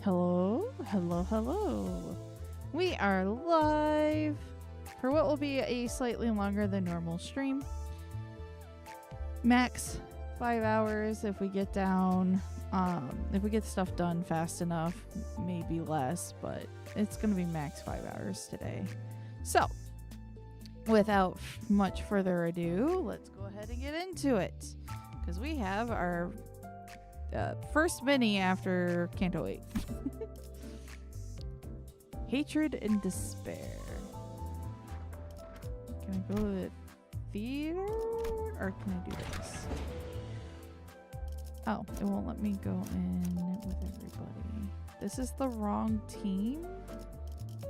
Hello, hello, hello. We are live for what will be a slightly longer than normal stream. Max 5 hours if we get down. If we get stuff done fast enough, maybe less, but it's going to be max 5 hours today. So, without much further ado, let's go ahead and get into it. Because we have our first mini after Canto 8. Hatred and Despair. Can I go to the theater? Or can I do this? Oh, it won't let me go in with everybody. This is the wrong team?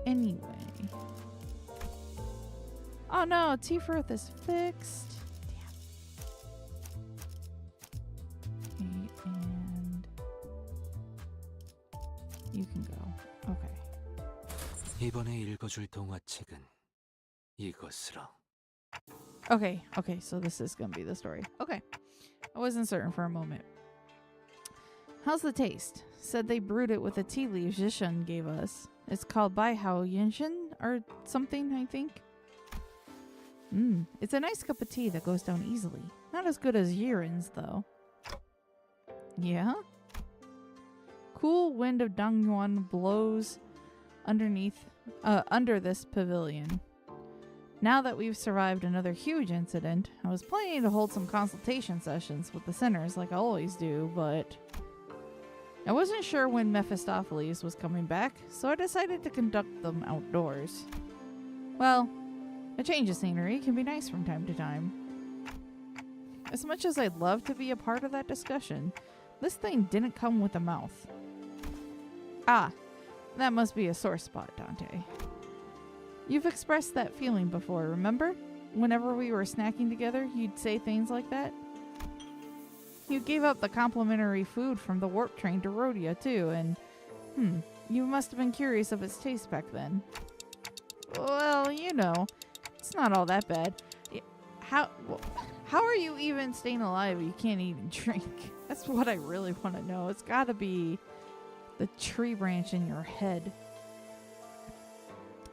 Anyway. Oh no, T-Firth is fixed. Damn. Okay, and you can go. Okay. 이번에 읽어줄 동화책은 이것으로. Okay, so this is gonna be the story. Okay. I wasn't certain for a moment. How's the taste? Said they brewed it with a tea leaf Xichun gave us. It's called Baihao Yinshin or something, I think. It's a nice cup of tea that goes down easily. Not as good as Yiren's, though. Yeah? Cool wind of Dongyuan blows under this pavilion. Now that we've survived another huge incident, I was planning to hold some consultation sessions with the sinners like I always do, but I wasn't sure when Mephistopheles was coming back, so I decided to conduct them outdoors. Well, a change of scenery can be nice from time to time. As much as I'd love to be a part of that discussion, this thing didn't come with a mouth. Ah, that must be a sore spot, Dante. You've expressed that feeling before, remember? Whenever we were snacking together, you'd say things like that. You gave up the complimentary food from the warp train to Rhodia, too, and, you must have been curious of its taste back then. Well, you know, it's not all that bad. How are you even staying alive if you can't eat and drink? That's what I really want to know. It's gotta be the tree branch in your head.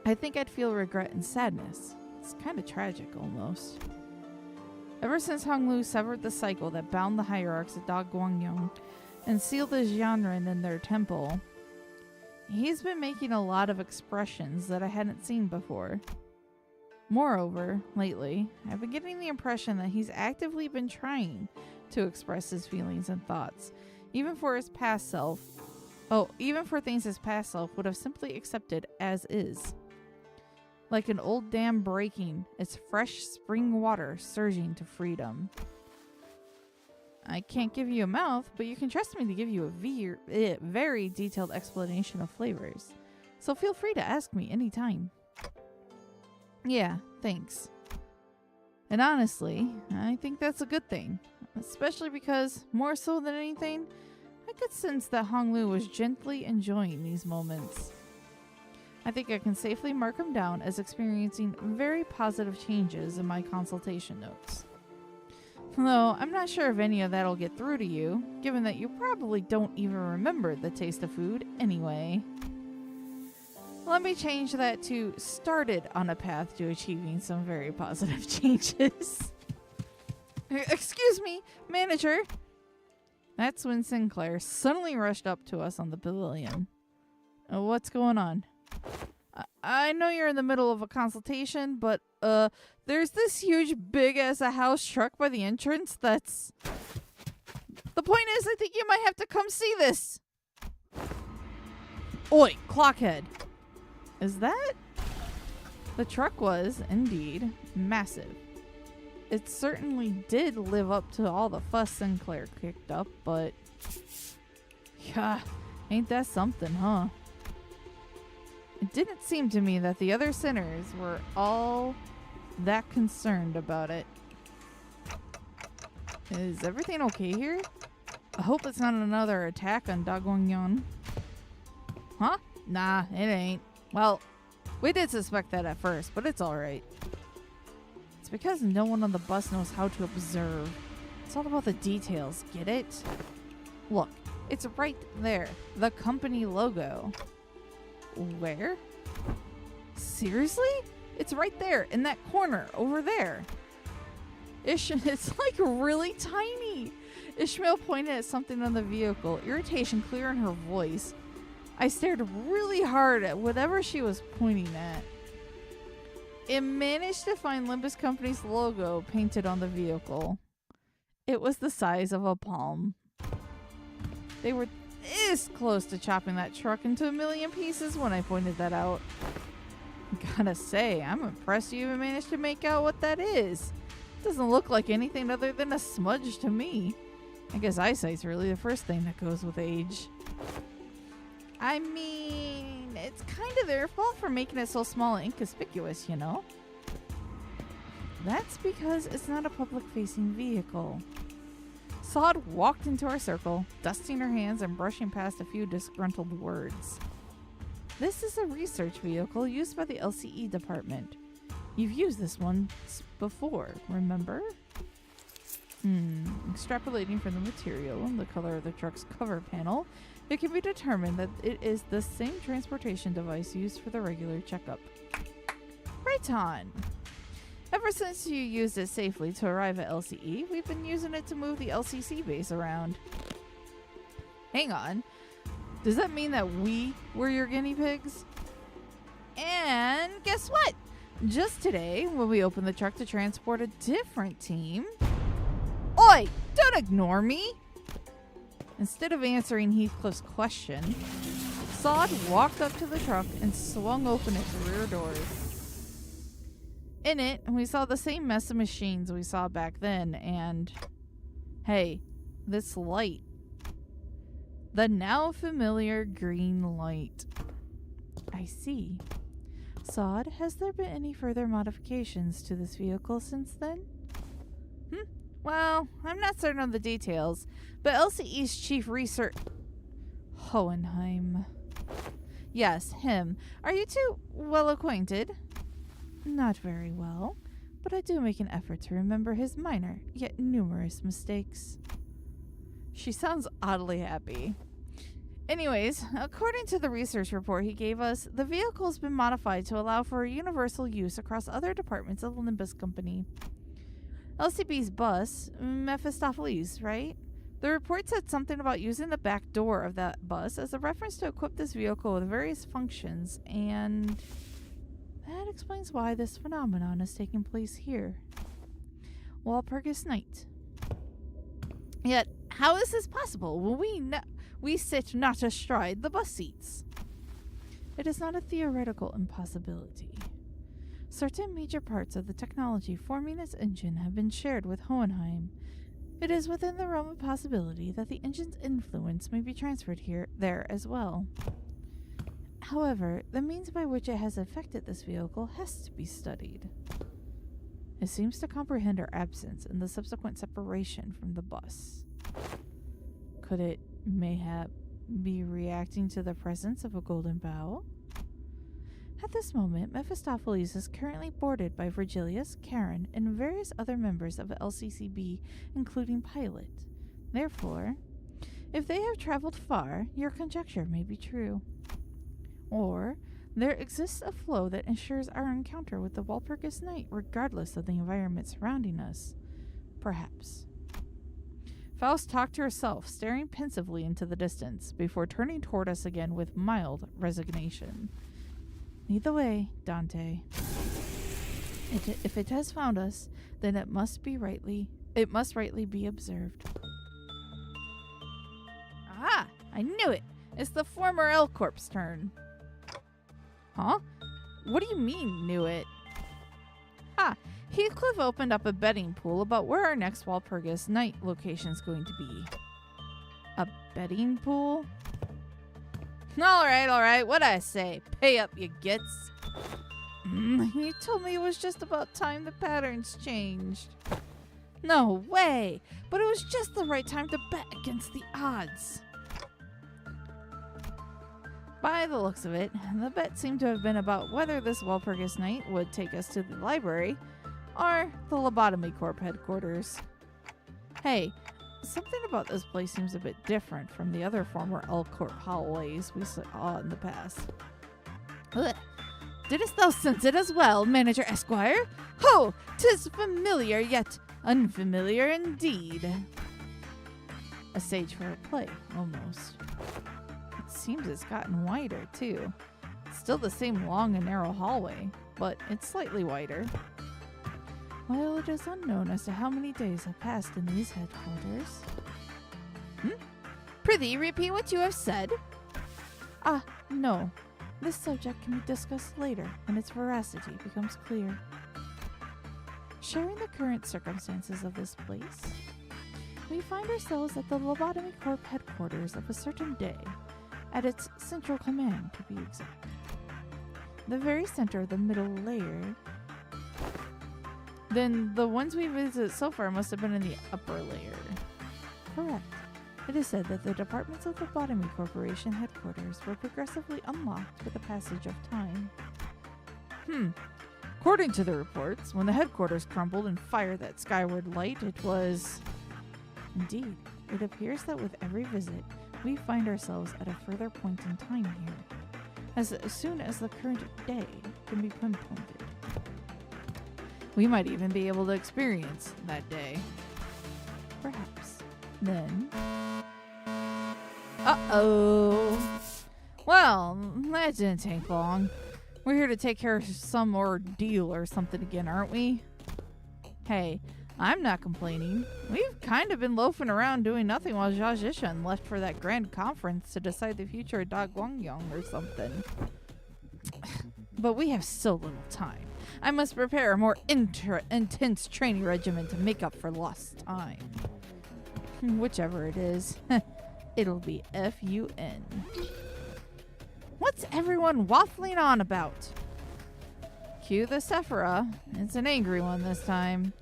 I think I'd feel regret and sadness. It's kind of tragic, almost. Ever since Honglu severed the cycle that bound the hierarchs at Da Guangyong and sealed the Xianren in their temple, he's been making a lot of expressions that I hadn't seen before. Moreover, lately, I've been getting the impression that he's actively been trying to express his feelings and thoughts, even for his past self. Oh, even for things his past self would have simply accepted as is. Like an old dam breaking, its fresh spring water surging to freedom. I can't give you a mouth, but you can trust me to give you a very detailed explanation of flavors. So feel free to ask me anytime. Yeah, thanks. And honestly, I think that's a good thing. Especially because, more so than anything, I could sense that Honglu was gently enjoying these moments. I think I can safely mark him down as experiencing very positive changes in my consultation notes. Though I'm not sure if any of that'll get through to you, given that you probably don't even remember the taste of food anyway. Let me change that to started on a path to achieving some very positive changes. Excuse me, manager. That's when Sinclair suddenly rushed up to us on the pavilion. What's going on? I know you're in the middle of a consultation, but there's this huge big-ass house truck by the entrance that's... The point is, I think you might have to come see this. Oi, Clockhead. Is that? The truck was, indeed, massive. It certainly did live up to all the fuss Sinclair kicked up, but... Yeah, ain't that something, huh? It didn't seem to me that the other sinners were all that concerned about it. Is everything okay here? I hope it's not another attack on Da Guangyon. Huh? Nah, it ain't. Well, we did suspect that at first, but it's alright. It's because no one on the bus knows how to observe. It's all about the details, get it? Look, It's right there. The company logo. Where? Seriously? It's right there in that corner over there. It's like really tiny. Ishmael pointed at something on the vehicle, irritation clear in her voice. I stared really hard at whatever she was pointing at. It managed to find Limbus Company's logo painted on the vehicle. It was the size of a palm. They were this close to chopping that truck into a million pieces when I pointed that out. Gotta say, I'm impressed you even managed to make out what that is. It doesn't look like anything other than a smudge to me. I guess eyesight's really the first thing that goes with age. I mean, it's kind of their fault for making it so small and inconspicuous, you know? That's because it's not a public-facing vehicle. Sod walked into our circle, dusting her hands and brushing past a few disgruntled words. This is a research vehicle used by the LCE department. You've used this one before, remember? Extrapolating from the material and the color of the truck's cover panel, it can be determined that it is the same transportation device used for the regular checkup. Right on. Ever since you used it safely to arrive at LCE, we've been using it to move the LCC base around. Hang on. Does that mean that we were your guinea pigs? And guess what? Just today, when we opened the truck to transport a different team... Oi! Don't ignore me! Instead of answering Heathcliff's question, Sod walked up to the truck and swung open its rear doors. In it, we saw the same mess of machines we saw back then, and... Hey, this light. The now familiar green light. I see. Sod, has there been any further modifications to this vehicle since then? Well, I'm not certain of the details, but LCE's chief research... Hohenheim. Yes, him. Are you two well acquainted? Not very well, but I do make an effort to remember his minor, yet numerous mistakes. She sounds oddly happy. Anyways, according to the research report he gave us, the vehicle's been modified to allow for universal use across other departments of the Limbus Company. LCB's bus, Mephistopheles, right? The report said something about using the back door of that bus as a reference to equip this vehicle with various functions, and that explains why this phenomenon is taking place here. Walpurgis Night. Yet, how is this possible when we sit not astride the bus seats? It is not a theoretical impossibility. Certain major parts of the technology forming this engine have been shared with Hohenheim. It is within the realm of possibility that the engine's influence may be transferred there as well. However, the means by which it has affected this vehicle has to be studied. It seems to comprehend our absence and the subsequent separation from the bus. Could it, mayhap, be reacting to the presence of a golden bough? At this moment, Mephistopheles is currently boarded by Virgilius, Karen, and various other members of LCCB, including Pilot. Therefore, if they have traveled far, your conjecture may be true. Or, there exists a flow that ensures our encounter with the Walpurgis Night regardless of the environment surrounding us. Perhaps. Faust talked to herself, staring pensively into the distance, before turning toward us again with mild resignation. Lead the way, Dante. If it has found us, then it must rightly be observed. Aha! I knew it! It's the former L-Corp's turn. Huh? What do you mean, knew it? Heathcliff opened up a betting pool about where our next Walpurgis Night location is going to be. A betting pool? Alright, what'd I say? Pay up, you gits. You told me it was just about time the patterns changed. No way! But it was just the right time to bet against the odds. By the looks of it, the bet seemed to have been about whether this Walpurgis Night would take us to the library or the Lobotomy Corp headquarters. Hey, Something about this place seems a bit different from the other former Elcourt hallways we saw in the past. Ugh. Didst thou sense it as well, Manager Esquire? Ho! 'Tis familiar, yet unfamiliar indeed. A stage for a play, almost. It seems it's gotten wider, too. It's still the same long and narrow hallway, but it's slightly wider. While it is unknown as to how many days have passed in these headquarters. Prithee, repeat what you have said. Ah, no. This subject can be discussed later when its veracity becomes clear. Sharing the current circumstances of this place, we find ourselves at the Lobotomy Corp headquarters of a certain day, at its central command to be exact. The very center of the middle layer. Then the ones we visited so far must have been in the upper layer. Correct. It is said that the departments of the Lobotomy Corporation headquarters were progressively unlocked with the passage of time. According to the reports, when the headquarters crumbled and fired that skyward light, it was... Indeed, it appears that with every visit, we find ourselves at a further point in time here, as soon as the current day can be pinpointed. We might even be able to experience that day. Perhaps. Then... Uh-oh! Well, that didn't take long. We're here to take care of some ordeal or something again, aren't we? Hey, I'm not complaining. We've kind of been loafing around doing nothing while Xichun left for that grand conference to decide the future of Guangcaiarts or something. But we have so little time. I must prepare a more intense training regimen to make up for lost time. Whichever it is, it'll be FUN. What's everyone waffling on about? Cue the Sephora. It's an angry one this time.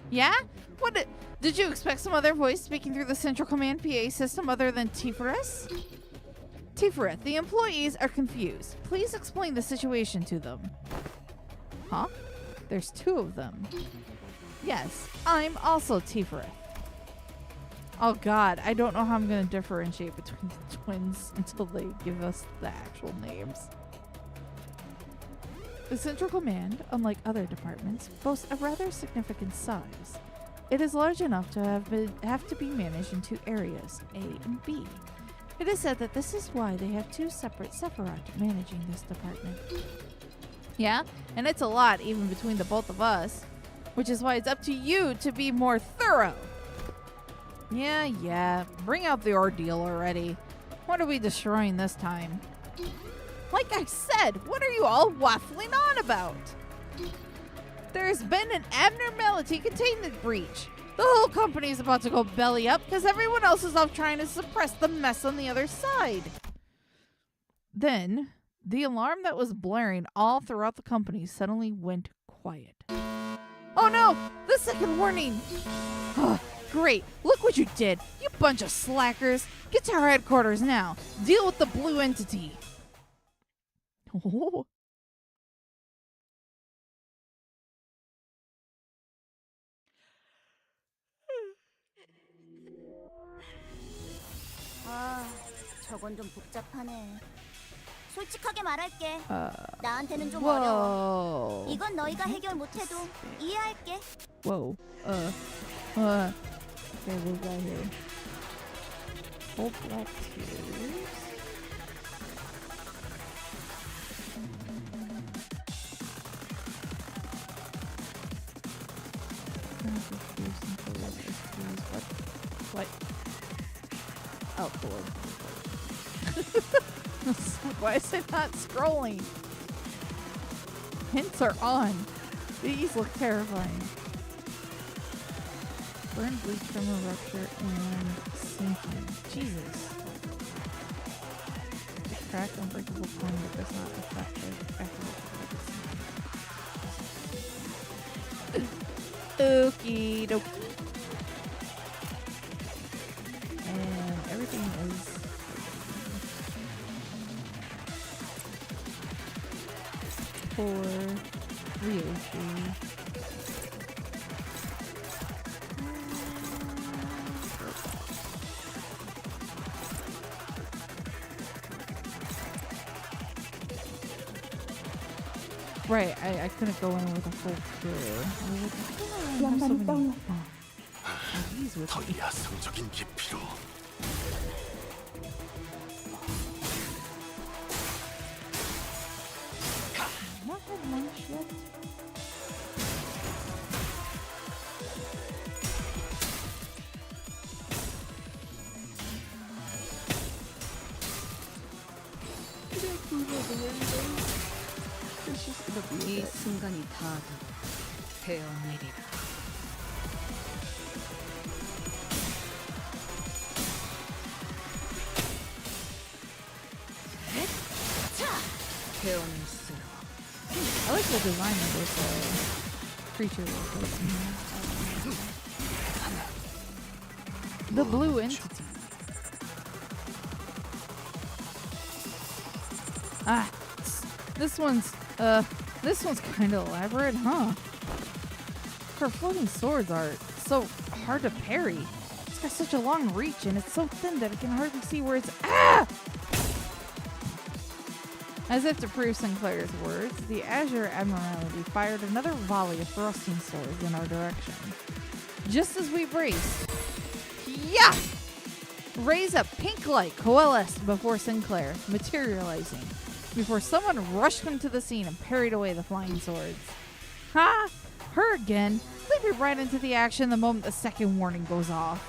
Yeah? What did you expect some other voice speaking through the central command PA system other than Tifereth? Tifereth, the employees are confused. Please explain the situation to them. Huh? There's two of them. Yes, I'm also Tifereth. Oh god, I don't know how I'm going to differentiate between the twins until they give us the actual names. The Central Command, unlike other departments, boasts a rather significant size. It is large enough to have to be managed in two areas, A and B. It is said that this is why they have two separate Sephiroth managing this department. Yeah, and it's a lot even between the both of us, which is why it's up to you to be more thorough. Yeah, bring out the ordeal already. What are we destroying this time? Like I said, what are you all waffling on about? There's been an abnormality containment breach. The whole company's about to go belly up because everyone else is off trying to suppress the mess on the other side. Then, the alarm that was blaring all throughout the company suddenly went quiet. Oh no! The second warning! Great, look what you did, you bunch of slackers. Get to our headquarters now. Deal with the blue entity. Oh. 아, 저건 좀 복잡하네. 솔직하게 말할게. 나한테는 좀 어려워. 이건 너희가 해결 못해도 이해할게. Whoa. Okay, what we got here? Whole black tears. What? Outboard. Why is it not scrolling? Hints are on. These look terrifying. Burn bleach from a rupture and sinking. Jesus. The crack unbreakable point that does not affect it. Okie dokie. And everything is for Ryoshi. Right, I couldn't go in with a full crew. I was like, I have so many these with 더 me. 야성적인 깊이로. Not had lunch yet. 이 순간이 닿아도 되어내리라. 되어낼수록 I like the design of this creature. The blue entity. Ah, this one's kind of elaborate, huh? Her floating swords are so hard to parry. It's got such a long reach and it's so thin that I can hardly see where it's As if to prove Sinclair's words, the Azure Admiralty fired another volley of thrusting swords in our direction. Just as we braced, yeah! Rays of pink light coalesced before Sinclair, materializing before someone rushed into the scene and parried away the flying swords. Ha! Her again, leaping right into the action the moment the second warning goes off.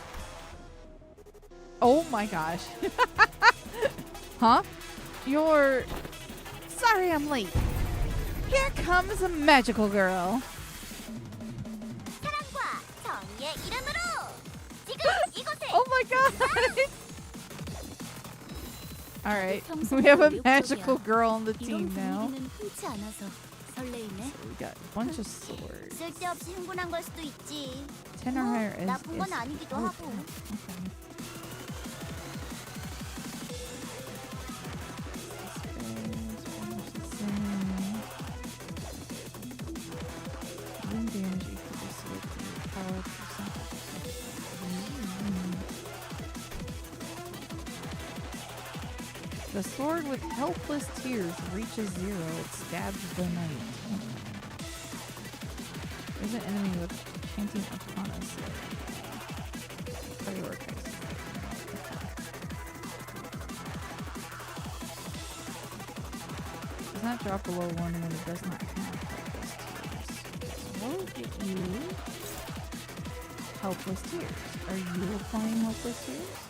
Oh my gosh. Huh? You're... Sorry I'm late. Here comes a magical girl. 사랑과 정의의 이름으로 지금 이곳에 Oh my god! Alright, we have a magical girl on the team now. 흔치 않아서 설레이네. We got a bunch of swords. 쓸데없이 흥분한 걸 수도 있지. 10 or higher is... 나쁜 건 아니기도 하고. Okay. The sword with helpless tears reaches 0. It stabs the knight. There's an enemy with chanting upon us. Prioritize. Does not drop below 1 when it does not have helpless tears. So what will get you helpless tears? Are you applying helpless tears?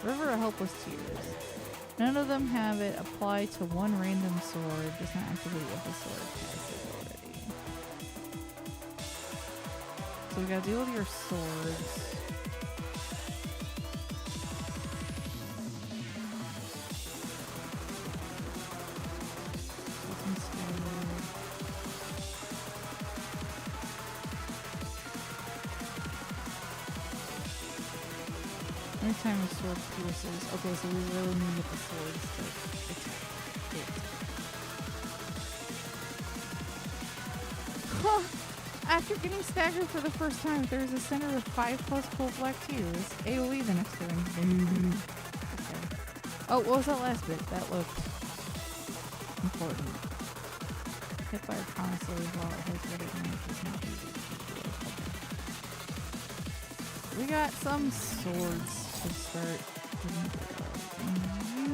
River of Helpless Tears. None of them have it apply to one random sword. Does not activate if the sword has it already. So we gotta deal with your swords. Anytime a sword pierces. Okay, so we really need to get the swords to attack it. Huh. After getting staggered for the first time, there is a center with 5+ cold black tears. AoE the next turn. Okay. Oh, what was that last bit? That looked important. Hit by a constantly while it has recognized is not easy. We got some swords to start getting rid of. And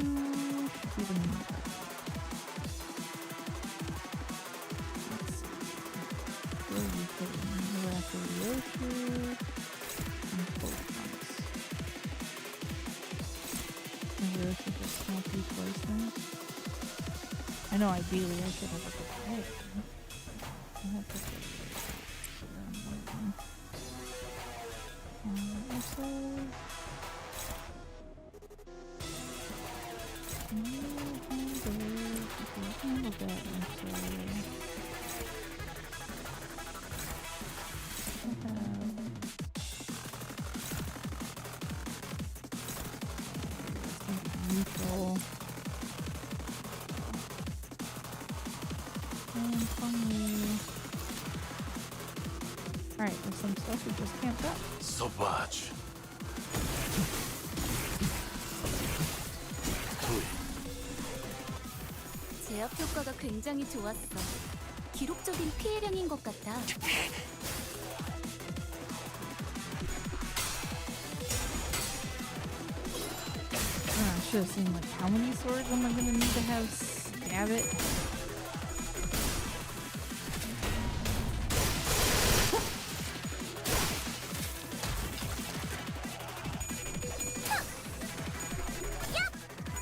you should be the main guy. Let's see. Where are you putting? We're after Ryoshu and Photon's. And Ryoshu just can't be placed in. I know ideally I should have a good head. I have to get Alright, there's some stuff we just can't touch. Sauvage. 제압 효과가 굉장히 좋았어. 기록적인 피해량인 것 같다. I should have seen like how many swords am I gonna need to have stab it.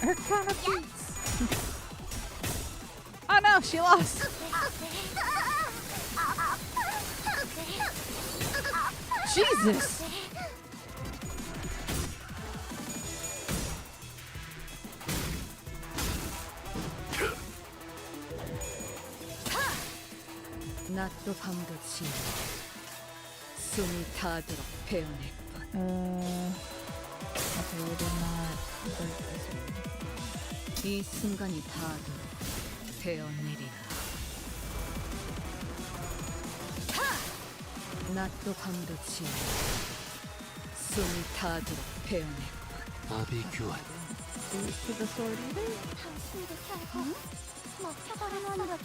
Her kind of beats. Oh no, she lost. Jesus. 낮도 밤도 지나 숨이 닿도록 베어냈군. Okay, we did not break this one. 이 순간이 닿도록 베어내리라. 낮도 밤도 지나 숨이 닿도록 베어냈군. 아비 교환. To the sword either?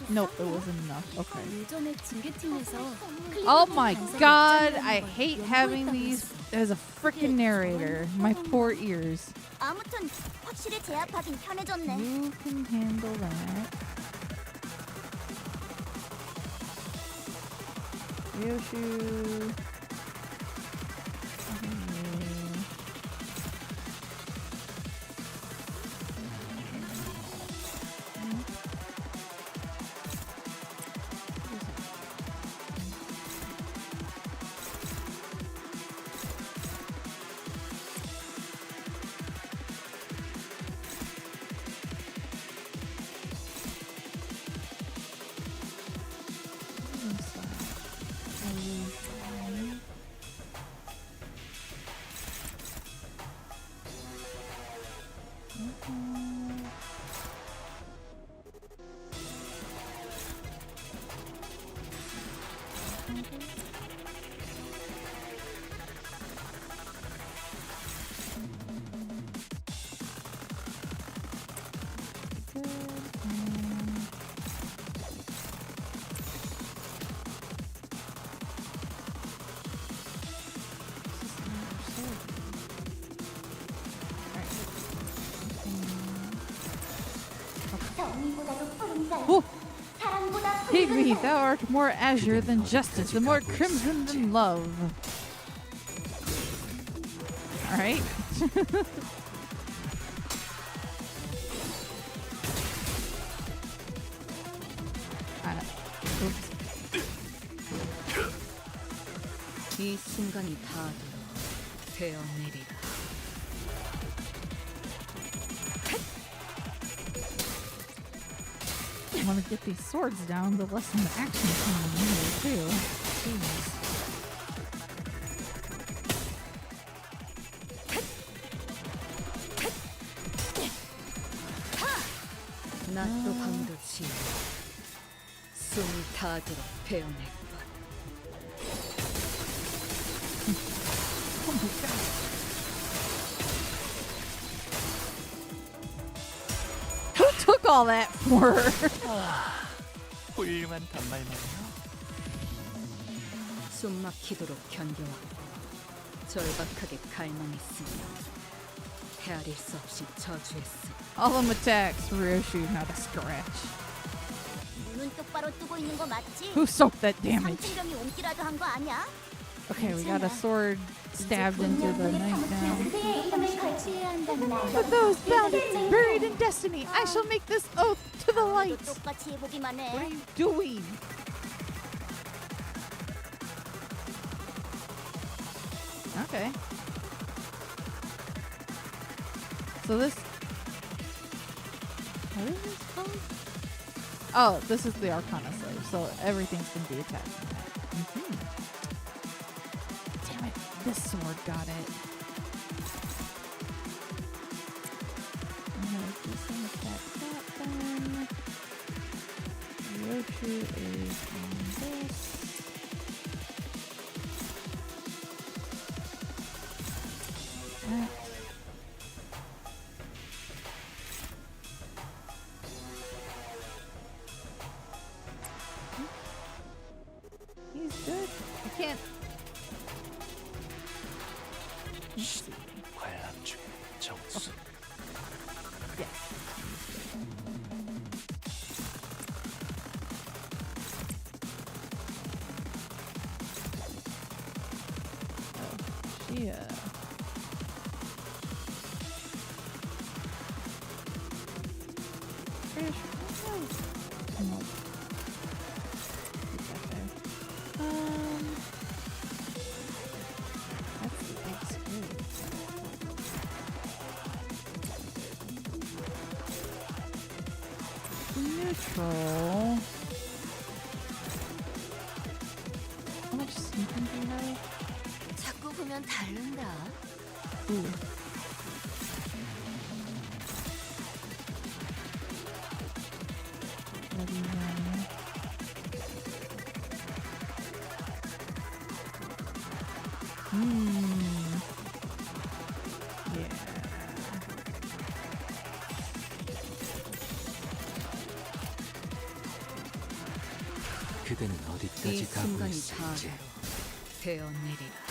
Nope, it wasn't enough. Okay. 요즘에 징계팀에서 Oh my god, I hate having these as a freaking narrator. My poor ears. 아무튼 확실히 제압하긴 편해졌네. You can handle that. Ryoshu. Heed me, thou art more azure than justice, and more crimson than love. Alright. 이 순간이 닿도록 베어내리라. I want to get these swords down to lessen the action time in here too. Jeez. 낮도 밤도 지나 숨이 닿도록 베어냈군. Oh my god. Who took all that for her? 훌륭한 단말만이요. 숨막히도록 견뎌왔고 절박하게 갈망했으며 헤아릴 수 없이 저주했으며 All them attacks, Ryoshu, not a scratch. 눈은 똑바로 뜨고 있는 거 맞지? Who soaked that damage? 상층병이 옮기라도 한 거 아니야? Okay, we got a sword stabbed into the knife now. 같이 한다는 For those bound and buried in destiny, I shall make this oath to the light. 똑같이 해보기만 해. What are you doing? Okay. So this... What is this called? Oh, this is the Arcana Slave, so everything's going to be attached to that. Damn it, this sword got it. This one attacks that then. Ryoshu is on this. That. neutral. How much sneaking do you have? 자꾸 보면 다른다. Ooh. Ready, ready. Yeah. 그대는 이 어디까지 가고 순간이 있을지. 다 되어내리라.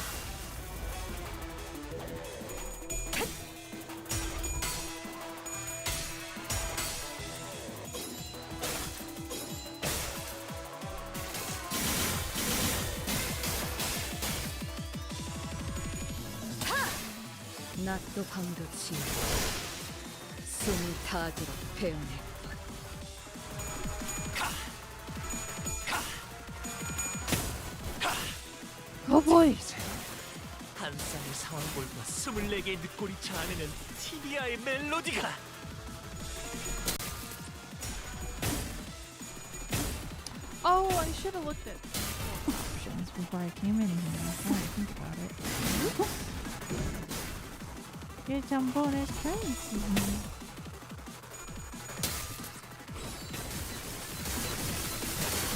낮도 밤도 지우 숨이 닿도록 베어낼 것. Oh boy. 한 쌍의 상황볼과 24개의 늑골이 자아내는 티비아의 멜로디가 Oh, I should have looked at options before I came in here. Now I think about it. Get some bonus currency.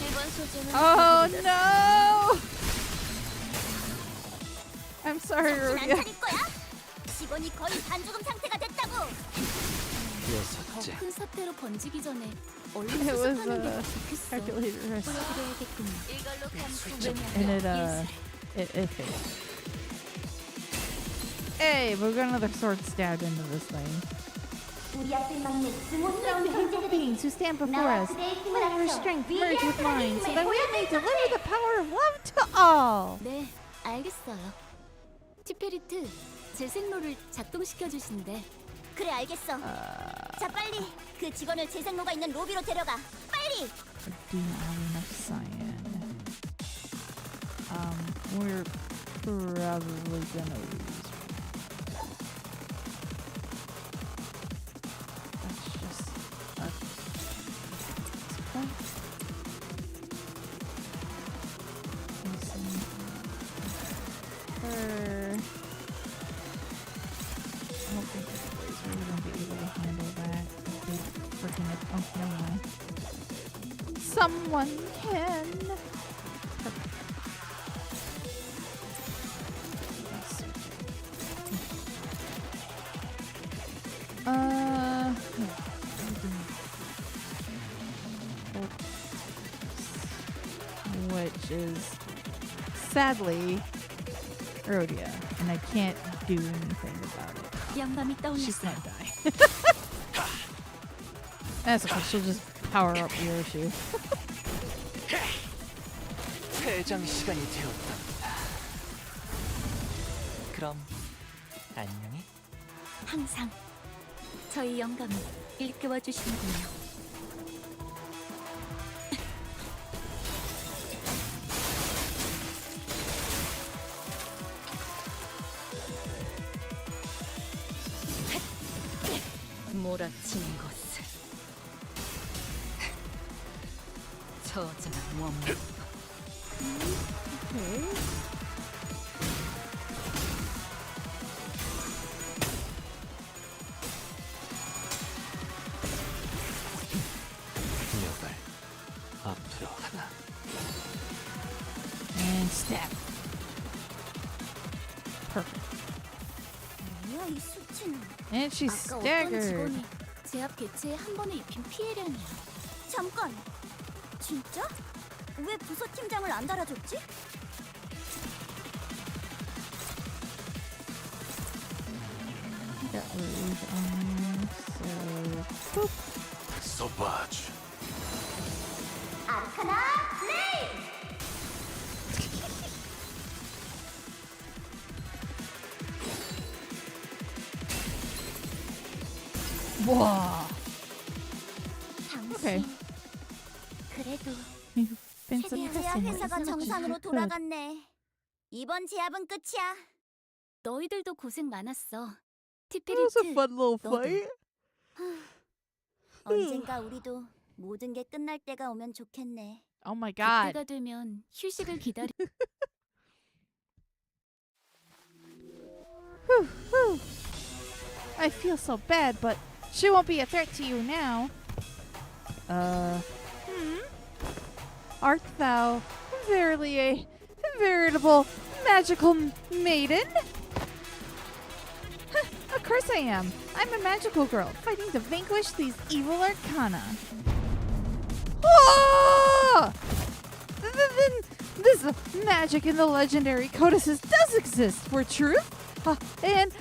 이번 소재는 Oh no! I'm sorry, 정신 안 Rudia. 차릴 거야? 직원이 거의 반죽음 상태가 됐다고. 여섯째. 큰 사태로 번지기 전에 얼른 It was 수습하는 게 a 좋겠어. calculator risk. 보여드려야겠군요. 이걸로 And it failed. Hey, we got another sword stabbed into this thing. 우리 앞을 막는 스무스러운 The hateful 존재들이 beings who stand before us, let your strength merge with mine, so that we may deliver the power of love to all. 네, 알겠어요. 티페리트, 제 생로를 작동시켜 주신대. 그래, 알겠어. 자, 빨리 그 직원을 재생로가 있는 로비로 데려가. 빨리. I do not have enough cyan. We're probably gonna lose. That's just a point. I don't think there's ways we're gonna be able to handle that. Big freaking oh, never mind. Someone can. Let's search it. Which is sadly Rhodia, and I can't do anything about it. 양밤이 She's 떠올랐어요. gonna die. That's okay, she'll just power up the issue. 퇴장 시간이 되었답니다. 그럼 안녕히. 항상 저희 영감을 일깨워 주시는군요. 몰아치는 것을 저자는 원망. Okay. 녀발 앞으로 하나. And stab. Perfect. 뭐야 이 수치는. And she's 아까 어떤 staggered. 직원이 제압 개체에 한 번에 입힌 피해량이야. 잠깐. 진짜? 왜 부서 팀장을 안 달아줬지? Got rouge on there, so boop. 소바주. 아르카나 레이! Wow. 당신. 오케이. 그래도 You've been 최대한 suppressing 제압 it 회사가 as much as you 정상으로 could. 돌아갔네. 이번 제압은 끝이야. 너희들도 고생 많았어. That was a 티페리트. fun little 너도. fight. 언젠가 우리도 모든 게 끝날 때가 오면 좋겠네. Oh my god. 그때가 되면 휴식을 기다리. Whew. I feel so bad, but she won't be a threat to you now. Art thou verily a veritable magical maiden? Of course I am. I'm a magical girl fighting to vanquish these evil arcana. Oh! Then this magic in the legendary codices does exist, for truth. And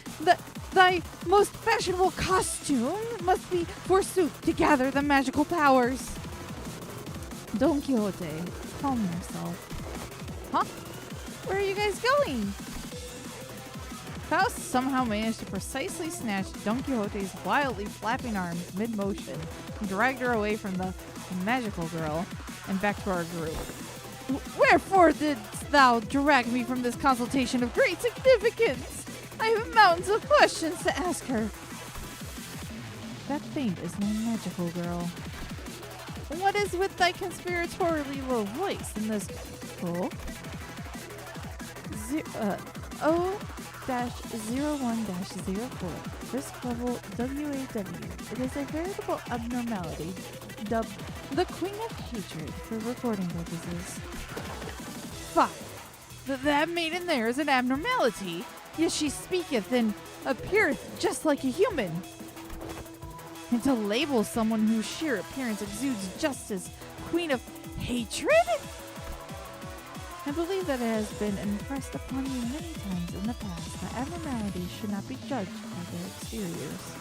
thy most fashionable costume must be forsooth to gather the magical powers. Don Quixote, calm yourself. Huh? Where are you guys going? Faust somehow managed to precisely snatch Don Quixote's wildly flapping arms mid-motion and dragged her away from the magical girl and back to our group. Wherefore didst thou drag me from this consultation of great significance? I have mountains of questions to ask her. That faint is no magical girl. What is with thy conspiratorially low voice in this O-01-04 risk level WAW? It is a veritable abnormality dubbed the Queen of Hatred for recording purposes. 5. That maiden there is an abnormality. Yes, she speaketh and appeareth just like a human. And to label someone whose sheer appearance exudes justice Queen of Hatred? I believe that it has been impressed upon you many times in the past that abnormalities should not be judged by their exteriors.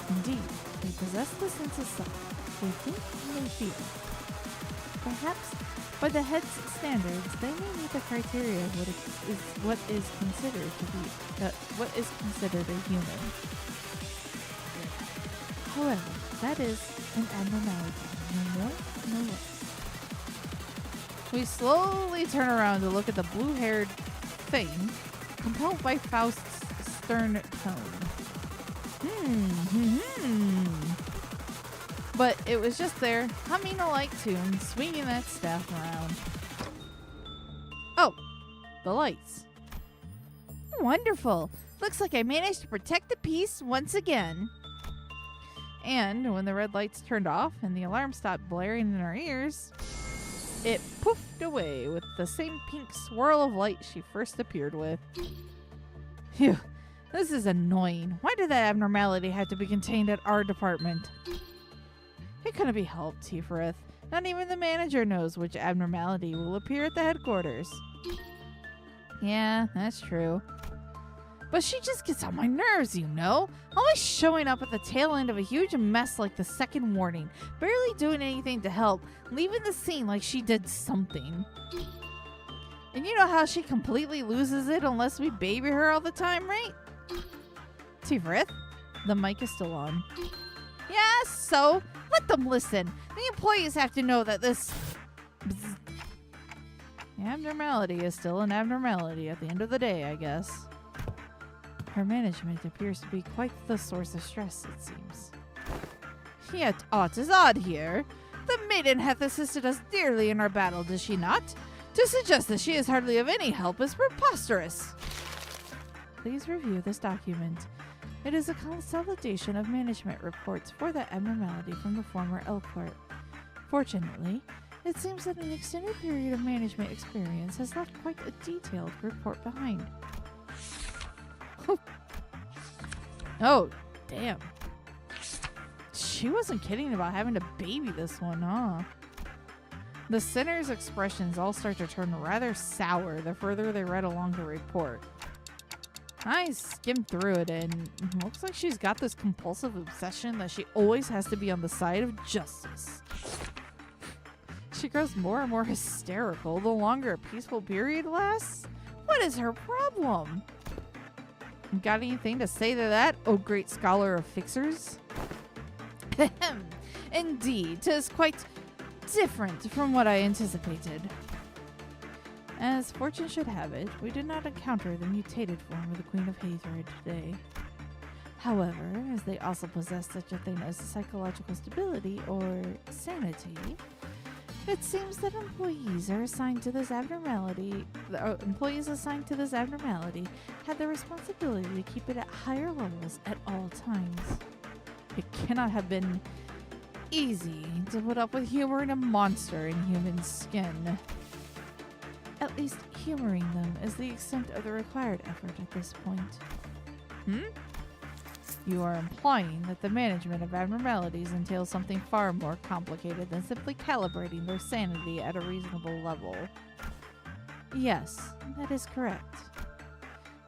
Indeed, they possess the sense of sight. They think and they feel. Perhaps by the head's standards, they may meet the criteria of what is considered a human. However, that is an abnormality. No more, no less. We slowly turn around to look at the blue-haired thing, compelled by Faust's stern tone. But it was just there, humming a light tune, swinging that staff around. Oh, the lights. Wonderful. Looks like I managed to protect the peace once again. And when the red lights turned off and the alarm stopped blaring in our ears, it poofed away with the same pink swirl of light she first appeared with. Phew, this is annoying. Why did that abnormality have to be contained at our department? It couldn't be helped, Tifereth. Not even the manager knows which abnormality will appear at the headquarters. Yeah, that's true. But she just gets on my nerves, you know? Always showing up at the tail end of a huge mess like the second warning, barely doing anything to help, leaving the scene like she did something. And you know how she completely loses it unless we baby her all the time, right? Tifereth, the mic is still on. Yeah, so let them listen. The employees have to know that this abnormality is still an abnormality at the end of the day, I guess. Her management appears to be quite the source of stress, it seems. Yet aught is odd here. The maiden hath assisted us dearly in our battle, does she not? To suggest that she is hardly of any help is preposterous. Please review this document. It is a consolidation of management reports for that abnormality from the former Elcourt. Fortunately, it seems that an extended period of management experience has left quite a detailed report behind. Oh, damn. She wasn't kidding about having to baby this one, huh? The sinner's expressions all start to turn rather sour the further they read along the report. I skimmed through it and looks like she's got this compulsive obsession that she always has to be on the side of justice. She grows more and more hysterical the longer a peaceful period lasts. What is her problem? Got anything to say to that, oh great scholar of fixers? Indeed, 'tis quite different from what I anticipated. As fortune should have it, we did not encounter the mutated form of the Queen of Hatred today. However, as they also possess such a thing as psychological stability or sanity, it seems that employees assigned to this abnormality had the responsibility to keep it at higher levels at all times. It cannot have been easy to put up with humoring a monster in human skin. At least humoring them is the extent of the required effort at this point. You are implying that the management of abnormalities entails something far more complicated than simply calibrating their sanity at a reasonable level. Yes, that is correct.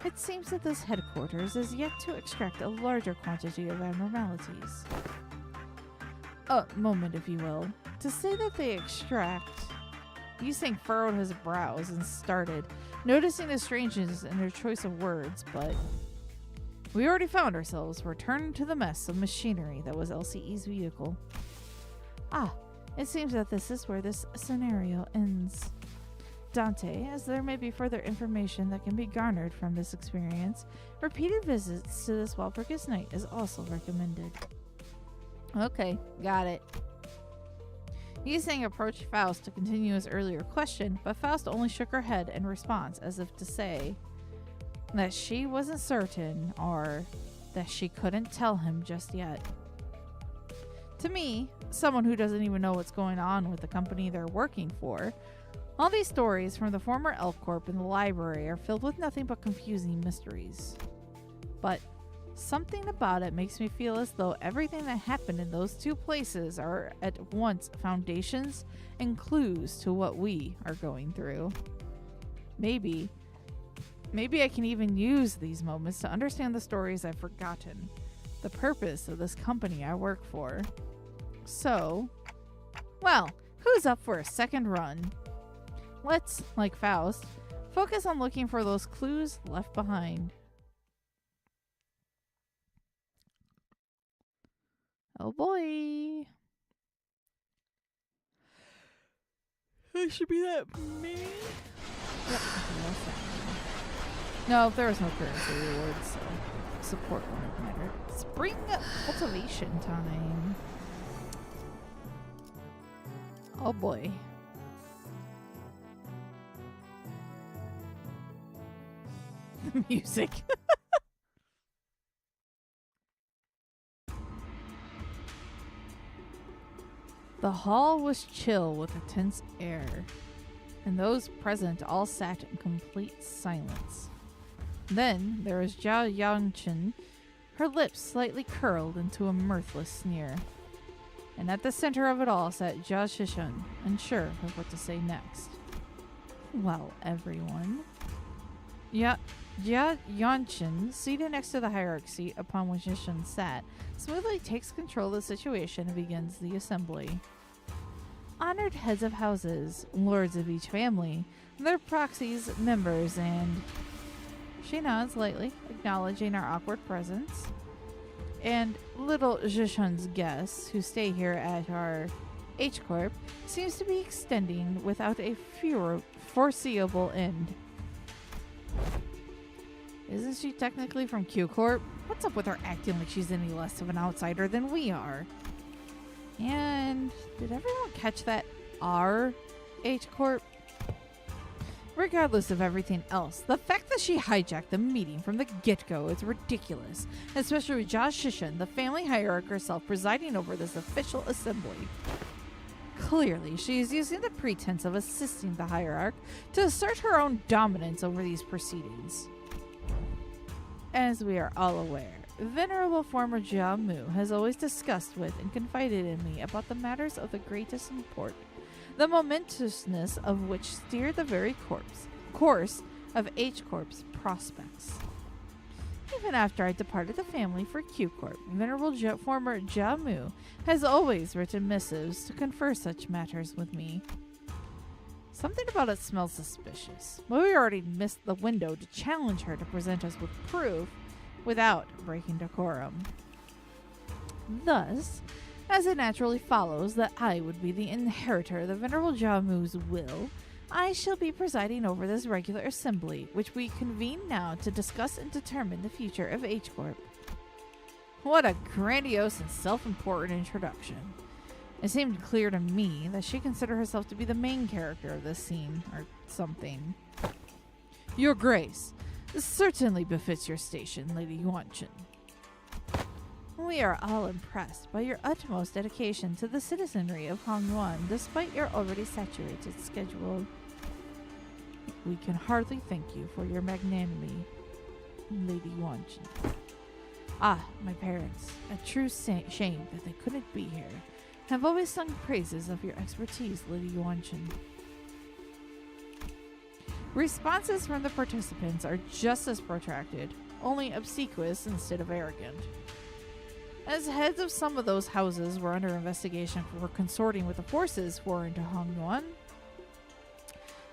It seems that this headquarters is yet to extract a larger quantity of abnormalities. A moment, if you will. To say that they extract... Yuseng furrowed his brows and started, noticing the strangeness in her choice of words, but... We already found ourselves returned to the mess of machinery that was LCE's vehicle. It seems that this is where this scenario ends. Dante, as there may be further information that can be garnered from this experience, repeated visits to this Walpurgis Night is also recommended. Okay, got it. Yuseng approached Faust to continue his earlier question, but Faust only shook her head in response as if to say that she wasn't certain or that she couldn't tell him just yet. To me, someone who doesn't even know what's going on with the company they're working for, all these stories from the former Elf Corp in the library are filled with nothing but confusing mysteries. But something about it makes me feel as though everything that happened in those two places are at once foundations and clues to what we are going through. Maybe I can even use these moments to understand the stories I've forgotten, the purpose of this company I work for. So, well, who's up for a second run? Let's, like Faust, focus on looking for those clues left behind. Oh boy. That should be that me. Yep. No, there was no currency rewards, so support wouldn't matter. Spring cultivation time. Oh boy. The music. The hall was chill with a tense air, and those present all sat in complete silence. Then there was Jia Yangchen, her lips slightly curled into a mirthless sneer. And at the center of it all sat Jia Xichun, unsure of what to say next. Well, everyone. Jia Yangchen, seated next to the hierarch seat upon which Xichun sat, smoothly takes control of the situation and begins the assembly. Honored heads of houses, lords of each family, their proxies, members, and... She nods lightly, acknowledging our awkward presence. And little Xichun's guests, who stay here at our H-Corp, seems to be extending without a foreseeable end. Isn't she technically from Q-Corp? What's up with her acting like she's any less of an outsider than we are? And did everyone catch that our H-Corp? Regardless of everything else, the fact that she hijacked the meeting from the get-go is ridiculous, especially with Jia Xichun, the family hierarch herself, presiding over this official assembly. Clearly, she is using the pretense of assisting the hierarch to assert her own dominance over these proceedings. As we are all aware, venerable former Jia Mu has always discussed with and confided in me about the matters of the greatest import, the momentousness of which steered the very course of H-Corp's prospects. Even after I departed the family for Q-Corp, venerable former Jia Mu has always written missives to confer such matters with me. Something about it smells suspicious, but we already missed the window to challenge her to present us with proof without breaking decorum. Thus, as it naturally follows that I would be the inheritor of the venerable Jia Mu's will, I shall be presiding over this regular assembly, which we convene now to discuss and determine the future of H-Corp. What a grandiose and self-important introduction. It seemed clear to me that she considered herself to be the main character of this scene, or something. Your Grace, this certainly befits your station, Lady Yuanchen. We are all impressed by your utmost dedication to the citizenry of Hongyuan, despite your already saturated schedule. We can hardly thank you for your magnanimity, Lady Yuanchen. Ah, my parents, a true shame that they couldn't be here, have always sung praises of your expertise, Lady Yuanchen. Responses from the participants are just as protracted, only obsequious instead of arrogant. As heads of some of those houses were under investigation for consorting with the forces foreign to Hongyuan,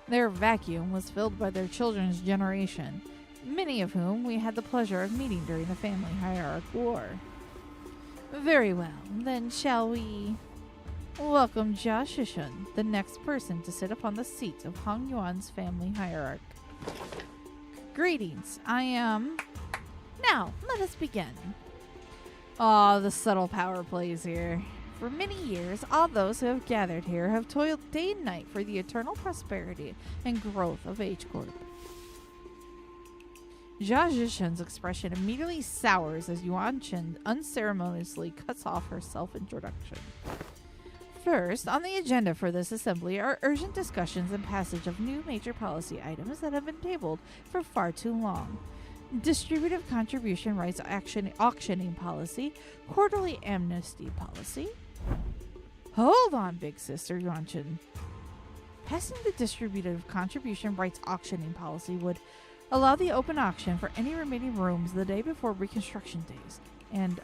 their vacuum was filled by their children's generation, many of whom we had the pleasure of meeting during the family hierarch war. Very well, then shall we welcome Xichun, the next person to sit upon the seat of Hongyuan's family hierarch. Greetings, I am... Now, let us begin. Ah, the subtle power plays here. For many years, all those who have gathered here have toiled day and night for the eternal prosperity and growth of H-Corp. Xichun's expression immediately sours as Yuanchen unceremoniously cuts off her self-introduction. First, on the agenda for this assembly are urgent discussions and passage of new major policy items that have been tabled for far too long. Distributive contribution rights auctioning policy, quarterly amnesty policy. Hold on, big sister Yuanchen. Passing the distributive contribution rights auctioning policy would allow the open auction for any remaining rooms the day before reconstruction days. And,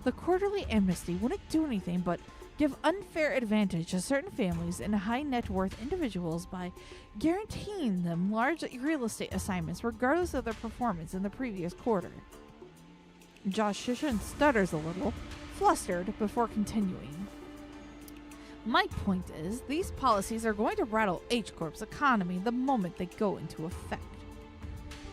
the quarterly amnesty wouldn't do anything but give unfair advantage to certain families and high net worth individuals by guaranteeing them large real estate assignments regardless of their performance in the previous quarter. Xichun stutters a little, flustered, before continuing. My point is, these policies are going to rattle H-Corp's economy the moment they go into effect.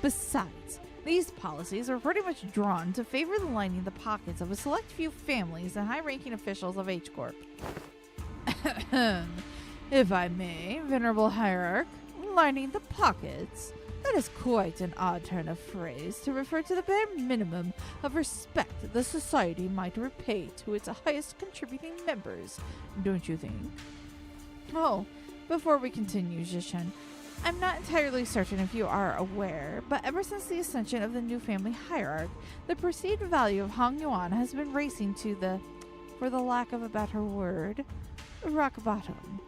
Besides, these policies are pretty much drawn to favor the lining the pockets of a select few families and high-ranking officials of H-Corp. If I may, Venerable Hierarch, lining the pockets. That is quite an odd turn of phrase to refer to the bare minimum of respect the society might repay to its highest contributing members, don't you think? Oh, before we continue, Xichun, I'm not entirely certain if you are aware, but ever since the ascension of the new family hierarch, the perceived value of Hongyuan has been racing to the, for the lack of a better word, rock bottom.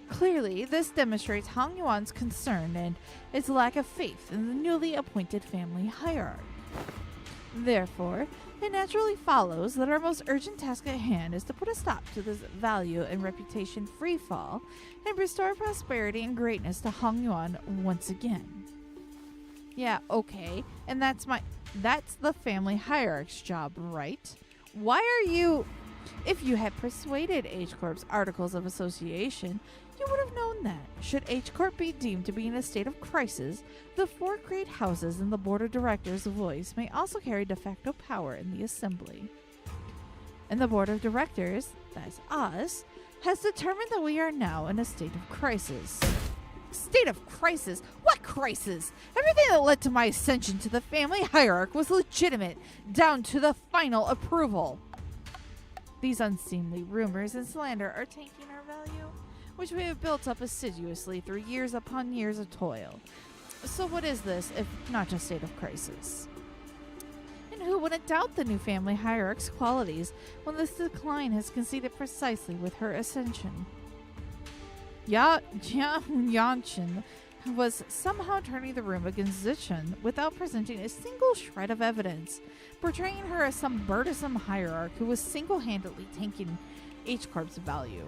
Clearly, this demonstrates Hongyuan's concern and its lack of faith in the newly appointed family hierarch. Therefore, it naturally follows that our most urgent task at hand is to put a stop to this value and reputation freefall and restore prosperity and greatness to Hongyuan once again. Yeah, okay, and that's the family hierarch's job, right? Why are you... If you had persuaded H-Corp's Articles of Association, you would have known that, should H-Corp be deemed to be in a state of crisis, the 4 great houses and the board of directors' voice may also carry de facto power in the assembly. And the board of directors, that's us, has determined that we are now in a state of crisis. State of crisis? What crisis? Everything that led to my ascension to the family hierarch was legitimate, down to the final approval. These unseemly rumors and slander are tanking our value, which we have built up assiduously through years upon years of toil. So what is this, if not a state of crisis? And who wouldn't doubt the new family hierarch's qualities when this decline has conceded precisely with her ascension? Yuanchen was somehow turning the room against Xichun without presenting a single shred of evidence, portraying her as some burdensome hierarch who was single-handedly tanking H-Corp's value.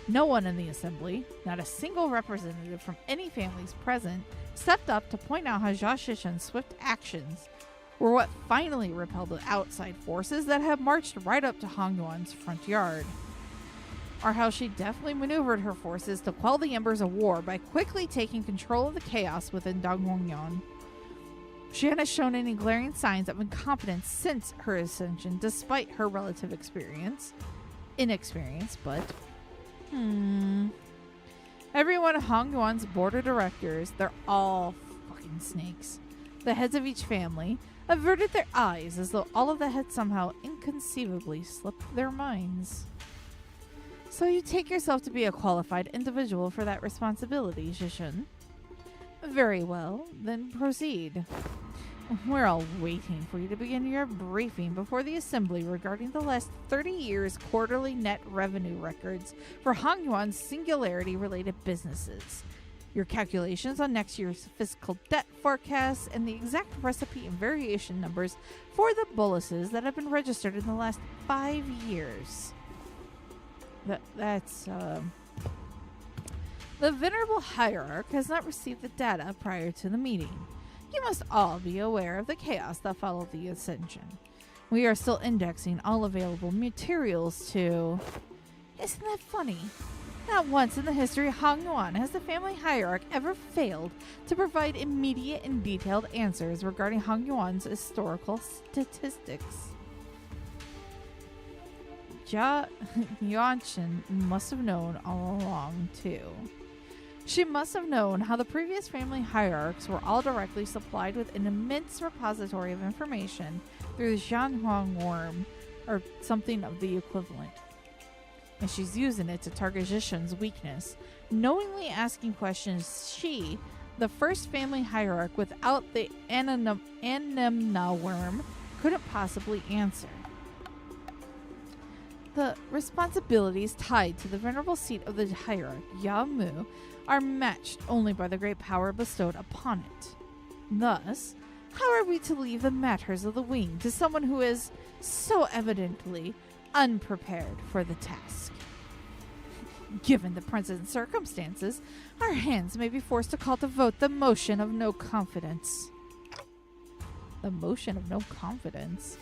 No one in the assembly, not a single representative from any families present, stepped up to point out how Xichun's swift actions were what finally repelled the outside forces that had marched right up to Hongyuan's front yard, or how she deftly maneuvered her forces to quell the embers of war by quickly taking control of the chaos within Dongguangyan. She hadn't shown any glaring signs of incompetence since her ascension, despite her relative inexperience, but everyone at Hong Yuan's board of directors, they're all fucking snakes. The heads of each family averted their eyes as though all of that had somehow inconceivably slipped their minds. So you take yourself to be a qualified individual for that responsibility, Xichun. Very well, then proceed. We're all waiting for you to begin your briefing before the assembly regarding the last 30 years' quarterly net revenue records for Hong Yuan's singularity-related businesses, your calculations on next year's fiscal debt forecasts, and the exact recipe and variation numbers for the boluses that have been registered in the last 5 years. The Venerable Hierarch has not received the data prior to the meeting. You must all be aware of the chaos that followed the ascension. We are still indexing all available materials to... Isn't that funny? Not once in the history of Hong Yuan has the family hierarch ever failed to provide immediate and detailed answers regarding Hong Yuan's historical statistics. Xichun must have known all along, too. She must have known how the previous family hierarchs were all directly supplied with an immense repository of information through the Zhanhuang worm, or something of the equivalent. And she's using it to target Xichun's weakness, knowingly asking questions she, the first family hierarch without the anemna worm, couldn't possibly answer. The responsibilities tied to the venerable seat of the hierarch, Yao Mu, are matched only by the great power bestowed upon it. Thus, how are we to leave the matters of the wing to someone who is so evidently unprepared for the task? Given the present circumstances, our hands may be forced to call to vote the motion of no confidence. The motion of no confidence?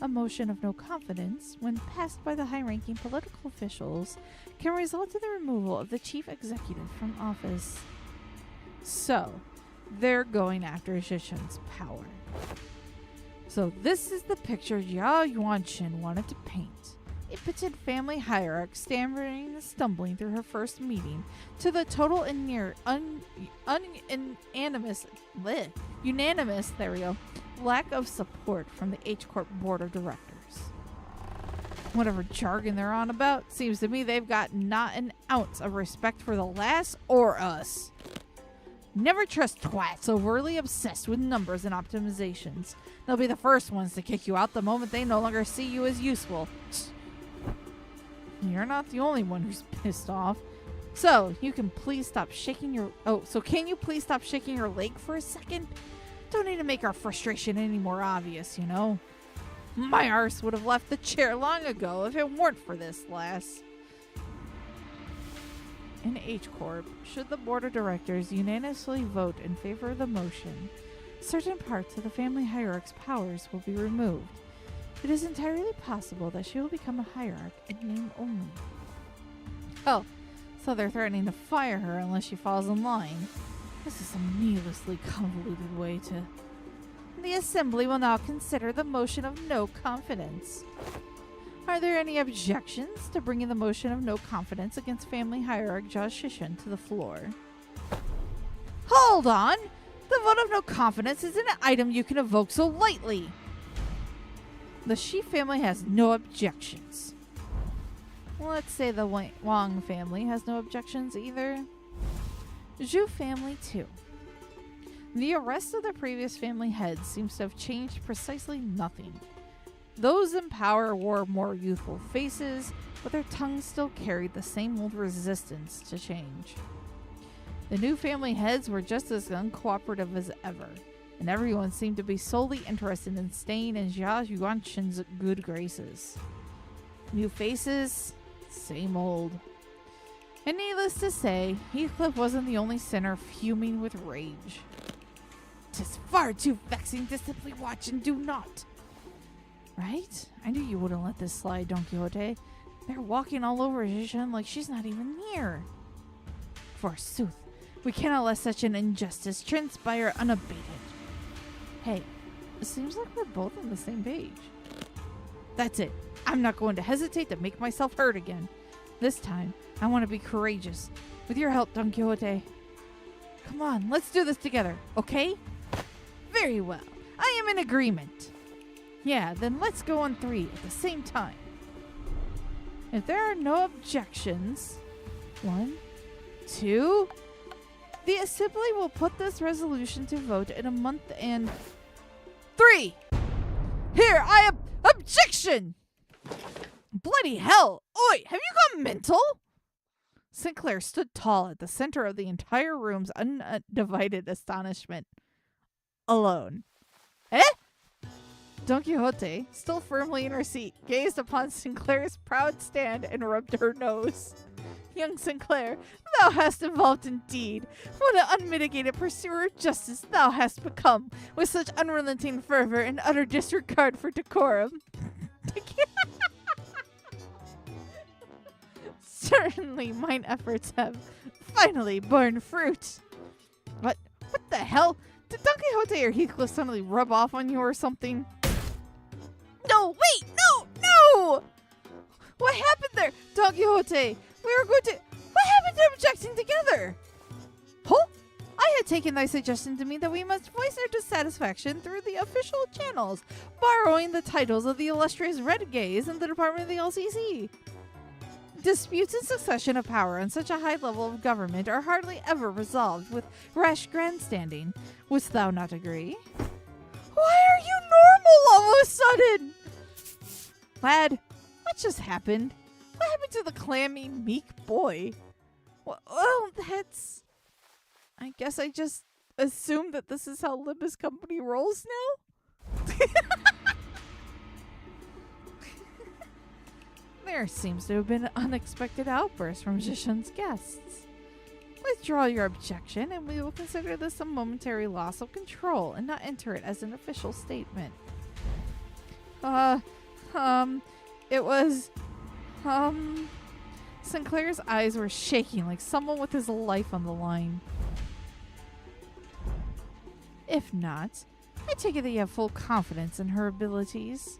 A motion of no confidence, when passed by the high-ranking political officials, can result in the removal of the chief executive from office. So, they're going after Xichun's power. So this is the picture Jia Yuanqin wanted to paint. A petite family hierarch stammering and stumbling through her first meeting to the total and near unanimous lack of support from the H-Corp board of directors. Whatever jargon they're on about, seems to me they've got not an ounce of respect for the lass or us. Never trust twats overly obsessed with numbers and optimizations. They'll be the first ones to kick you out the moment they no longer see you as useful. You're not the only one who's pissed off. So, you can please stop shaking your... can you please stop shaking your leg for a second? Don't need to make our frustration any more obvious, you know? My arse would have left the chair long ago if it weren't for this, lass. In H-Corp, should the board of directors unanimously vote in favor of the motion, certain parts of the family hierarch's powers will be removed. It is entirely possible that she will become a hierarch in name only. Oh, so they're threatening to fire her unless she falls in line. This is a needlessly convoluted way to... The assembly will now consider the motion of no confidence. Are there any objections to bringing the motion of no confidence against family hierarch Jia Xichun to the floor? Hold on! The vote of no confidence isn't an item you can evoke so lightly! The Shi family has no objections. Let's say the Wang family has no objections either. Zhu family too. The arrest of the previous family heads seems to have changed precisely nothing. Those in power wore more youthful faces, but their tongues still carried the same old resistance to change. The new family heads were just as uncooperative as ever, and everyone seemed to be solely interested in staying in Jia Yuanqin's good graces. New faces, same old. And needless to say, Heathcliff wasn't the only sinner fuming with rage. "'Tis far too vexing to simply watch and do naught." Right? I knew you wouldn't let this slide, Don Quixote. They're walking all over Xichun like she's not even near. Forsooth, we cannot let such an injustice transpire unabated. Hey, it seems like we're both on the same page. That's it. I'm not going to hesitate to make myself heard again. This time, I want to be courageous. With your help, Don Quixote. Come on, let's do this together, okay? Very well. I am in agreement. Yeah, then let's go on 3 at the same time. If there are no objections, 1, 2... The Assembly will put this resolution to vote in a month and 3. Here, I objection! Bloody hell! Oi, have you gone mental? Sinclair stood tall at the center of the entire room's undivided astonishment. Alone. Eh? Don Quixote, still firmly in her seat, gazed upon Sinclair's proud stand and rubbed her nose. Young Sinclair, thou hast evolved indeed. What an unmitigated pursuer of justice thou hast become, with such unrelenting fervor and utter disregard for decorum. Certainly mine efforts have finally borne fruit. What the hell? Did Don Quixote or Heathcliff suddenly rub off on you or something? No, wait, no! What happened there, Don Quixote? We were going to... What happened to objecting together? Huh? I had taken thy suggestion to mean that we must voice our dissatisfaction through the official channels, borrowing the titles of the illustrious Renegades in the Department of the LCC. Disputes in succession of power on such a high level of government are hardly ever resolved with rash grandstanding. Wouldst thou not agree? Why are you normal all of a sudden? Lad, what just happened? What happened to the clammy, meek boy? Well, that's... I guess I just assumed that this is how Limbus Company rolls now? There seems to have been an unexpected outburst from Xichun's guests. Withdraw your objection, and we will consider this a momentary loss of control and not enter it as an official statement. It was... Sinclair's eyes were shaking like someone with his life on the line. If not, I take it that you have full confidence in her abilities.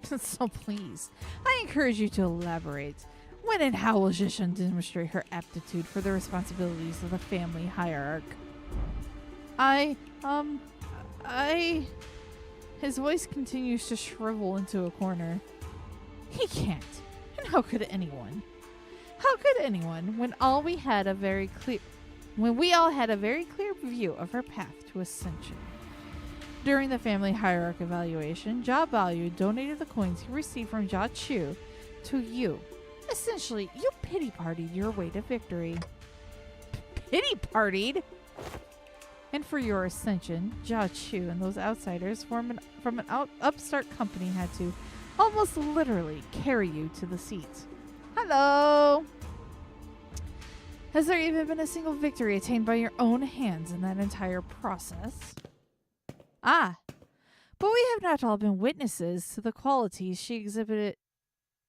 So please, I encourage you to elaborate. When and how will Xichun demonstrate her aptitude for the responsibilities of the family hierarch? His voice continues to shrivel into a corner. He can't. And how could anyone? How could anyone when we all had a very clear view of her path to ascension? During the family hierarch evaluation, Jia Baoyu donated the coins he received from Jia Chu to you. Essentially, you pity-partied your way to victory. Pity-partied? And for your ascension, Jia Chu and those outsiders from an upstart company had to almost literally carry you to the seat. Hello! Has there even been a single victory attained by your own hands in that entire process? Ah, but we have not all been witnesses to the qualities she exhibited.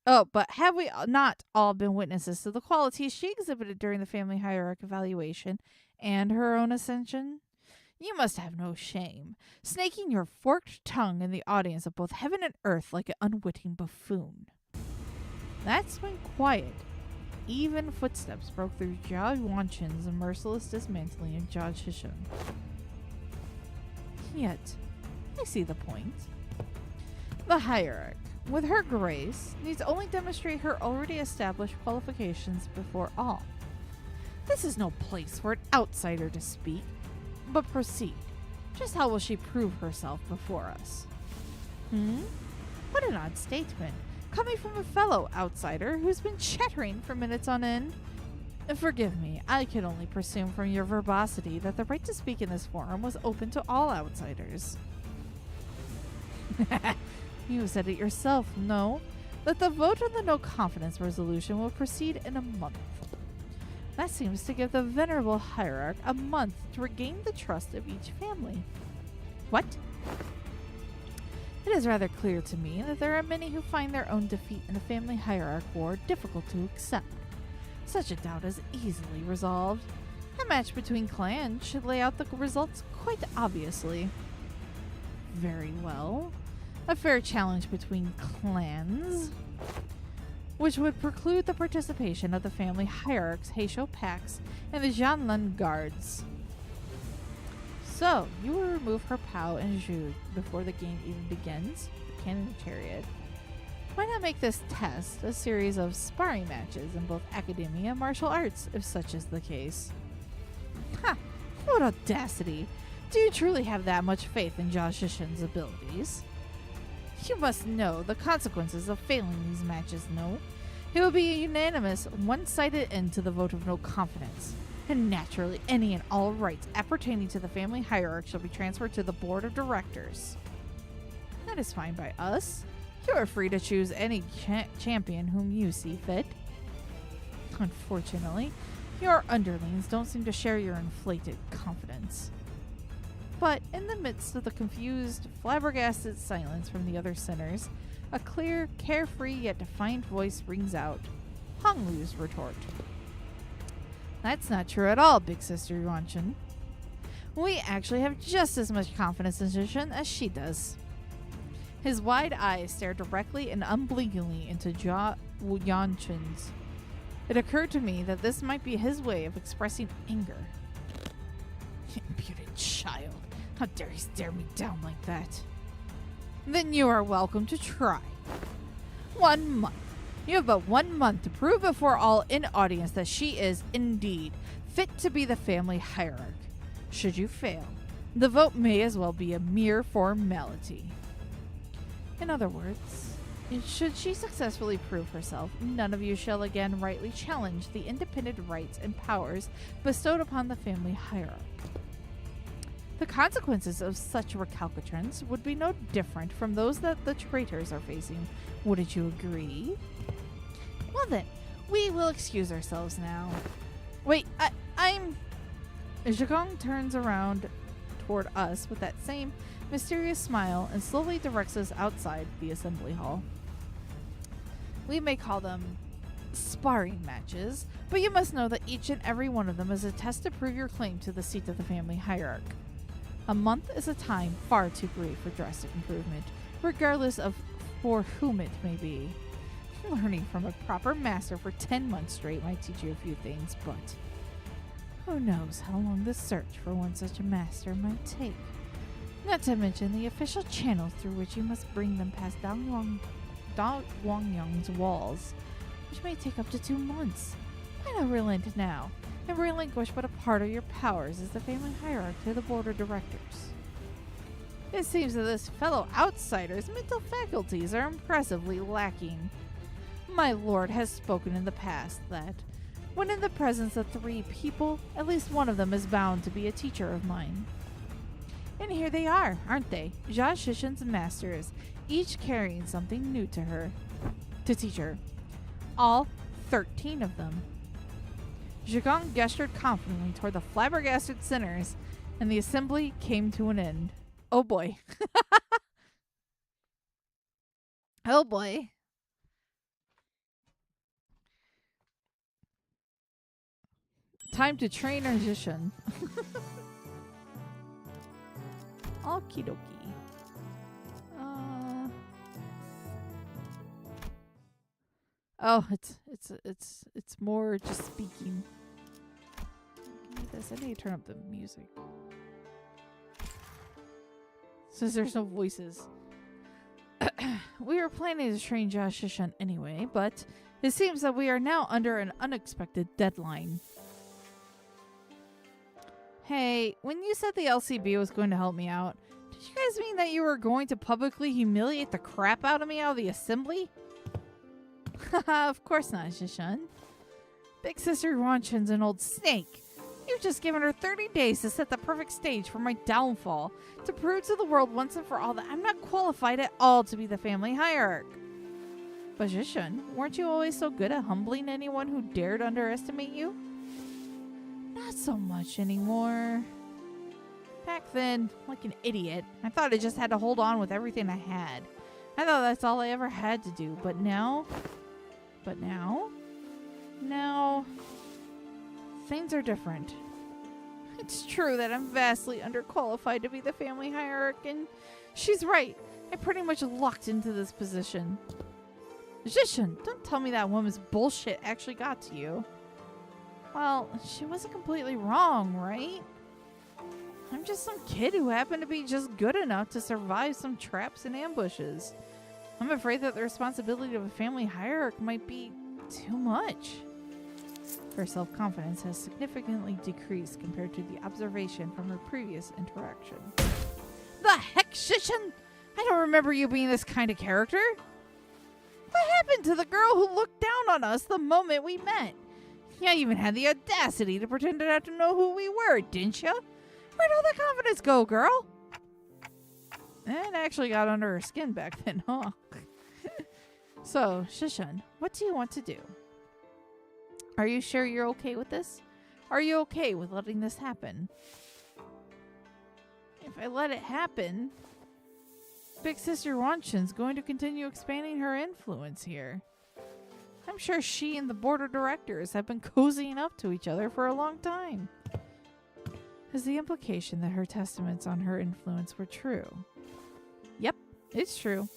Oh, but have we not all been witnesses to the qualities she exhibited during the family hierarch evaluation and her own ascension? You must have no shame, snaking your forked tongue in the audience of both heaven and earth like an unwitting buffoon. That's when quiet, even footsteps broke through Jia Yuanqin's merciless dismantling of Jia Xichun. Yet, I see the point. The hierarch, with her grace, needs only demonstrate her already established qualifications before all. This is no place for an outsider to speak, but proceed. Just how will she prove herself before us? What an odd statement, coming from a fellow outsider who's been chattering for minutes on end. Forgive me, I can only presume from your verbosity that the right to speak in this forum was open to all outsiders. You said it yourself, no? That the vote on the no confidence resolution will proceed in a month. That seems to give the venerable hierarch a month to regain the trust of each family. What? It is rather clear to me that there are many who find their own defeat in a family hierarch war difficult to accept. Such a doubt is easily resolved. A match between clans should lay out the results quite obviously. very well. A fair challenge between clans, which would preclude the participation of the family hierarchs, Heisho Pax, and the Jianlun guards. So, you will remove her Pao and Zhu before the game even begins, the cannon chariot. Why not make this test a series of sparring matches in both academia and martial arts, if such is the case? Ha! What audacity! Do you truly have that much faith in Jia Xichun's abilities? You must know the consequences of failing these matches, no? It will be a unanimous, one-sided end to the vote of no confidence. And naturally, any and all rights appertaining to the family hierarchy shall be transferred to the board of directors. That is fine by us. You are free to choose any champion whom you see fit. Unfortunately, your underlings don't seem to share your inflated confidence. But in the midst of the confused, flabbergasted silence from the other sinners, a clear, carefree yet defiant voice rings out. Hong Lu's retort. That's not true at all, Big Sister Yuanchen. We actually have just as much confidence in Xichun as she does. His wide eyes stare directly and unblinkingly into Jia Yuanchen's. It occurred to me that this might be his way of expressing anger. Impudent child. How dare he stare me down like that? Then you are welcome to try. 1 month. You have but 1 month to prove before all in audience that she is, indeed, fit to be the family hierarch. Should you fail, the vote may as well be a mere formality. In other words, should she successfully prove herself, none of you shall again rightly challenge the independent rights and powers bestowed upon the family hierarch. The consequences of such recalcitrance would be no different from those that the traitors are facing. Wouldn't you agree? Well then, we will excuse ourselves now. Wait, I'm... Zhigong turns around toward us with that same mysterious smile and slowly directs us outside the assembly hall. We may call them sparring matches, but you must know that each and every one of them is a test to prove your claim to the seat of the family hierarch. A month is a time far too great for drastic improvement, regardless of for whom it may be. Learning from a proper master for 10 months straight might teach you a few things, but who knows how long the search for one such a master might take. Not to mention the official channels through which you must bring them past Guangyang's walls, which may take up to 2 months. Why not relent now, and relinquish but a part of your powers as the family hierarch to the board of directors? It seems that this fellow outsider's mental faculties are impressively lacking. My lord has spoken in the past that, when in the presence of 3 people, at least one of them is bound to be a teacher of mine. And here they are, aren't they? Jia Xichun's masters, each carrying something new to teach her. All 13 of them. Zhigong gestured confidently toward the flabbergasted sinners, and the assembly came to an end. Oh boy. Oh boy. Time to train our Xichun. Okie dokie. Oh, it's more just speaking. Give me this. I need to turn up the music. Since there's no voices. We were planning to train Jia Xichun anyway, but it seems that we are now under an unexpected deadline. Hey, when you said the LCB was going to help me out, did you guys mean that you were going to publicly humiliate the crap out of me out of the assembly? Haha, of course not, Xichun. Big Sister Yuanchen's an old snake. You've just given her 30 days to set the perfect stage for my downfall, to prove to the world once and for all that I'm not qualified at all to be the family hierarch. But Xichun, weren't you always so good at humbling anyone who dared underestimate you? Not so much anymore. Back then, like an idiot, I thought I just had to hold on with everything I had. I thought that's all I ever had to do, but now, things are different. It's true that I'm vastly underqualified to be the family hierarch, and She's right. I pretty much lucked into this position. Xichun, don't tell me that woman's bullshit actually got to you. Well, she wasn't completely wrong, right? I'm just some kid who happened to be just good enough to survive some traps and ambushes. I'm afraid that the responsibility of a family hierarch might be too much. Her self-confidence has significantly decreased compared to the observation from her previous interaction. The heck, Xichun? I don't remember you being this kind of character. What happened to the girl who looked down on us the moment we met? You even had the audacity to pretend not to know who we were, didn't you? Where'd all that confidence go, girl? It actually got under her skin back then, huh? So, Xichun, what do you want to do? Are you sure you're okay with this? Are you okay with letting this happen? If I let it happen, Big Sister Wanshin's going to continue expanding her influence here. I'm sure she and the board of directors have been cozying up to each other for a long time. Is the implication that her testaments on her influence were true? Yep, it's true.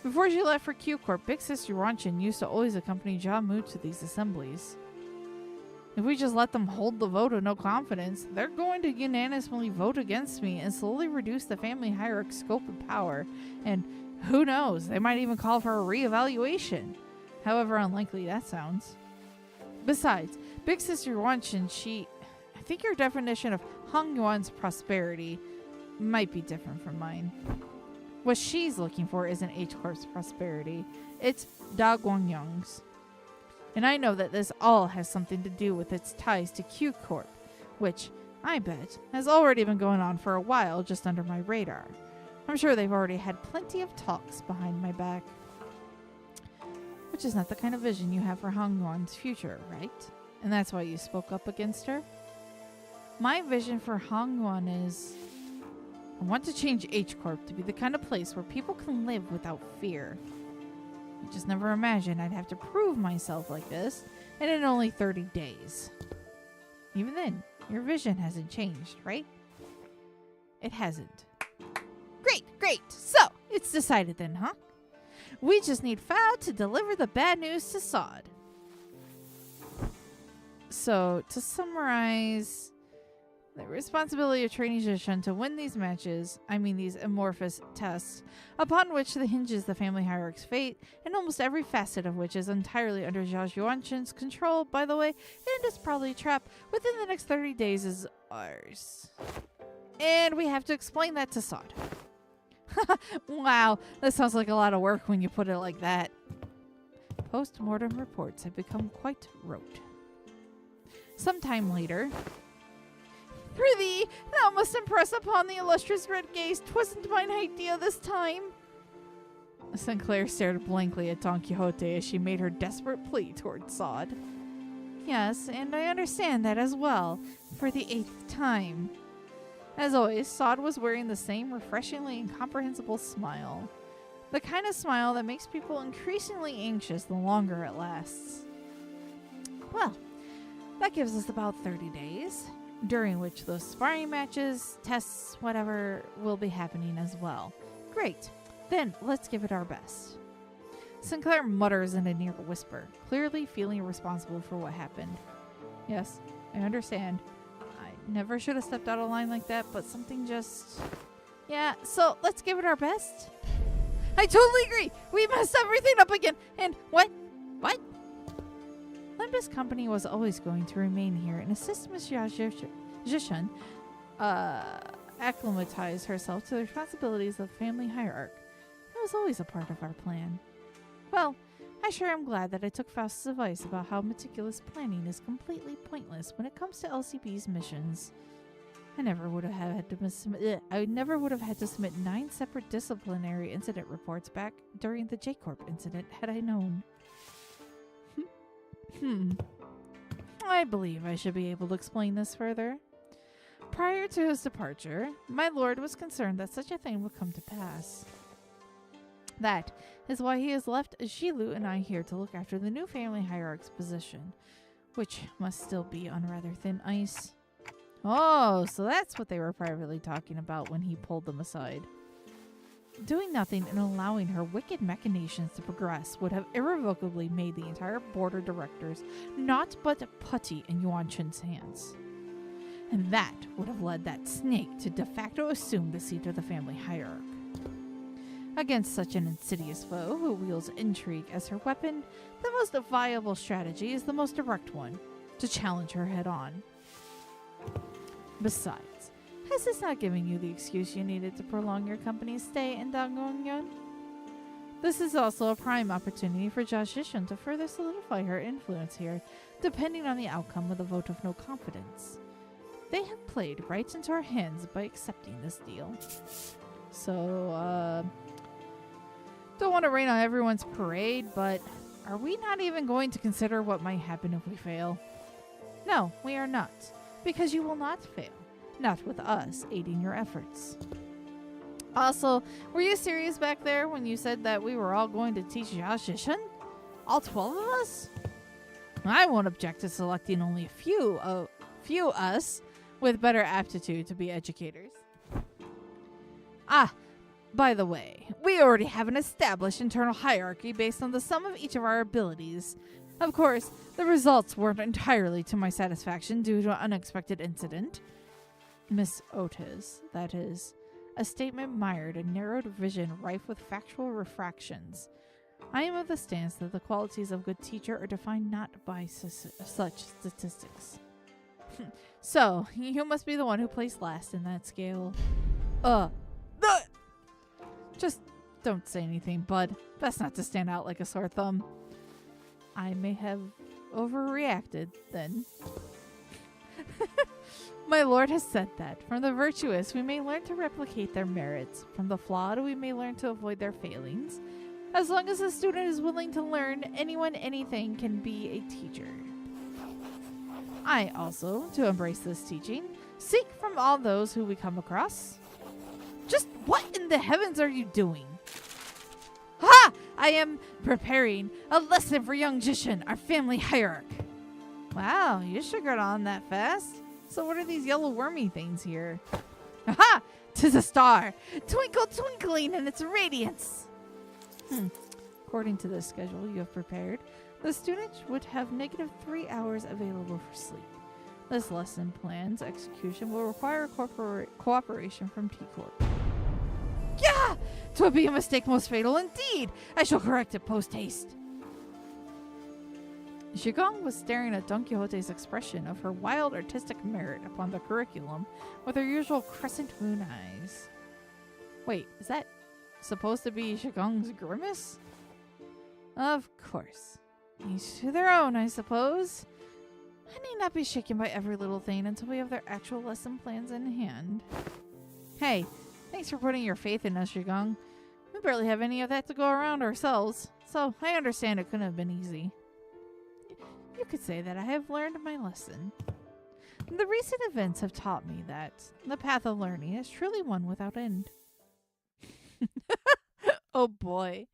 Before she left for Q Corp, Big Sister Wanshin used to always accompany Jamu to these assemblies. If we just let them hold the vote of no confidence, they're going to unanimously vote against me and slowly reduce the family hierarch's scope and power. And who knows, they might even call for a reevaluation. However unlikely that sounds. Besides, Big Sister Wanshin, I think your definition of Hong Yuan's prosperity might be different from mine. What she's looking for isn't H Corp's prosperity. It's Da Guangyang's. And I know that this all has something to do with its ties to Q Corp, which, I bet, has already been going on for a while just under my radar. I'm sure they've already had plenty of talks behind my back. Which is not the kind of vision you have for Hong Yuan's future, right? And that's why you spoke up against her? My vision for Hong Yuan is, I want to change H Corp to be the kind of place where people can live without fear. I just never imagined I'd have to prove myself like this, and in only 30 days. Even then, your vision hasn't changed, right? It hasn't. Great! So, it's decided then, huh? We just need Fao to deliver the bad news to Sod. So, to summarize, the responsibility of training Xichun to win these matches, these amorphous tests, upon which hinges the family hierarch's fate, and almost every facet of which is entirely under Zhao Yuanshin's control, by the way, and is probably a trap, within the next 30 days is ours. And we have to explain that to Sod. Wow, that sounds like a lot of work when you put it like that. Post-mortem reports have become quite rote. Sometime later, Prithee, thou must impress upon the illustrious red gaze 'twasn't mine idea this time. Sinclair stared blankly at Don Quixote as she made her desperate plea toward Sod. Yes, and I understand that as well, for the 8th time. As always, Sod was wearing the same refreshingly incomprehensible smile. The kind of smile that makes people increasingly anxious the longer it lasts. Well, that gives us about 30 days, during which those sparring matches, tests, whatever, will be happening as well. Great. Then, let's give it our best. Sinclair mutters in a near whisper, clearly feeling responsible for what happened. Yes, I understand. I never should have stepped out of line like that, but something just... Yeah, so let's give it our best. I totally agree! We messed everything up again! And what? Limbus Company was always going to remain here and assist Miss Xichun acclimatize herself to the responsibilities of the family hierarch. It was always a part of our plan. Well, I sure am glad that I took Faust's advice about how meticulous planning is completely pointless when it comes to LCB's missions. I never would have had to submit 9 separate disciplinary incident reports back during the J-Corp incident had I known. I believe I should be able to explain this further. Prior to his departure, my lord was concerned that such a thing would come to pass. That is why he has left Xilu and I here to look after the new family hierarch's position, which must still be on rather thin ice. Oh, so that's what they were privately talking about when he pulled them aside. Doing nothing and allowing her wicked machinations to progress would have irrevocably made the entire board of directors naught but putty in Yuan Chun's hands. And that would have led that snake to de facto assume the seat of the family hierarch. Against such an insidious foe who wields intrigue as her weapon, the most viable strategy is the most direct one, to challenge her head on. Besides, has this not given you the excuse you needed to prolong your company's stay in Dangguangyun? This is also a prime opportunity for Xichun to further solidify her influence here, depending on the outcome of the vote of no confidence. They have played right into our hands by accepting this deal. So, don't want to rain on everyone's parade, but are we not even going to consider what might happen if we fail? No, we are not, because you will not fail. Not with us aiding your efforts. Also, were you serious back there when you said that we were all going to teach Xichun? All 12 of us? I won't object to selecting only a few us with better aptitude to be educators. Ah, by the way, we already have an established internal hierarchy based on the sum of each of our abilities. Of course, the results weren't entirely to my satisfaction due to an unexpected incident. Miss Otis, that is, a statement mired in narrowed vision rife with factual refractions. I am of the stance that the qualities of a good teacher are defined not by such statistics. So, you must be the one who placed last in that scale. Just don't say anything, bud. Best not to stand out like a sore thumb. I may have overreacted, then. My lord has said that from the virtuous we may learn to replicate their merits, from the flawed we may learn to avoid their failings. As long as the student is willing to learn, anyone, anything can be a teacher. I also, to embrace this teaching, seek from all those who we come across. Just what in the heavens are you doing? Ha! I am preparing a lesson for young Xichun, our family hierarch. Wow, you sugared on that fast. So what are these yellow wormy things here? Aha! 'Tis a star, twinkle twinkling in its radiance. According to the schedule you have prepared, the student would have negative 3 hours available for sleep. This lesson plan's execution will require cooperation from T-Corp. Yeah! 'Twould be a mistake most fatal indeed. I shall correct it post-haste. Xichun was staring at Don Quixote's expression of her wild artistic merit upon the curriculum with her usual crescent moon eyes. Wait, is that supposed to be Xichun's grimace? Of course. Each to their own, I suppose. I need not be shaken by every little thing until we have their actual lesson plans in hand. Hey, thanks for putting your faith in us, Xichun. We barely have any of that to go around ourselves, so I understand it couldn't have been easy. You could say that I have learned my lesson. The recent events have taught me that the path of learning is truly one without end. Oh boy.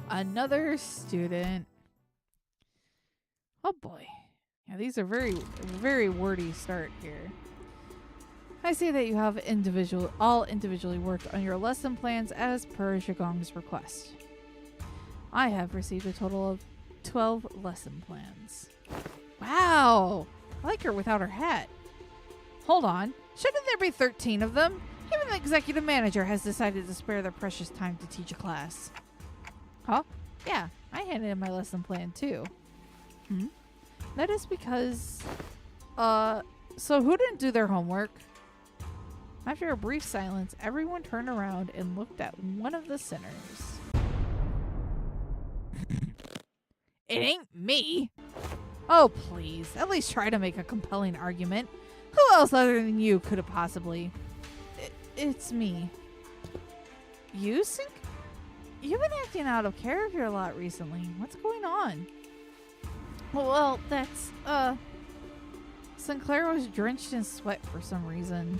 Another student. Oh boy. Yeah, these are very wordy start here. I see that you have all individually worked on your lesson plans as per Xichun's request. I have received a total of 12 lesson plans. Wow! I like her without her hat. Hold on. Shouldn't there be 13 of them? Even the executive manager has decided to spare their precious time to teach a class. Huh? Yeah, I handed in my lesson plan too. That is because... so who didn't do their homework? After a brief silence, everyone turned around and looked at one of the sinners. It ain't me! Oh, please. At least try to make a compelling argument. Who else other than you could have possibly... It's me. You, Sink? You've been acting out of character a lot recently. What's going on? Well, that's, Sinclair was drenched in sweat for some reason.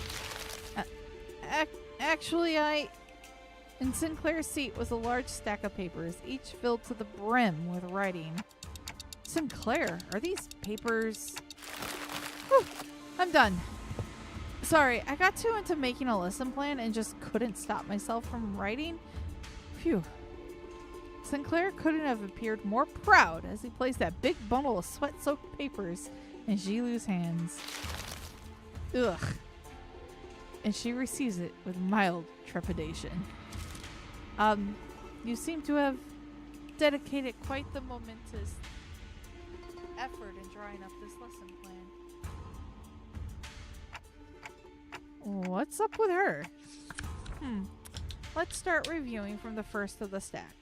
Actually, In Sinclair's seat was a large stack of papers, each filled to the brim with writing. Sinclair, are these papers... Whew, I'm done. Sorry, I got too into making a lesson plan and just couldn't stop myself from writing. Phew. Sinclair couldn't have appeared more proud as he placed that big bundle of sweat-soaked papers in Jilu's hands. Ugh. And she receives it with mild trepidation. You seem to have dedicated quite the momentous effort in drawing up this lesson plan. What's up with her? Let's start reviewing from the first of the stack.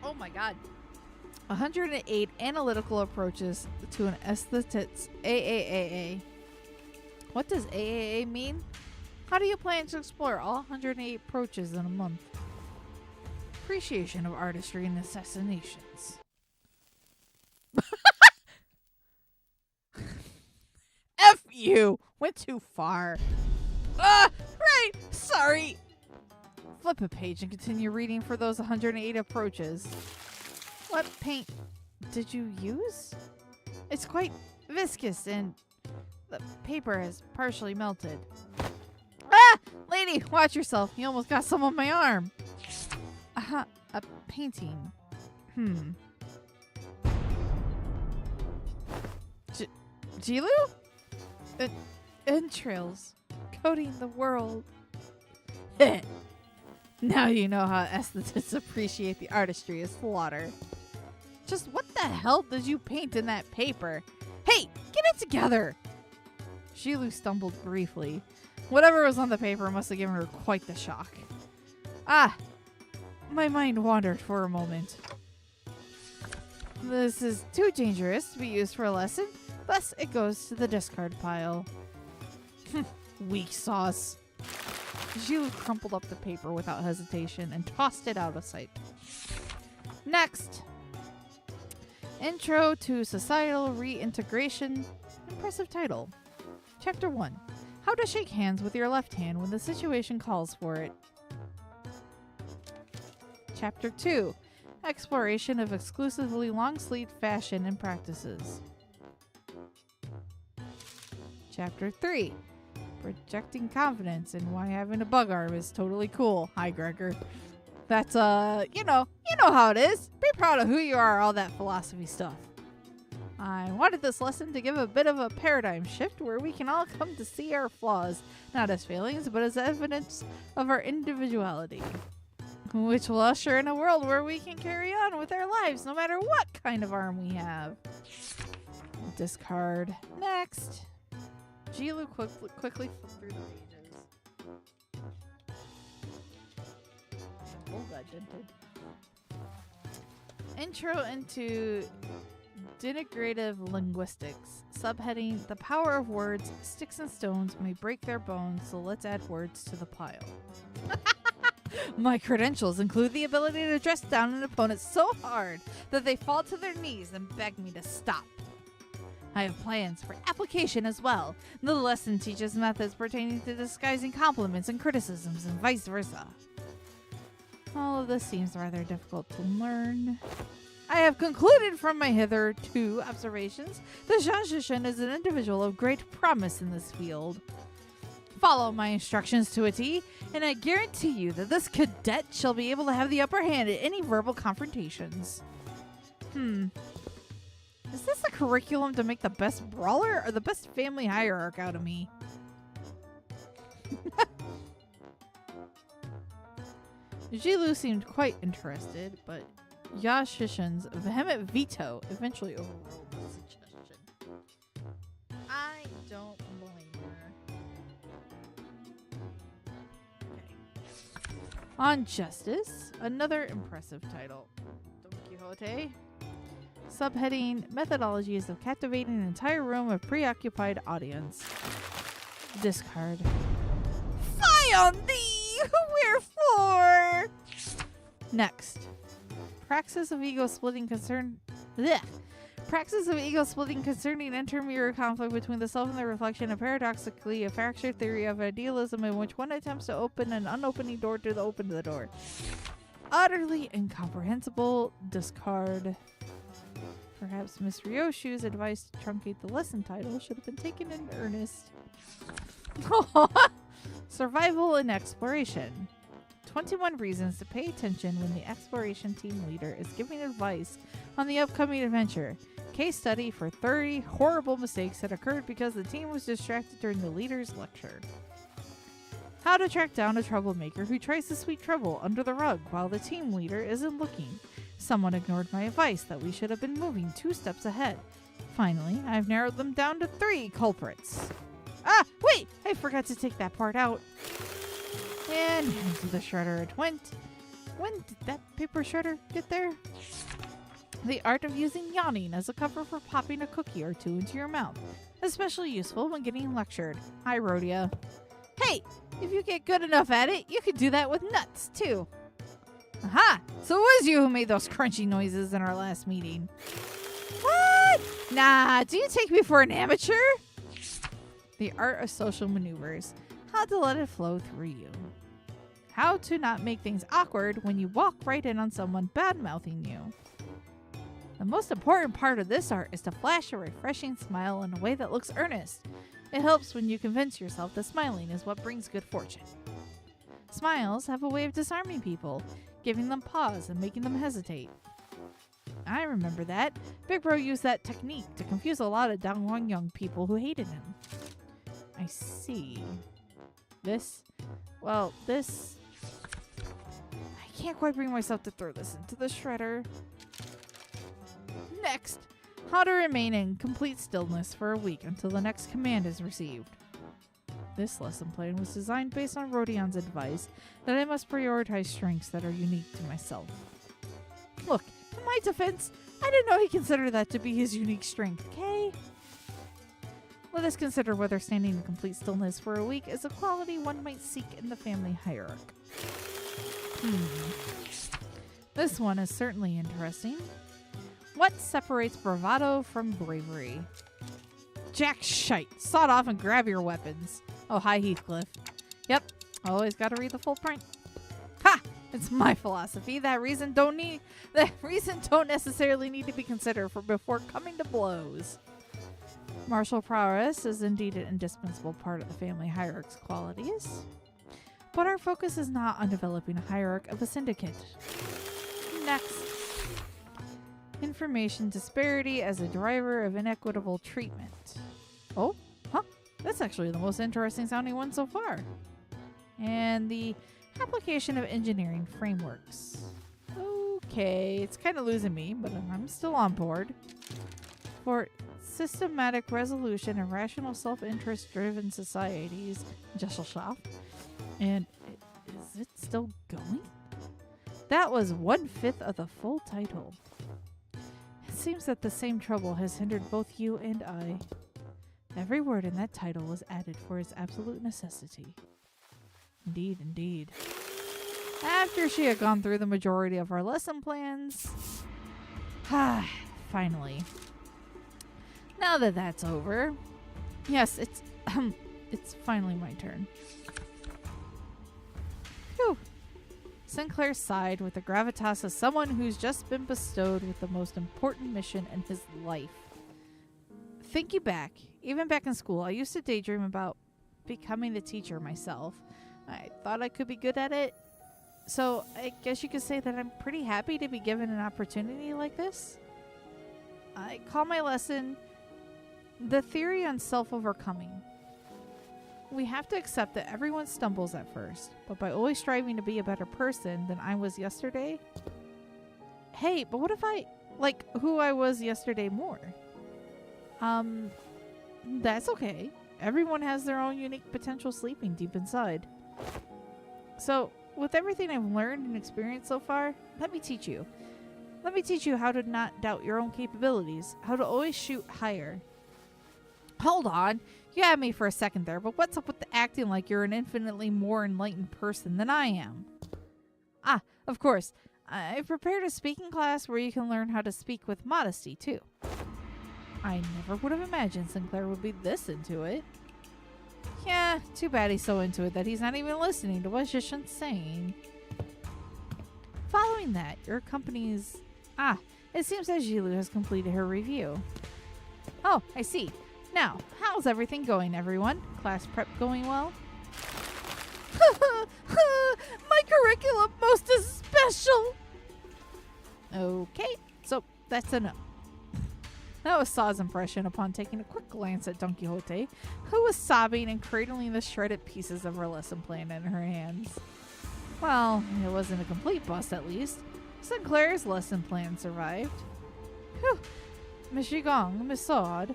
Oh my god. 108 analytical approaches to an aesthetics AAAA. What does AAA mean? How do you plan to explore all 108 approaches in a month? Appreciation of artistry and assassinations. F you! Went too far. Right! Sorry! Flip a page and continue reading for those 108 approaches. What paint did you use? It's quite viscous and the paper has partially melted. Ah! Lady, watch yourself. You almost got some on my arm. A painting. Jilu? Entrails. Coating the world. Now you know how aesthetists appreciate the artistry of slaughter. Just what the hell did you paint in that paper? Hey, get it together! Jilu stumbled briefly. Whatever was on the paper must have given her quite the shock. My mind wandered for a moment. This is too dangerous to be used for a lesson, thus it goes to the discard pile. Weak sauce. Jilu crumpled up the paper without hesitation and tossed it out of sight. Next! Intro to Societal Reintegration. Impressive title. Chapter 1. How to shake hands with your left hand when the situation calls for it. Chapter 2. Exploration of exclusively long-sleeved fashion and practices. Chapter 3. Projecting confidence and why having a bug arm is totally cool. Hi, Gregor. That's, you know how it is. Be proud of who you are, all that philosophy stuff. I wanted this lesson to give a bit of a paradigm shift where we can all come to see our flaws, not as failings, but as evidence of our individuality, which will usher in a world where we can carry on with our lives no matter what kind of arm we have. Discard. Next. Jilu quickly flipped through the pages. Oh, that dented. Intro into Denigrative Linguistics. Subheading, The Power of Words. Sticks and stones may break their bones, so let's add words to the pile. My credentials include the ability to dress down an opponent so hard that they fall to their knees and beg me to stop. I have plans for application as well. The lesson teaches methods pertaining to disguising compliments and criticisms and vice versa. All of this seems rather difficult to learn. I have concluded from my hitherto observations that Xichun is an individual of great promise in this field. Follow my instructions to a T, and I guarantee you that this cadet shall be able to have the upper hand at any verbal confrontations. Is this a curriculum to make the best brawler or the best family hierarch out of me? Jilu seemed quite interested, but Xichun's vehement veto eventually overruled the suggestion. I don't blame her. Okay. On Justice, another impressive title. Don Quixote. Subheading, Methodologies of Captivating an Entire Room of Preoccupied Audience. Discard. Fie on thee! Wherefore? Next. Praxis of ego splitting concern. Blech. praxis of ego splitting concerning intermirror conflict between the self and the reflection, and paradoxically a fractured theory of idealism in which one attempts to open an unopening door to open the door. Utterly incomprehensible. Discard. Perhaps Miss Ryoshu's advice to truncate the lesson title should have been taken in earnest. Survival and exploration. 21 reasons to pay attention when the exploration team leader is giving advice on the upcoming adventure. Case study for 30 horrible mistakes that occurred because the team was distracted during the leader's lecture. How to track down a troublemaker who tries to sweep trouble under the rug while the team leader isn't looking. Someone ignored my advice that we should have been moving 2 steps ahead. Finally, I've narrowed them down to 3 culprits. Ah, wait! I forgot to take that part out. And into the shredder it went. When did that paper shredder get there? The art of using yawning as a cover for popping a cookie or 2 into your mouth. Especially useful when getting lectured. Hi, Rhodia. Hey! If you get good enough at it, you could do that with nuts, too. Aha! So it was you who made those crunchy noises in our last meeting. What? Nah, do you take me for an amateur? The art of social maneuvers. How to let it flow through you. How to not make things awkward when you walk right in on someone bad-mouthing you. The most important part of this art is to flash a refreshing smile in a way that looks earnest. It helps when you convince yourself that smiling is what brings good fortune. Smiles have a way of disarming people, giving them pause and making them hesitate. I remember that. Big Bro used that technique to confuse a lot of Guangyoung people who hated him. I see. This... Well, this... I can't quite bring myself to throw this into the shredder. Next, how to remain in complete stillness for a week until the next command is received. This lesson plan was designed based on Rodion's advice that I must prioritize strengths that are unique to myself. Look, in my defense, I didn't know he considered that to be his unique strength, okay? Let us consider whether standing in complete stillness for a week is a quality one might seek in the family hierarchy. This one is certainly interesting. What separates bravado from bravery? Jack shite. Sawed off and grab your weapons. Oh, hi, Heathcliff. Yep, always gotta read the full print. Ha! It's my philosophy. That reason don't necessarily need to be considered before coming to blows. Martial prowess is indeed an indispensable part of the family hierarchy's qualities. But our focus is not on developing a hierarchy of a syndicate. Next. Information disparity as a driver of inequitable treatment. Oh, huh. That's actually the most interesting sounding one so far. And the application of engineering frameworks. Okay, it's kind of losing me, but I'm still on board. For systematic resolution and rational self-interest driven societies, Gesellschaft. And is it still going? That was 1/5 of the full title. It seems that the same trouble has hindered both you and I. Every word in that title was added for its absolute necessity. Indeed, indeed. After she had gone through the majority of our lesson plans... finally. Now that that's over... Yes, it's finally my turn. Phew. Sinclair sighed with the gravitas of someone who's just been bestowed with the most important mission in his life. Thinking back, even back in school, I used to daydream about becoming the teacher myself. I thought I could be good at it. So I guess you could say that I'm pretty happy to be given an opportunity like this. I call my lesson The Theory on Self-Overcoming. We have to accept that everyone stumbles at first, but by always striving to be a better person than I was yesterday... Hey, but what if I like who I was yesterday more? That's okay. Everyone has their own unique potential sleeping deep inside. So, with everything I've learned and experienced so far, let me teach you. Let me teach you how to not doubt your own capabilities, how to always shoot higher. Hold on. You had me for a second there, but what's up with the acting like you're an infinitely more enlightened person than I am? Ah, of course. I've prepared a speaking class where you can learn how to speak with modesty, too. I never would have imagined Sinclair would be this into it. Yeah, too bad he's so into it that he's not even listening to what Xichun's saying. Following that, your company's... it seems that Jilu has completed her review. Oh, I see. Now, how's everything going, everyone? Class prep going well? My curriculum most is special! Okay, so that's a no. That was Saw's impression upon taking a quick glance at Don Quixote, who was sobbing and cradling the shredded pieces of her lesson plan in her hands. Well, it wasn't a complete bust at least. Sinclair's lesson plan survived. Whew. Miss Xichun, Miss Sawd,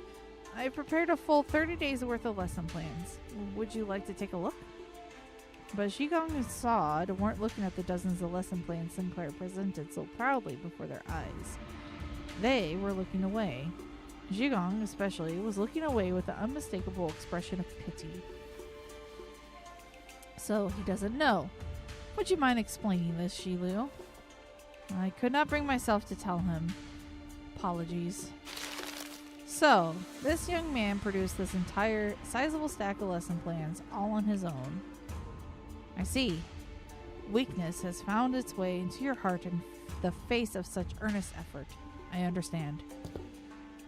I prepared a full 30 days worth of lesson plans. Would you like to take a look? But Xichun and Sawd weren't looking at the dozens of lesson plans Sinclair presented so proudly before their eyes. They were looking away. Xichun, especially, was looking away with an unmistakable expression of pity. So he doesn't know. Would you mind explaining this, Xilu? I could not bring myself to tell him. Apologies. So, this young man produced this entire sizable stack of lesson plans all on his own. I see. Weakness has found its way into your heart in the face of such earnest effort. I understand.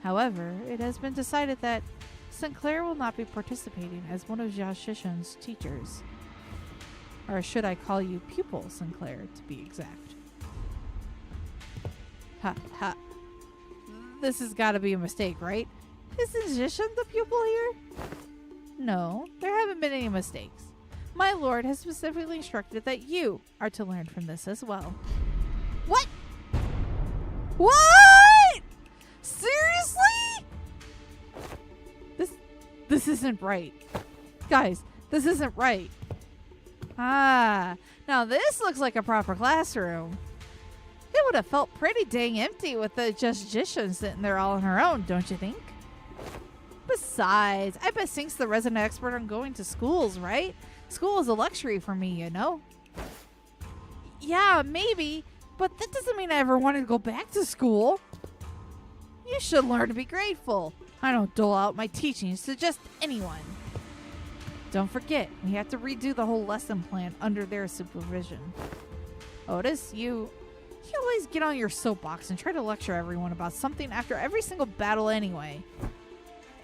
However, it has been decided that Sinclair will not be participating as one of Xichun's teachers. Or should I call you pupil, Sinclair, to be exact. Ha ha. This has got to be a mistake, right? Isn't Xichun the pupil here? No, there haven't been any mistakes. My lord has specifically instructed that you are to learn from this as well. What? What? Seriously? This isn't right. Guys, this isn't right. Now this looks like a proper classroom. It would have felt pretty dang empty with the just Xichun sitting there all on her own, don't you think? Besides, I bet Sync's the resident expert on going to schools, right? School is a luxury for me, you know? Yeah, maybe, but that doesn't mean I ever wanted to go back to school. You should learn to be grateful. I don't dole out my teachings to just anyone. Don't forget, we have to redo the whole lesson plan under their supervision. Otis, you always get on your soapbox and try to lecture everyone about something after every single battle anyway.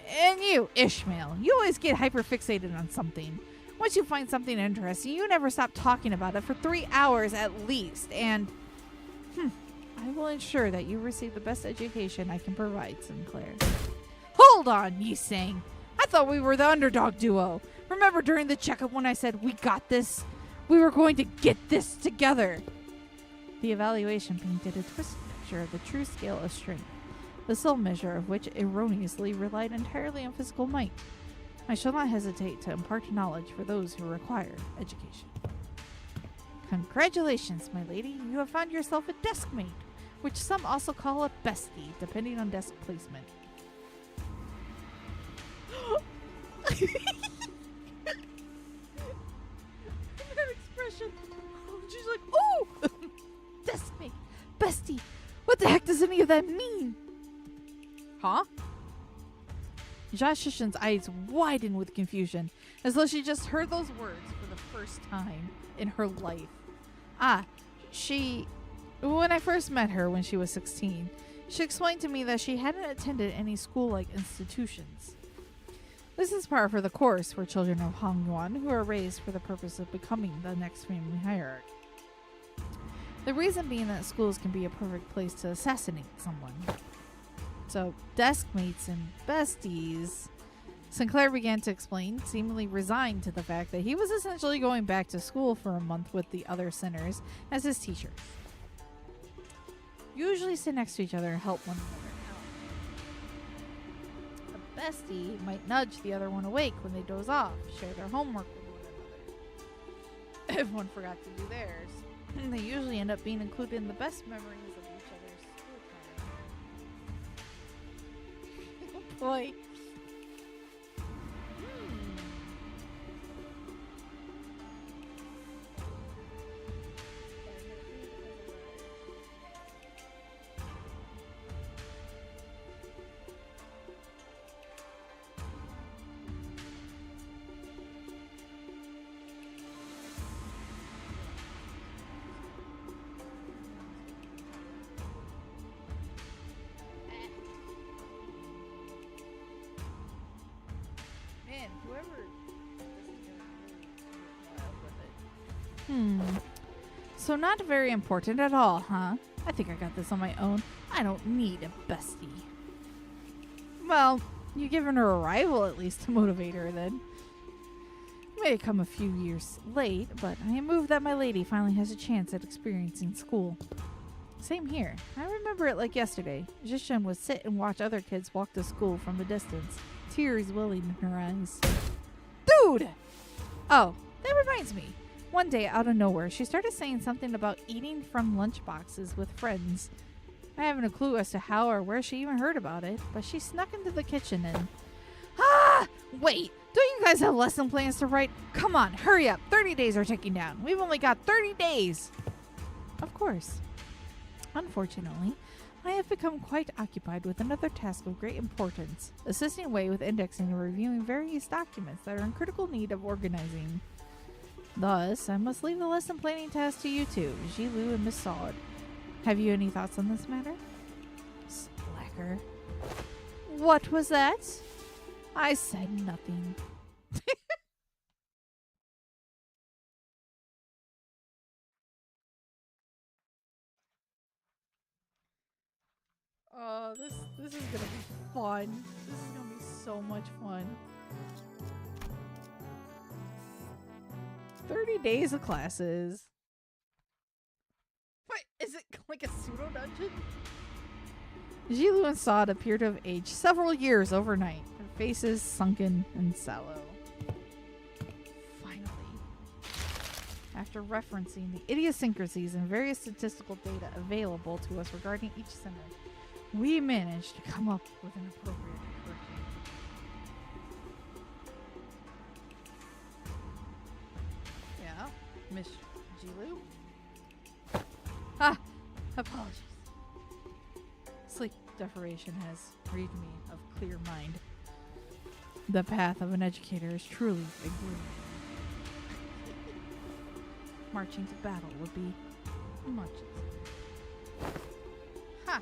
And you, Ishmael, you always get hyperfixated on something. Once you find something interesting, you never stop talking about it for 3 hours at least. And, I will ensure that you receive the best education I can provide, Sinclair. Hold on, Yisang. I thought we were the underdog duo. Remember during the checkup when I said, we got this? We were going to get this together. The evaluation painted a twisted picture of the true scale of strength, the sole measure of which erroneously relied entirely on physical might. I shall not hesitate to impart knowledge for those who require education. Congratulations, my lady. You have found yourself a desk mate, which some also call a bestie, depending on desk placement. That expression. She's like, oh! Desk mate, bestie. What the heck does any of that mean? Huh? Xichun's eyes widened with confusion, as though she just heard those words for the first time in her life. When I first met her when she was 16, she explained to me that she hadn't attended any school-like institutions. This is par for the course for children of Hongyuan who are raised for the purpose of becoming the next family hierarch. The reason being that schools can be a perfect place to assassinate someone. So, desk mates and besties. Sinclair began to explain, seemingly resigned to the fact that he was essentially going back to school for a month with the other sinners as his teachers. Usually sit next to each other and help one another out. A bestie might nudge the other one awake when they doze off, share their homework with one another. If one forgot to do theirs, they usually end up being included in the best memories of each other's school time. Boy. So not very important at all, huh? I think I got this on my own. I don't need a bestie. Well, you've given her a rival at least to motivate her then. It may come a few years late, but I am moved that my lady finally has a chance at experiencing school. Same here. I remember it like yesterday. Xichun would sit and watch other kids walk to school from the distance, tears welling in her eyes. Dude! Oh, that reminds me. One day, out of nowhere, she started saying something about eating from lunchboxes with friends. I haven't a clue as to how or where she even heard about it, but she snuck into the kitchen and... Ah! Wait! Don't you guys have lesson plans to write? Come on, hurry up. 30 days are ticking down. We've only got 30 days. Of course. Unfortunately, I have become quite occupied with another task of great importance, assisting Wei with indexing and reviewing various documents that are in critical need of organizing. Thus, I must leave the lesson planning task to you two, Jilu and Miss Sod. Have you any thoughts on this matter? Slacker. What was that? I said nothing. Oh, this is gonna be fun. This is gonna be so much fun. 30 days of classes. What? Is it like a pseudo dungeon? Jilu and Sod appear to have aged several years overnight, their faces sunken and sallow. Finally, after referencing the idiosyncrasies and various statistical data available to us regarding each center, we managed to come up with an appropriate curriculum. Yeah, Miss Jilu? Ah, apologies. Sleep deprivation has freed me of clear mind. The path of an educator is truly a grueling. Marching to battle would be much easier. Ha!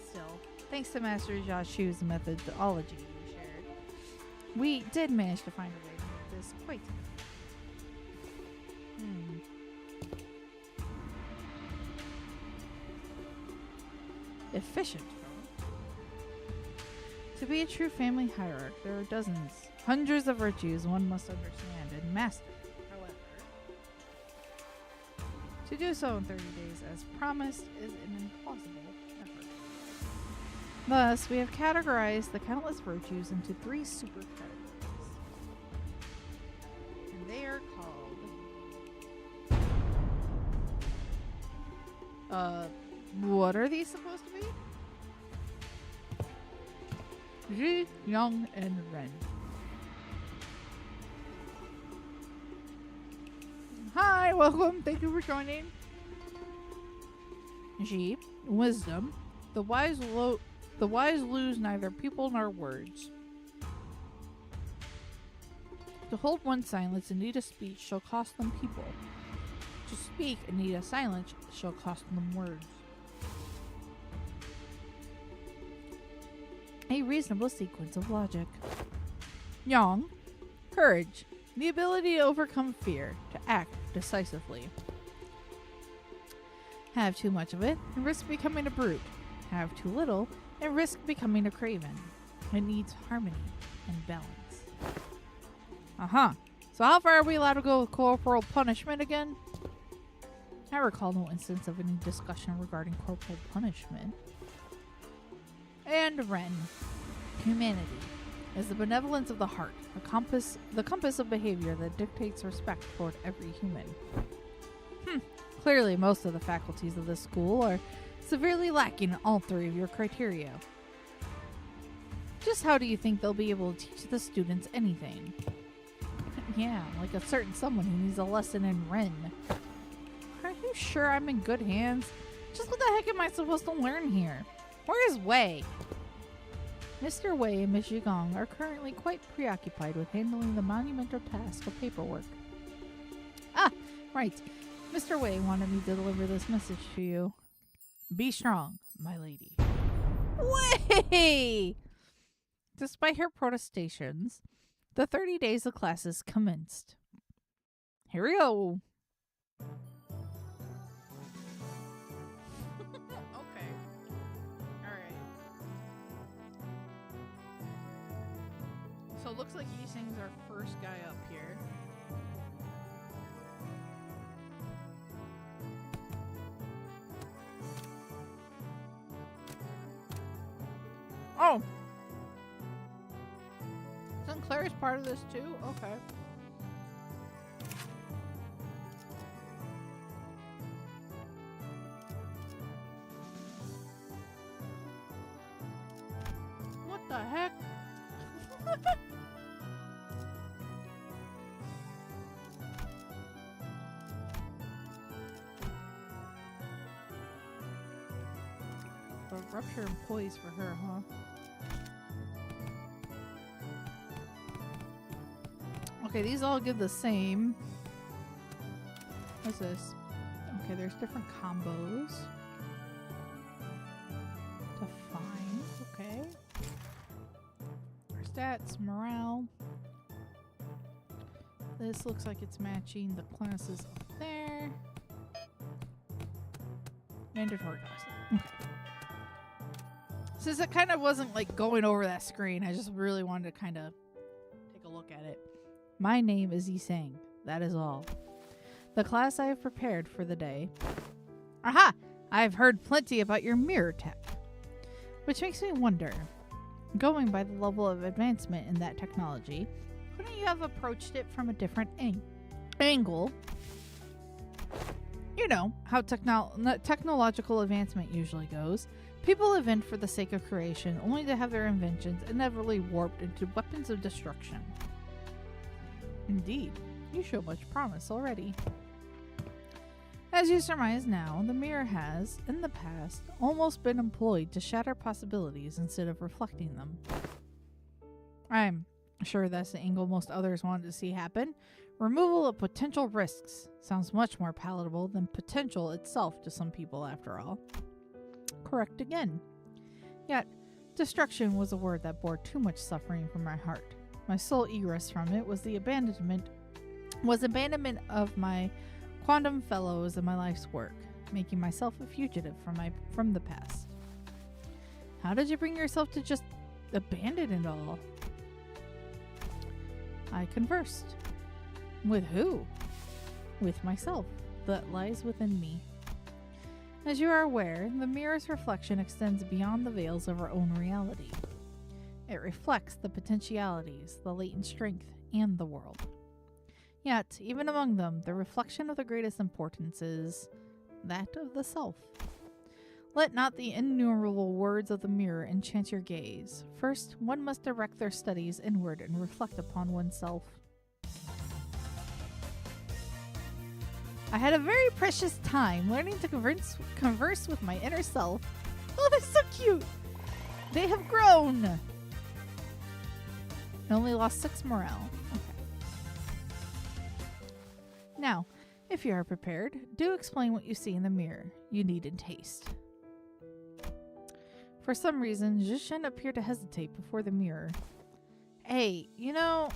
Still, thanks to Master Jashu's methodology you shared, we did manage to find a way to make this quite efficient. To be a true family hierarch, there are dozens, hundreds of virtues one must understand and master. However, to do so in 30 days as promised is an impossible effort. Thus, we have categorized the countless virtues into 3 super categories. And they are called... what are these supposed to be? Ji, Yang, and Ren. Hi, welcome. Thank you for joining. Ji, wisdom. The wise lose neither people nor words. To hold one's silence and need a speech shall cost them people. To speak and need a silence shall cost them words. A reasonable sequence of logic. Yang, courage, the ability to overcome fear, to act decisively. Have too much of it and risk becoming a brute. Have too little and risk becoming a craven. It needs harmony and balance. So how far are we allowed to go with corporal punishment again? I recall no instance of any discussion regarding corporal punishment. And Ren. Humanity is the benevolence of the heart, the compass of behavior that dictates respect toward every human. Clearly, most of the faculties of this school are severely lacking in all 3 of your criteria. Just how do you think they'll be able to teach the students anything? Yeah, like a certain someone who needs a lesson in Ren. Are you sure I'm in good hands? Just what the heck am I supposed to learn here? Where is Wei? Mr. Wei and Miss Zhigong are currently quite preoccupied with handling the monumental task of paperwork. Ah, right. Mr. Wei wanted me to deliver this message to you. Be strong, my lady. Wei! Despite her protestations, the 30 days of classes commenced. Here we go. So it looks like Yiseng's our first guy up here. Oh! Sinclair is part of this too? Okay. What the heck? Rupture employees for her, huh? Okay, these all give the same. What's this? Okay, there's different combos to find. Okay. Stats, morale. This looks like it's matching the classes up there. Mandatory classes. Okay. Since it kind of wasn't like going over that screen, I just really wanted to kind of take a look at it. My name is Yiseng. That is all. The class I have prepared for the day. Aha! I have heard plenty about your mirror tech. Which makes me wonder, going by the level of advancement in that technology, couldn't you have approached it from a different angle? You know how technological advancement usually goes. People invent for the sake of creation, only to have their inventions inevitably warped into weapons of destruction. Indeed, you show much promise already. As you surmise now, the mirror has, in the past, almost been employed to shatter possibilities instead of reflecting them. I'm sure that's the angle most others wanted to see happen. Removal of potential risks sounds much more palatable than potential itself to some people, after all. Correct again. Yet, destruction was a word that bore too much suffering from my heart. My sole egress from it was abandonment of my quantum fellows and my life's work, making myself a fugitive from the past. How did you bring yourself to just abandon it all? I conversed. With who? With myself, that lies within me. As you are aware, the mirror's reflection extends beyond the veils of our own reality. It reflects the potentialities, the latent strength, and the world. Yet, even among them, the reflection of the greatest importance is that of the self. Let not the innumerable words of the mirror enchant your gaze. First, one must direct their studies inward and reflect upon oneself. I had a very precious time learning to converse with my inner self. Oh, they're so cute! They have grown! I only lost 6 morale. Okay. Now, if you are prepared, do explain what you see in the mirror. You need and taste. For some reason, Xichun appeared to hesitate before the mirror. Hey, you know,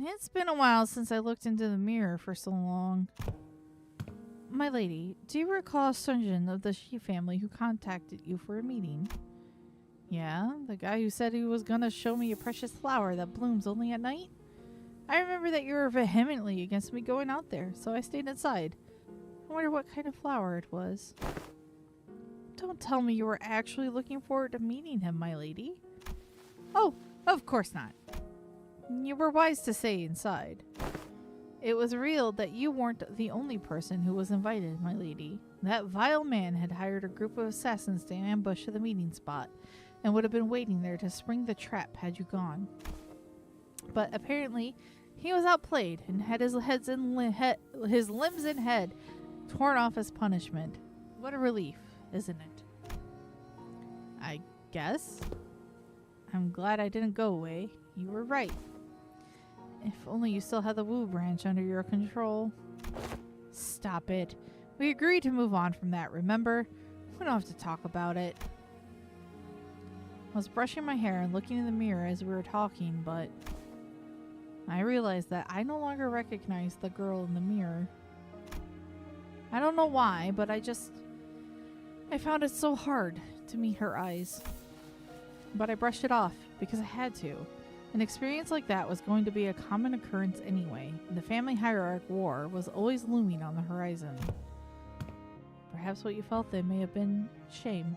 it's been a while since I looked into the mirror for so long. My lady, do you recall Sunjin of the Shi family who contacted you for a meeting? Yeah, the guy who said he was gonna show me a precious flower that blooms only at night? I remember that you were vehemently against me going out there, so I stayed inside. I wonder what kind of flower it was. Don't tell me you were actually looking forward to meeting him, my lady. Oh, of course not. You were wise to stay inside. It was revealed that you weren't the only person who was invited, my lady. That vile man had hired a group of assassins to ambush the meeting spot, and would have been waiting there to spring the trap had you gone. But apparently, he was outplayed and had his limbs and head torn off as punishment. What a relief, isn't it? I guess. I'm glad I didn't go away. You were right. If only you still had the Wu branch under your control. Stop it. We agreed to move on from that, remember? We don't have to talk about it. I was brushing my hair and looking in the mirror as we were talking, but I realized that I no longer recognized the girl in the mirror. I don't know why, but I found it so hard to meet her eyes. But I brushed it off because I had to. An experience like that was going to be a common occurrence anyway, and the family hierarch war was always looming on the horizon. Perhaps what you felt then may have been shame.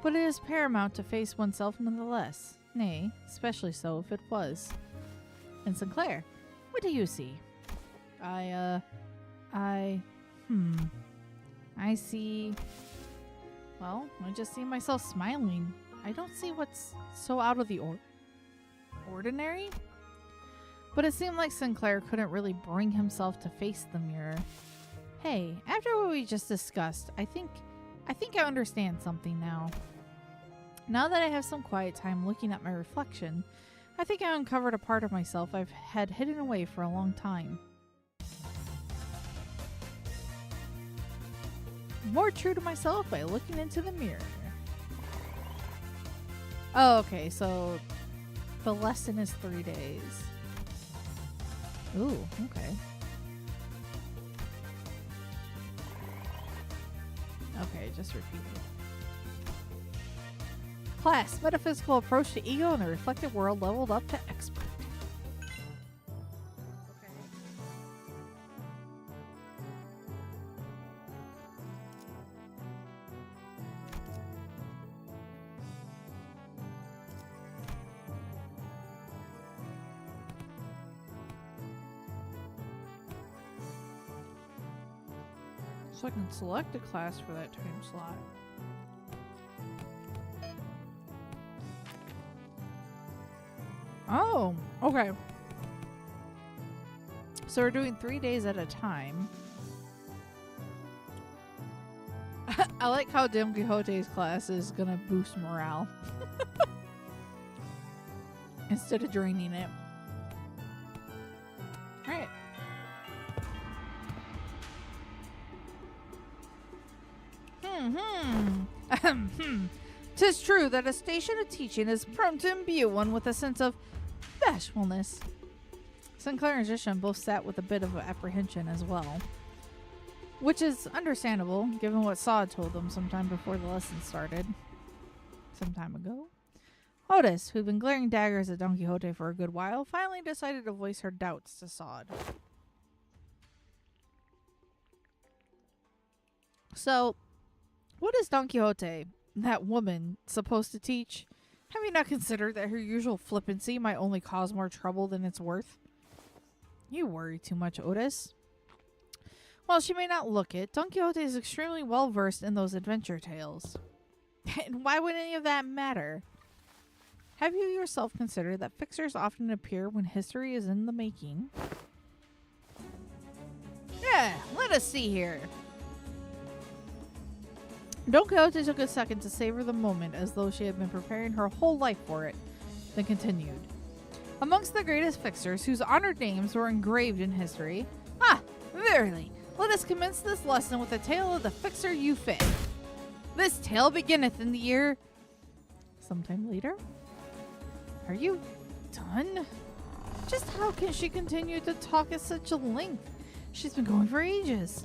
But it is paramount to face oneself nonetheless, nay, especially so if it was. And Sinclair, what do you see? I see... Well, I just see myself smiling. I don't see what's so out of the ordinary? But it seemed like Sinclair couldn't really bring himself to face the mirror. Hey, after what we just discussed, I think I understand something now. Now that I have some quiet time looking at my reflection, I think I uncovered a part of myself I've had hidden away for a long time. More true to myself by looking into the mirror. Oh, okay, so the lesson is 3 days. Ooh, okay. Okay, just repeat it. Class, metaphysical approach to ego and the reflective world leveled up to expert. So I can select a class for that time slot. Oh, okay. So we're doing 3 days at a time. I like how Don Quixote's class is gonna boost morale instead of draining it. Alright. Tis true that a station of teaching is prone to imbue one with a sense of bashfulness. Sinclair and Xichun both sat with a bit of apprehension as well, which is understandable given what Saw told them sometime before the lesson started. Some time ago. Otis, who'd been glaring daggers at Don Quixote for a good while, finally decided to voice her doubts to Sod. So, what is Don Quixote, that woman, supposed to teach? Have you not considered that her usual flippancy might only cause more trouble than it's worth? You worry too much, Otis. While she may not look it, Don Quixote is extremely well versed in those adventure tales. And why would any of that matter? Have you yourself considered that fixers often appear when history is in the making? Yeah, let us see here. Don Quixote took a second to savor the moment as though she had been preparing her whole life for it, then continued. Amongst the greatest fixers whose honored names were engraved in history, verily, let us commence this lesson with a tale of the fixer Yufei. This tale beginneth in the year... sometime later? Are you done? Just how can she continue to talk at such a length? She's been going for ages.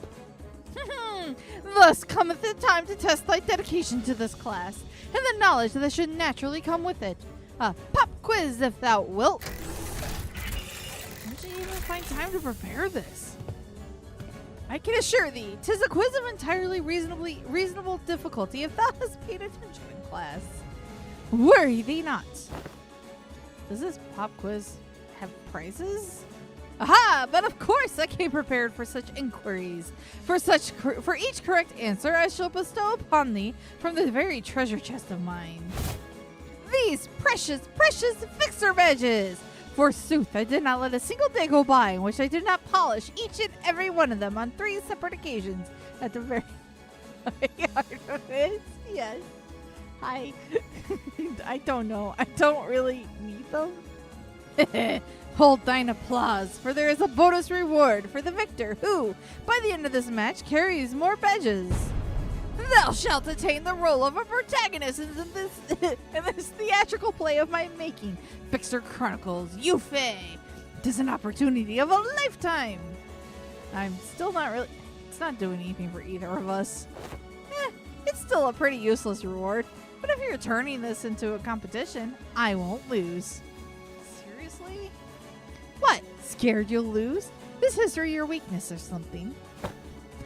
Thus cometh the time to test thy dedication to this class, and the knowledge that should naturally come with it. A pop quiz, if thou wilt. Where did you even find time to prepare this? I can assure thee, 'tis a quiz of entirely reasonable difficulty if thou hast paid attention in class. Worry thee not. Does this pop quiz have prizes? Aha! But of course I came prepared for such inquiries. For each correct answer I shall bestow upon thee from the very treasure chest of mine. These precious, precious fixer badges! Forsooth, I did not let a single day go by in which I did not polish each and every one of them on 3 separate occasions at the very heart of it. Yes. I don't know. I don't really need them. Hold thine applause, for there is a bonus reward for the victor who, by the end of this match, carries more badges. Thou shalt attain the role of a protagonist in this theatrical play of my making, Fixer Chronicles Yufei. It is an opportunity of a lifetime. I'm still not really... It's not doing anything for either of us. It's still a pretty useless reward, but if you're turning this into a competition, I won't lose. seriously? What? Scared you'll lose? Is history your weakness or something?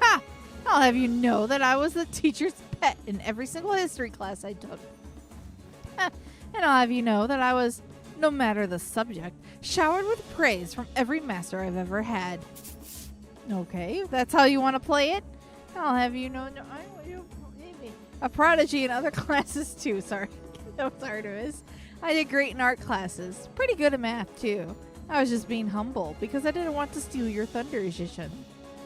Ha! I'll have you know that I was the teacher's pet in every single history class I took. Ha! And I'll have you know that I was, no matter the subject, showered with praise from every master I've ever had. Okay, if that's how you want to play it, I'll have you know a prodigy in other classes too. Sorry, that's arduous. I did great in art classes. Pretty good at math too. I was just being humble because I didn't want to steal your thunder, Xichun.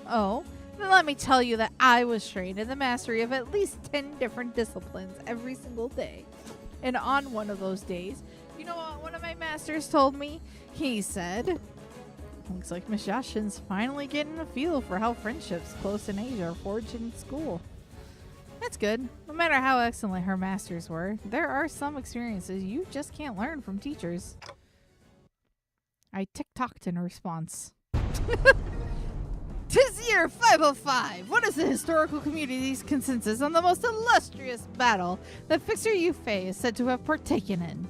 Oh, then let me tell you that I was trained in the mastery of at least 10 different disciplines every single day. And on one of those days, you know what one of my masters told me? He said, looks like Miss Xichun's finally getting a feel for how friendships close in age are forged in school. That's good. No matter how excellent her masters were, there are some experiences you just can't learn from teachers. I tick-tocked in response. 'Tis year 505! What is the historical community's consensus on the most illustrious battle that Fixer Yufei is said to have partaken in?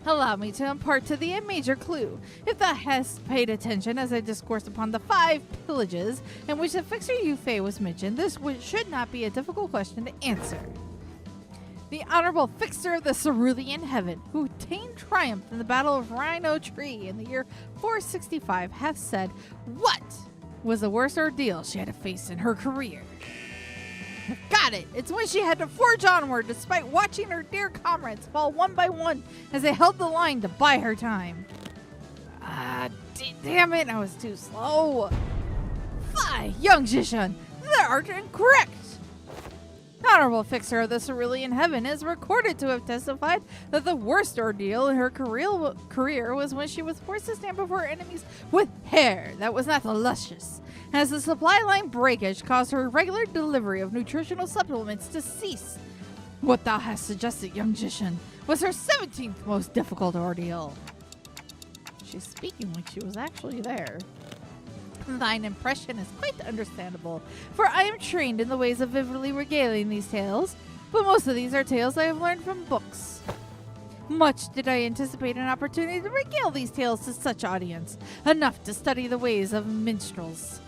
Allow me to impart to thee a major clue. If thou hast paid attention as I discourse upon the 5 pillages in which the Fixer Yufei was mentioned, this should not be a difficult question to answer. The Honorable Fixer of the Cerulean Heaven, who obtained triumph in the Battle of Rhino Tree in the year 465, hath said, what was the worst ordeal she had to face in her career? Got it! It's when she had to forge onward despite watching her dear comrades fall one by one as they held the line to buy her time. Damn it, I was too slow. Fie, young Xichun, thou art incorrect! The Honorable Fixer of the Cerulean Heaven is recorded to have testified that the worst ordeal in her career was when she was forced to stand before enemies with hair that was not luscious, as the supply line breakage caused her regular delivery of nutritional supplements to cease. What thou hast suggested, young Xichun, was her 17th most difficult ordeal. She's speaking like she was actually there. Thine impression is quite understandable, for I am trained in the ways of vividly regaling these tales, but most of these are tales I have learned from books. Much did I anticipate an opportunity to regale these tales to such audience, enough to study the ways of minstrels.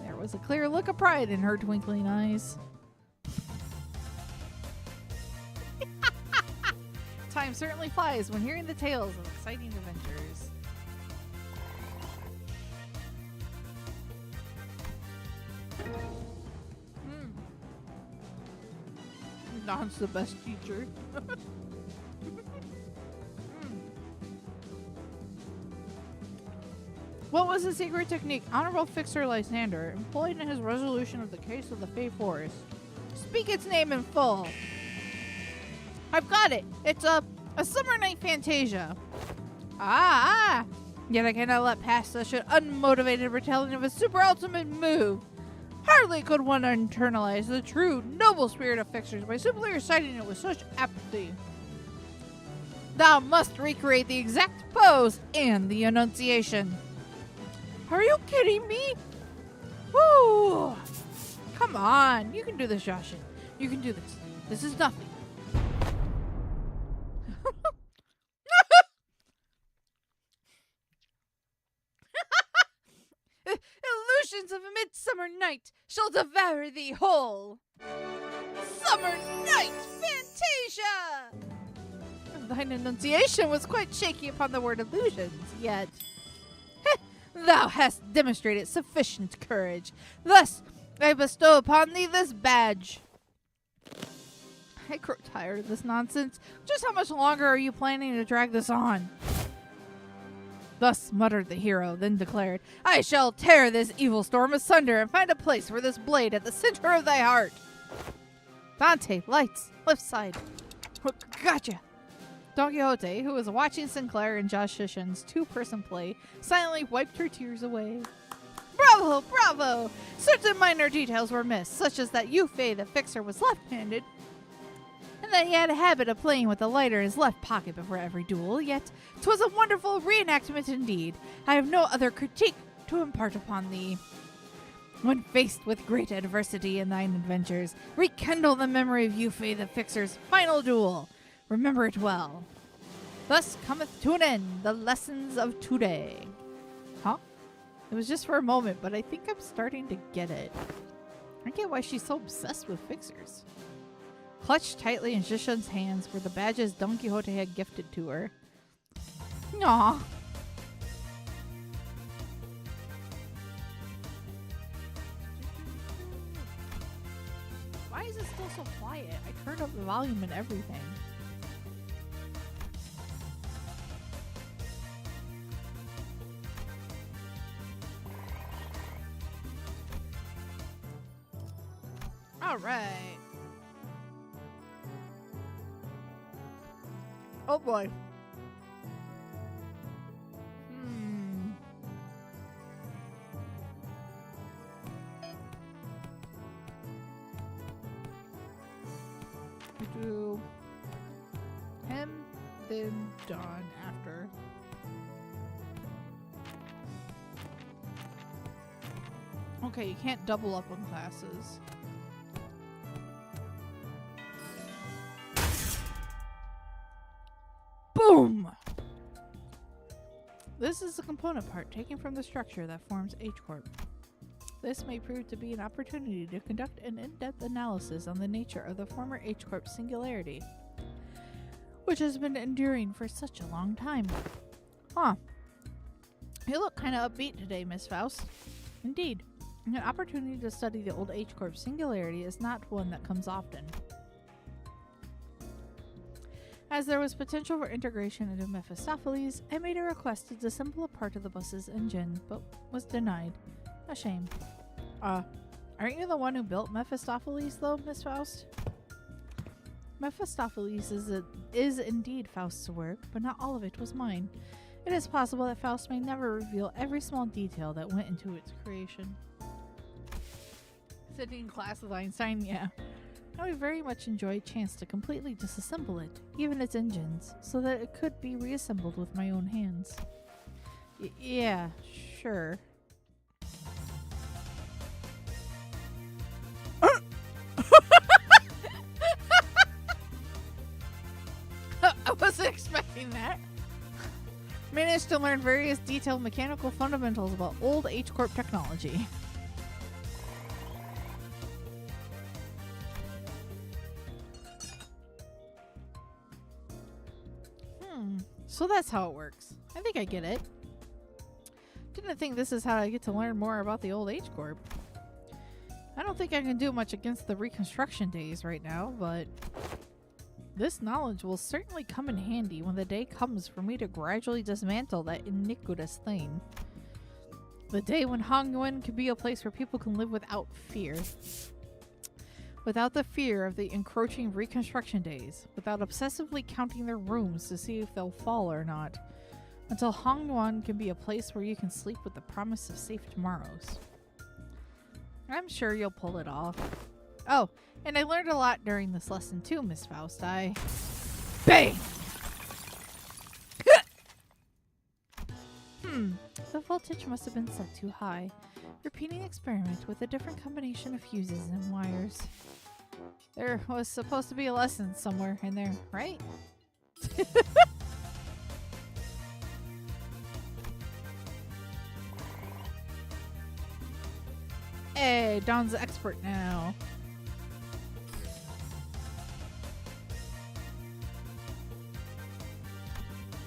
There was a clear look of pride in her twinkling eyes. Time certainly flies when hearing the tales of exciting adventures. Don's the best teacher. What was the secret technique Honorable Fixer Lysander employed in his resolution of the case of the Fey Forest? Speak its name in full. I've got it. It's a summer night fantasia. Yet I cannot let pass such an unmotivated retelling of a super ultimate move. Hardly could one internalize the true, noble spirit of Fixers by simply reciting it with such apathy. Thou must recreate the exact pose and the enunciation. Are you kidding me? Woo! Come on, you can do this, Xichun. You can do this. This is nothing. Illusions of a midsummer night shall devour thee whole. Summer night fantasia! Thine enunciation was quite shaky upon the word illusions, yet thou hast demonstrated sufficient courage. Thus I bestow upon thee this badge. I grow tired of this nonsense. Just how much longer are you planning to drag this on? Thus muttered the hero, then declared, I shall tear this evil storm asunder and find a place for this blade at the center of thy heart. Dante, lights, left side. Gotcha. Don Quixote, who was watching Sinclair and Josh Xichun's 2-person play, silently wiped her tears away. Bravo, bravo! Certain minor details were missed, such as that Yufei the Fixer was left-handed, and that he had a habit of playing with a lighter in his left pocket before every duel, yet 'twas a wonderful reenactment indeed. I have no other critique to impart upon thee. When faced with great adversity in thine adventures, rekindle the memory of Yufei the Fixer's final duel. Remember it well. Thus cometh to an end the lessons of today. Huh? It was just for a moment, but I think I'm starting to get it. I get why she's so obsessed with fixers. Clutched tightly in Xichun's hands were the badges Don Quixote had gifted to her. Aww. Why is it still so quiet? I turned up the volume and everything. All right. Oh boy. We do him, then Dawn after. Okay, you can't double up on classes. Boom! This is a component part taken from the structure that forms H-Corp. This may prove to be an opportunity to conduct an in-depth analysis on the nature of the former H-Corp singularity, which has been enduring for such a long time. Huh. You look kind of upbeat today, Miss Faust. Indeed. An opportunity to study the old H-Corp singularity is not one that comes often. As there was potential for integration into Mephistopheles, I made a request to disassemble a part of the bus's engine, but was denied. A shame. Aren't you the one who built Mephistopheles, though, Miss Faust? Mephistopheles is indeed Faust's work, but not all of it was mine. It is possible that Faust may never reveal every small detail that went into its creation. Sitting in class with Einstein, yeah. I would very much enjoy a chance to completely disassemble it, even its engines, so that it could be reassembled with my own hands. Yeah, sure. I wasn't expecting that. Managed to learn various detailed mechanical fundamentals about old H-Corp technology. So that's how it works. I think I get it. Didn't think this is how I get to learn more about the old H-Corp. I don't think I can do much against the Reconstruction days right now, but this knowledge will certainly come in handy when the day comes for me to gradually dismantle that iniquitous thing. The day when Hongwen can be a place where people can live without fear. Without the fear of the encroaching Reconstruction days, without obsessively counting their rooms to see if they'll fall or not, until Hongwan can be a place where you can sleep with the promise of safe tomorrows. I'm sure you'll pull it off. Oh, and I learned a lot during this lesson too, Miss Faust. Bang! The voltage must have been set too high. Repeating experiment with a different combination of fuses and wires. There was supposed to be a lesson somewhere in there, right? Hey, Don's the expert now.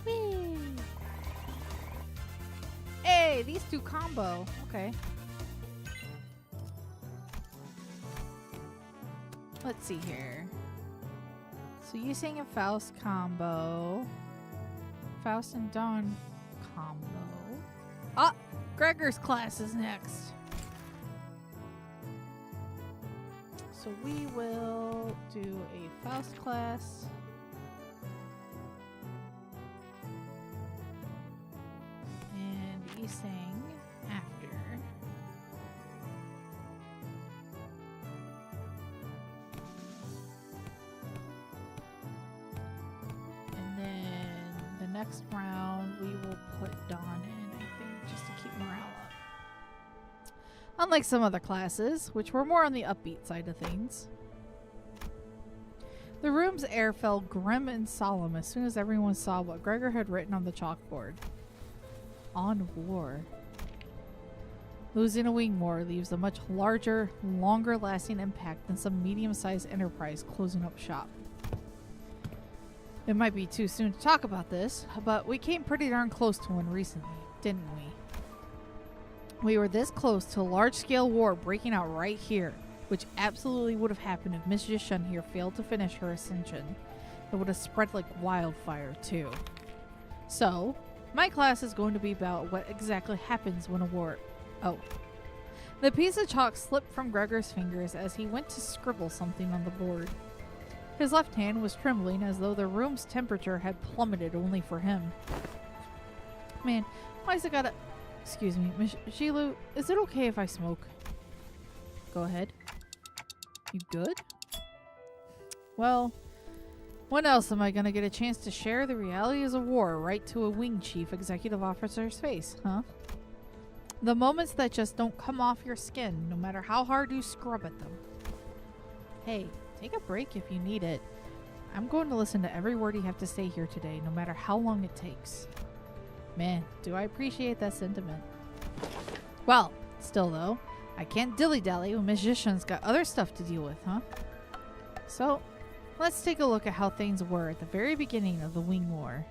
Whee! Hey, these two combo. Okay. Let's see here. So you saying a Faust combo. Faust and Dawn combo. Ah! Gregor's class is next. So we will do a Faust class. And Yiseng after. And then the next round we will put Dawn in, I think, just to keep morale up. Unlike some other classes, which were more on the upbeat side of things. The room's air fell grim and solemn as soon as everyone saw what Gregor had written on the chalkboard. On war. Losing a wing war leaves a much larger, longer-lasting impact than some medium-sized enterprise closing up shop. It might be too soon to talk about this, but we came pretty darn close to one recently, didn't we? We were this close to a large-scale war breaking out right here, which absolutely would have happened if Miss Xichun here failed to finish her ascension. It would have spread like wildfire, too. So, my class is going to be about what exactly happens when a war... Oh. The piece of chalk slipped from Gregor's fingers as he went to scribble something on the board. His left hand was trembling as though the room's temperature had plummeted only for him. Man, why's it gotta... Excuse me, Miss Shilu, is it okay if I smoke? Go ahead. You good? Well, when else am I gonna get a chance to share the realities of war right to a wing chief executive officer's face, huh? The moments that just don't come off your skin, no matter how hard you scrub at them. Hey, take a break if you need it. I'm going to listen to every word you have to say here today, no matter how long it takes. Man, do I appreciate that sentiment. Well, still though, I can't dilly-dally when Miss Xichun's got other stuff to deal with, huh? So, let's take a look at how things were at the very beginning of the Wing War.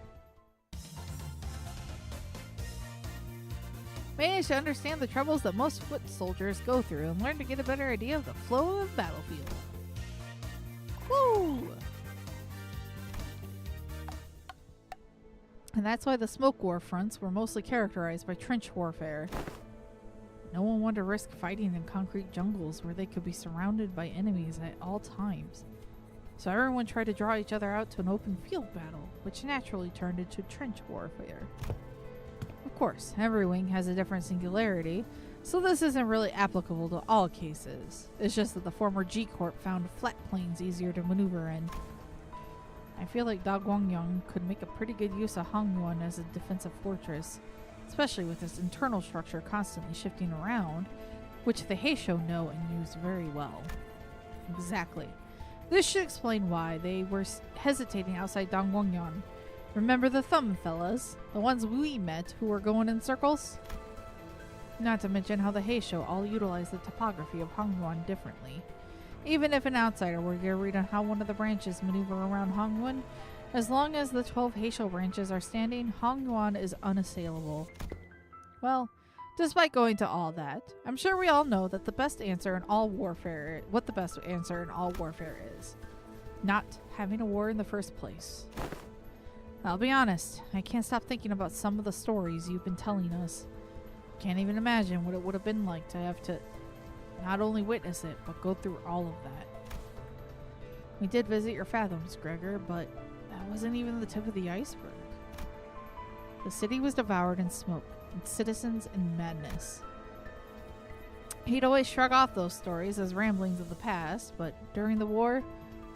Managed to understand the troubles that most foot soldiers go through and learn to get a better idea of the flow of the battlefield. Woo! And that's why the smoke war fronts were mostly characterized by trench warfare. No one wanted to risk fighting in concrete jungles where they could be surrounded by enemies at all times. So everyone tried to draw each other out to an open field battle, which naturally turned into trench warfare. Of course, every wing has a different singularity, so this isn't really applicable to all cases. It's just that the former G-Corp found flat plains easier to maneuver in. I feel like Da Guangyang could make a pretty good use of Hongyuan as a defensive fortress, especially with its internal structure constantly shifting around, which the Heisho know and use very well. Exactly. This should explain why they were hesitating outside Dongguangyan. Remember the thumb fellas? The ones we met who were going in circles? Not to mention how the Heisho all utilize the topography of Hongyuan differently. Even if an outsider were to read on how one of the branches maneuver around Hongyuan, as long as the 12 Heisho branches are standing, Hongyuan is unassailable. Well, despite going to all that, I'm sure we all know that the best answer in all warfare, what the best answer in all warfare is. Not having a war in the first place. I'll be honest, I can't stop thinking about some of the stories you've been telling us. Can't even imagine what it would have been like to have to not only witness it, but go through all of that. We did visit your fathoms, Gregor, but that wasn't even the tip of the iceberg. The city was devoured in smoke, and citizens in madness. He'd always shrug off those stories as ramblings of the past, but during the war,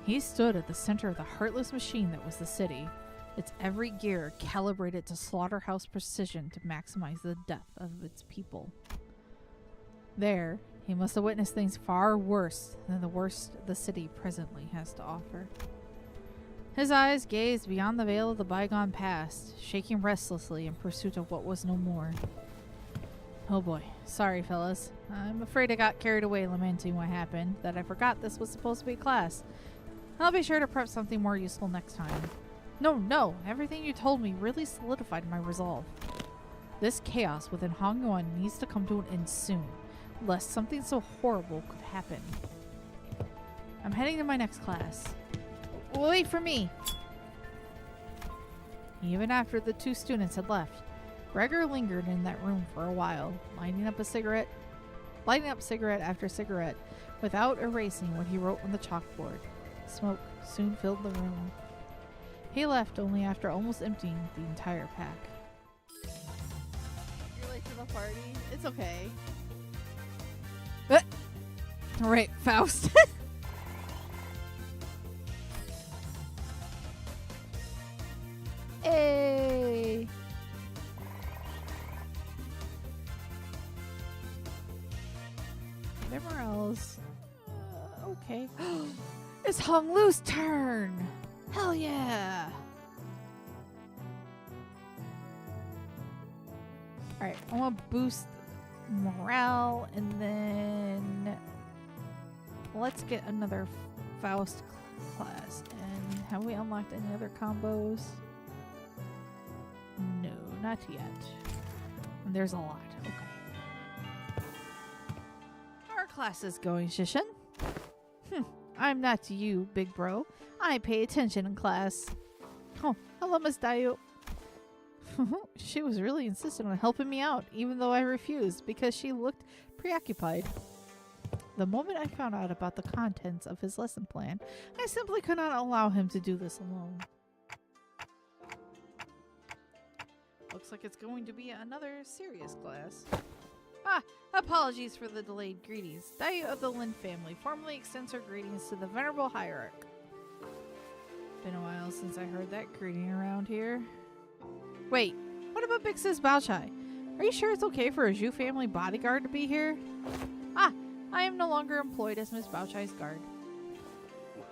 he stood at the center of the heartless machine that was the city, its every gear calibrated to slaughterhouse precision to maximize the death of its people. There, he must have witnessed things far worse than the worst the city presently has to offer. His eyes gazed beyond the veil of the bygone past, shaking restlessly in pursuit of what was no more. Oh boy, sorry fellas. I'm afraid I got carried away lamenting what happened, that I forgot this was supposed to be class. I'll be sure to prep something more useful next time. No, everything you told me really solidified my resolve. This chaos within Hongyuan needs to come to an end soon, lest something so horrible could happen. I'm heading to my next class. Wait for me! Even after the two students had left, Gregor lingered in that room for a while, lighting up cigarette after cigarette, without erasing what he wrote on the chalkboard. Smoke soon filled the room. He left only after almost emptying the entire pack. You're late to the party? It's okay. Alright, Faust. Hey! Whatever else. Okay. It's Hong Lu's turn! Hell yeah! Alright, I want to boost morale, and then let's get another Faust class. And have we unlocked any other combos? No, not yet. And there's a lot. Okay. How are classes going, Xichun? I'm not you, big bro. I pay attention in class. Oh, hello, Miss Dayu. She was really insistent on helping me out, even though I refused, because she looked preoccupied. The moment I found out about the contents of his lesson plan, I simply could not allow him to do this alone. Looks like it's going to be another serious class. Apologies for the delayed greetings. Dayu of the Lin family formally extends her greetings to the venerable hierarch. Been a while since I heard that greeting around here. Wait, what about Big Sis Baochai? Are you sure it's okay for a Zhu family bodyguard to be here? I am no longer employed as Miss Baochai's guard.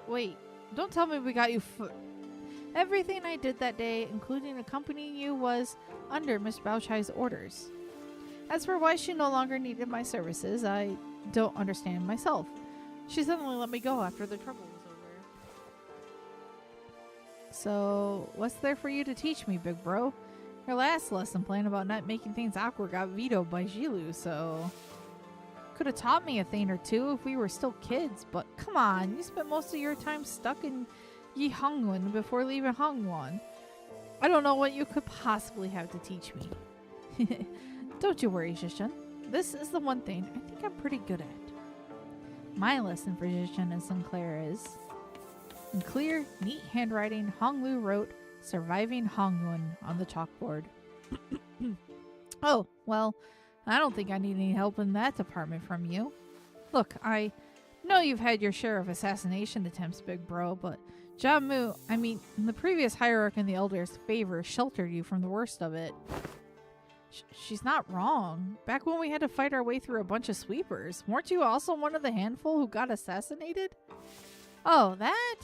Wait, don't tell me we got you Everything I did that day, including accompanying you, was under Miss Baochai's orders. As for why she no longer needed my services, I don't understand myself. She suddenly let me go after the trouble was over. So, what's there for you to teach me, big bro? Your last lesson plan about not making things awkward got vetoed by Jilu, so... Could have taught me a thing or two if we were still kids, but come on, you spent most of your time stuck in Yihangwan before leaving Hongwan. I don't know what you could possibly have to teach me. Don't you worry, Xichun. This is the one thing I think I'm pretty good at. My lesson for Xichun and Sinclair is... In clear, neat handwriting, Honglu wrote, "Surviving Hongwan" on the chalkboard. Oh, well, I don't think I need any help in that department from you. Look, I know you've had your share of assassination attempts, big bro, but Jamu, the previous hierarch in the Elder's favor sheltered you from the worst of it. She's not wrong. Back when we had to fight our way through a bunch of sweepers, weren't you also one of the handful who got assassinated? Oh, that?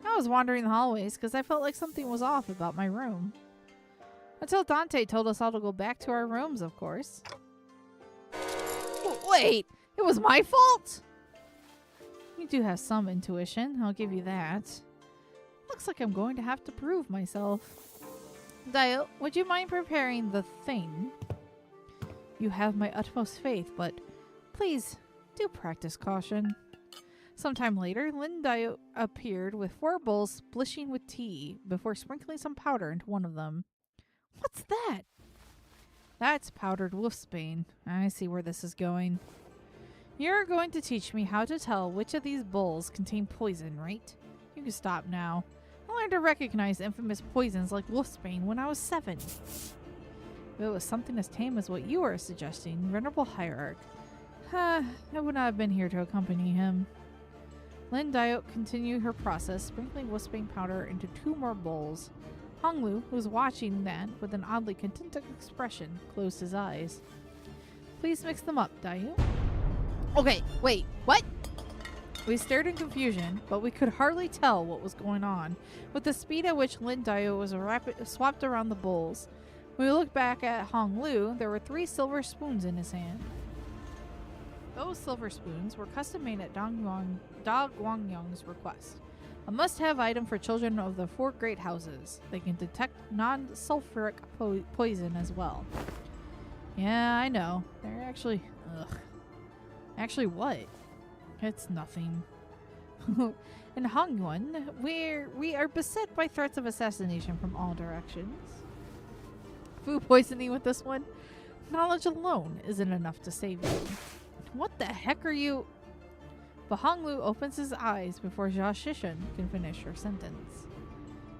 I was wandering the hallways because I felt like something was off about my room. Until Dante told us all to go back to our rooms, of course. Wait! It was my fault? You do have some intuition, I'll give you that. Looks like I'm going to have to prove myself. Dayu, would you mind preparing the thing? You have my utmost faith, but please do practice caution. Sometime later, Lin Dayu appeared with 4 bowls splishing with tea before sprinkling some powder into one of them. What's that? That's powdered wolfsbane. I see where this is going. You're going to teach me how to tell which of these bowls contain poison, right? You can stop now. I learned to recognize infamous poisons like wolfsbane when I was 7. If it was something as tame as what you are suggesting, Venerable Hierarch, I would not have been here to accompany him. Lin Dayu continued her process, sprinkling wolfsbane powder into 2 more bowls. Honglu, who was watching that with an oddly content expression, closed his eyes. Please mix them up, Dayu. Okay, wait, what? We stared in confusion, but we could hardly tell what was going on, with the speed at which Lin Dayu was swapped around the bowls. When we looked back at Honglu, there were 3 silver spoons in his hand. Those silver spoons were custom made at Da Guangyong's request. A must-have item for children of the 4 great houses. They can detect non-sulfuric poison as well. Yeah, I know. They're actually... Ugh. Actually what? It's nothing. In Hongwan, we are beset by threats of assassination from all directions. Food poisoning with this one? Knowledge alone isn't enough to save you. What the heck are you... But Honglu opens his eyes before Xichun can finish her sentence.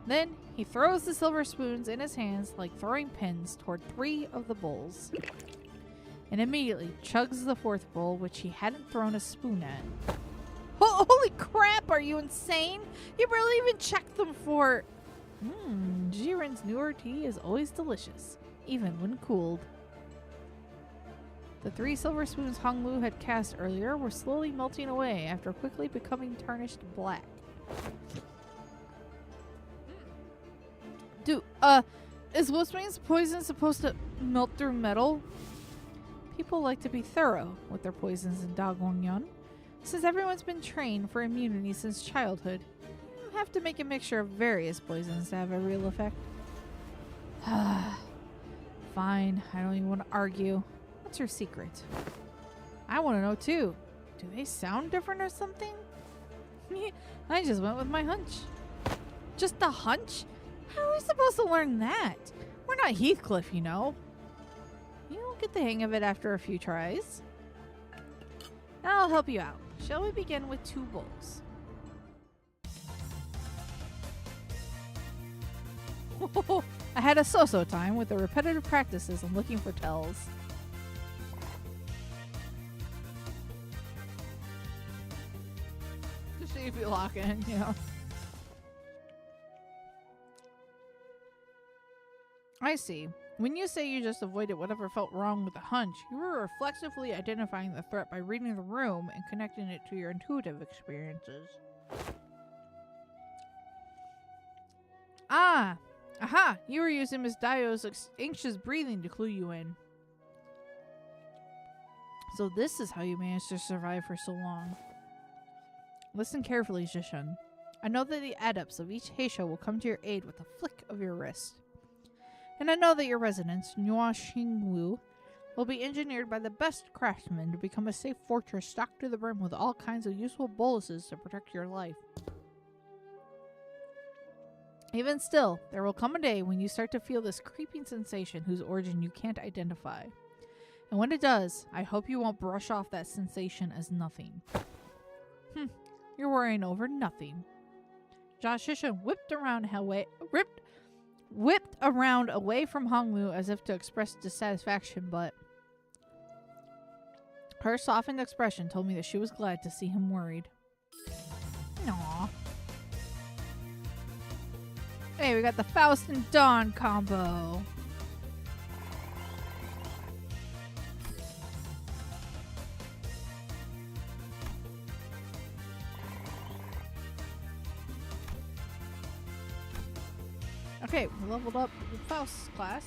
Then, he throws the silver spoons in his hands like throwing pins toward 3 of the bowls. And immediately chugs the 4th bowl, which he hadn't thrown a spoon at. Holy crap, are you insane? You barely even checked them for... Jiren's newer tea is always delicious, even when cooled. The 3 silver spoons Honglu had cast earlier were slowly melting away after quickly becoming tarnished black. Is Wolfsbane's poison supposed to melt through metal? People like to be thorough with their poisons in Da Guangyan. Since everyone's been trained for immunity since childhood, you have to make a mixture of various poisons to have a real effect. Fine, I don't even want to argue. What's your secret? I want to know too. Do they sound different or something? I just went with my hunch. Just a hunch? How are we supposed to learn that? We're not Heathcliff, you know. You'll get the hang of it after a few tries. I'll help you out. Shall we begin with 2 bowls? I had a so-so time with the repetitive practices and looking for tells. Just see if you lock in, you know. I see. When you say you just avoided whatever felt wrong with the hunch, you were reflexively identifying the threat by reading the room and connecting it to your intuitive experiences. Ah! Aha! You were using Miss Dio's anxious breathing to clue you in. So this is how you managed to survive for so long. Listen carefully, Xichun. I know that the adepts of each Heisha will come to your aid with a flick of your wrist. And I know that your residence, Nuo Xingwu, will be engineered by the best craftsmen to become a safe fortress stocked to the brim with all kinds of useful boluses to protect your life. Even still, there will come a day when you start to feel this creeping sensation whose origin you can't identify. And when it does, I hope you won't brush off that sensation as nothing. You're worrying over nothing. Xichun whipped around away from Honglu as if to express dissatisfaction, but her softened expression told me that she was glad to see him worried. Aww. Hey, we got the Faust and Dawn combo. Okay, we leveled up the Faust class.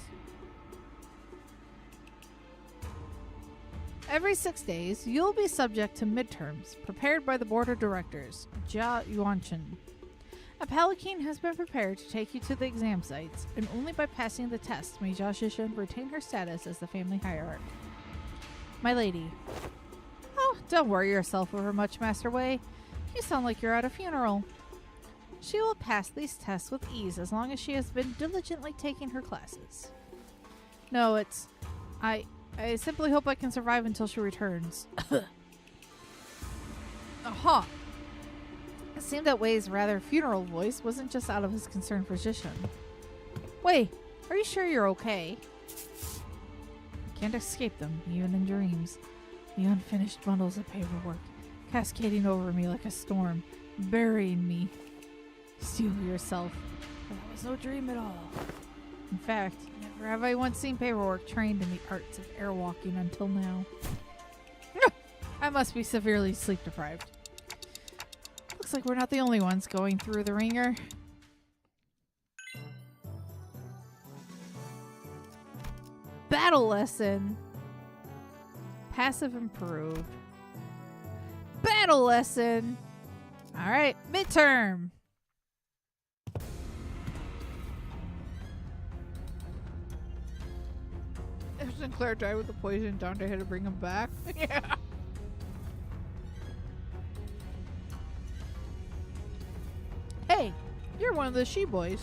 Every 6 days, you'll be subject to midterms, prepared by the board of directors, Jia Yuanchen. A palanquin has been prepared to take you to the exam sites, and only by passing the test may Jia Xichun retain her status as the family hierarch. My lady. Oh, don't worry yourself over much, Master Wei. You sound like you're at a funeral. She will pass these tests with ease as long as she has been diligently taking her classes. No, it's... I simply hope I can survive until she returns. Aha! It seemed that Wei's rather funeral voice wasn't just out of his concern for Xichun. Wei, are you sure you're okay? I can't escape them, even in dreams. The unfinished bundles of paperwork, cascading over me like a storm, burying me. Steel yourself. That was no dream at all. In fact, never have I once seen paperwork trained in the arts of airwalking until now. I must be severely sleep deprived. Looks like we're not the only ones going through the ringer. Battle lesson. Passive improved. Battle lesson. Alright, midterm. If Sinclair died with the poison, Dante had to bring him back. Yeah. Hey, you're one of the she-boys.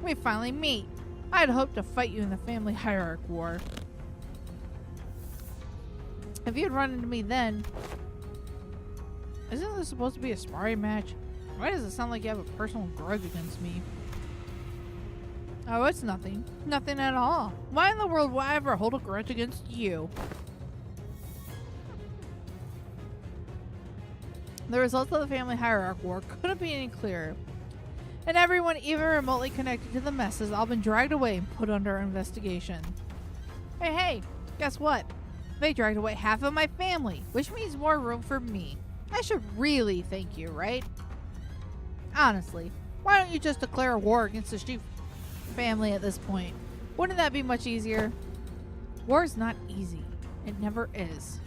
We finally meet. I'd hoped to fight you in the family hierarch war. If you'd run into me then... Isn't this supposed to be a sparring match? Why does it sound like you have a personal grudge against me? Oh, it's nothing. Nothing at all. Why in the world would I ever hold a grudge against you? The results of the family hierarch war couldn't be any clearer. And everyone even remotely connected to the mess has all been dragged away and put under investigation. Hey, guess what? They dragged away half of my family, which means more room for me. I should really thank you, right? Honestly, why don't you just declare war against the Shi family at this point? Wouldn't that be much easier? War's not easy. It never is.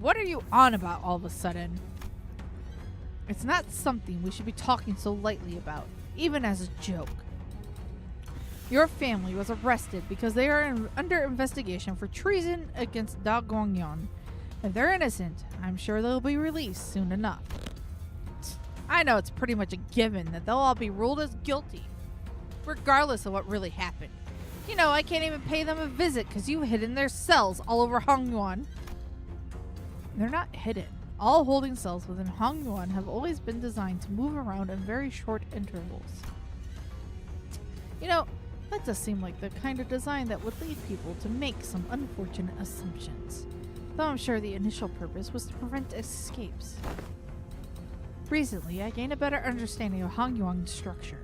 What are you on about all of a sudden? It's not something we should be talking so lightly about, even as a joke. Your family was arrested because they are under investigation for treason against Da Guangyon. If they're innocent, I'm sure they'll be released soon enough. I know it's pretty much a given that they'll all be ruled as guilty, regardless of what really happened. You know, I can't even pay them a visit because you hid in their cells all over Hongyuan. They're not hidden. All holding cells within Hongyuan have always been designed to move around in very short intervals. You know, that does seem like the kind of design that would lead people to make some unfortunate assumptions. Though I'm sure the initial purpose was to prevent escapes. Recently, I gained a better understanding of Hongyuan's structure,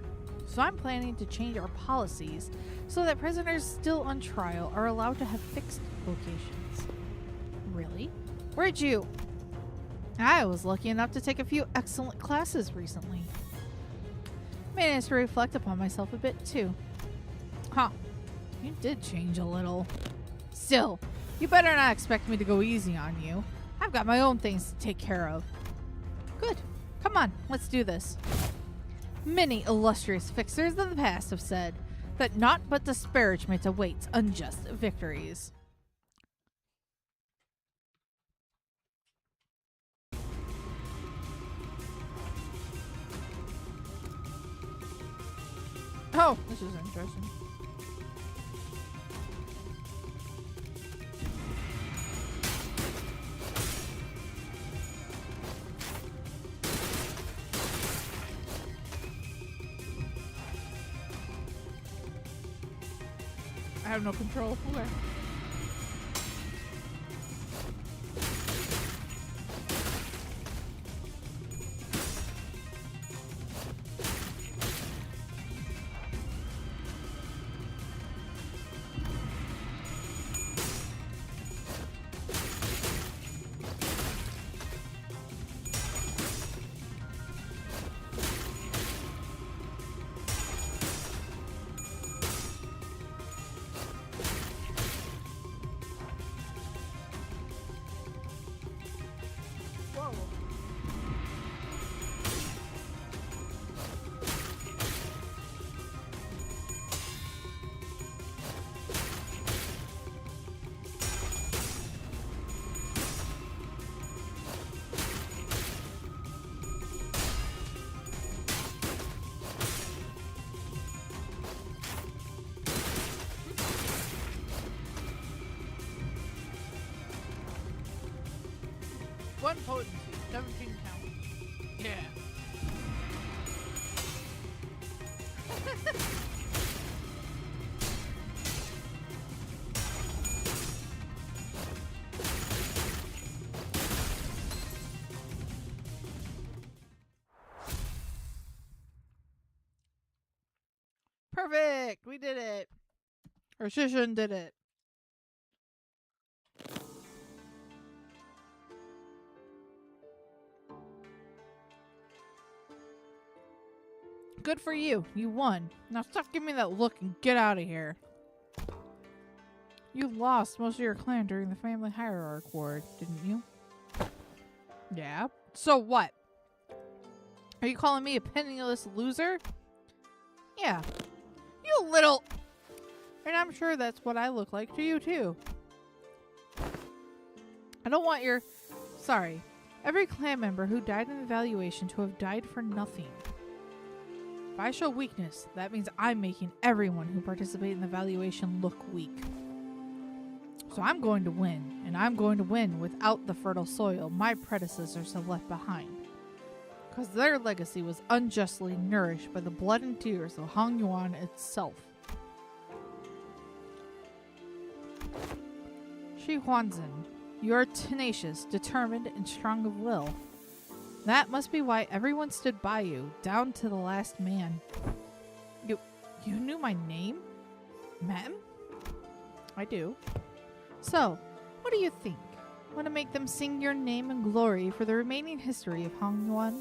so I'm planning to change our policies so that prisoners still on trial are allowed to have fixed locations. Really? Where'd you? I was lucky enough to take a few excellent classes recently. Managed to reflect upon myself a bit too. Huh. You did change a little. Still, you better not expect me to go easy on you. I've got my own things to take care of. Good. Come on, let's do this. Many illustrious fixers of the past have said that naught but disparagement awaits unjust victories. Oh, this is interesting. I have no control. Okay. One potency, 17 count. Yeah. Perfect! We did it! Or Xichun did it. Good for you. You won. Now stop giving me that look and get out of here. You lost most of your clan during the family hierarchy war, didn't you? Yeah. So what? Are you calling me a penniless loser? Yeah. You little... And I'm sure that's what I look like to you too. I don't want your... Sorry. Every clan member who died in the evaluation to have died for nothing. If I show weakness, that means I'm making everyone who participated in the evaluation look weak. So I'm going to win, and I'm going to win without the fertile soil my predecessors have left behind. Because their legacy was unjustly nourished by the blood and tears of Hongyuan itself. Shi Huanzhen, you are tenacious, determined, and strong of will. That must be why everyone stood by you, down to the last man. You knew my name? Ma'am? I do. So, what do you think? Want to make them sing your name and glory for the remaining history of Hongyuan?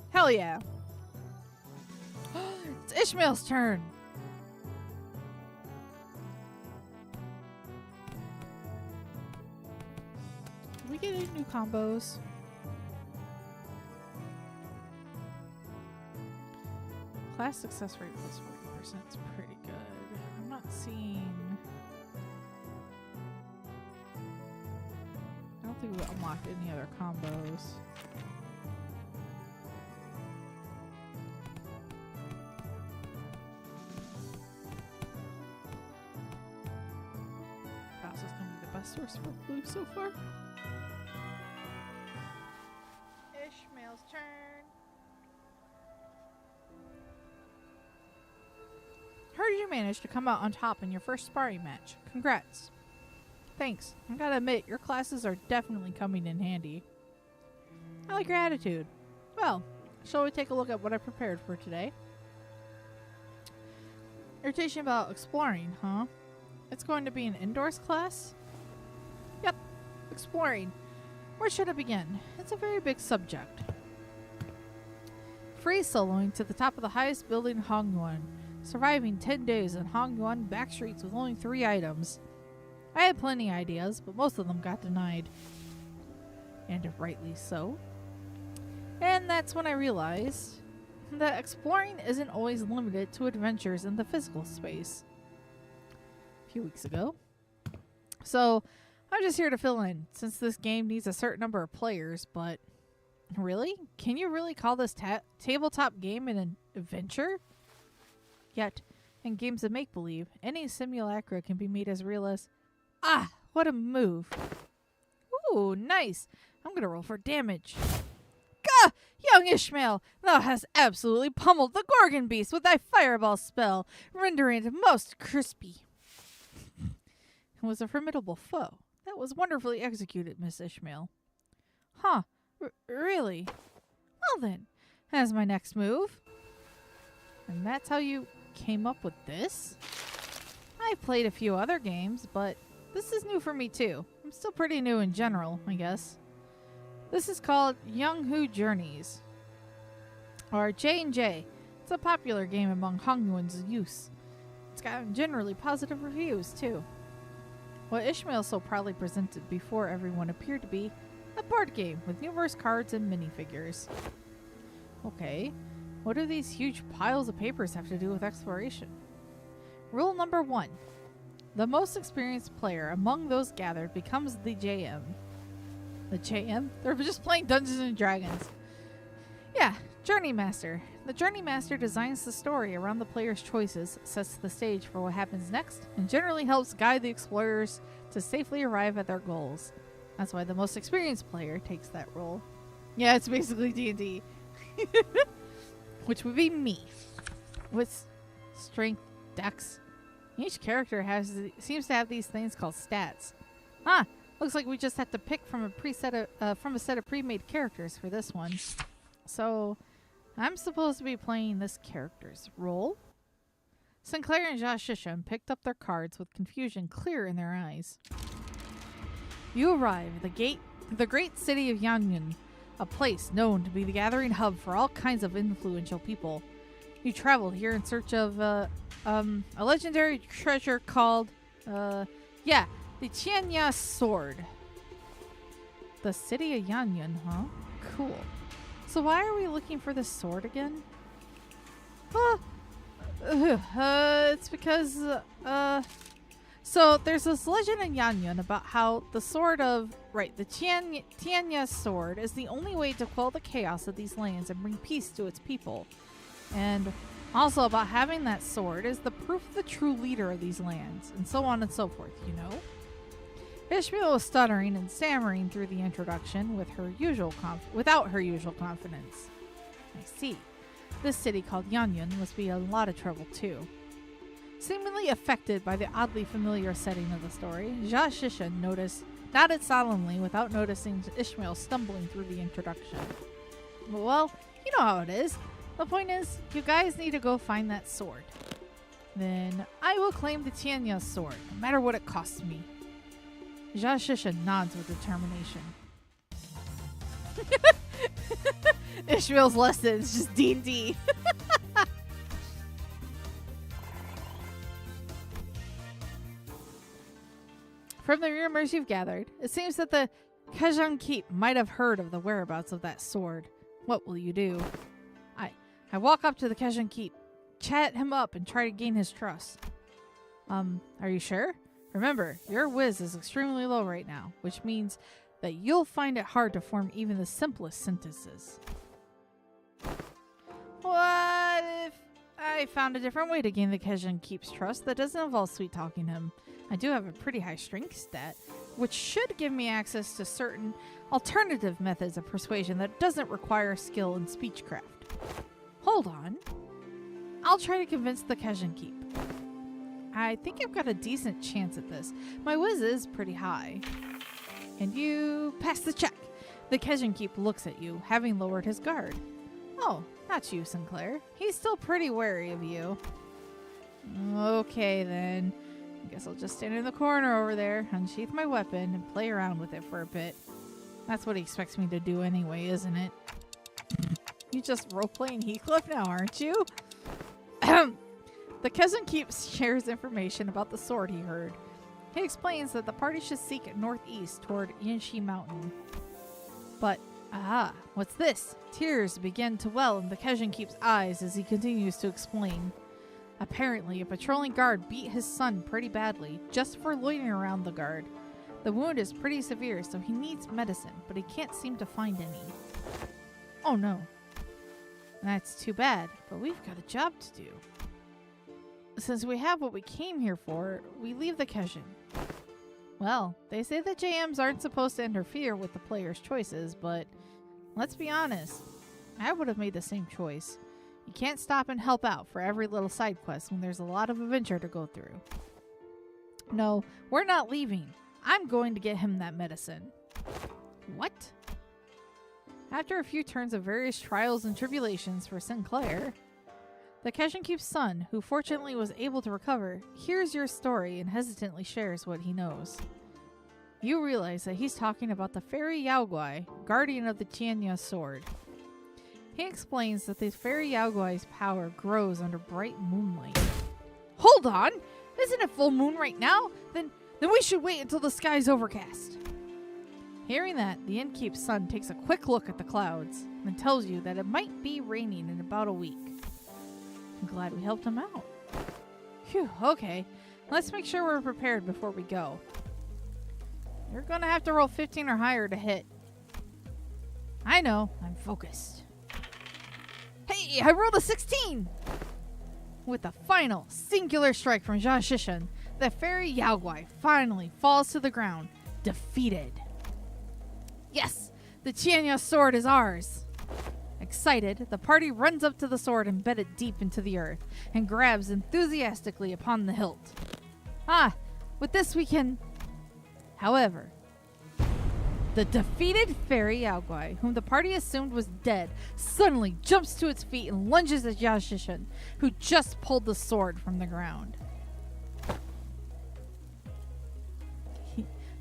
Hell yeah! It's Ishmael's turn! Did we get any new combos? Class success rate plus 40% is pretty good. I'm not seeing... I don't think we unlocked any other combos. This is going to be the best source for blue so far. Ishmael's turn. Heard you managed to come out on top in your first sparring match. Congrats. Thanks. I gotta admit, your classes are definitely coming in handy. I like your attitude. Well, shall we take a look at what I prepared for today? You're teaching about exploring, huh? It's going to be an indoors class? Yep, exploring. Where should I begin? It's a very big subject. Free soloing to the top of the highest building in Hongyuan. Surviving 10 days in Hongyuan backstreets with only 3 items. I had plenty of ideas, but most of them got denied. And rightly so. And that's when I realized that exploring isn't always limited to adventures in the physical space. A few weeks ago. So, I'm just here to fill in, since this game needs a certain number of players, but really? Can you really call this tabletop game an adventure? Yet, in games of make-believe, any simulacra can be made as real as... Ah! What a move! Ooh, nice! I'm gonna roll for damage. Gah! Young Ishmael! Thou hast absolutely pummeled the Gorgon Beast with thy fireball spell, rendering it most crispy. It was a formidable foe. That was wonderfully executed, Miss Ishmael. Huh. Really? Well then, as my next move. And that's how you came up with this? I've played a few other games, but this is new for me too. I'm still pretty new in general, I guess. This is called Young-Hu Journeys, or J&J. It's a popular game among Hongyuan's youth. It's gotten generally positive reviews too. What Ishmael so proudly presented before everyone appeared to be a board game with numerous cards and minifigures. Okay, what do these huge piles of papers have to do with exploration? Rule number 1. The most experienced player among those gathered becomes the JM. The JM? They're just playing Dungeons and Dragons. Yeah, Journey Master. The Journey Master designs the story around the player's choices, sets the stage for what happens next, and generally helps guide the explorers to safely arrive at their goals. That's why the most experienced player takes that role. Yeah, it's basically D&D. Which would be me. With strength, dex. Each character seems to have these things called stats. Ah, looks like we just have to pick from a set of pre-made characters for this one. So, I'm supposed to be playing this character's role. Sinclair and Xichun picked up their cards with confusion clear in their eyes. You arrive at the great city of Yanyan, a place known to be the gathering hub for all kinds of influential people. You traveled here in search of a legendary treasure called, the Tianya Sword. The city of Yanyan, huh? Cool. So why are we looking for this sword again? It's because, so there's this legend in Yanyan about how the sword of, the Tianya sword is the only way to quell the chaos of these lands and bring peace to its people. And also about having that sword is the proof of the true leader of these lands, and so on and so forth, you know? Ishmael was stuttering and stammering through the introduction without her usual confidence. I see. This city called Yanyan must be a lot of trouble too. Seemingly affected by the oddly familiar setting of the story, Xichun nodded solemnly without noticing Ishmael stumbling through the introduction. Well, you know how it is. The point is, you guys need to go find that sword. Then I will claim the Tianya sword, no matter what it costs me. Xichun nods with determination. Ishmael's lesson is just D&D. From the rumors you've gathered, it seems that the Xichun Keep might have heard of the whereabouts of that sword. What will you do? I walk up to the Xichun Keep, chat him up, and try to gain his trust. Are you sure? Remember, your whiz is extremely low right now, which means that you'll find it hard to form even the simplest sentences. What if I found a different way to gain the Xichun Keep's trust that doesn't involve sweet-talking him? I do have a pretty high strength stat, which should give me access to certain alternative methods of persuasion that doesn't require skill in speechcraft. Hold on. I'll try to convince the Xichun Keep. I think I've got a decent chance at this. My whiz is pretty high. And you pass the check. The Xichun Keep looks at you, having lowered his guard. Oh, not you, Sinclair. He's still pretty wary of you. Okay, then. I guess I'll just stand in the corner over there, unsheath my weapon, and play around with it for a bit. That's what he expects me to do anyway, isn't it? You just role-playing Heathcliff now, aren't you? The Xichun Keep shares information about the sword he heard. He explains that the party should seek northeast toward Yinshi Mountain. But, what's this? Tears begin to well in the Xichun Keep's eyes as he continues to explain. Apparently, a patrolling guard beat his son pretty badly, just for loitering around the guard. The wound is pretty severe, so he needs medicine, but he can't seem to find any. Oh no. That's too bad, but we've got a job to do. Since we have what we came here for, we leave the Xichun. Well, they say that JMs aren't supposed to interfere with the player's choices, but let's be honest, I would have made the same choice. You can't stop and help out for every little side quest when there's a lot of adventure to go through. No, we're not leaving. I'm going to get him that medicine. What? After a few turns of various trials and tribulations for Sinclair, the Xichun Keep's son, who fortunately was able to recover, hears your story and hesitantly shares what he knows. You realize that he's talking about the fairy Yaoguai, guardian of the Qianya sword. He explains that the fairy Yaoguai's power grows under bright moonlight. Hold on! Isn't it full moon right now? Then we should wait until the sky's overcast. Hearing that, the innkeep's son takes a quick look at the clouds and tells you that it might be raining in about a week. I'm glad we helped him out. Phew, okay. Let's make sure we're prepared before we go. You're gonna have to roll 15 or higher to hit. I know, I'm focused. Hey, I rolled a 16! With the final, singular strike from Xichun, the fairy Yaoguai finally falls to the ground, defeated. Yes, the Qianya sword is ours! Excited, the party runs up to the sword embedded deep into the earth and grabs enthusiastically upon the hilt. With this we can... However, the defeated fairy Yaoguai, whom the party assumed was dead, suddenly jumps to its feet and lunges at Xichun, who just pulled the sword from the ground.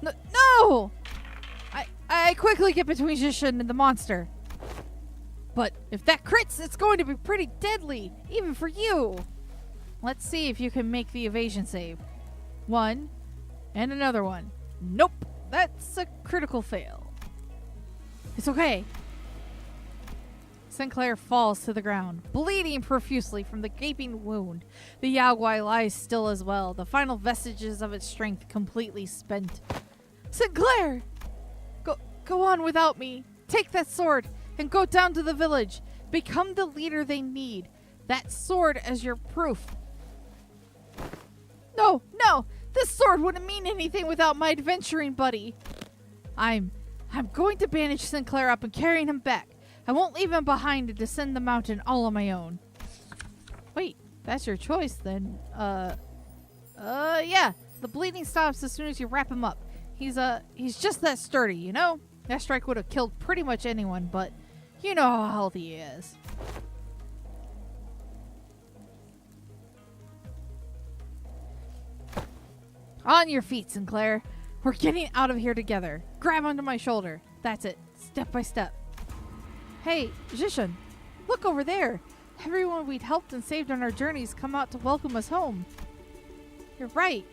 No! I quickly get between Xichun and the monster. But if that crits, it's going to be pretty deadly, even for you. Let's see if you can make the evasion save. 1, and another one. Nope, that's a critical fail. It's okay. Sinclair falls to the ground, bleeding profusely from the gaping wound. The Yaoguai lies still as well, the final vestiges of its strength completely spent. Sinclair! Go on without me. Take that sword and go down to the village. Become the leader they need. That sword as your proof. No! This sword wouldn't mean anything without my adventuring buddy. I'm going to bandage Sinclair up and carrying him back. I won't leave him behind to descend the mountain all on my own. Wait, that's your choice then. Yeah. The bleeding stops as soon as you wrap him up. He's just that sturdy, you know? That strike would have killed pretty much anyone, but you know how healthy he is. On your feet, Sinclair. We're getting out of here together. Grab onto my shoulder. That's it. Step by step. Hey, Xichun, look over there. Everyone we'd helped and saved on our journeys come out to welcome us home. You're right.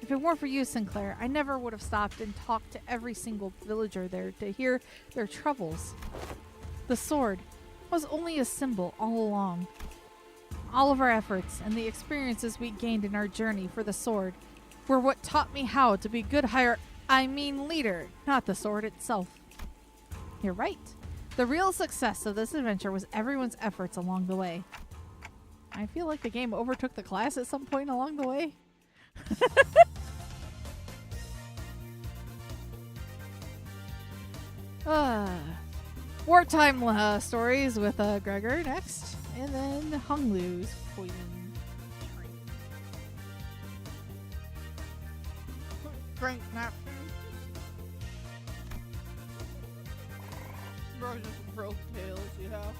If it weren't for you, Sinclair, I never would have stopped and talked to every single villager there to hear their troubles. The sword was only a symbol all along. All of our efforts and the experiences we gained in our journey for the sword were what taught me how to be good leader, not the sword itself. You're right. The real success of this adventure was everyone's efforts along the way. I feel like the game overtook the class at some point along the way. Wartime stories with Gregor next, and then Honglu's poison train. Drink napkin. Bro, just broke tails, you know.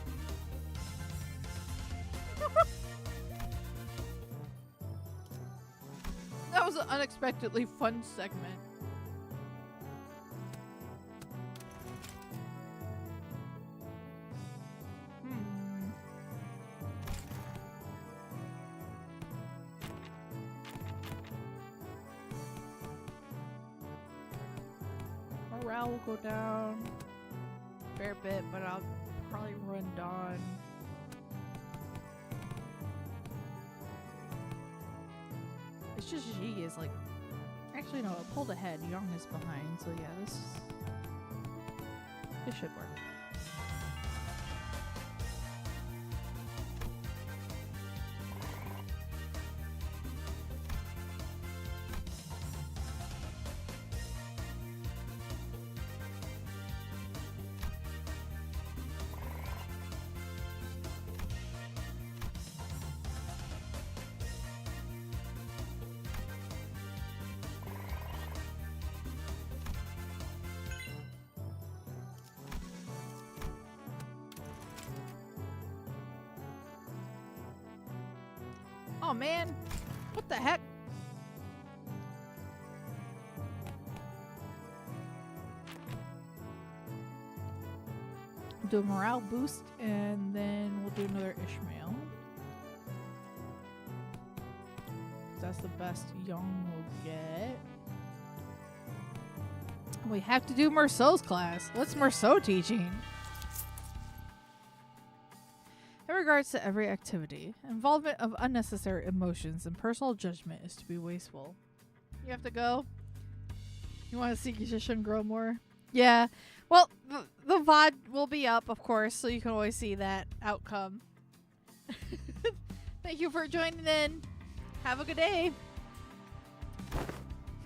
That was an unexpectedly fun segment. Morale will go down a fair bit, but I'll probably run Dawn. It's just G is like, actually no, it pulled ahead. Young is behind, so yeah, this should work. Oh man, what the heck? Do a morale boost and then we'll do another Ishmael. That's the best Young will get. We have to do Merceau's class. What's Merceau teaching? In regards to every activity, involvement of unnecessary emotions and personal judgment is to be wasteful. You have to go? You want to see Xichun grow more? Yeah. Well, the VOD will be up, of course, so you can always see that outcome. Thank you for joining in. Have a good day.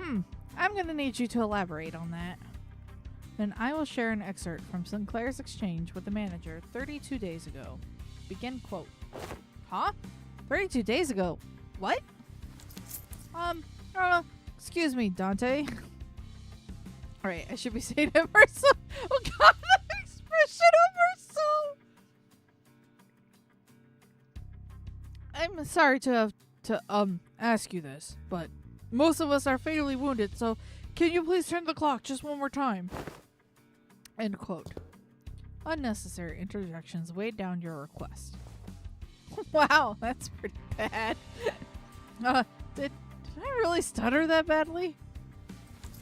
I'm going to need you to elaborate on that. Then I will share an excerpt from Sinclair's exchange with the manager 32 days ago. Begin quote. Huh? 32 days ago? What? Excuse me, Dante. Alright, I should be saying it Merceau. Oh god, the expression of Merceau! I'm sorry to ask you this, but most of us are fatally wounded, so can you please turn the clock just one more time? End quote. Unnecessary interjections weighed down your request. Wow, that's pretty bad. Did I really stutter that badly?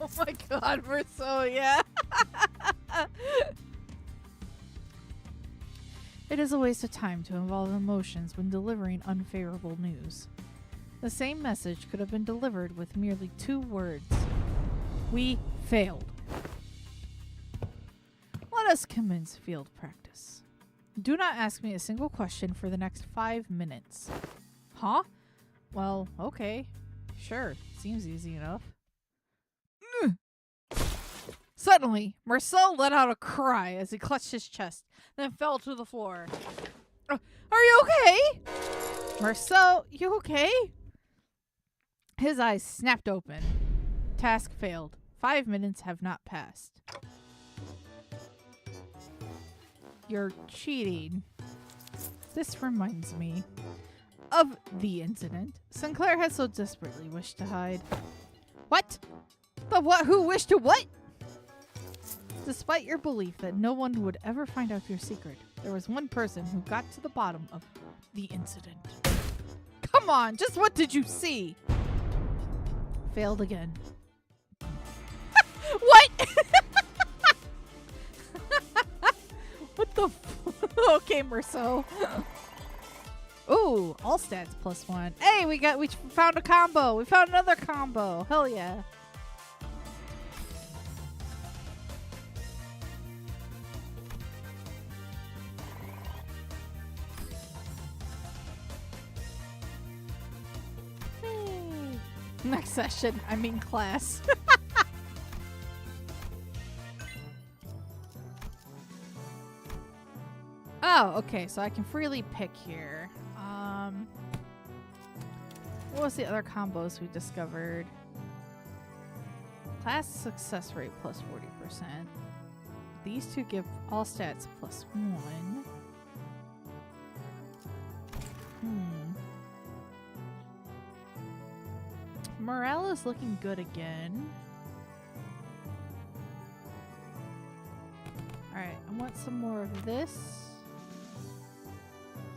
Oh my god, Merceau, yeah. It is a waste of time to involve emotions when delivering unfavorable news. The same message could have been delivered with merely 2 words. We failed. Let us commence field practice. Do not ask me a single question for the next 5 minutes. Huh? Well, okay. Sure, seems easy enough. Suddenly, Merceau let out a cry as he clutched his chest, then fell to the floor. Are you okay? Merceau, you okay? His eyes snapped open. Task failed. 5 minutes have not passed. You're cheating. This reminds me of the incident Sinclair had so desperately wished to hide. What? The what? Who wished to what? Despite your belief that no one would ever find out your secret, there was one person who got to the bottom of the incident. Come on, just what did you see? Failed again. What? What the okay, Merceau. Ooh, all stats +1. Hey, we found a combo. We found another combo. Hell yeah. Next session, I mean class. Oh, okay, so I can freely pick here. What was the other combos we discovered? Class success rate +40%. These two give all stats +1. Morale is looking good again. Alright, I want some more of this.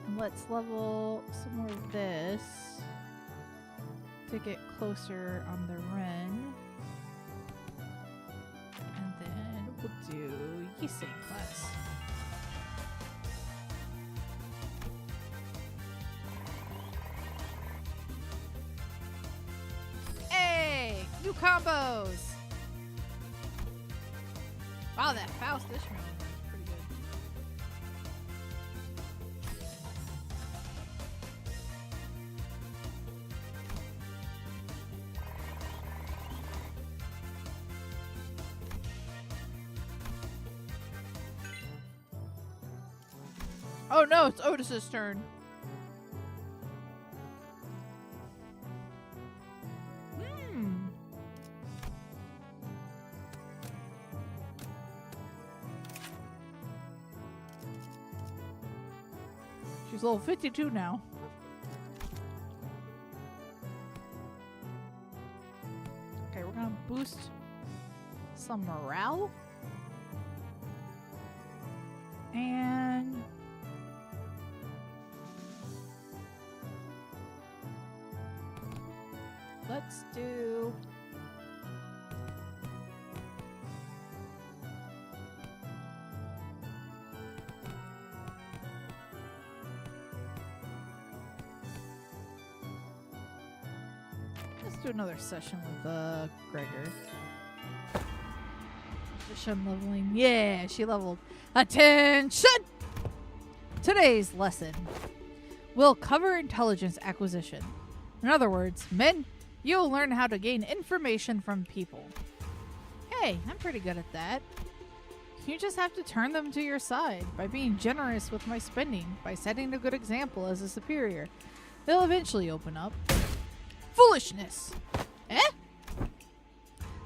And let's level some more of this to get closer on the Ren. And then we'll do Yisei class. New combos! Wow, that Faust Ishmael is pretty good. Oh no, it's Otis's turn. She's level 52 now. Okay, we're gonna boost some morale. And let's do another session with Gregor. Xichun leveling. Yeah, she leveled. Attention! Today's lesson will cover intelligence acquisition. In other words, men, you'll learn how to gain information from people. Hey, I'm pretty good at that. You just have to turn them to your side by being generous with my spending, by setting a good example as a superior. They'll eventually open up. Foolishness! Eh?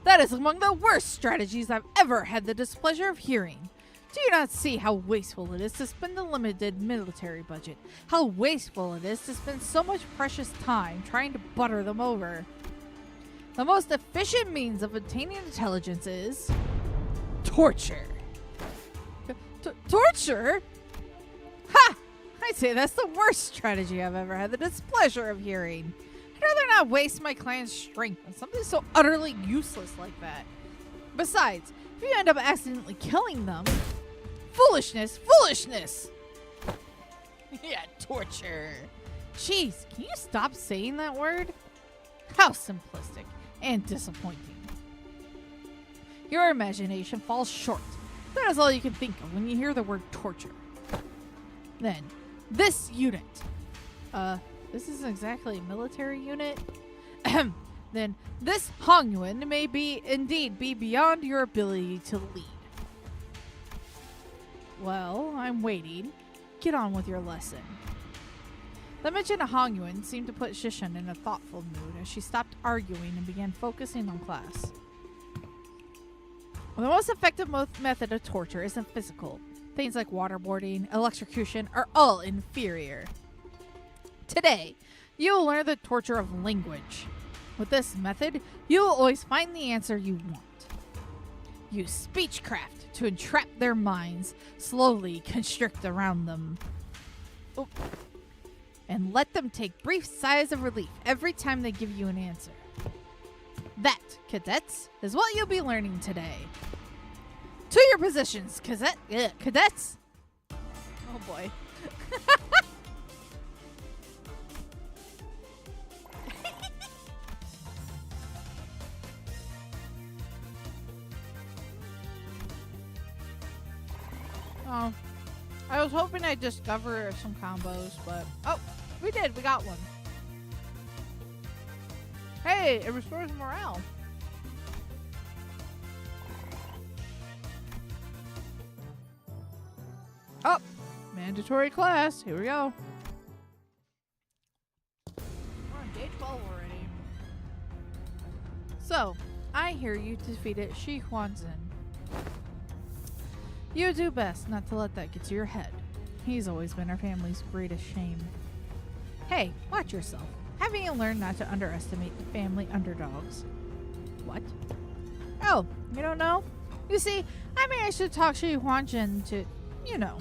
That is among the worst strategies I've ever had the displeasure of hearing. Do you not see how wasteful it is to spend a limited military budget? How wasteful it is to spend so much precious time trying to butter them over? The most efficient means of attaining intelligence is torture. Torture? Ha! I'd say that's the worst strategy I've ever had the displeasure of hearing. I'd rather not waste my clan's strength on something so utterly useless like that. Besides, if you end up accidentally killing them, foolishness, foolishness! Yeah, torture. Jeez, can you stop saying that word? How simplistic and disappointing. Your imagination falls short. That is all you can think of when you hear the word torture. Then, this unit. This isn't exactly a military unit. Then, this Hongyuan may indeed be beyond your ability to lead. Well, I'm waiting. Get on with your lesson. The mention of Hongyuan seemed to put Xichun in a thoughtful mood as she stopped arguing and began focusing on class. Well, the most effective method of torture isn't physical. Things like waterboarding, electrocution are all inferior. Today, you will learn the torture of language. With this method, you'll always find the answer you want. Use speechcraft to entrap their minds, slowly constrict around them. Oh. And let them take brief sighs of relief every time they give you an answer. That, cadets, is what you'll be learning today. To your positions, cadets! Oh boy. Oh, I was hoping I'd discover some combos, but oh, we did. We got one. Hey, it restores morale. Oh, mandatory class. Here we go. We're on day 12 already. So, I hear you defeated Xichun. You do best not to let that get to your head. He's always been our family's greatest shame. Hey, watch yourself. Haven't you learned not to underestimate the family underdogs? What? Oh, you don't know? You see, I managed to talk Xichun to, you know.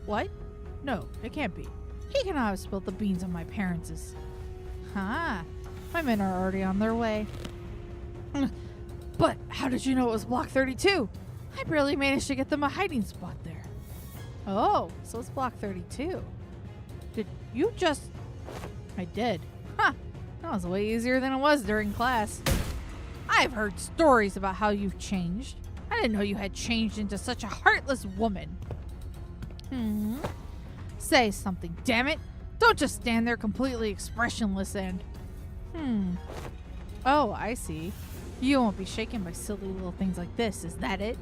What? No, it can't be. He cannot have spilled the beans on my parents'. Ha! My men are already on their way. But how did you know it was Block 32? I barely managed to get them a hiding spot there. Oh, so it's Block 32. Did you just... I did. Huh. That was way easier than it was during class. I've heard stories about how you've changed. I didn't know you had changed into such a heartless woman. Say something, damn it. Don't just stand there completely expressionless and... Oh, I see. You won't be shaken by silly little things like this, is that it?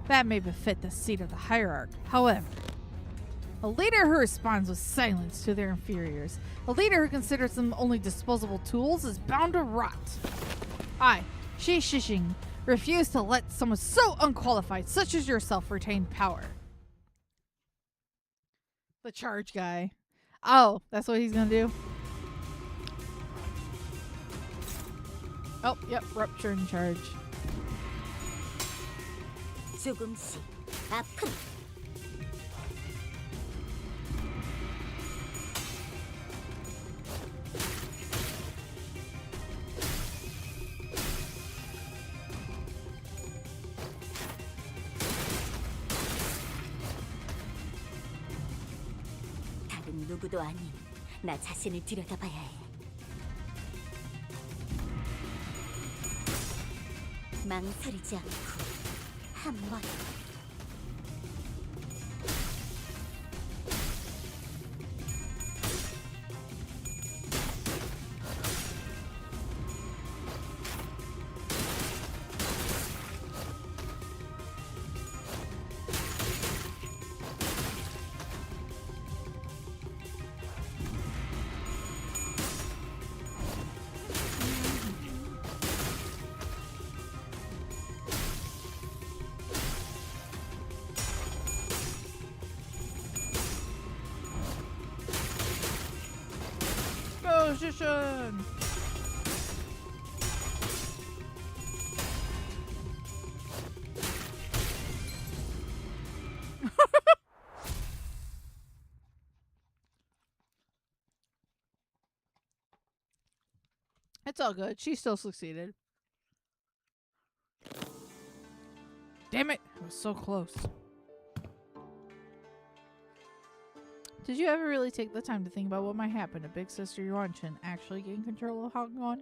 That may befit the seat of the hierarch. However, a leader who responds with silence to their inferiors, a leader who considers them only disposable tools, is bound to rot. I, Xichun, refuse to let someone so unqualified such as yourself retain power. The charge guy. Oh, that's what he's gonna do? Oh, yep, rupture in charge. 조금씩 아픈 다른 누구도 아닌 나 자신을 들여다봐야 해. 망설이지 않고 한 번. Xichun! It's all good. She still succeeded. Damn it! I was so close. Did you ever really take the time to think about what might happen to Big Sister Yuan-Chin actually gain control of Hong Kong?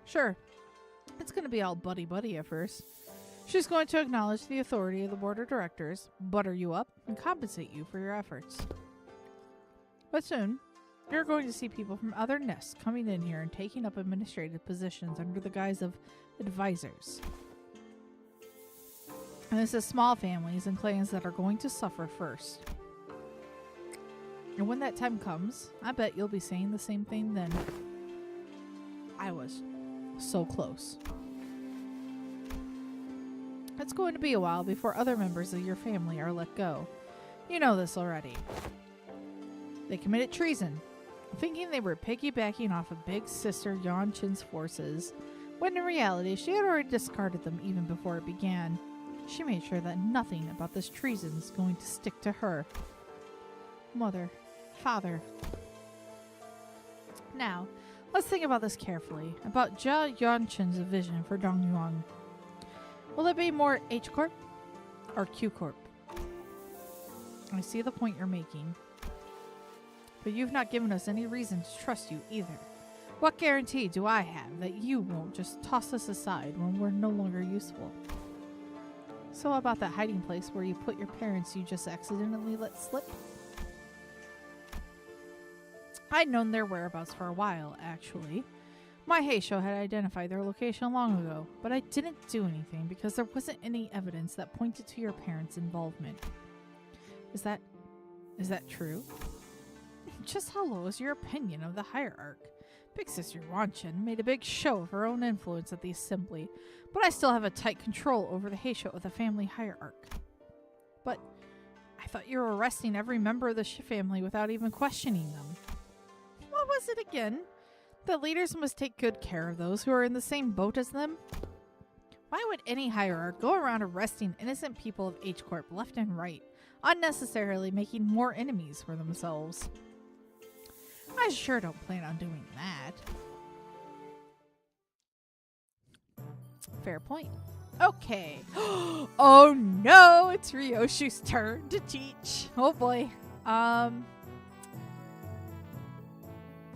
Sure, it's going to be all buddy-buddy at first. She's going to acknowledge the authority of the board of directors, butter you up, and compensate you for your efforts. But soon, you're going to see people from other nests coming in here and taking up administrative positions under the guise of advisors. And this is small families and clans that are going to suffer first. And when that time comes, I bet you'll be saying the same thing then. I was so close. It's going to be a while before other members of your family are let go. You know this already. They committed treason. thinking they were piggybacking off of big sister Yanchin's forces, when in reality she had already discarded them even before it began. She made sure that nothing about this treason is going to stick to her. Mother, father. Now, let's think about this carefully, about Jia Yanchin's vision for Dongyuan. Will it be more H Corp or Q Corp? I see the point you're making, but you've not given us any reason to trust you either. What guarantee do I have that you won't just toss us aside when we're no longer useful? So about that hiding place where you put your parents you just accidentally let slip? I'd known their whereabouts for a while, actually. My Heisho had identified their location long ago, but I didn't do anything because there wasn't any evidence that pointed to your parents' involvement. Is that true? Just how low is your opinion of the hierarch? Big Sister Wanchin made a big show of her own influence at the assembly, but I still have a tight control over the Heisho of the family hierarch. But I thought you were arresting every member of the family without even questioning them. What was it again? The leaders must take good care of those who are in the same boat as them? Why would any hierarch go around arresting innocent people of H Corp left and right, unnecessarily making more enemies for themselves? I sure don't plan on doing that. Fair point. Okay. Oh no, it's Ryoshu's turn to teach. Oh boy.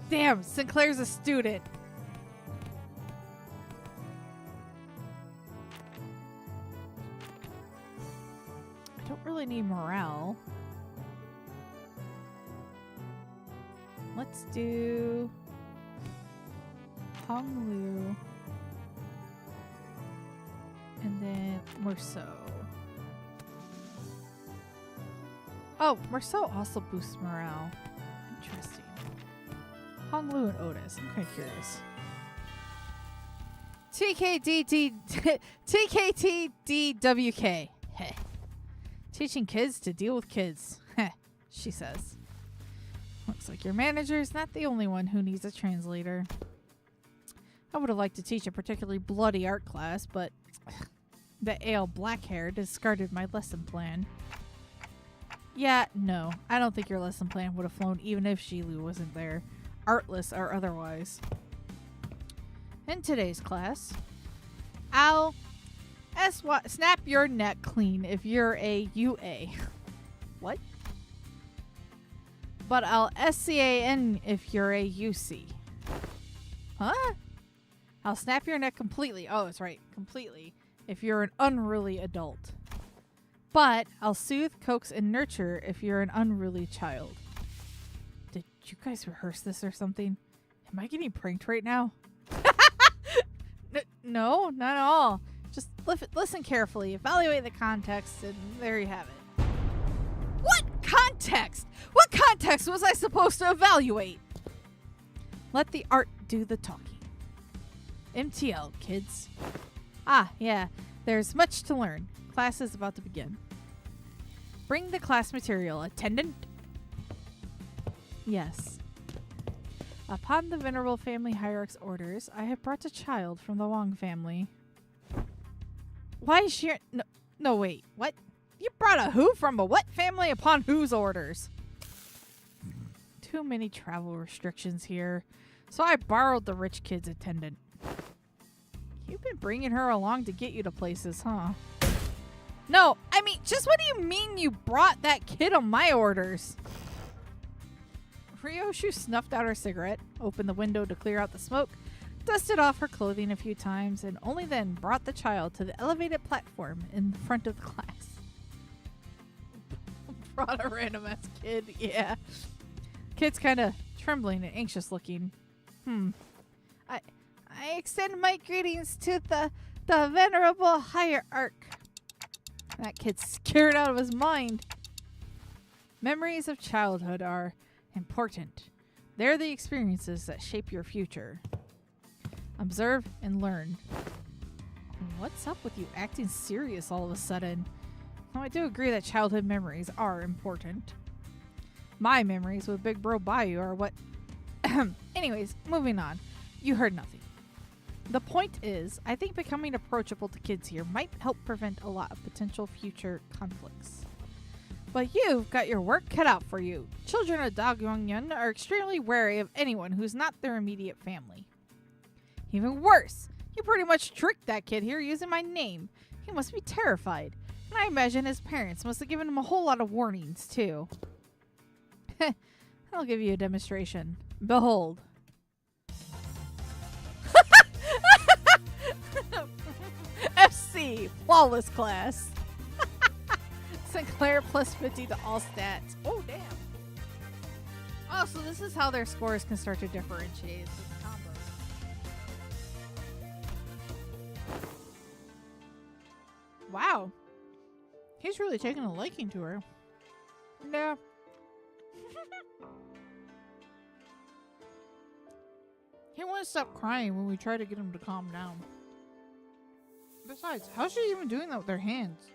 Damn, Sinclair's a student. I don't really need morale. Let's do Honglu and then Merceau. Oh, Merceau also boosts morale. Interesting. Honglu and Otis. I'm kind of curious. TKTDWK. Heh. Teaching kids to deal with kids. Heh, she says. Looks like your manager is not the only one who needs a translator. I would have liked to teach a particularly bloody art class, but the ale black hair discarded my lesson plan. Yeah, no. I don't think your lesson plan would have flown even if Shilu wasn't there. Artless or otherwise. In today's class, I'll snap your neck clean if you're a UA. What? But I'll SCAN if you're a UC. Huh? I'll snap your neck completely. Oh, that's right. Completely. If you're an unruly adult. But I'll soothe, coax, and nurture if you're an unruly child. Did you guys rehearse this or something? Am I getting pranked right now? No, not at all. Just listen carefully, evaluate the context, and there you have it. What context? What context was I supposed to evaluate? Let the art do the talking. MTL, kids. Ah, yeah, there's much to learn. Class is about to begin. Bring the class material, attendant. Yes. Upon the venerable family hierarch's orders, I have brought a child from the Wang family. Why is she... No, wait. What? You brought a who from a what family upon whose orders? Too many travel restrictions here, so I borrowed the rich kid's attendant. You've been bringing her along to get you to places, huh? No, I mean, just what do you mean you brought that kid on my orders? Ryoshu snuffed out her cigarette, opened the window to clear out the smoke, dusted off her clothing a few times, and only then brought the child to the elevated platform in the front of the class. Brought a random-ass kid, yeah. Kid's kind of trembling and anxious looking. I extend my greetings to the venerable hierarch. That kid's scared out of his mind. Memories of childhood are important. They're the experiences that shape your future. Observe and learn. What's up with you acting serious all of a sudden? Well, I do agree that childhood memories are important. My memories with Big Bro Bayou are what Anyways, moving on. You heard nothing. The point is, I think becoming approachable to kids here might help prevent a lot of potential future conflicts. But you've got your work cut out for you. Children of Da Guangyun are extremely wary of anyone who's not their immediate family. Even worse, you pretty much tricked that kid here using my name. He must be terrified. And I imagine his parents must have given him a whole lot of warnings, too. I'll give you a demonstration. Behold. FC, flawless class. Sinclair plus 50 to all stats. Oh, damn. Oh, so this is how their scores can start to differentiate with combos. Wow. He's really taking a liking to her. Yeah. He won't stop crying when we try to get him to calm down. Besides, how's she even doing that with her hands?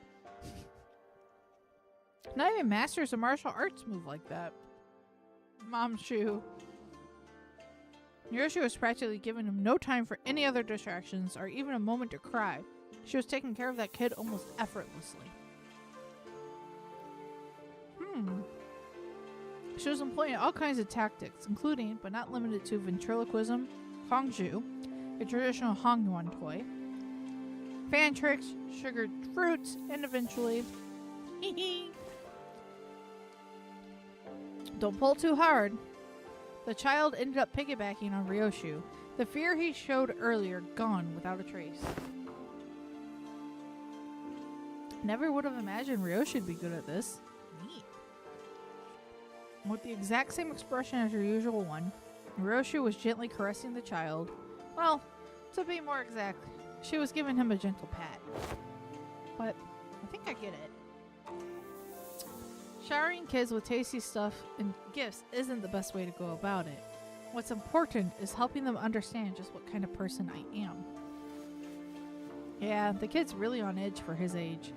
Not even masters a martial arts move like that. Mom Shu. Yoshi was practically giving him no time for any other distractions or even a moment to cry. She was taking care of that kid almost effortlessly. She was employing all kinds of tactics, including, but not limited to, ventriloquism, Hongju, a traditional Hongyuan toy, fan tricks, sugared fruits, and eventually... Don't pull too hard. The child ended up piggybacking on Ryoshu, the fear he showed earlier gone without a trace. Never would have imagined Ryoshu'd be good at this. Neat. With the exact same expression as her usual one, Ryoshu was gently caressing the child. Well, to be more exact, she was giving him a gentle pat. But I think I get it. Showering kids with tasty stuff and gifts isn't the best way to go about it. What's important is helping them understand just what kind of person I am. Yeah, the kid's really on edge for his age.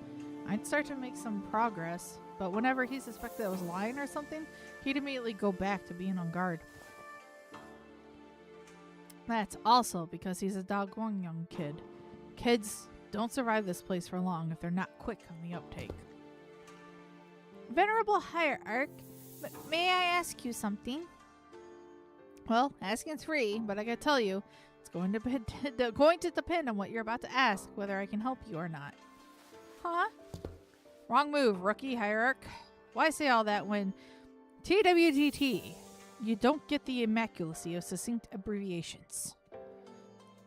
I'd start to make some progress, but whenever he suspected I was lying or something, he'd immediately go back to being on guard. That's also because he's a Da Guangyun kid. Kids don't survive this place for long if they're not quick on the uptake. Venerable Hierarch, may I ask you something? Well, asking's free, but I gotta tell you, it's going to depend on what you're about to ask, whether I can help you or not. Huh? Wrong move, rookie Hierarch. Why say all that when TWTT, you don't get the immaculacy of succinct abbreviations.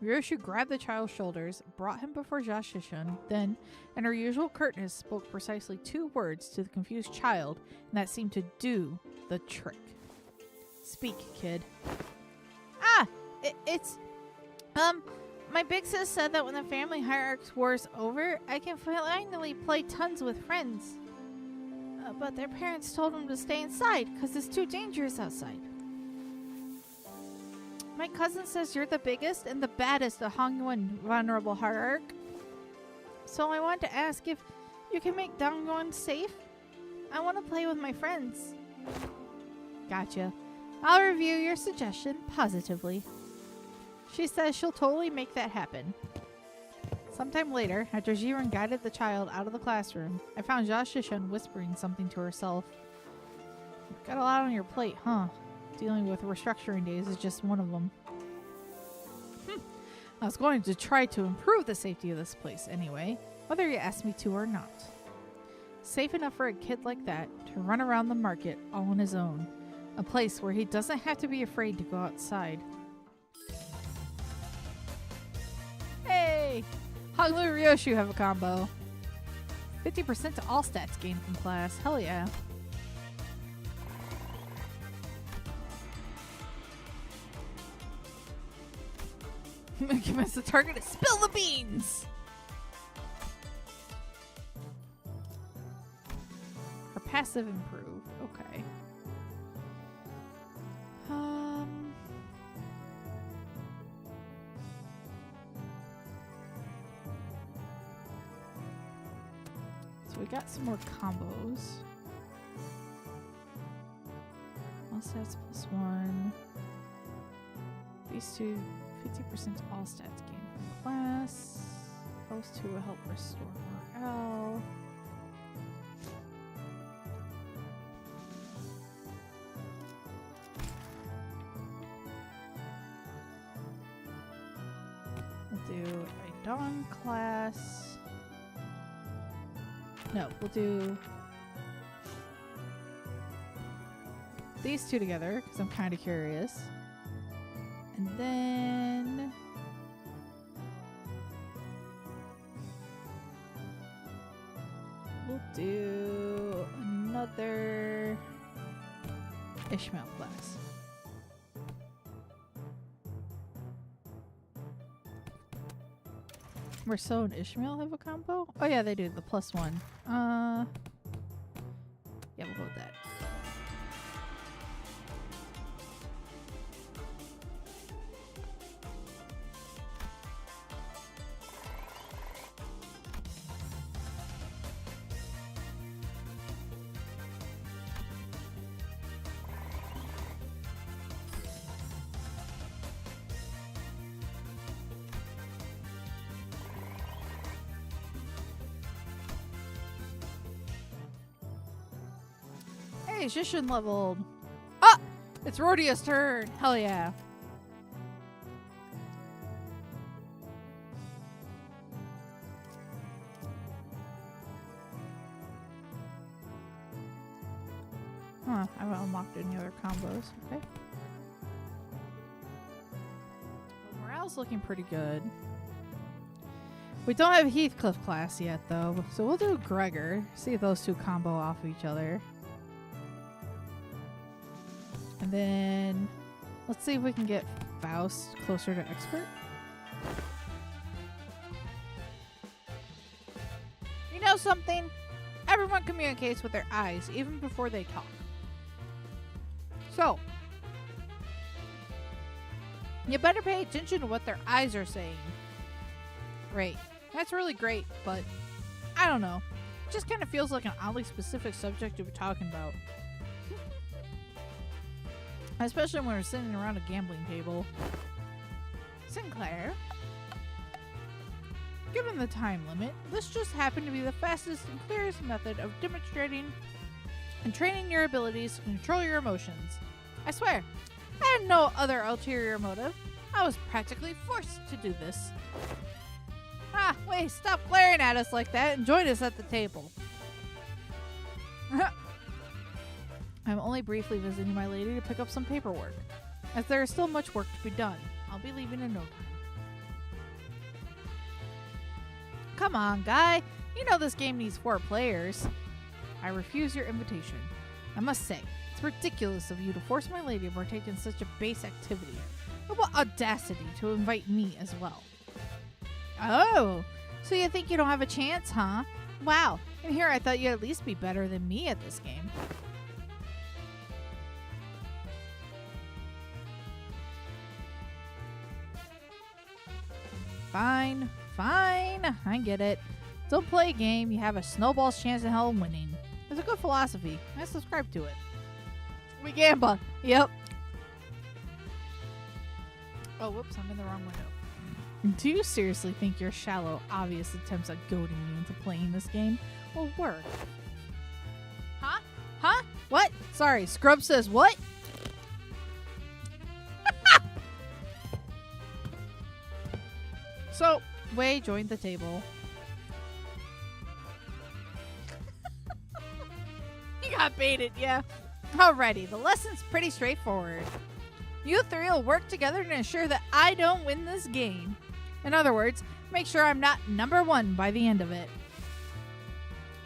Ryoshu grabbed the child's shoulders, brought him before Xichun, then, in her usual curtness, spoke precisely 2 words to the confused child, and that seemed to do the trick. Speak, kid. It's my big sis said that when the family hierarchy war's over, I can finally play tons with friends. But their parents told them to stay inside because it's too dangerous outside. My cousin says you're the biggest and the baddest of Hongyuan Venerable Hierarch. So I wanted to ask if you can make Dongyuan safe. I want to play with my friends. Gotcha. I'll review your suggestion positively. She says she'll totally make that happen. Sometime later, after Jiren guided the child out of the classroom, I found Xichun whispering something to herself. Got a lot on your plate, huh? Dealing with restructuring days is just one of them. I was going to try to improve the safety of this place anyway, whether you asked me to or not. Safe enough for a kid like that to run around the market all on his own. A place where he doesn't have to be afraid to go outside. Hey! Honglu and Ryoshu have a combo. 50% to all stats gained from class. Hell yeah. Convince the target to spill the beans! Her passive improved. Okay. So we got some more combos. All stats +1. These two, 50% all stats gained from class. Those two will help restore morale. We'll do a Dawn class. No, we'll do these two together because I'm kind of curious. And then we'll do another Ishmael class. Marceau and Ishmael have a combo? Oh yeah, they do. The +1. Yeah, we'll go with that. Hey, Xichun leveled. Ah! It's Rhodia's turn. Hell yeah. Huh, I haven't unlocked any other combos. Okay. Well, morale's looking pretty good. We don't have Heathcliff class yet, though, so we'll do Gregor. See if those two combo off of each other. And then let's see if we can get Faust closer to expert. You know something? Everyone communicates with their eyes even before they talk. So, you better pay attention to what their eyes are saying. Right. That's really great, but I don't know. It just kind of feels like an oddly specific subject to be talking about. Especially when we're sitting around a gambling table. Sinclair. Given the time limit, this just happened to be the fastest and clearest method of demonstrating and training your abilities to control your emotions. I swear, I had no other ulterior motive. I was practically forced to do this. Ah, wait, stop glaring at us like that and join us at the table. I'm only briefly visiting my lady to pick up some paperwork, as there is still much work to be done. I'll be leaving in no time. Come on, guy. You know this game needs 4 players. I refuse your invitation. I must say, it's ridiculous of you to force my lady to partake in such a base activity. But what audacity to invite me as well. Oh, so you think you don't have a chance, huh? Wow, and here I thought you'd at least be better than me at this game. Fine, fine, I get it. Don't play a game, you have a snowball's chance in hell of winning. It's a good philosophy. I subscribe to it. We gamble. Yep. Oh, whoops, I'm in the wrong window. Do you seriously think your shallow, obvious attempts at goading me into playing this game will work? Huh? Huh? What? Sorry, Scrub says what? So, Wei joined the table. You got baited, yeah. Alrighty, the lesson's pretty straightforward. You 3 will work together to ensure that I don't win this game. In other words, make sure I'm not number 1 by the end of it.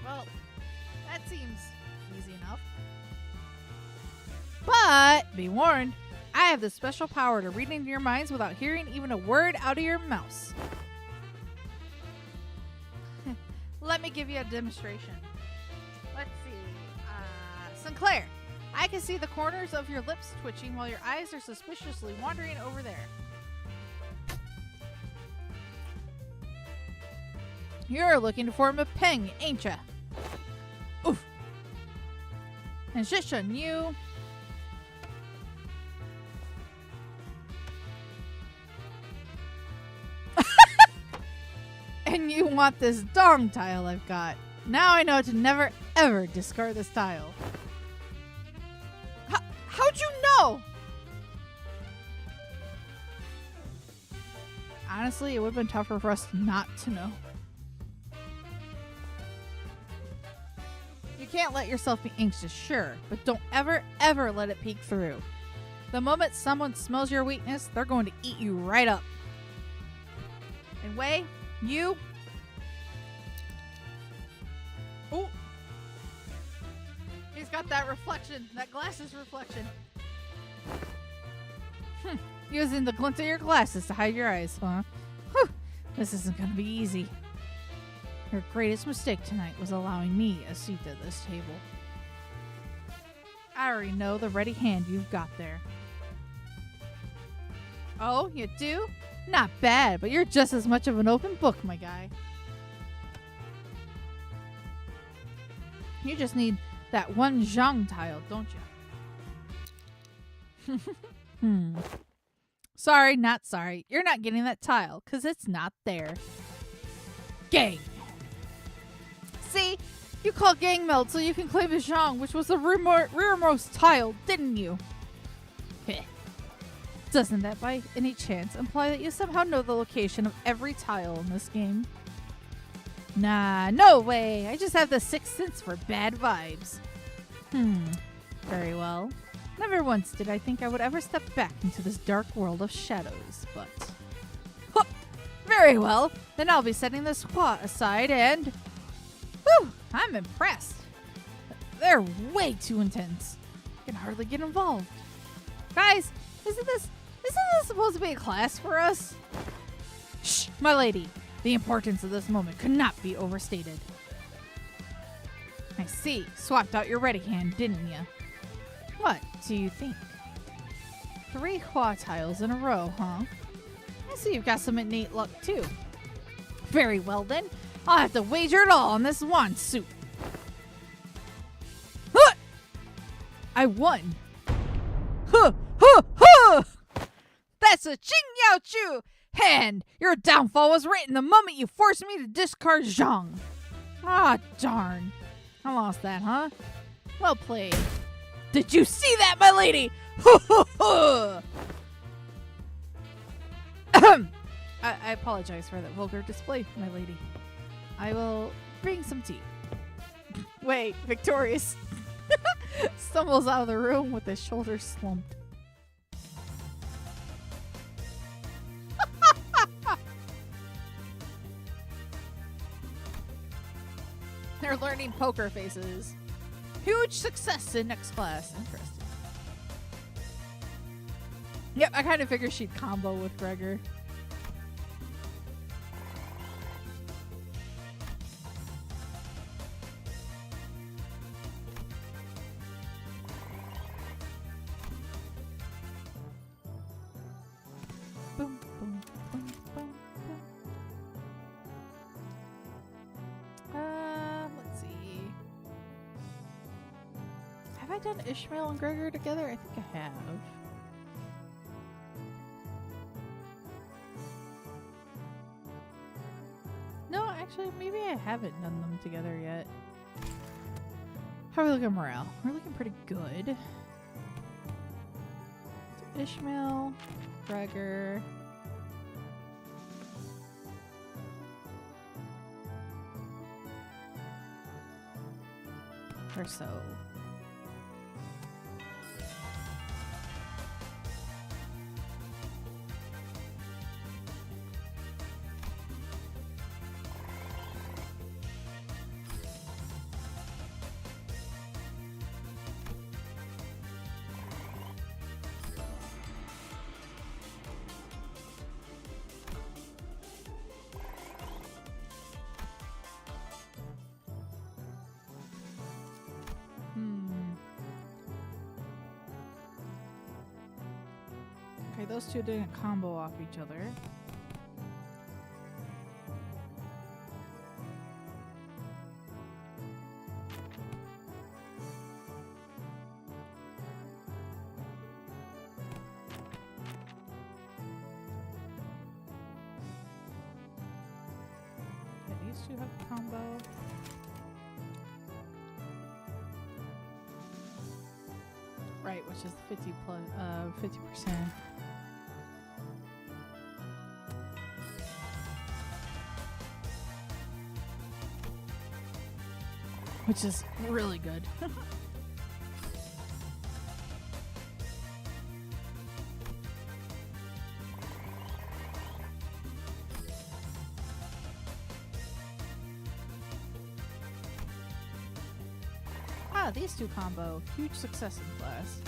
Well, that seems easy enough. But, be warned, I have the special power to read into your minds without hearing even a word out of your mouth. Let me give you a demonstration. Let's see. Sinclair, I can see the corners of your lips twitching while your eyes are suspiciously wandering over there. You're looking to form a peng, ain't ya? Oof. And Xichun, you... You want this dong tile I've got. Now I know to never ever discard this tile. How'd you know? Honestly, it would have been tougher for us not to know. You can't let yourself be anxious, sure, but don't ever, ever let it peek through. The moment someone smells your weakness, they're going to eat you right up. And Wei, you... Oh! He's got that reflection, that glasses reflection. Using the glint of your glasses to hide your eyes, huh? Whew, this isn't gonna be easy. Your greatest mistake tonight was allowing me a seat at this table. I already know the ready hand you've got there. Oh, you do? Not bad, but you're just as much of an open book, my guy. You just need that one Zhang tile, don't you? Sorry, not sorry. You're not getting that tile, because it's not there. Gang! See? You called gang meld so you can claim a Zhang, which was the rearmost tile, didn't you? Heh. Doesn't that by any chance imply that you somehow know the location of every tile in this game? Nah, no way. I just have the sixth sense for bad vibes. Very well. Never once did I think I would ever step back into this dark world of shadows, but... Huh, very well. Then I'll be setting this squat aside and... Whew, I'm impressed. They're way too intense. I can hardly get involved. Guys, isn't this supposed to be a class for us? Shh, my lady. The importance of this moment could not be overstated. I see. Swapped out your ready hand, didn't ya? What do you think? 3 Hua tiles in a row, huh? I see you've got some innate luck, too. Very well, then. I'll have to wager it all on this wand suit. Huh! I won. Huh! Huh! Huh! That's a Jing Yao Chu! Hand! Your downfall was written the moment you forced me to discard Zhang. Ah, darn. I lost that, huh? Well played. Did you see that, my lady? I apologize for that vulgar display, my lady. I will bring some tea. Wait, victorious. Stumbles out of the room with his shoulders slumped. They're learning poker faces. Huge success in next class. Interesting. Yep, I kind of figured she'd combo with Gregor. Boom, boom, boom, boom, boom. Let's see. Have I done Ishmael and Gregor together? I think I have. No, actually, maybe I haven't done them together yet. How are we looking at morale? We're looking pretty good. So Ishmael, Gregor. Or so. Okay, those two didn't combo off each other. these two have a combo. Right, which is 50%. Which is really good. These two combo. Huge success in class.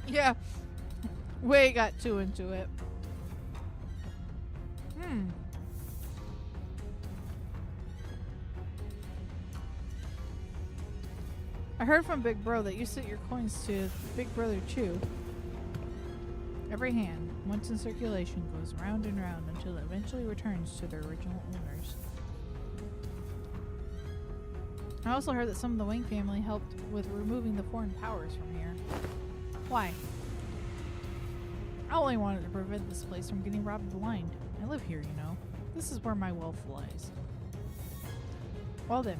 Yeah. Way got too into it. I heard from Big Bro that you set your coins to Big Brother Chew. Every hand, once in circulation, goes round and round until it eventually returns to their original owners. I also heard that some of the Wang family helped with removing the foreign powers from here. Why? I only wanted to prevent this place from getting robbed blind. I live here, you know. This is where my wealth lies. Well then,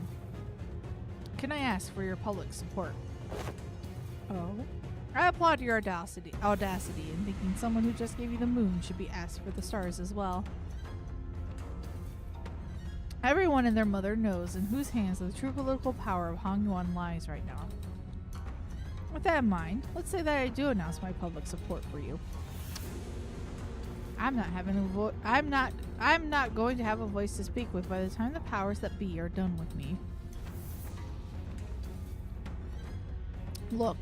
can I ask for your public support? Oh? I applaud your audacity in thinking someone who just gave you the moon should be asked for the stars as well. Everyone and their mother knows in whose hands the true political power of Hong Yuan lies right now. With that in mind, let's say that I do announce my public support for you. I'm not going to have a voice to speak with by the time the powers that be are done with me. Look,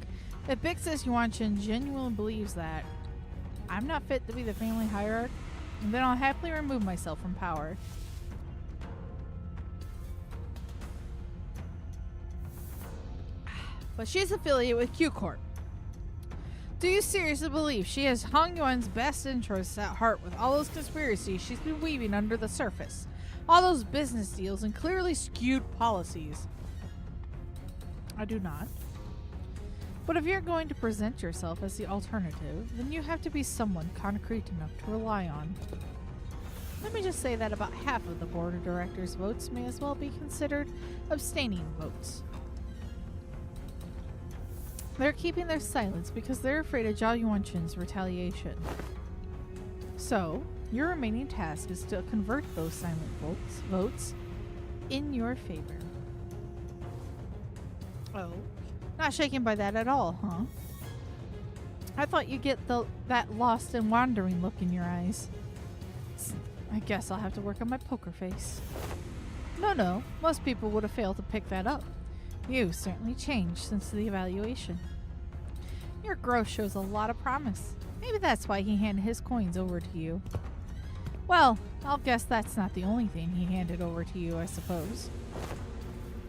if Big Sis Xichun genuinely believes that I'm not fit to be the family hierarch, then I'll happily remove myself from power. But she's affiliated with Q Corp. Do you seriously believe she has Hong Yuan's best interests at heart with all those conspiracies she's been weaving under the surface? All those business deals and clearly skewed policies? I do not. But if you're going to present yourself as the alternative, then you have to be someone concrete enough to rely on. Let me just say that about half of the board of directors' votes may as well be considered abstaining votes. They're keeping their silence because they're afraid of Zhao Yuanchun's retaliation. So, your remaining task is to convert those silent votes in your favor. Oh, not shaken by that at all, huh? I thought you'd get that lost and wandering look in your eyes. I guess I'll have to work on my poker face. No, most people would have failed to pick that up. You certainly changed since the evaluation. Your growth shows a lot of promise. Maybe that's why he handed his coins over to you. Well, I'll guess that's not the only thing he handed over to you, I suppose.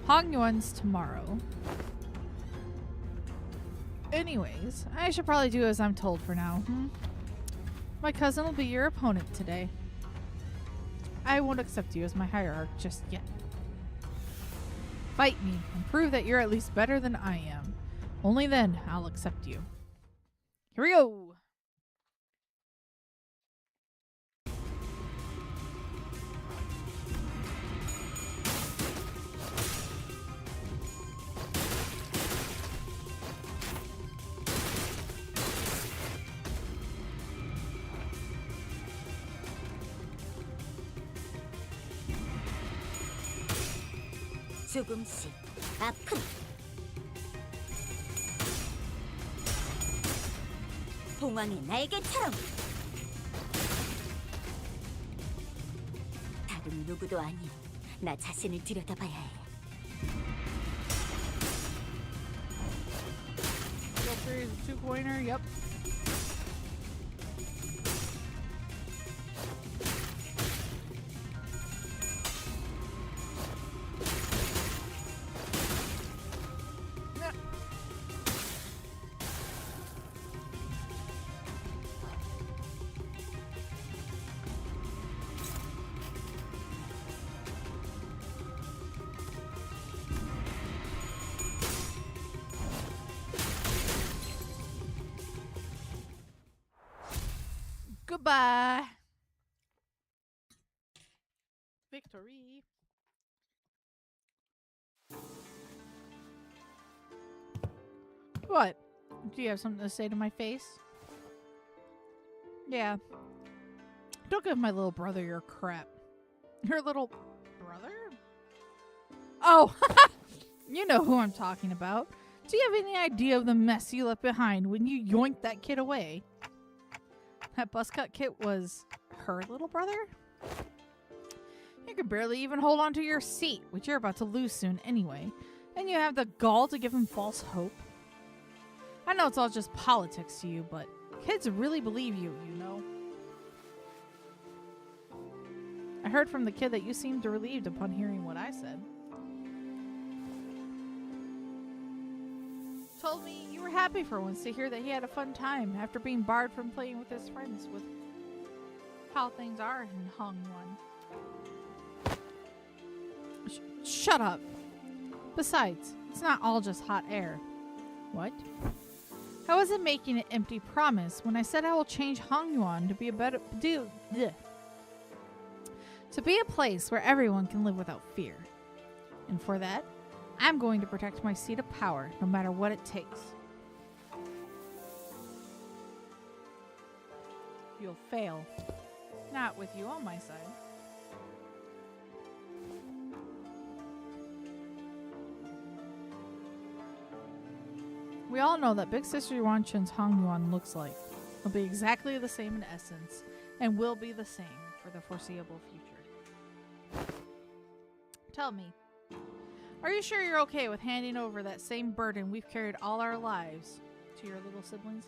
Hong Yuan's tomorrow. Anyways, I should probably do as I'm told for now. My cousin will be your opponent today. I won't accept you as my hierarch just yet. Fight me and prove that you're at least better than I am. Only then I'll accept you. Here we go! 조금씩 아픈 봉황의 날개처럼 다른 누구도 아닌 나 자신을 들여다봐야 해. Jeffrey is a two-coiner, yep. Goodbye. Victory. What? Do you have something to say to my face? Yeah. Don't give my little brother your crap. Your little brother? Oh, you know who I'm talking about. Do you have any idea of the mess you left behind when you yoinked that kid away? That buzzcut kid was her little brother? You could barely even hold on to your seat, which you're about to lose soon anyway. And you have the gall to give him false hope? I know it's all just politics to you, but kids really believe you, you know. I heard from the kid that you seemed relieved upon hearing what I said. Told me you were happy for once to hear that he had a fun time after being barred from playing with his friends with how things are in Hongwon. Shut up. Besides, it's not all just hot air. What? I wasn't making an empty promise when I said I will change Hongwon to be a better to be a place where everyone can live without fear. And for that, I'm going to protect my seat of power, no matter what it takes. You'll fail. Not with you on my side. We all know that Big Sister Yuanchun's Hongyuan looks like. It'll be exactly the same in essence, and will be the same for the foreseeable future. Tell me, are you sure you're okay with handing over that same burden we've carried all our lives to your little siblings?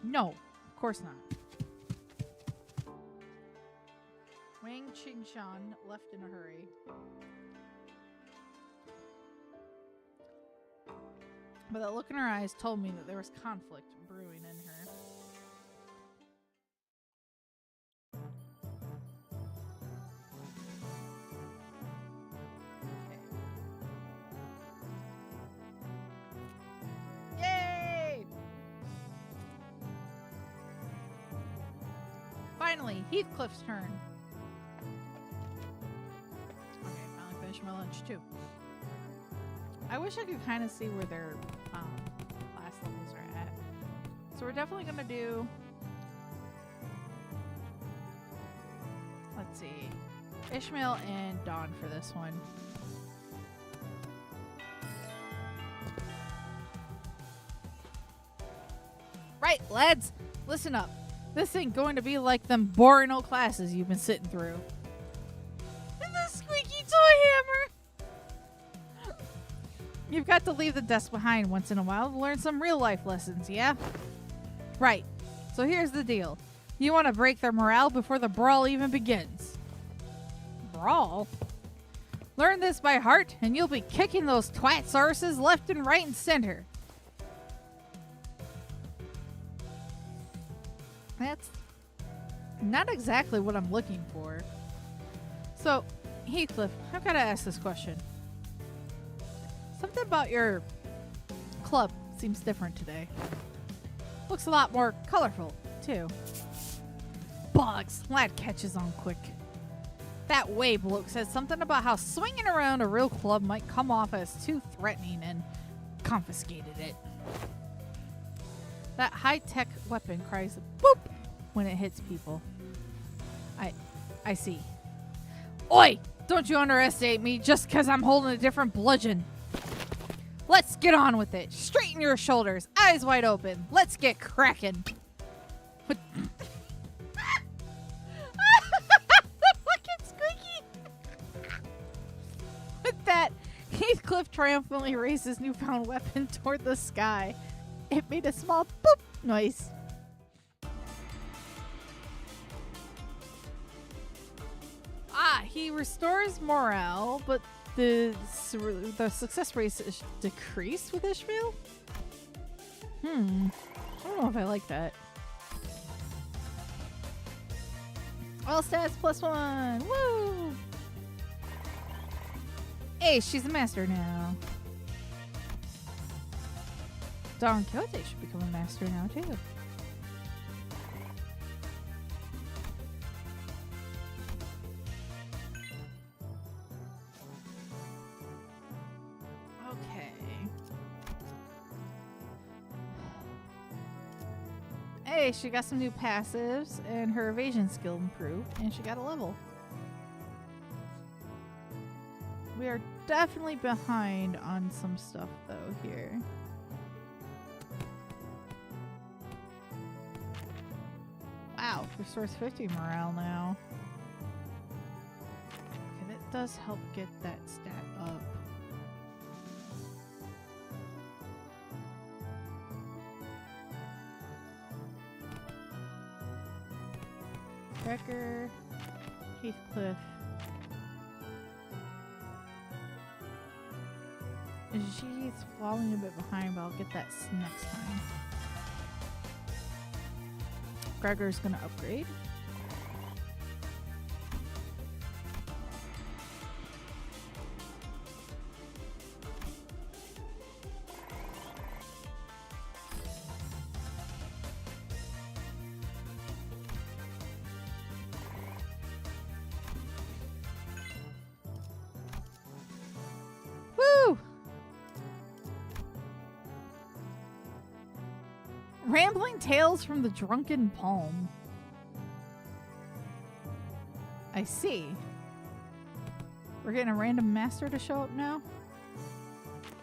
No, of course not. Wang Xichun left in a hurry. But that look in her eyes told me that there was conflict brewing in her. Yay! Finally, Heathcliff's turn. Okay, finally finished my lunch too. I wish I could kind of see where their class levels are at. So we're definitely going to do... Let's see. Ishmael and Dawn for this one. Right, lads. Listen up. This ain't going to be like them boring old classes you've been sitting through. And the squeaky toy hammer! You've got to leave the desk behind once in a while to learn some real-life lessons, yeah? Right. So here's the deal. You want to break their morale before the brawl even begins. Brawl? Learn this by heart, and you'll be kicking those twat-sauruses left and right and center. That's not exactly what I'm looking for. So, Heathcliff, I've got to ask this question. Something about your club seems different today. Looks a lot more colorful, too. Bugs, lad catches on quick. That way bloke said something about how swinging around a real club might come off as too threatening and confiscated it. That high-tech weapon cries boop when it hits people. I see. Oi! Don't you underestimate me just because I'm holding a different bludgeon. Let's get on with it. Straighten your shoulders. Eyes wide open. Let's get cracking. Fucking squeaky. With that, Heathcliff triumphantly raised his newfound weapon toward the sky. It made a small boop noise. He restores morale, but the success rate is decreased with Ishmael? I don't know if I like that. All stats +1. Woo! Hey, she's a master now. Don Quixote should become a master now, too. Hey, she got some new passives, and her evasion skill improved, and she got a level. We are definitely behind on some stuff, though, here. Wow, restores 50 morale now. Okay, that does help get that stat up. Becker, Heathcliff. She's falling a bit behind, but I'll get that next time. Gregor's gonna upgrade. Woo! Rambling Tales from the Drunken Palm. I see. We're getting a random master to show up now.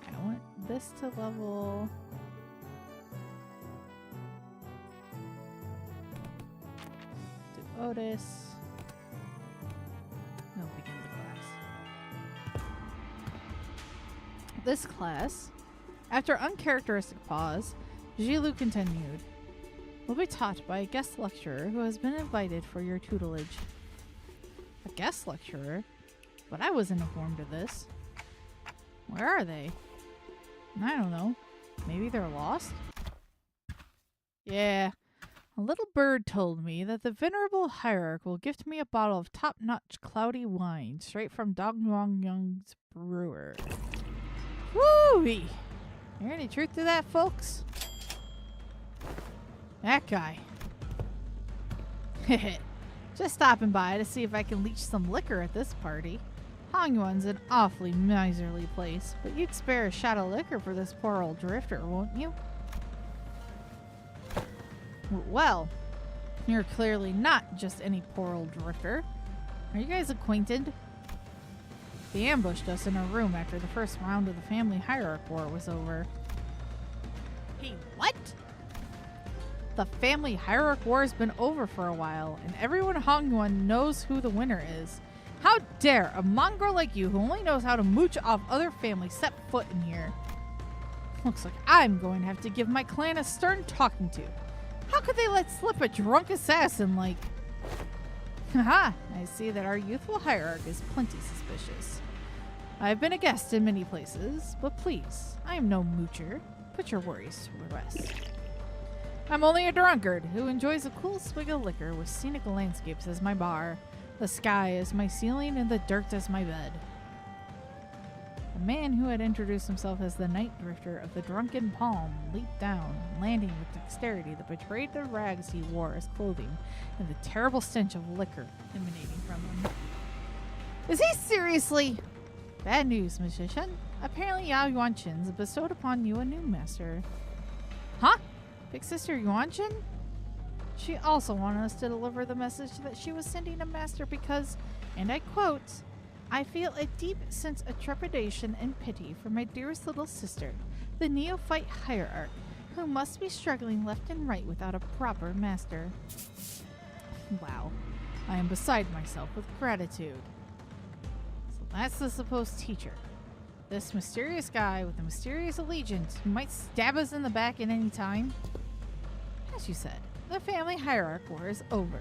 I want this to level. To Otis. No, begin the class. This class, after uncharacteristic pause, Jilu continued. Will be taught by a guest lecturer who has been invited for your tutelage. A guest lecturer? But I wasn't informed of this. Where are they? I don't know. Maybe they're lost? Yeah. A little bird told me that the venerable hierarch will gift me a bottle of top-notch cloudy wine straight from Guang's brewer. Woo-wee! There any truth to that, folks? That guy. Just stopping by to see if I can leech some liquor at this party. Hongyuan's an awfully miserly place, but you'd spare a shot of liquor for this poor old drifter, won't you? Well, you're clearly not just any poor old drifter. Are you guys acquainted? They ambushed us in a room after the first round of the family hierarch war was over. Hey, what? The family hierarch war has been over for a while, and everyone in Hongyuan knows who the winner is. How dare a mongrel like you who only knows how to mooch off other families set foot in here? Looks like I'm going to have to give my clan a stern talking to. How could they let slip a drunk assassin like... Haha, I see that our youthful hierarch is plenty suspicious. I've been a guest in many places, but please, I am no moocher. Put your worries to rest. I'm only a drunkard who enjoys a cool swig of liquor with scenic landscapes as my bar, the sky as my ceiling, and the dirt as my bed. The man who had introduced himself as the night drifter of the Drunken Palm leaped down, landing with dexterity that betrayed the rags he wore as clothing and the terrible stench of liquor emanating from him. Is he seriously? Bad news, Miss Xichun. Apparently Yao Yuanqin's bestowed upon you a new master. Huh? Big Sister Yuanqin? She also wanted us to deliver the message that she was sending a master because, and I quote, I feel a deep sense of trepidation and pity for my dearest little sister, the neophyte hierarch, who must be struggling left and right without a proper master. Wow, I am beside myself with gratitude. So that's the supposed teacher. This mysterious guy with a mysterious allegiance who might stab us in the back at any time. As you said, the family hierarch war is over,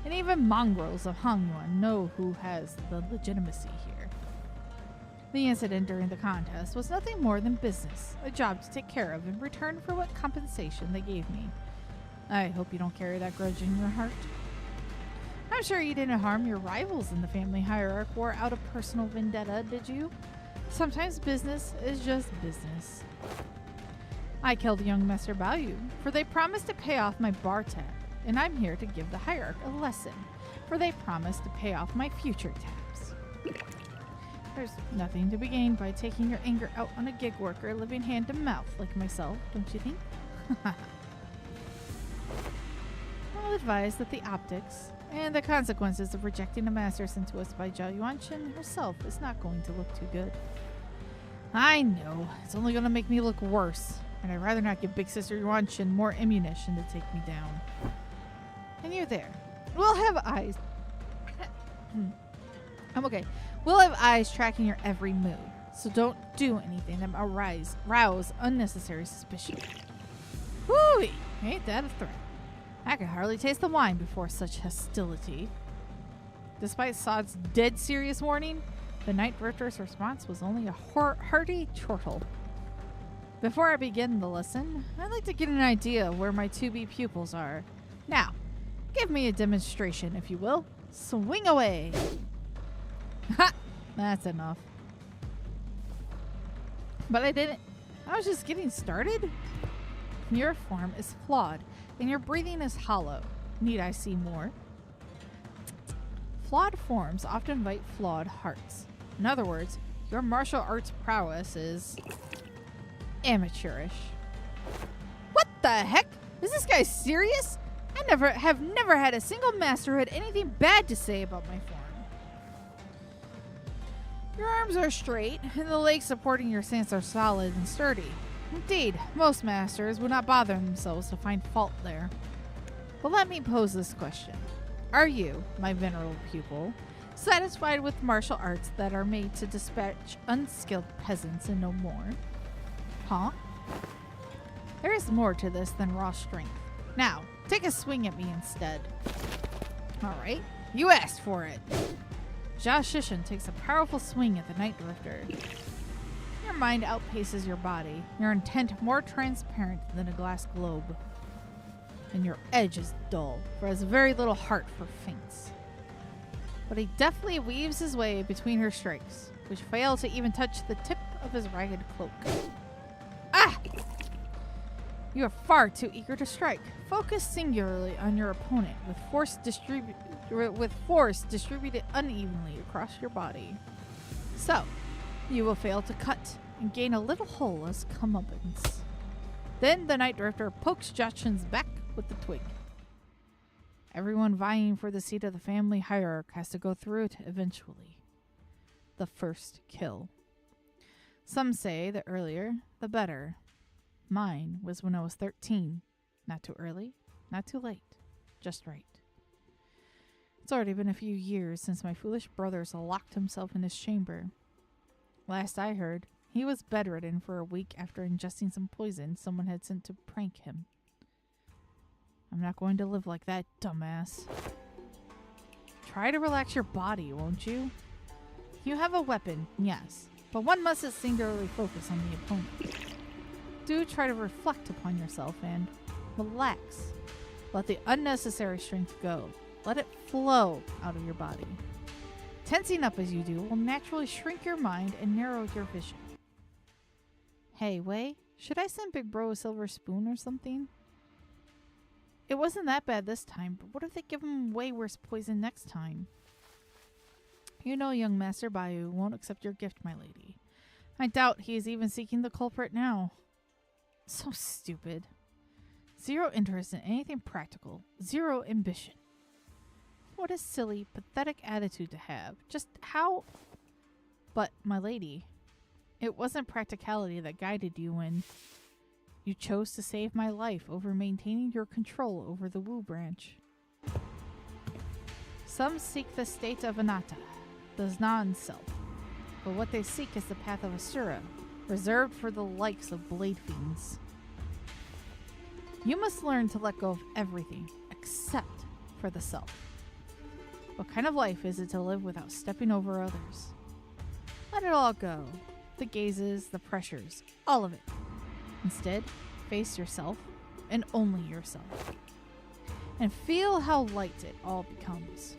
and even mongrels of Hongyuan know who has the legitimacy here. The incident during the contest was nothing more than business, a job to take care of in return for what compensation they gave me. I hope you don't carry that grudge in your heart. I'm sure you didn't harm your rivals in the family hierarch war out of personal vendetta, did you? Sometimes business is just business. I killed young Master Baoyu, for they promised to pay off my bar tab, and I'm here to give the hierarch a lesson, for they promised to pay off my future tabs. There's nothing to be gained by taking your anger out on a gig worker living hand to mouth like myself, don't you think? advised that the optics and the consequences of rejecting a master sent to us by Zhao Yuanqin herself is not going to look too good. I know, it's only going to make me look worse, and I'd rather not give Big Sister Yuanqin more ammunition to take me down. And you're there. We'll have eyes. I'm okay. We'll have eyes tracking your every move, so don't do anything that might rouse unnecessary suspicion. Whoo! Ain't that a threat? I could hardly taste the wine before such hostility. Despite Sod's dead serious warning, the Night Drifter's response was only a hearty chortle. Before I begin the lesson, I'd like to get an idea of where my 2B pupils are. Now, give me a demonstration, if you will. Swing away! Ha! That's enough. But I didn't. I was just getting started. Your form is flawed, and your breathing is hollow. Need I see more? Flawed forms often invite flawed hearts. In other words, your martial arts prowess is amateurish. What the heck? Is this guy serious? I have never had a single master who had anything bad to say about my form. Your arms are straight, and the legs supporting your stance are solid and sturdy. Indeed, most masters would not bother themselves to find fault there. But let me pose this question. Are you, my venerable pupil, satisfied with martial arts that are made to dispatch unskilled peasants and no more? Huh? There is more to this than raw strength. Now, take a swing at me instead. Alright, you asked for it. Xichun takes a powerful swing at the Night Drifter. Your mind outpaces your body, your intent more transparent than a glass globe. And your edge is dull, for it has very little heart for feints. But he deftly weaves his way between her strikes, which fail to even touch the tip of his ragged cloak. Ah! You are far too eager to strike. Focus singularly on your opponent with force distributed unevenly across your body. So, you will fail to cut and gain a little hole as comeuppance. Then the Night Drifter pokes Xichun's back with the twig. Everyone vying for the seat of the family hierarch has to go through it eventually. The first kill. Some say the earlier, the better. Mine was when I was 13. Not too early, not too late. Just right. It's already been a few years since my foolish brother locked himself in his chamber. Last I heard, he was bedridden for a week after ingesting some poison someone had sent to prank him. I'm not going to live like that, dumbass. Try to relax your body, won't you? You have a weapon, yes, but one mustn't singularly focus on the opponent. Do try to reflect upon yourself and relax. Let the unnecessary strength go. Let it flow out of your body. Tensing up as you do will naturally shrink your mind and narrow your vision. Hey, Wei, should I send Big Bro a silver spoon or something? It wasn't that bad this time, but what if they give him way worse poison next time? You know young Master Bayu won't accept your gift, my lady. I doubt he is even seeking the culprit now. So stupid. Zero interest in anything practical. Zero ambition. What a silly, pathetic attitude to have. Just how... But, my lady, it wasn't practicality that guided you when you chose to save my life over maintaining your control over the Wu branch. Some seek the state of anatta, the non-self. But what they seek is the path of Asura, reserved for the likes of blade fiends. You must learn to let go of everything, except for the self. What kind of life is it to live without stepping over others? Let it all go. The gazes, the pressures, all of it. Instead, face yourself, and only yourself. And feel how light it all becomes.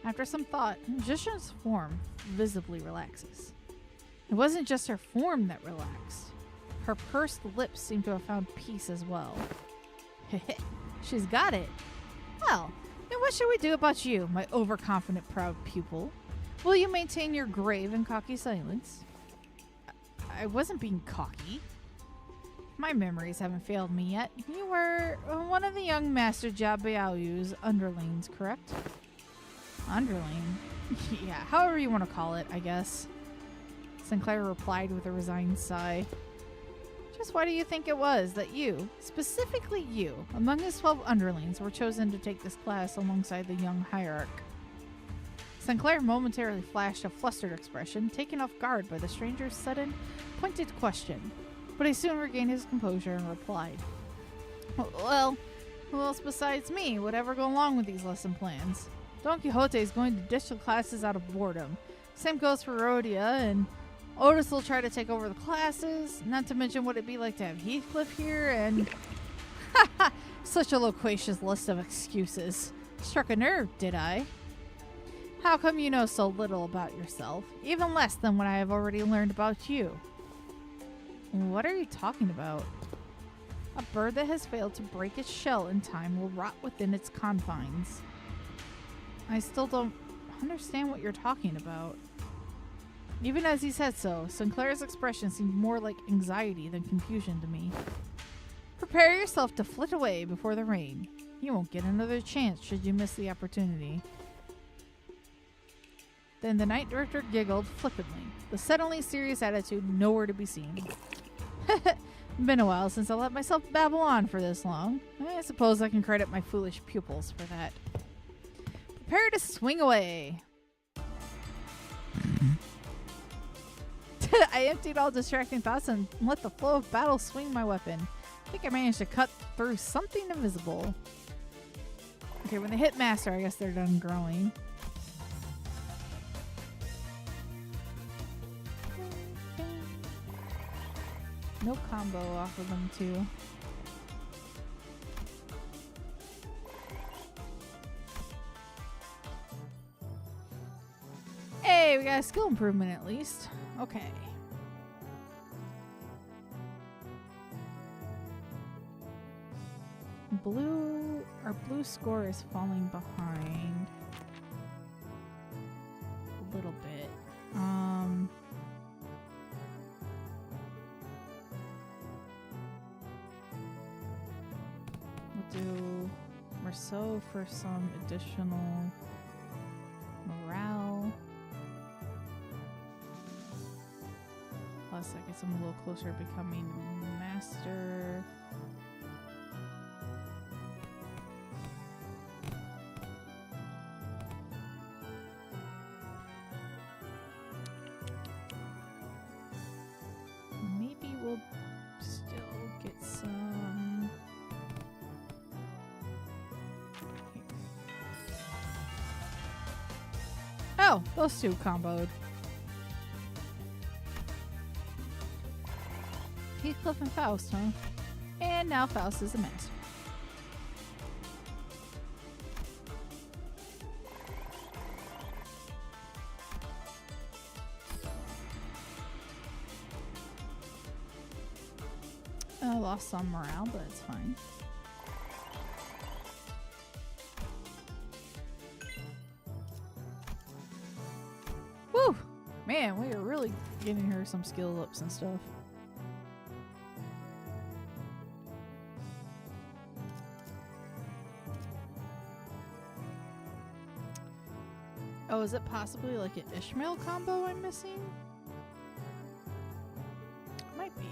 After some thought, Xichun's form visibly relaxes. It wasn't just her form that relaxed. Her pursed lips seem to have found peace as well. Heh, she's got it. Well, then what should we do about you, my overconfident proud pupil? Will you maintain your grave and cocky silence? I wasn't being cocky. My memories haven't failed me yet. You were one of the young Master Jia Biaoyu's underlings, correct? Underling? Yeah, however you want to call it, I guess. Sinclair replied with a resigned sigh. Just why do you think it was that you, specifically you, among his 12 underlings, were chosen to take this class alongside the young hierarch? Sinclair momentarily flashed a flustered expression, taken off guard by the stranger's sudden, pointed question. But he soon regained his composure and replied, well, who else besides me would ever go along with these lesson plans? Don Quixote is going to ditch the classes out of boredom. Same goes for Rhodia, and Otis will try to take over the classes, not to mention what it'd be like to have Heathcliff here, and such a loquacious list of excuses. Struck a nerve, did I? How come you know so little about yourself, even less than what I have already learned about you? What are you talking about? A bird that has failed to break its shell in time will rot within its confines. I still don't understand what you're talking about. Even as he said so, Sinclair's expression seemed more like anxiety than confusion to me. Prepare yourself to flit away before the rain. You won't get another chance should you miss the opportunity. Then the night director giggled flippantly, the suddenly serious attitude nowhere to be seen. Been a while since I let myself babble on for this long. I suppose I can credit my foolish pupils for that. Prepare to swing away. I emptied all distracting thoughts and let the flow of battle swing my weapon. I think I managed to cut through something invisible. Okay, when they hit master, I guess they're done growing. No combo off of them too. Hey, we got a skill improvement at least. Okay. Our blue score is falling behind a little bit. We'll do Marceau for some additional morale. Plus, I guess I'm a little closer to becoming master. Maybe we'll still get some. Here. Oh, those two comboed. Heathcliff and Faust, huh? And now Faust is a master. I lost some morale, but it's fine. Woo! Man, we are really giving her some skill ups and stuff. Oh, is it possibly like an Ishmael combo I'm missing? Might be.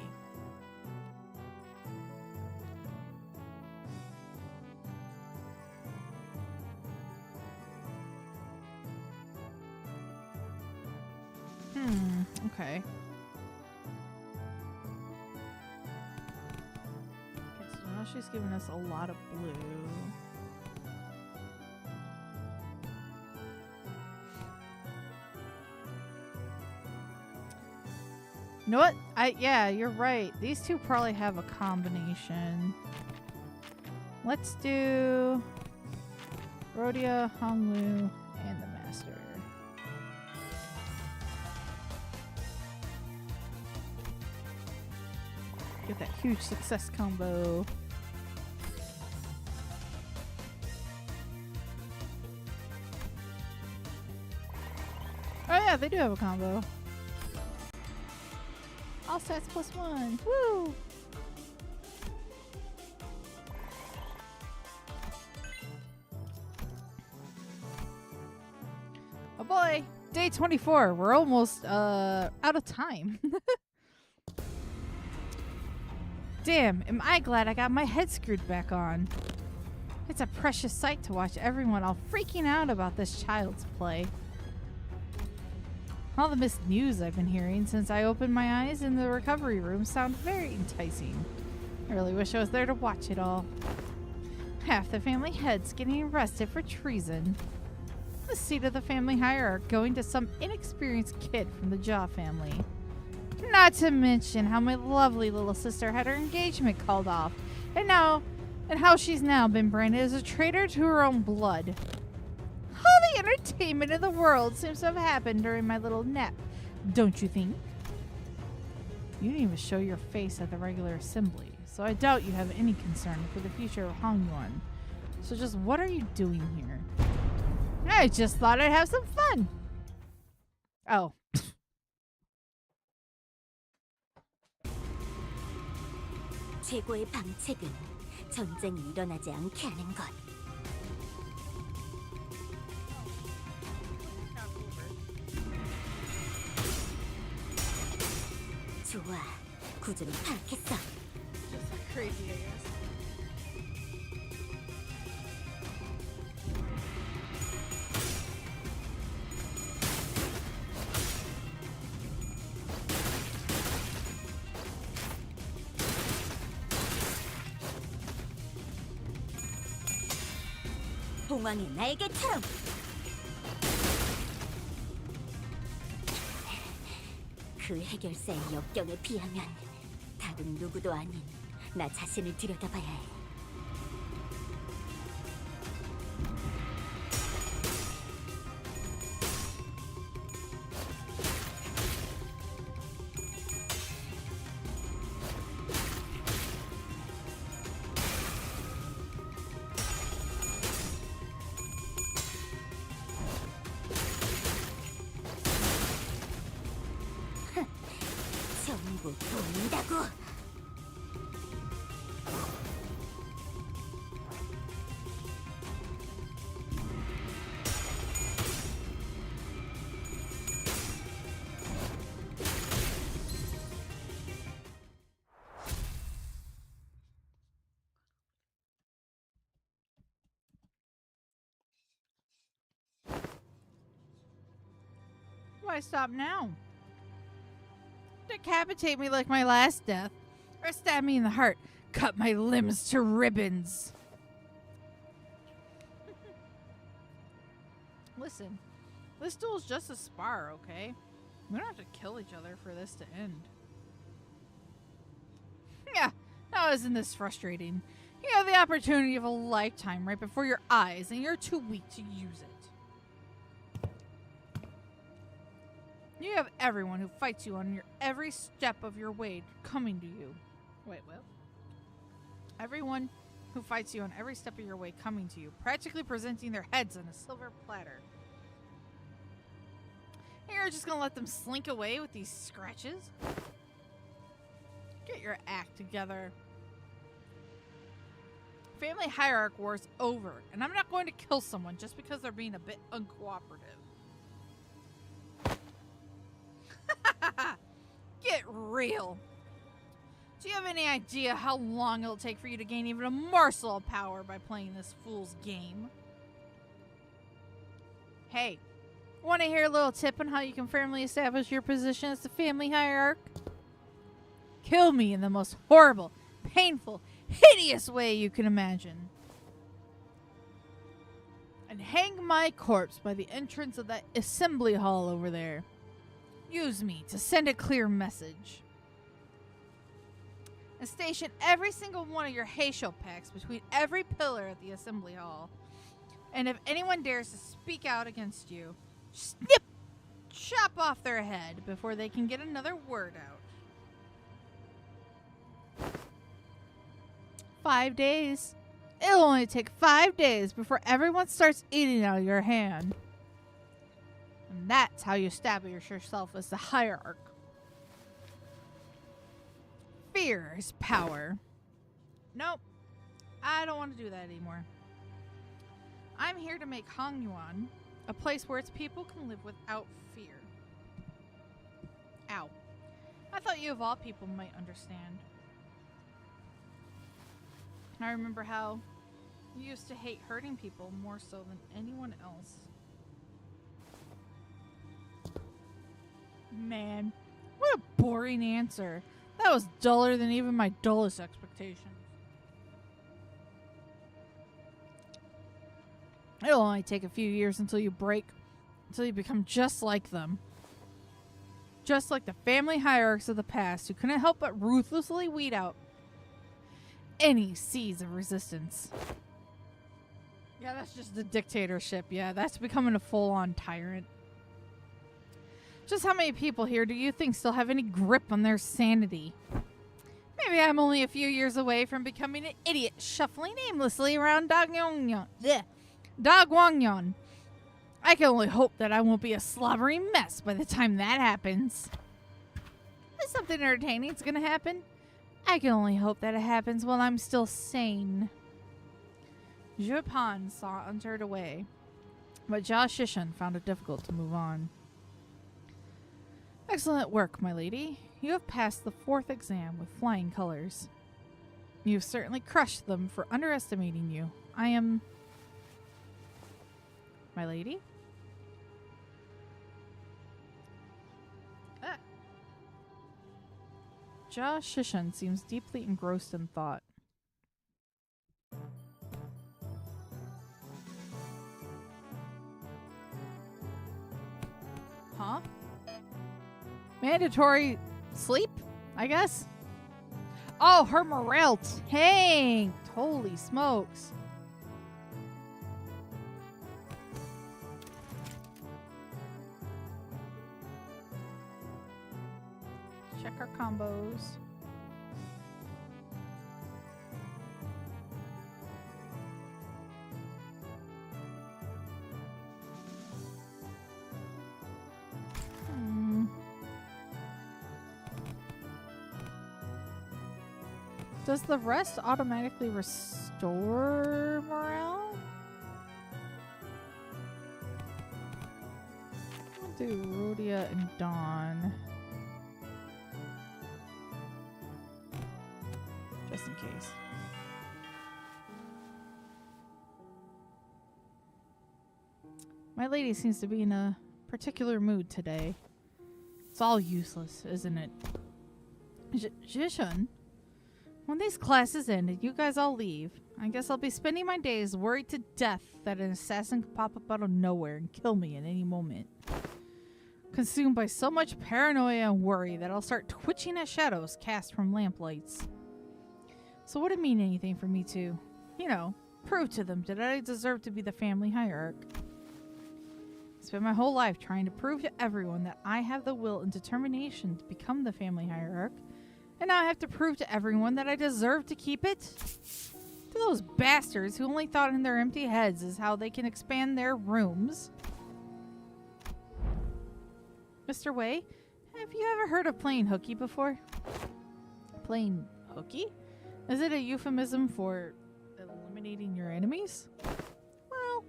Okay. Okay, so now she's giving us a lot of blue. You know what? Yeah, you're right. These two probably have a combination. Let's do Rhodia, Honglu, and the Master. Get that huge success combo. Oh yeah, they do have a combo. All stats +1. Woo! Oh boy, day 24. We're almost out of time. Damn, am I glad I got my head screwed back on. It's a precious sight to watch everyone all freaking out about this child's play. All the missed news I've been hearing since I opened my eyes in the recovery room sound very enticing. I really wish I was there to watch it all. Half the family heads getting arrested for treason. The seat of the family hierarch going to some inexperienced kid from the Jaw family. Not to mention how my lovely little sister had her engagement called off, and how she's now been branded as a traitor to her own blood. All the entertainment in the world seems to have happened during my little nap, don't you think? You didn't even show your face at the regular assembly, so I doubt you have any concern for the future of Hongyuan. So just what are you doing here? I just thought I'd have some fun. Oh. 최고의 방책은 전쟁이 일어나지 않게 하는 것. 좋아, 구조는 파악했어. Just like crazy, I guess. 봉황의 날개처럼. 그 해결사의 역경에 비하면 다른 누구도 아닌 나 자신을 들여다봐야 해. 전부 보인다고. Why stop now? Decapitate me like my last death, or stab me in the heart, cut my limbs to ribbons. Listen, this duel's just a spar, okay? We don't have to kill each other for this to end. Yeah, now isn't this frustrating? You have the opportunity of a lifetime right before your eyes, and you're too weak to use it. You have everyone who fights you on your every step of your way coming to you. Wait, what? Everyone who fights you on every step of your way coming to you, practically presenting their heads on a silver platter. And you're just gonna let them slink away with these scratches? Get your act together. Family hierarch war's over, and I'm not going to kill someone just because they're being a bit uncooperative. Get real. Do you have any idea how long it'll take for you to gain even a morsel of power by playing this fool's game? Hey, want to hear a little tip on how you can firmly establish your position as the family hierarch? Kill me in the most horrible, painful, hideous way you can imagine. And hang my corpse by the entrance of that assembly hall over there. Use me to send a clear message. And station every single one of your Heisho packs between every pillar at the assembly hall. And if anyone dares to speak out against you, snip! Chop off their head before they can get another word out. 5 days. It'll only take 5 days before everyone starts eating out of your hand. And that's how you establish yourself as the hierarch. Fear is power. Nope. I don't want to do that anymore. I'm here to make Hongyuan A place where its people can live without fear. Ow. I thought you of all people might understand. I remember how you used to hate hurting people more so than anyone else. Man, what a boring answer. That was duller than even my dullest expectations. It'll only take a few years until you become just like them. Just like the family hierarchs of the past who couldn't help but ruthlessly weed out any seeds of resistance. Yeah, that's just the dictatorship. Yeah, that's becoming a full-on tyrant. Just how many people here do you think still have any grip on their sanity? Maybe I'm only a few years away from becoming an idiot shuffling aimlessly around Dagwangyon. I can only hope that I won't be a slobbering mess by the time that happens. Is something entertaining's gonna happen? I can only hope that it happens while I'm still sane. Pan sauntered away, but Xichun found it difficult to move on. Excellent work, my lady. You have passed the 4th exam with flying colors. You have certainly crushed them for underestimating you. I am... My lady? Xichun seems deeply engrossed in thought. Huh? Mandatory sleep, I guess? Oh, her morale tanked. Holy smokes. Check our combos. Does the rest automatically restore morale? I'll do Rhodia and Dawn. Just in case. My lady seems to be in a particular mood today. It's all useless, isn't it? Xichun? When these classes end and you guys all leave, I guess I'll be spending my days worried to death that an assassin could pop up out of nowhere and kill me at any moment. Consumed by so much paranoia and worry that I'll start twitching at shadows cast from lamplights. So would it mean anything for me to, prove to them that I deserve to be the family hierarch? I spent my whole life trying to prove to everyone that I have the will and determination to become the family hierarch. And now I have to prove to everyone that I deserve to keep it? To those bastards who only thought in their empty heads is how they can expand their rooms. Mr. Wei, have you ever heard of playing hooky before? Playing hooky? Is it a euphemism for eliminating your enemies? Well,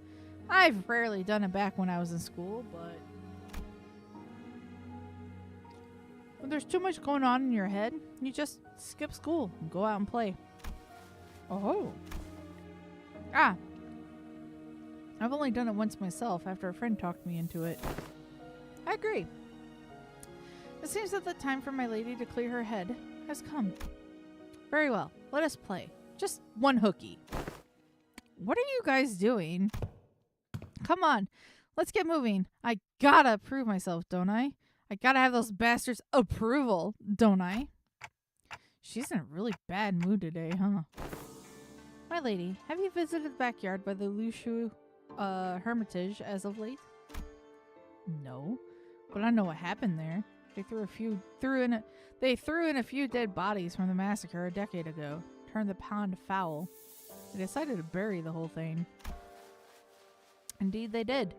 I've rarely done it back when I was in school, but... when there's too much going on in your head, you just skip school and go out and play. Oh. Ah. I've only done it once myself after a friend talked me into it. I agree. It seems that the time for my lady to clear her head has come. Very well. Let us play. Just one hooky. What are you guys doing? Come on. Let's get moving. I gotta prove myself, don't I? I gotta have those bastards' approval, don't I? She's in a really bad mood today, huh? My lady, have you visited the backyard by the Lushu Hermitage as of late? No, but I know what happened there. They threw in a few dead bodies from the massacre a decade ago, turned the pond foul. They decided to bury the whole thing. Indeed, they did.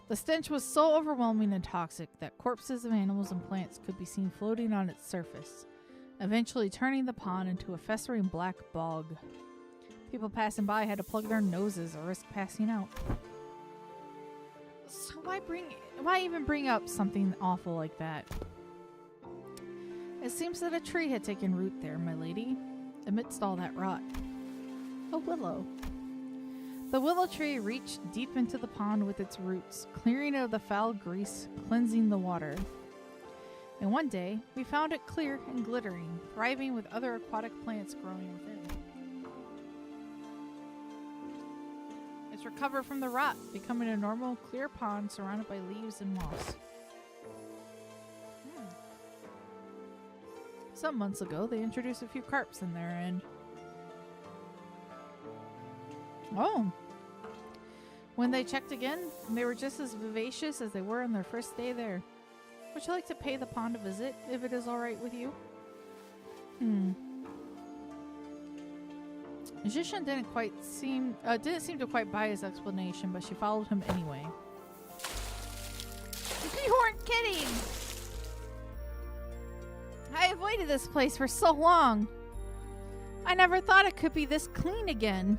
The stench was so overwhelming and toxic that corpses of animals and plants could be seen floating on its surface, eventually turning the pond into a festering black bog. People passing by had to plug their noses or risk passing out. Why even bring up something awful like that? It seems that a tree had taken root there, my lady, amidst all that rot. A willow. The willow tree reached deep into the pond with its roots, clearing out the foul grease, cleansing the water. And one day, we found it clear and glittering, thriving with other aquatic plants growing within. It's recovered from the rot, becoming a normal, clear pond surrounded by leaves and moss. Some months ago, they introduced a few carps in there, and... Oh! When they checked again, they were just as vivacious as they were on their first day there. Would you like to pay the pond a visit, if it is alright with you? Xichun didn't seem to quite buy his explanation, but she followed him anyway. You weren't kidding! I avoided this place for so long. I never thought it could be this clean again.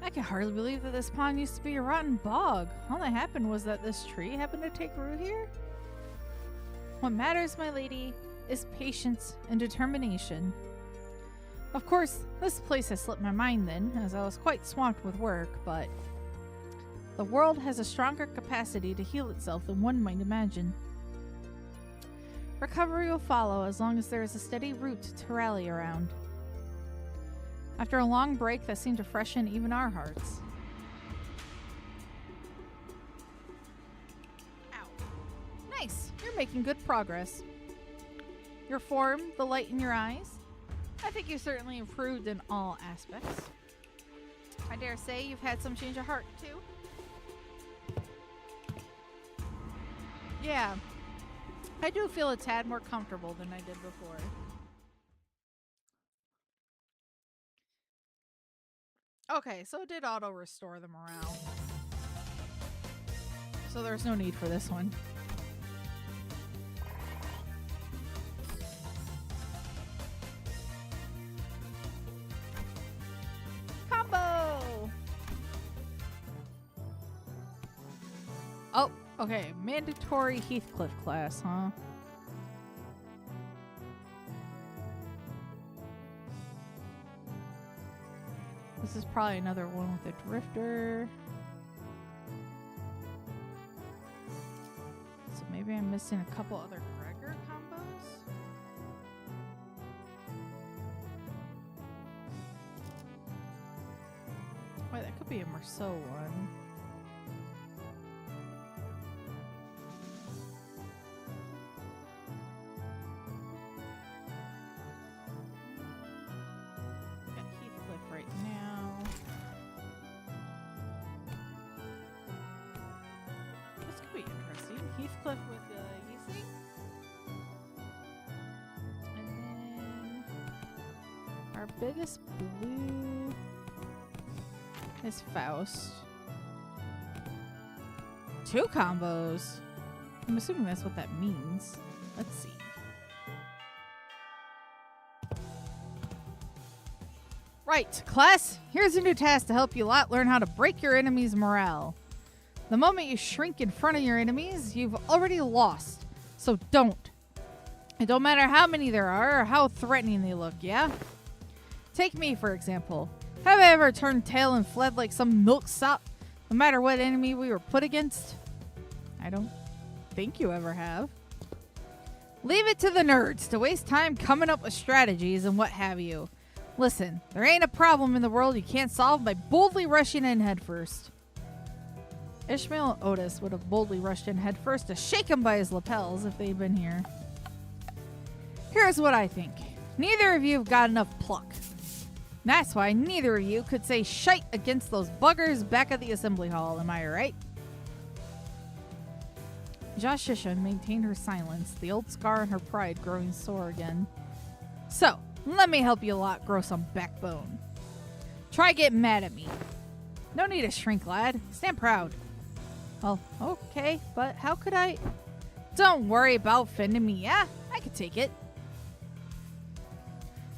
I can hardly believe that this pond used to be a rotten bog. All that happened was that this tree happened to take root here. What matters, my lady, is patience and determination. Of course, this place has slipped my mind then, as I was quite swamped with work, but the world has a stronger capacity to heal itself than one might imagine. Recovery will follow as long as there is a steady root to rally around. After a long break that seemed to freshen even our hearts. Ow. Nice! You're making good progress. Your form, the light in your eyes. I think you've certainly improved in all aspects. I dare say you've had some change of heart, too. Yeah. I do feel a tad more comfortable than I did before. Okay, so it did auto-restore the morale. So there's no need for this one. Combo! Oh, okay. Mandatory Heathcliff class, huh? This is probably another one with a drifter. So maybe I'm missing a couple other Gregor combos? Wait, that could be a Marceau one. Got Heathcliff right now. This could be interesting. Heathcliff with Yeezy. And then our biggest blue is Faust. 2 combos. I'm assuming that's what that means. Let's see. Right, class. Here's a new task to help you lot learn how to break your enemy's morale. The moment you shrink in front of your enemies, you've already lost. So don't. It don't matter how many there are or how threatening they look, yeah? Take me, for example. Have I ever turned tail and fled like some milksop, no matter what enemy we were put against? I don't think you ever have. Leave it to the nerds to waste time coming up with strategies and what have you. Listen, there ain't a problem in the world you can't solve by boldly rushing in headfirst. Ishmael and Otis would have boldly rushed in headfirst to shake him by his lapels if they'd been here. Here's what I think. Neither of you have got enough pluck. That's why neither of you could say shite against those buggers back at the assembly hall, am I right? Xichun maintained her silence, the old scar in her pride growing sore again. So, let me help you lot grow some backbone. Try getting mad at me. No need to shrink, lad. Stand proud. Well, okay, but how could I... Don't worry about fending me, yeah? I could take it.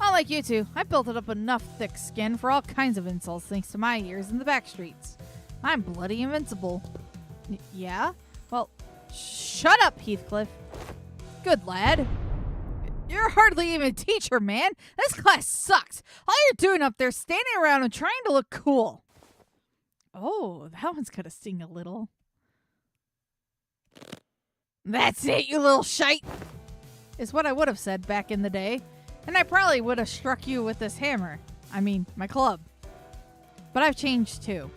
Unlike you two, I built up enough thick skin for all kinds of insults thanks to my years in the back streets. I'm bloody invincible. Yeah? Well, shut up, Heathcliff. Good lad. You're hardly even a teacher, man. This class sucks. All you're doing up there is standing around and trying to look cool. Oh, that one's gonna sting a little. That's it, you little shite, is what I would have said back in the day. And I probably would have struck you with this hammer. I mean, my club. But I've changed too.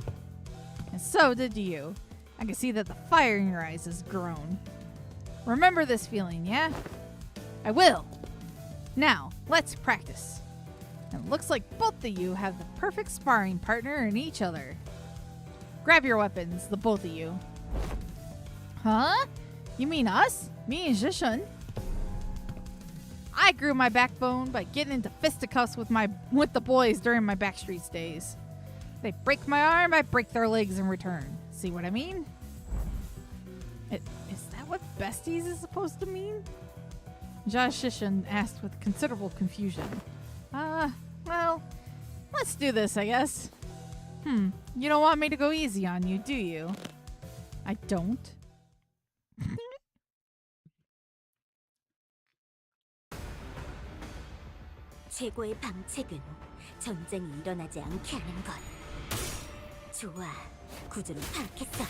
And so did you. I can see that the fire in your eyes has grown. Remember this feeling, yeah? I will. Now, let's practice. It looks like both of you have the perfect sparring partner in each other. Grab your weapons, the both of you. Huh? You mean us? Me and Xichun? I grew my backbone by getting into fisticuffs with the boys during my Backstreets days. They break my arm, I break their legs in return. See what I mean? Is that what besties is supposed to mean? Xichun asked with considerable confusion. Well, let's do this, I guess. You don't want me to go easy on you, do you? I don't. 최고의 방책은 전쟁이 일어나지 않게 하는 것. 좋아, 구조를 파악했어.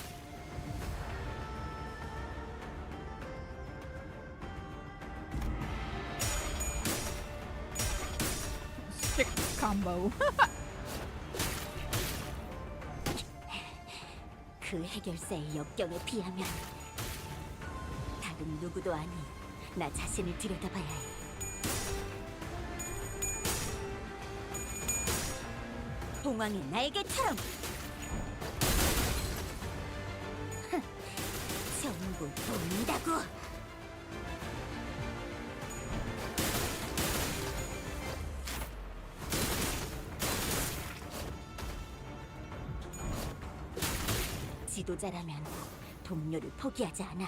Stick combo. 그 해결사의 역경에 비하면 다른 누구도 아닌 나 자신을 들여다봐야 해. 봉황의 날개처럼. 전부 보인다고. 지도자라면 동료를 포기하지 않아.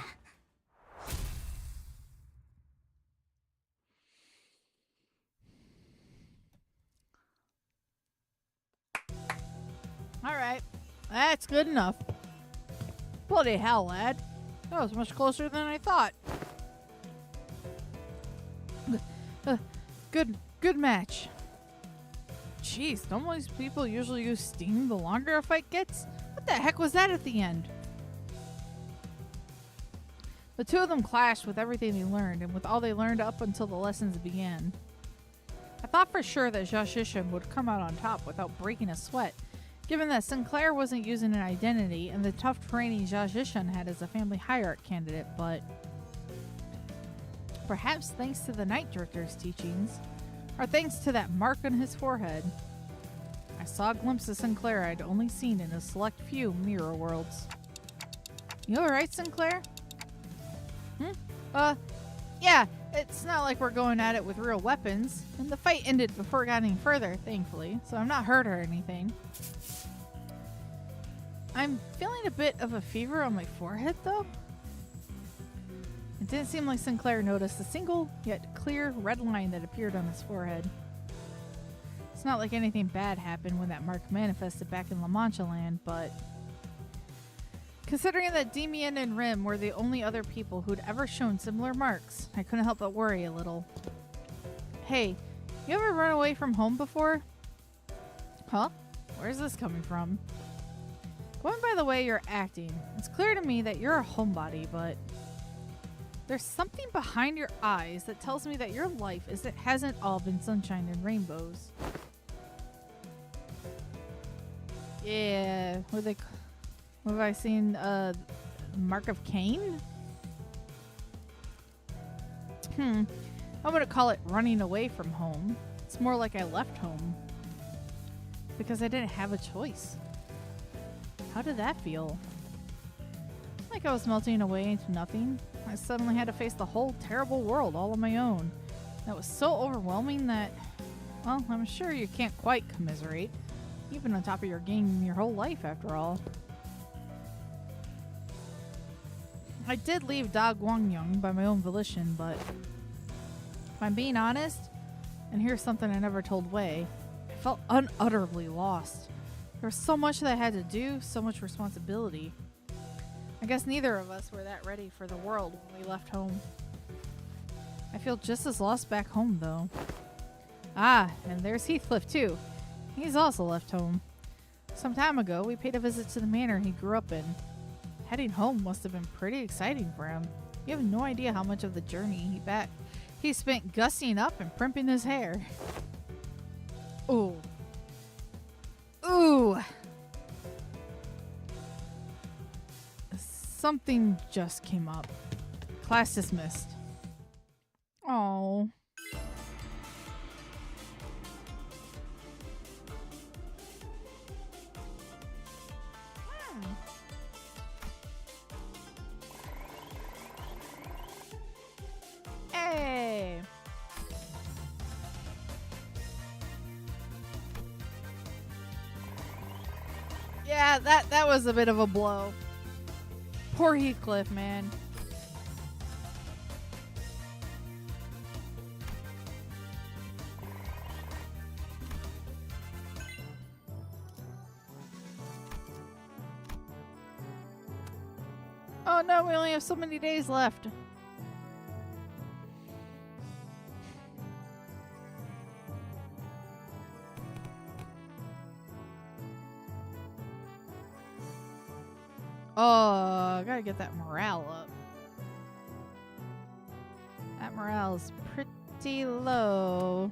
Alright, that's good enough. Bloody hell, lad. That was much closer than I thought. Good match. Jeez, don't most people usually use steam the longer a fight gets? What the heck was that at the end? The two of them clashed with everything they learned, and with all they learned up until the lessons began. I thought for sure that Xichun would come out on top without breaking a sweat, given that Sinclair wasn't using an identity and the tough training Xichun had as a family hierarch candidate, but perhaps thanks to the Night Drifter's teachings, or thanks to that mark on his forehead, I saw a glimpse of Sinclair I'd only seen in a select few mirror worlds. You alright, Sinclair? Yeah, it's not like we're going at it with real weapons, and the fight ended before it got any further, thankfully, so I'm not hurt or anything. I'm feeling a bit of a fever on my forehead, though. It didn't seem like Sinclair noticed the single, yet clear, red line that appeared on his forehead. It's not like anything bad happened when that mark manifested back in La Mancha land, but considering that Demian and Rim were the only other people who'd ever shown similar marks, I couldn't help but worry a little. Hey, you ever run away from home before? Huh? Where's this coming from? Going by the way you're acting, it's clear to me that you're a homebody, but there's something behind your eyes that tells me that your life hasn't all been sunshine and rainbows. Yeah, what have I seen? Mark of Cain? I wouldn't call it running away from home. It's more like I left home because I didn't have a choice. How did that feel? Like I was melting away into nothing. I suddenly had to face the whole terrible world all on my own. That was so overwhelming that, well, I'm sure you can't quite commiserate. You've been on top of your game your whole life, after all. I did leave Da Guangyang by my own volition, but if I'm being honest, and here's something I never told Wei, I felt unutterably lost. There was so much that I had to do, so much responsibility. I guess neither of us were that ready for the world when we left home. I feel just as lost back home, though. Ah, and there's Heathcliff, too. He's also left home. Some time ago, we paid a visit to the manor he grew up in. Heading home must have been pretty exciting for him. You have no idea how much of the journey he spent gussying up and primping his hair. Ooh. Ooh. Something just came up. Class dismissed. Oh. Hey. Yeah, that was a bit of a blow. Poor Heathcliff, man. Oh no, we only have so many days left. Oh, I gotta get that morale up. That morale is pretty low.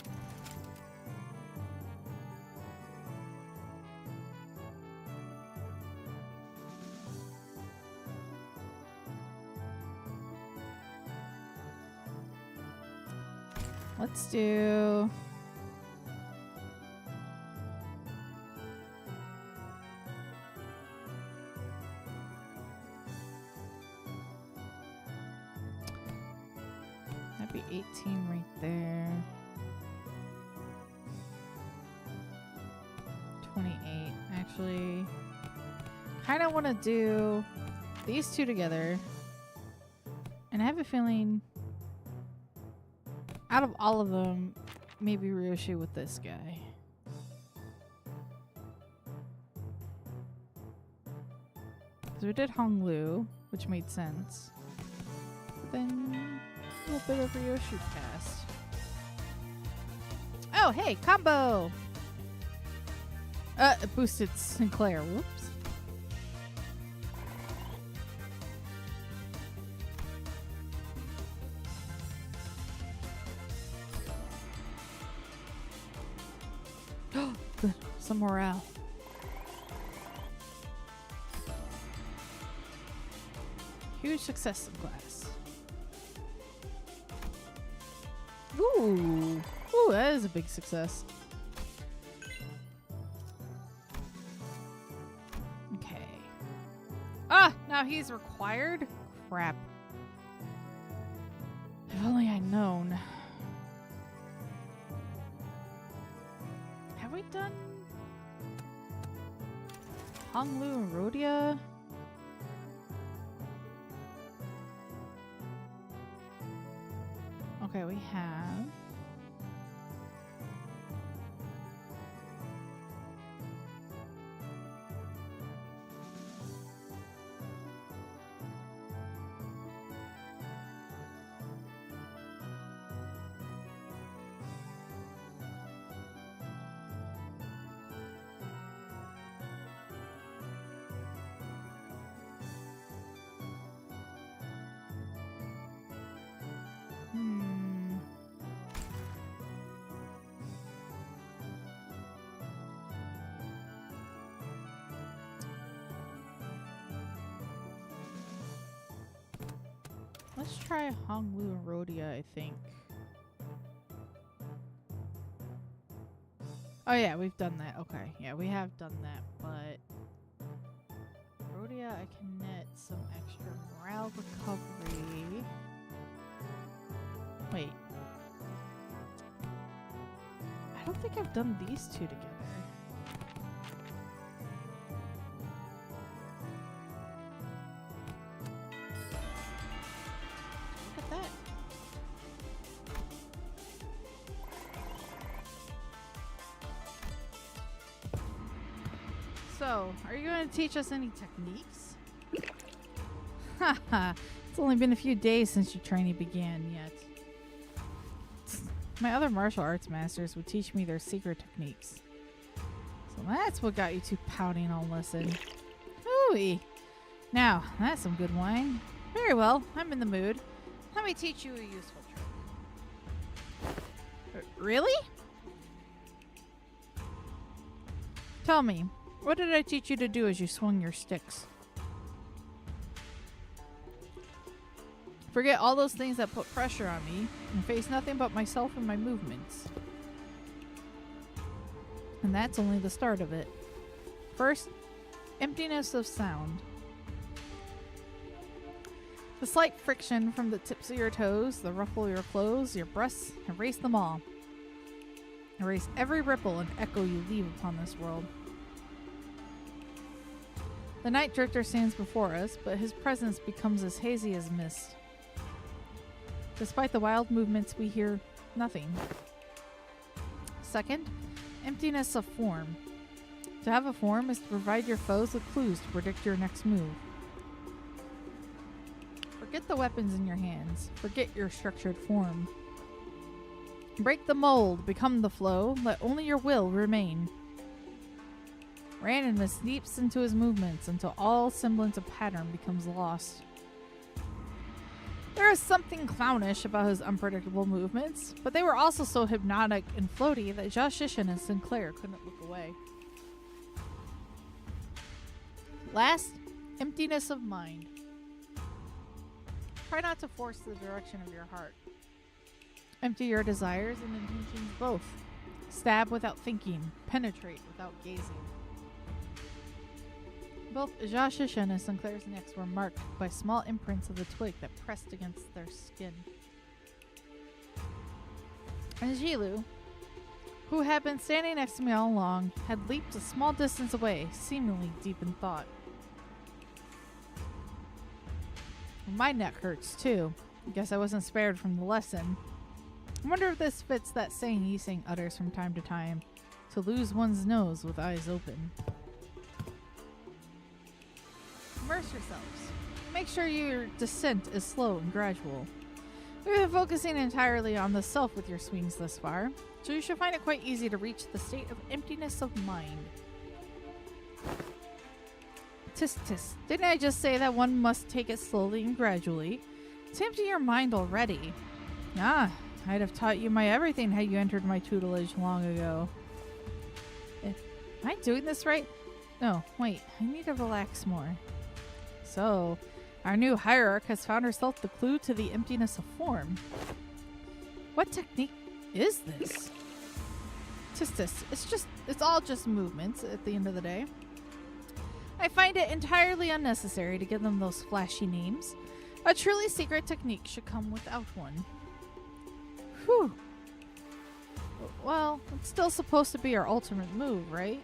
Let's do... That'd be 18 right there. 28. Actually, kind of want to do these two together. And I have a feeling out of all of them, maybe Ryoshi with this guy. Because we did Honglu, which made sense. But then a little bit of Ryoshi cast. Oh, hey, combo! It boosted Sinclair. Whoops. Good. Some morale. Huge success in class. Ooh. Ooh, that is a big success. Okay. Ah! Now he's required? Crap. If only I'd known. Have we done Honglu and Rhodia? Okay, we have. Let's try Honglu and Rhodia, I think. Oh yeah, we've done that. Okay, yeah, we have done that, but Rhodia, I can net some extra morale recovery. Wait. I don't think I've done these two together. So, are you going to teach us any techniques? Haha, it's only been a few days since your training began yet. My other martial arts masters would teach me their secret techniques. So that's what got you two pouting all lesson. Hooey! Now, that's some good wine. Very well, I'm in the mood. Let me teach you a useful trick. Really? Tell me, what did I teach you to do as you swung your sticks? Forget all those things that put pressure on me and face nothing but myself and my movements. And that's only the start of it. First, emptiness of sound. The slight friction from the tips of your toes, the ruffle of your clothes, your breasts, erase them all. Erase every ripple and echo you leave upon this world. The night drifter stands before us, but his presence becomes as hazy as mist. Despite the wild movements, we hear nothing. Second, emptiness of form. To have a form is to provide your foes with clues to predict your next move. Forget the weapons in your hands. Forget your structured form. Break the mold, become the flow, let only your will remain. Randomness seeps into his movements until all semblance of pattern becomes lost. There is something clownish about his unpredictable movements, but they were also so hypnotic and floaty that Xichun and Sinclair couldn't look away. Last, emptiness of mind. Try not to force the direction of your heart. Empty your desires and intentions both. Stab without thinking, penetrate without gazing. Both Xichun and Sinclair's necks were marked by small imprints of the twig that pressed against their skin. And Xilu, who had been standing next to me all along, had leaped a small distance away, seemingly deep in thought. My neck hurts too. Guess I wasn't spared from the lesson. I wonder if this fits that saying Yiseng utters from time to time, to lose one's nose with eyes open. Immerse yourselves. Make sure your descent is slow and gradual. We've been focusing entirely on the self with your swings thus far, so you should find it quite easy to reach the state of emptiness of mind. Tis tis, didn't I just say that one must take it slowly and gradually? It's empty your mind already. Ah, I'd have taught you my everything had you entered my tutelage long ago. Am I doing this right? No, wait, I need to relax more. So, our new hierarch has found herself the clue to the emptiness of form. What technique is this? Tistis, it's all just movements at the end of the day. I find it entirely unnecessary to give them those flashy names. A truly secret technique should come without one. Whew. Well, it's still supposed to be our ultimate move, right?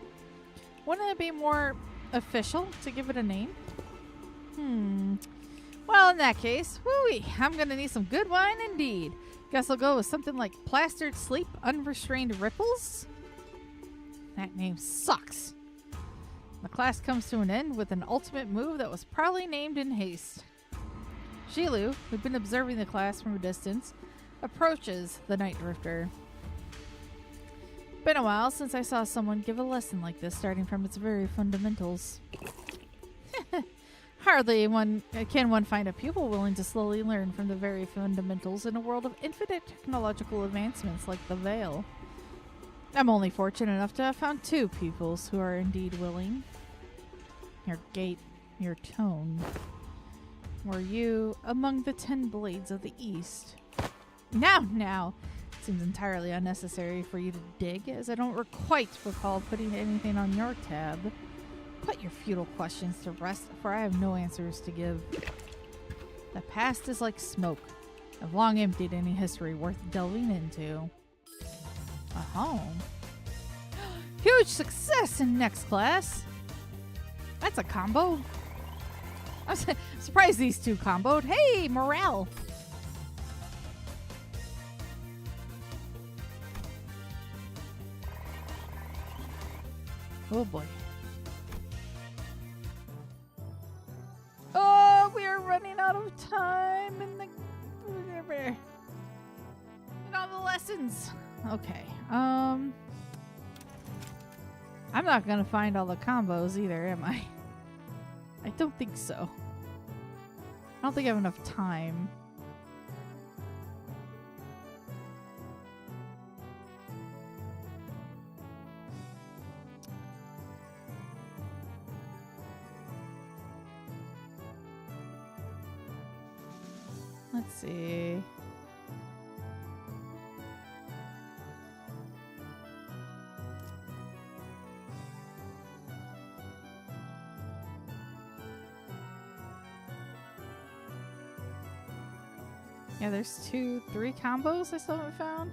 Wouldn't it be more official to give it a name? Well, in that case, whoo-wee, I'm gonna need some good wine indeed. Guess I'll go with something like Plastered Sleep, Unrestrained Ripples? That name sucks. The class comes to an end with an ultimate move that was probably named in haste. Xilu, who'd been observing the class from a distance, approaches the Night Drifter. Been a while since I saw someone give a lesson like this, starting from its very fundamentals. Hardly can one find a pupil willing to slowly learn from the very fundamentals in a world of infinite technological advancements like the Veil. I'm only fortunate enough to have found 2 pupils who are indeed willing. Your gait, your tone. Were you among the 10 blades of the East? Now! It seems entirely unnecessary for you to dig, as I don't quite recall putting anything on your tab. Put your futile questions to rest, for I have no answers to give. The past is like smoke. I've long emptied any history worth delving into. Huge success in next class! That's a combo. I'm surprised these 2 comboed. Hey, morale! Oh boy. Oh, we're running out of time in all the lessons. Okay. I'm not gonna find all the combos either, am I? I don't think so. I don't think I have enough time. Let's see. Yeah, there's 3 combos I still haven't found.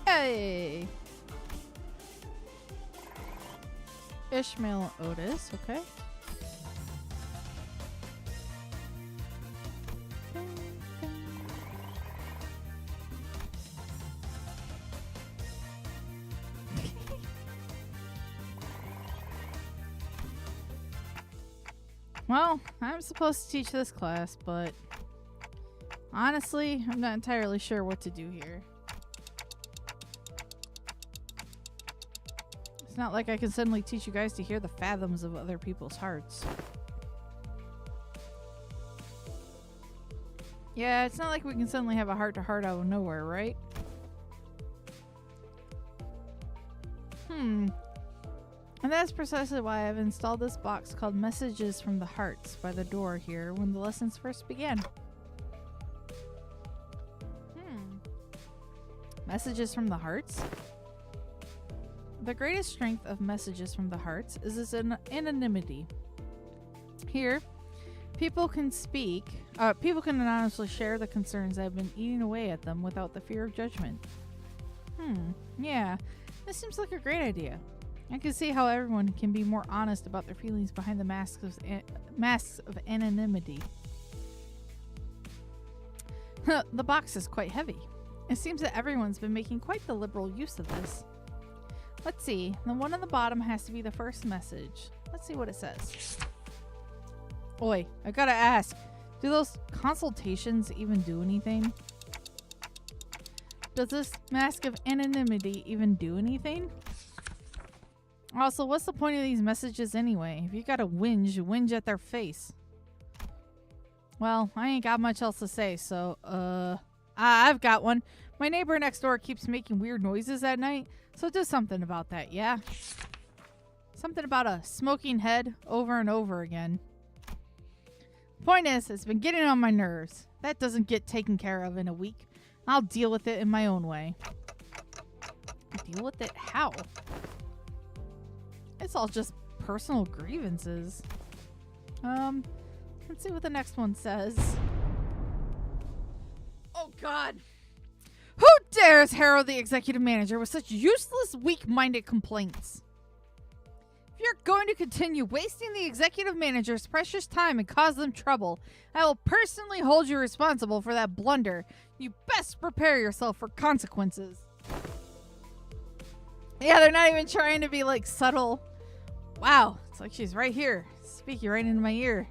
Hey! Ishmael Otis, okay. Well, I'm supposed to teach this class, but honestly, I'm not entirely sure what to do here. It's not like I can suddenly teach you guys to hear the fathoms of other people's hearts. Yeah, it's not like we can suddenly have a heart-to-heart out of nowhere, right? And that's precisely why I've installed this box called Messages from the Hearts by the door here when the lessons first began. Messages from the Hearts? The greatest strength of Messages from the Hearts is its anonymity. Here, people can anonymously share the concerns that have been eating away at them without the fear of judgment. Yeah, this seems like a great idea. I can see how everyone can be more honest about their feelings behind the masks of anonymity. The box is quite heavy. It seems that everyone's been making quite the liberal use of this. Let's see. The one on the bottom has to be the first message. Let's see what it says. Oi, I gotta ask. Do those consultations even do anything? Does this mask of anonymity even do anything? Also, what's the point of these messages anyway? If you gotta whinge at their face. Well, I ain't got much else to say, so, I've got one. My neighbor next door keeps making weird noises at night, so do something about that, yeah? Something about a smoking head over and over again. Point is, it's been getting on my nerves. That doesn't get taken care of in a week. I'll deal with it in my own way. Deal with it how? It's all just personal grievances. Let's see what the next one says. Oh God! Who dares harrow the executive manager with such useless, weak-minded complaints? If you're going to continue wasting the executive manager's precious time and cause them trouble, I will personally hold you responsible for that blunder. You best prepare yourself for consequences. Yeah, they're not even trying to be, like, subtle. Wow, it's like she's right here, speaking right into my ear.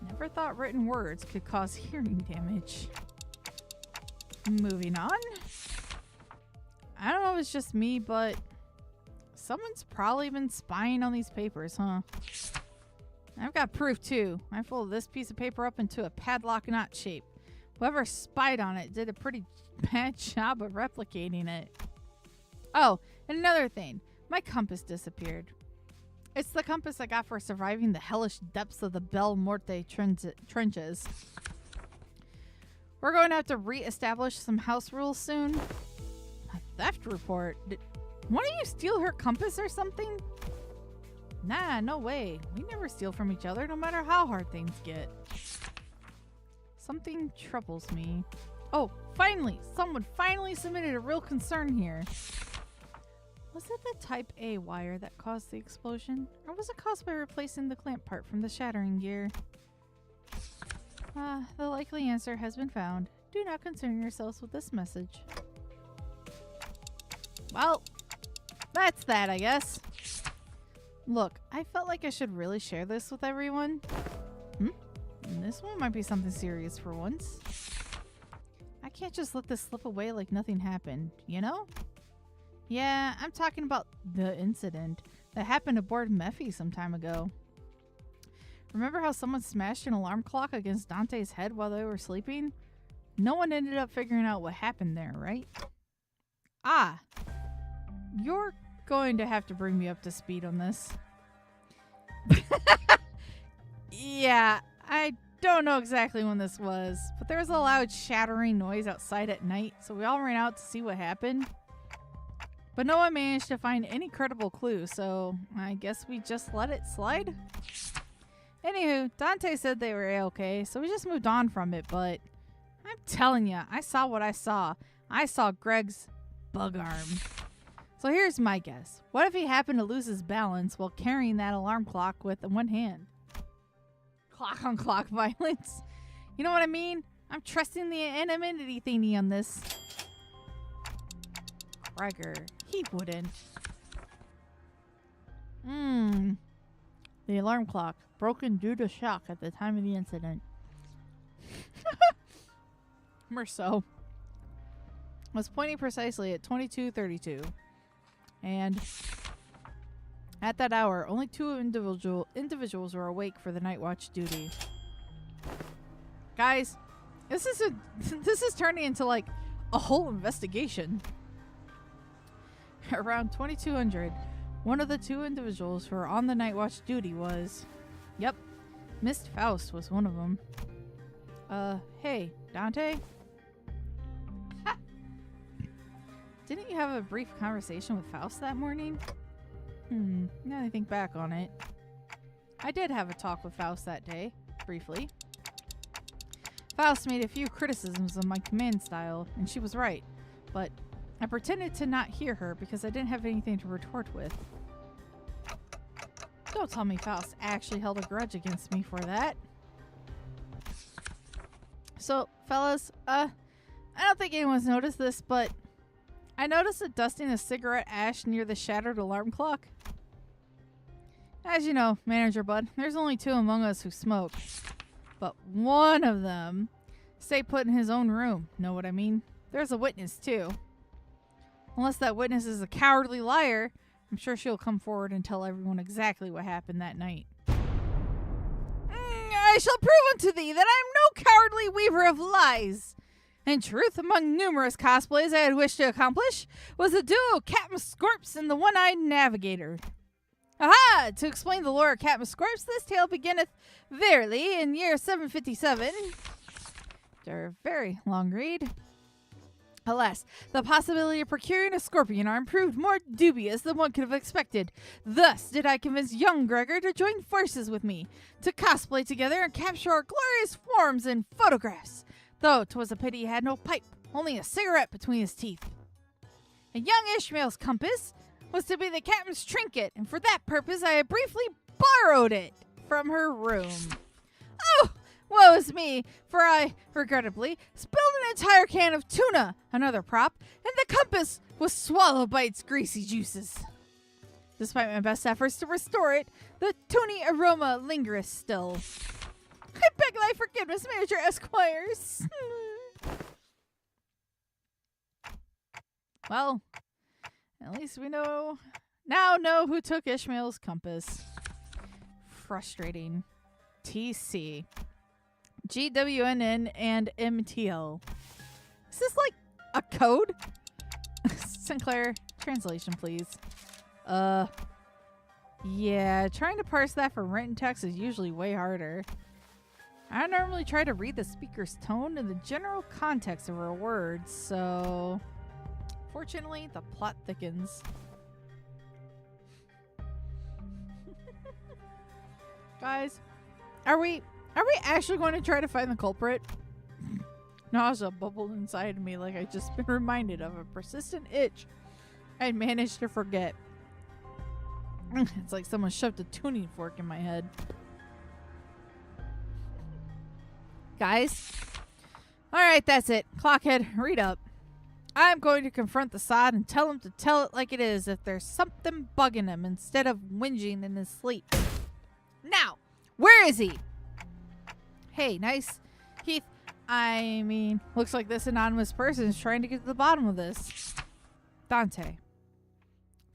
Never thought written words could cause hearing damage. Moving on. I don't know if it's just me, but someone's probably been spying on these papers, huh? I've got proof too. I folded this piece of paper up into a padlock knot shape. Whoever spied on it did a pretty bad job of replicating it. Oh, and another thing. My compass disappeared. It's the compass I got for surviving the hellish depths of the Bel Morte trenches. We're going to have to re-establish some house rules soon. A theft report? Did one of you steal her compass or something? Nah, no way. We never steal from each other, no matter how hard things get. Something troubles me. Oh, finally! Someone finally submitted a real concern here. Was it the Type A wire that caused the explosion? Or was it caused by replacing the clamp part from the shattering gear? The likely answer has been found. Do not concern yourselves with this message. Well, that's that, I guess. Look, I felt like I should really share this with everyone. This one might be something serious for once. I can't just let this slip away like nothing happened, you know? Yeah, I'm talking about the incident that happened aboard Mephi some time ago. Remember how someone smashed an alarm clock against Dante's head while they were sleeping? No one ended up figuring out what happened there, right? Ah, you're going to have to bring me up to speed on this. Yeah, I don't know exactly when this was, but there was a loud shattering noise outside at night, so we all ran out to see what happened. But no one managed to find any credible clue, so I guess we just let it slide. Anywho, Dante said they were okay, so we just moved on from it, but I'm telling ya, I saw what I saw. I saw Greg's bug arm. So here's my guess. What if he happened to lose his balance while carrying that alarm clock with one hand? Clock on clock violence. You know what I mean? I'm trusting the anonymity thingy on this. Gregor. He wouldn't. The alarm clock. Broken due to shock at the time of the incident. Merceau was pointing precisely at 22:32. And at that hour, only two individuals were awake for the night watch duty. Guys, this is turning into like a whole investigation. Around 2200, one of the two individuals who were on the night watch duty was, yep, Mist Faust was one of them. Hey, Dante? Ha! Didn't you have a brief conversation with Faust that morning? Now that I think back on it. I did have a talk with Faust that day, briefly. Faust made a few criticisms of my command style, and she was right, but I pretended to not hear her because I didn't have anything to retort with. Don't tell me Faust actually held a grudge against me for that. So, fellas, I don't think anyone's noticed this, but I noticed a dusting of cigarette ash near the shattered alarm clock. As you know, Manager Bud, there's only two among us who smoke. But one of them stay put in his own room. Know what I mean? There's a witness, too. Unless that witness is a cowardly liar, I'm sure she'll come forward and tell everyone exactly what happened that night. I shall prove unto thee that I am no cowardly weaver of lies. In truth, among numerous cosplays I had wished to accomplish was the duo Captain Scorps and the One-Eyed Navigator. Aha! To explain the lore of Captain Scorps, this tale beginneth verily in year 757. They're a very long read. Alas, the possibility of procuring a scorpion arm proved more dubious than one could have expected. Thus did I convince young Gregor to join forces with me, to cosplay together and capture our glorious forms in photographs. Though 'twas a pity he had no pipe, only a cigarette between his teeth. And young Ishmael's compass was to be the captain's trinket, and for that purpose I had briefly borrowed it from her room. Oh! Woe is me, for I, regrettably, spilled an entire can of tuna, another prop, and the compass was swallowed by its greasy juices. Despite my best efforts to restore it, the tunny aroma lingereth still. I beg thy forgiveness, Manager Esquires. Well, at least we now know who took Ishmael's compass. Frustrating. TC. GWNN and MTL. Is this like a code? Sinclair, translation please. Yeah, trying to parse that for written text is usually way harder. I normally try to read the speaker's tone and the general context of her words, so fortunately the plot thickens. Guys, are we actually going to try to find the culprit? Nausea bubbled inside of me like I just been reminded of a persistent itch I managed to forget. It's like someone shoved a tuning fork in my head. Guys. Alright, that's it. Clockhead, read up. I'm going to confront the sod and tell him to tell it like it is if there's something bugging him instead of whinging in his sleep. Now, where is he? Hey, nice. Heath, I mean, looks like this anonymous person is trying to get to the bottom of this. Dante.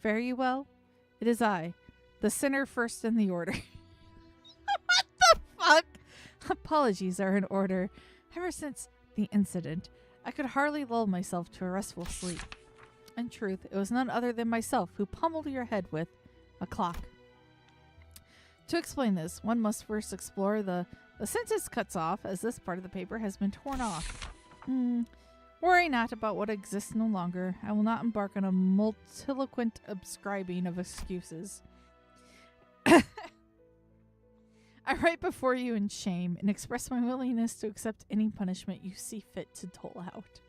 Fare you well? It is I, the sinner first in the order. What the fuck? Apologies are in order. Ever since the incident, I could hardly lull myself to a restful sleep. In truth, it was none other than myself who pummeled your head with a clock. To explain this, one must first explore the sentence cuts off, as this part of the paper has been torn off. Worry not about what exists no longer. I will not embark on a multiloquent ascribing of excuses. I write before you in shame and express my willingness to accept any punishment you see fit to dole out.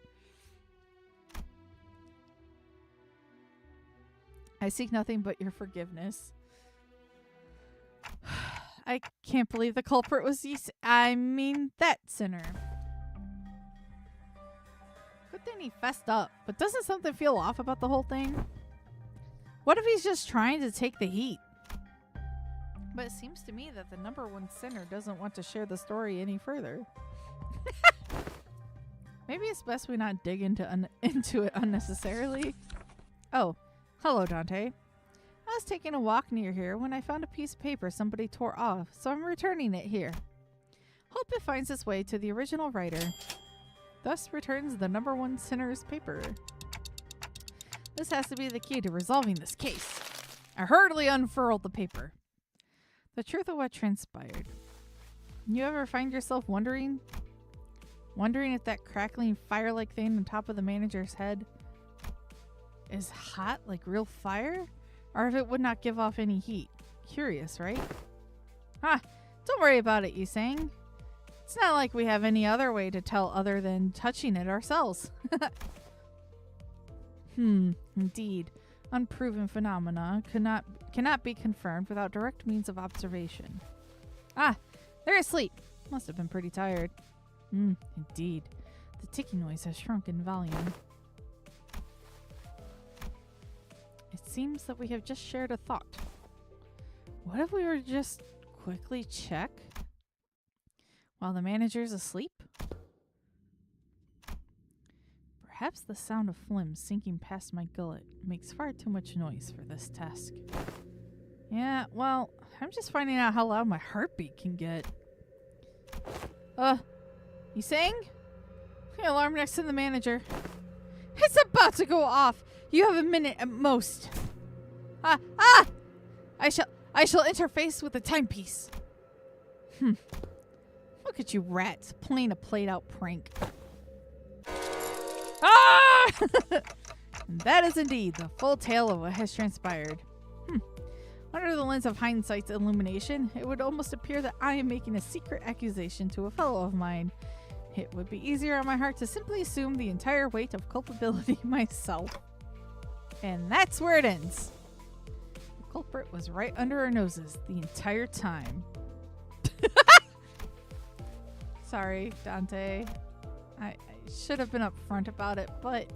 I seek nothing but your forgiveness. I can't believe the culprit was that sinner. Good thing he fessed up, but doesn't something feel off about the whole thing? What if he's just trying to take the heat? But it seems to me that the number one sinner doesn't want to share the story any further. Maybe it's best we not dig into it unnecessarily. Oh, hello, Dante. I was taking a walk near here when I found a piece of paper somebody tore off, so I'm returning it here. Hope it finds its way to the original writer. Thus returns the number one sinner's paper. This has to be the key to resolving this case. I hurriedly unfurled the paper. The truth of what transpired. You ever find yourself wondering if that crackling fire-like thing on top of the manager's head is hot like real fire? Or if it would not give off any heat? Curious, right? Don't worry about it, you sang. It's not like we have any other way to tell other than touching it ourselves. Indeed. Unproven phenomena cannot be confirmed without direct means of observation. They're asleep. Must have been pretty tired. Indeed. The ticking noise has shrunk in volume. It seems that we have just shared a thought. What if we were to just quickly check while the manager's asleep? Perhaps the sound of phlegm sinking past my gullet makes far too much noise for this task. Yeah, well, I'm just finding out how loud my heartbeat can get. You saying? The alarm next to the manager. It's about to go off. You have a minute at most. I shall interface with the timepiece. Look at you rats, playing a played-out prank. That is indeed the full tale of what has transpired. Under the lens of hindsight's illumination, it would almost appear that I am making a secret accusation to a fellow of mine. It would be easier on my heart to simply assume the entire weight of culpability myself. And that's where it ends. The culprit was right under our noses the entire time. Sorry, Dante. I should have been upfront about it, but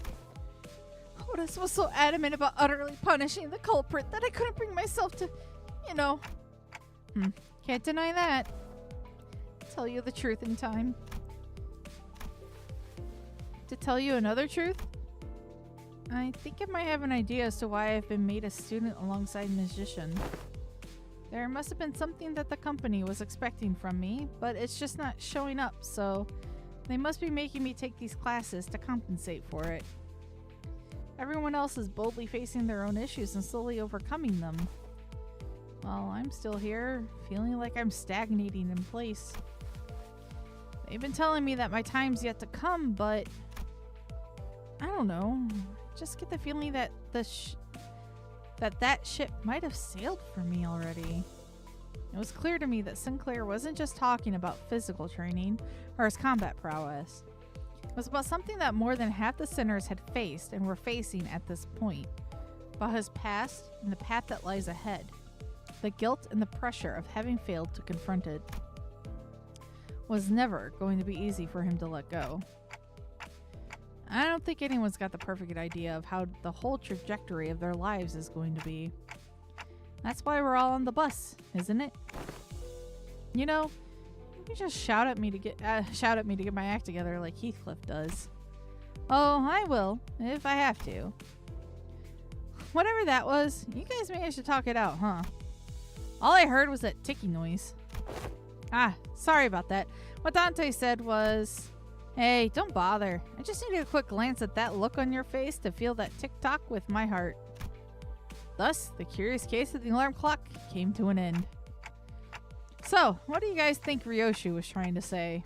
Otis was so adamant about utterly punishing the culprit that I couldn't bring myself to, Can't deny that. Tell you the truth in time. To tell you another truth? I think I might have an idea as to why I've been made a student alongside musician. There must have been something that the company was expecting from me, but it's just not showing up, so they must be making me take these classes to compensate for it. Everyone else is boldly facing their own issues and slowly overcoming them. While I'm still here, feeling like I'm stagnating in place. They've been telling me that my time's yet to come, but I don't know. I just get the feeling that that ship might have sailed for me already. It was clear to me that Sinclair wasn't just talking about physical training or his combat prowess. It was about something that more than half the sinners had faced and were facing at this point. about his past and the path that lies ahead, the guilt and the pressure of having failed to confront it. Was never going to be easy for him to let go. I don't think anyone's got the perfect idea of how the whole trajectory of their lives is going to be. That's why we're all on the bus, isn't it? You know, you just shout at me to get my act together like Heathcliff does. Oh, I will, if I have to. Whatever that was, you guys managed to talk it out, huh? All I heard was that ticky noise. Ah, sorry about that. What Dante said was, hey, don't bother. I just needed a quick glance at that look on your face to feel that tick-tock with my heart. Thus, the curious case of the alarm clock came to an end. So, what do you guys think Ryoshu was trying to say?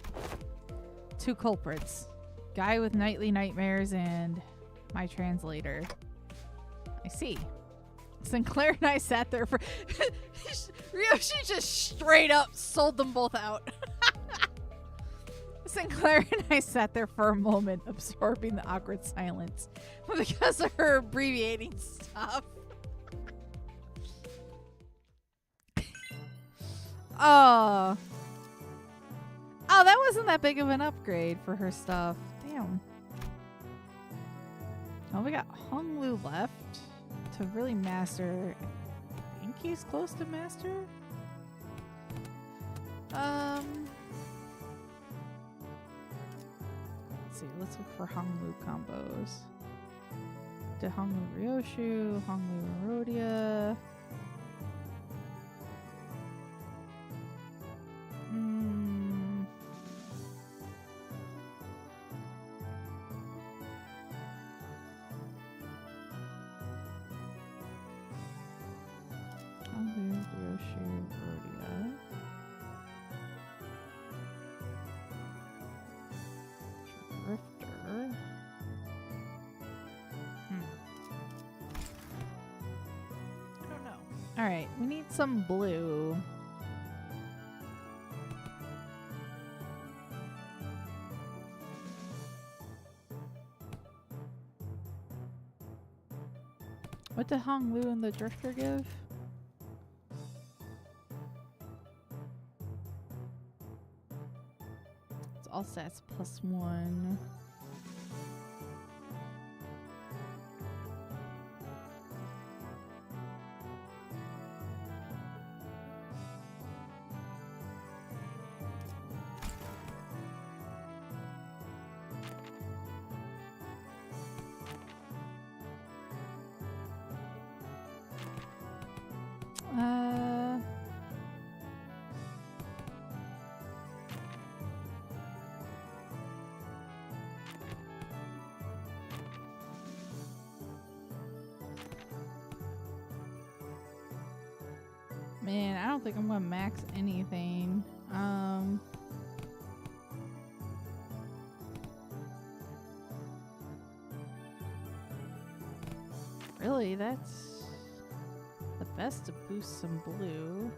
Two culprits. Guy with nightly nightmares and my translator. I see. Sinclair and I sat there for... Ryoshi just straight up sold them both out. Sinclair and I sat there for a moment, absorbing the awkward silence because of her abbreviating stuff. Oh, that wasn't that big of an upgrade for her stuff. Damn. Oh, we got Honglu left to really master. I think he's close to master. Let's see. Let's look for Honglu combos. To Honglu Ryoshu, Honglu Rodia. Alright, we need some blue. What did Honglu and the Drifter give? It's all stats +1. Man, I don't think I'm gonna max anything. Really, that's the best to boost some blue.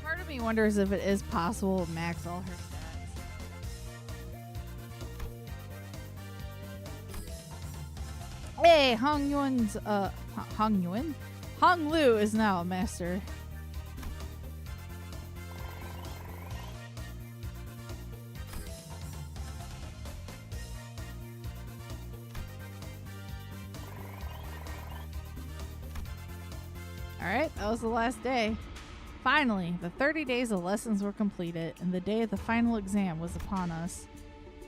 Part of me wonders if it is possible to max all her stats. Hey, Hong Lu is now a master. Alright, that was the last day. Finally, the 30 days of lessons were completed, and the day of the final exam was upon us.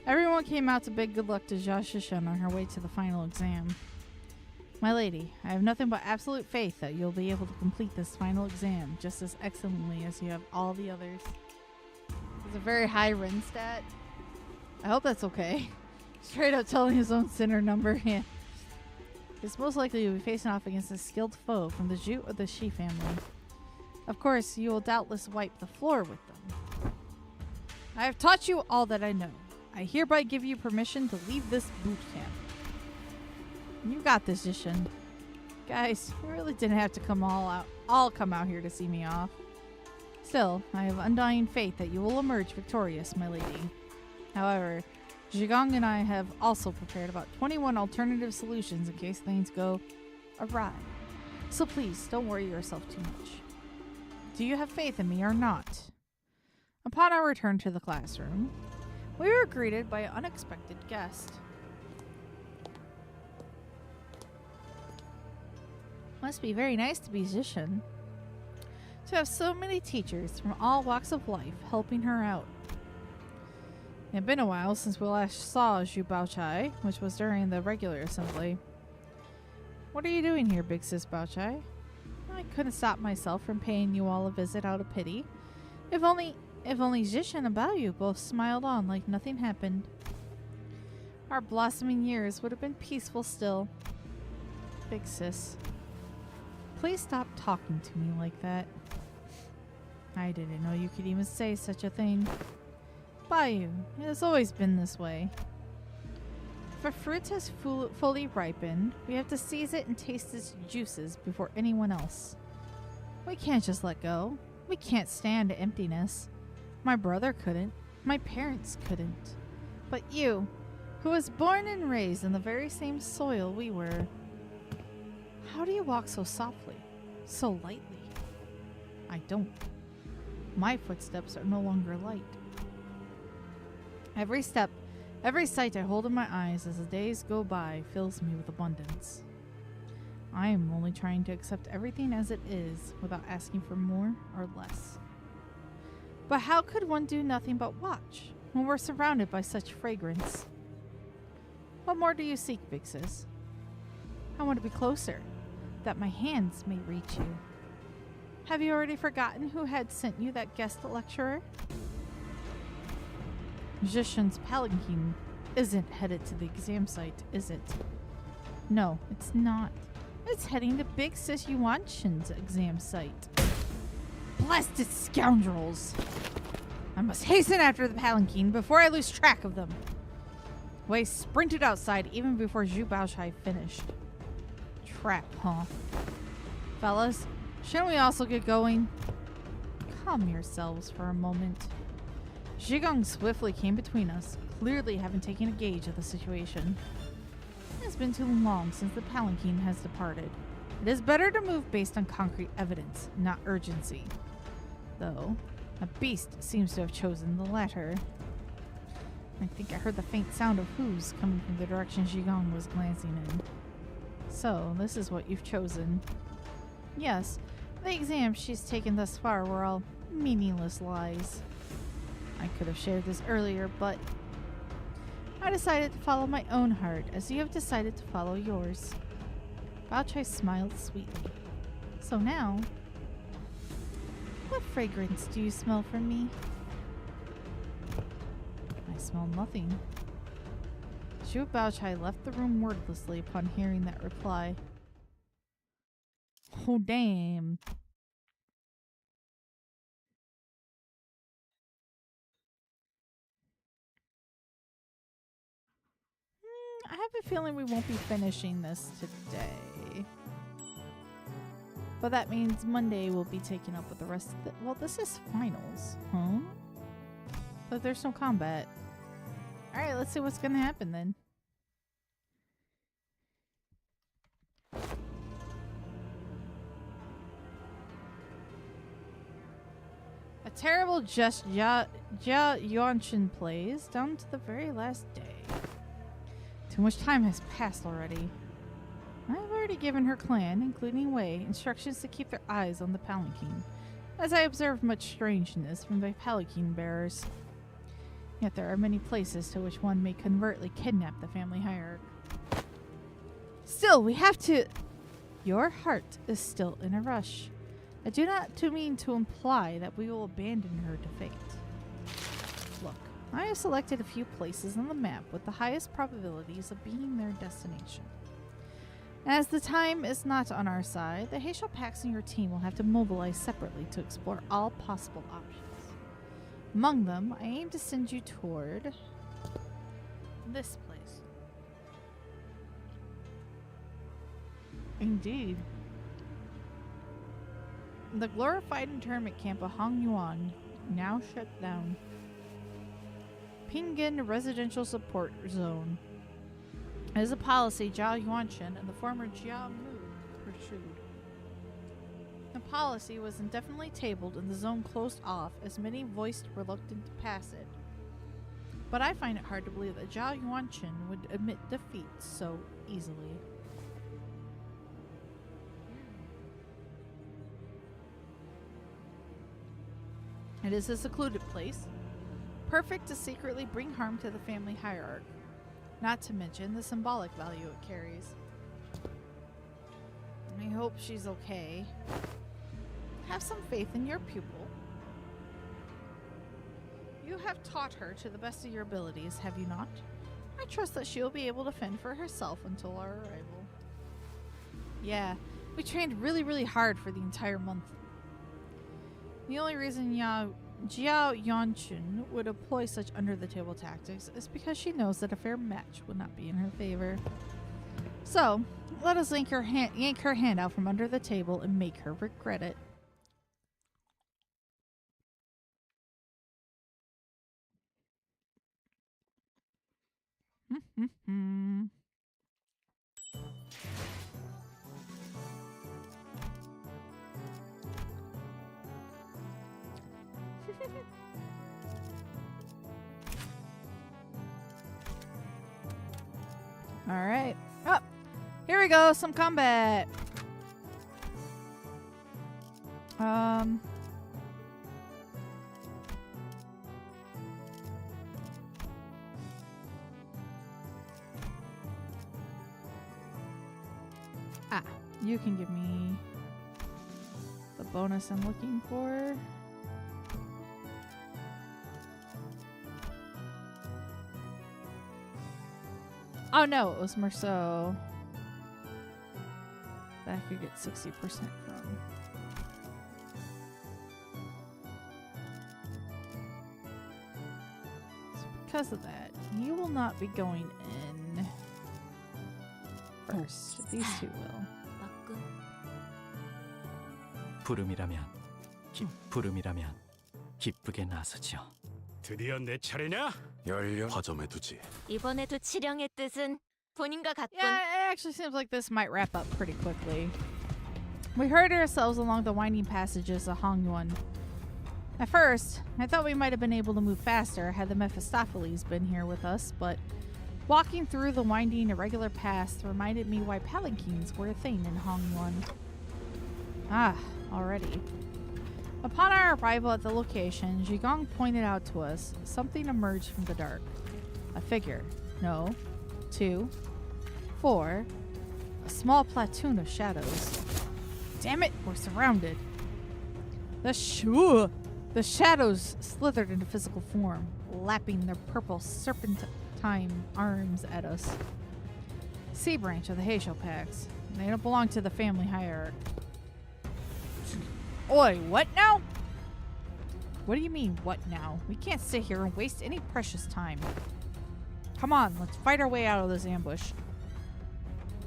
Everyone came out to bid good luck to Xichun on her way to the final exam. My lady, I have nothing but absolute faith that you'll be able to complete this final exam just as excellently as you have all the others. It's a very high Ren stat. I hope that's okay. Straight up telling his own sinner number. Yeah. He's most likely to be facing off against a skilled foe from the Jute or the Shi family. Of course, you will doubtless wipe the floor with them. I have taught you all that I know. I hereby give you permission to leave this boot camp. You got this, Xichun. Guys, you really didn't have to come all come out here to see me off. Still, I have undying faith that you will emerge victorious, my lady. However, Zhigong and I have also prepared about 21 alternative solutions in case things go awry. So please, don't worry yourself too much. Do you have faith in me or not? Upon our return to the classroom, we were greeted by an unexpected guest. Must be very nice to be Xichun. To have so many teachers from all walks of life helping her out. It had been a while since we last saw Zhu Baochai, which was during the regular assembly. What are you doing here, big sis Baochai? I couldn't stop myself from paying you all a visit out of pity. If only Xichun and Baoyu both smiled on like nothing happened. Our blossoming years would have been peaceful still. Big sis. Please stop talking to me like that. I didn't know you could even say such a thing. Baoyu, it has always been this way. If a fruit has fully ripened, we have to seize it and taste its juices before anyone else. We can't just let go. We can't stand emptiness. My brother couldn't. My parents couldn't. But you, who was born and raised in the very same soil we were. How do you walk so softly, so lightly? I don't. My footsteps are no longer light. Every step, every sight I hold in my eyes as the days go by fills me with abundance. I am only trying to accept everything as it is without asking for more or less. But how could one do nothing but watch when we're surrounded by such fragrance? What more do you seek, big sis? I want to be closer, that my hands may reach you. Have you already forgotten who had sent you that guest lecturer? Xichun's palanquin isn't headed to the exam site, is it? No, it's not. It's heading to Big Sis Yuanqin's exam site. Blasted scoundrels! I must hasten after the palanquin before I lose track of them. Wei sprinted outside even before Zhu Baochai finished. Trap, huh? Fellas, shouldn't we also get going? Calm yourselves for a moment. Zhigong swiftly came between us, clearly having taken a gauge of the situation. It has been too long since the palanquin has departed. It is better to move based on concrete evidence, not urgency. Though, a beast seems to have chosen the latter. I think I heard the faint sound of hooves coming from the direction Zhigong was glancing in. So, this is what you've chosen. Yes, the exams she's taken thus far were all meaningless lies. I could have shared this earlier, but I decided to follow my own heart as you have decided to follow yours. Baochai smiled sweetly. So now, what fragrance do you smell from me? I smell nothing. Zhu Baochai left the room wordlessly upon hearing that reply. Oh, damn. I have a feeling we won't be finishing this today. But that means Monday we'll be taking up with the rest of the... Well, this is finals, huh? But there's no combat. Alright, let's see what's gonna happen then. A terrible just Yuanqin plays down to the very last day. Too much time has passed already. I've already given her clan, including Wei, instructions to keep their eyes on the palanquin, as I observed much strangeness from the palanquin bearers. Yet there are many places to which one may covertly kidnap the family hierarch. Still, we have to... Your heart is still in a rush. I do not mean to imply that we will abandon her to fate. Look, I have selected a few places on the map with the highest probabilities of being their destination. As the time is not on our side, the Heisho Pax and your team will have to mobilize separately to explore all possible options. Among them, I aim to send you toward this place. Indeed. The glorified internment camp of Hongyuan now shut down. Pingin Residential Support Zone. As a policy, Zhao Yuanchen and the former Jia Mu pursued. The policy was indefinitely tabled and the zone closed off as many voiced reluctant to pass it. But I find it hard to believe that Zhao Yuanchen would admit defeat so easily. It is a secluded place, perfect to secretly bring harm to the family hierarch, not to mention the symbolic value it carries. I hope she's okay. Have some faith in your pupil. You have taught her to the best of your abilities, have you not? I trust that she will be able to fend for herself until our arrival. Yeah, we trained really hard for the entire month. The only reason Jiao Yuanchun would employ such under-the-table tactics is because she knows that a fair match would not be in her favor. So, let us yank her hand out from under the table and make her regret it. Alright. Oh! Here we go! Some combat! You can give me the bonus I'm looking for. Oh no, it was Merceau. That I could get 60% from. So because of that, you will not be going in first. These two will. 부름이라면 부름이라면 기쁘게 나서죠. 드디어 내 차례냐? 열려 화점에 두지. 이번에도 치령의 뜻은 본인과 같군. Yeah, it actually seems like this might wrap up pretty quickly. We hurried ourselves along the winding passages of Hongyuan. At first, I thought we might have been able to move faster had the Mephistopheles been here with us, but walking through the winding, irregular paths reminded me why palanquins were a thing in Hongyuan. Ah, already. Upon our arrival at the location, Zhigong pointed out to us something emerged from the dark. A figure. No. 2. 4. A small platoon of shadows. Damn it, we're surrounded. The shadows slithered into physical form, lapping their purple serpentine arms at us. Sea branch of the Heisho packs. They don't belong to the family hierarchy. Oi, what now? What do you mean, what now? We can't sit here and waste any precious time. Come on, let's fight our way out of this ambush.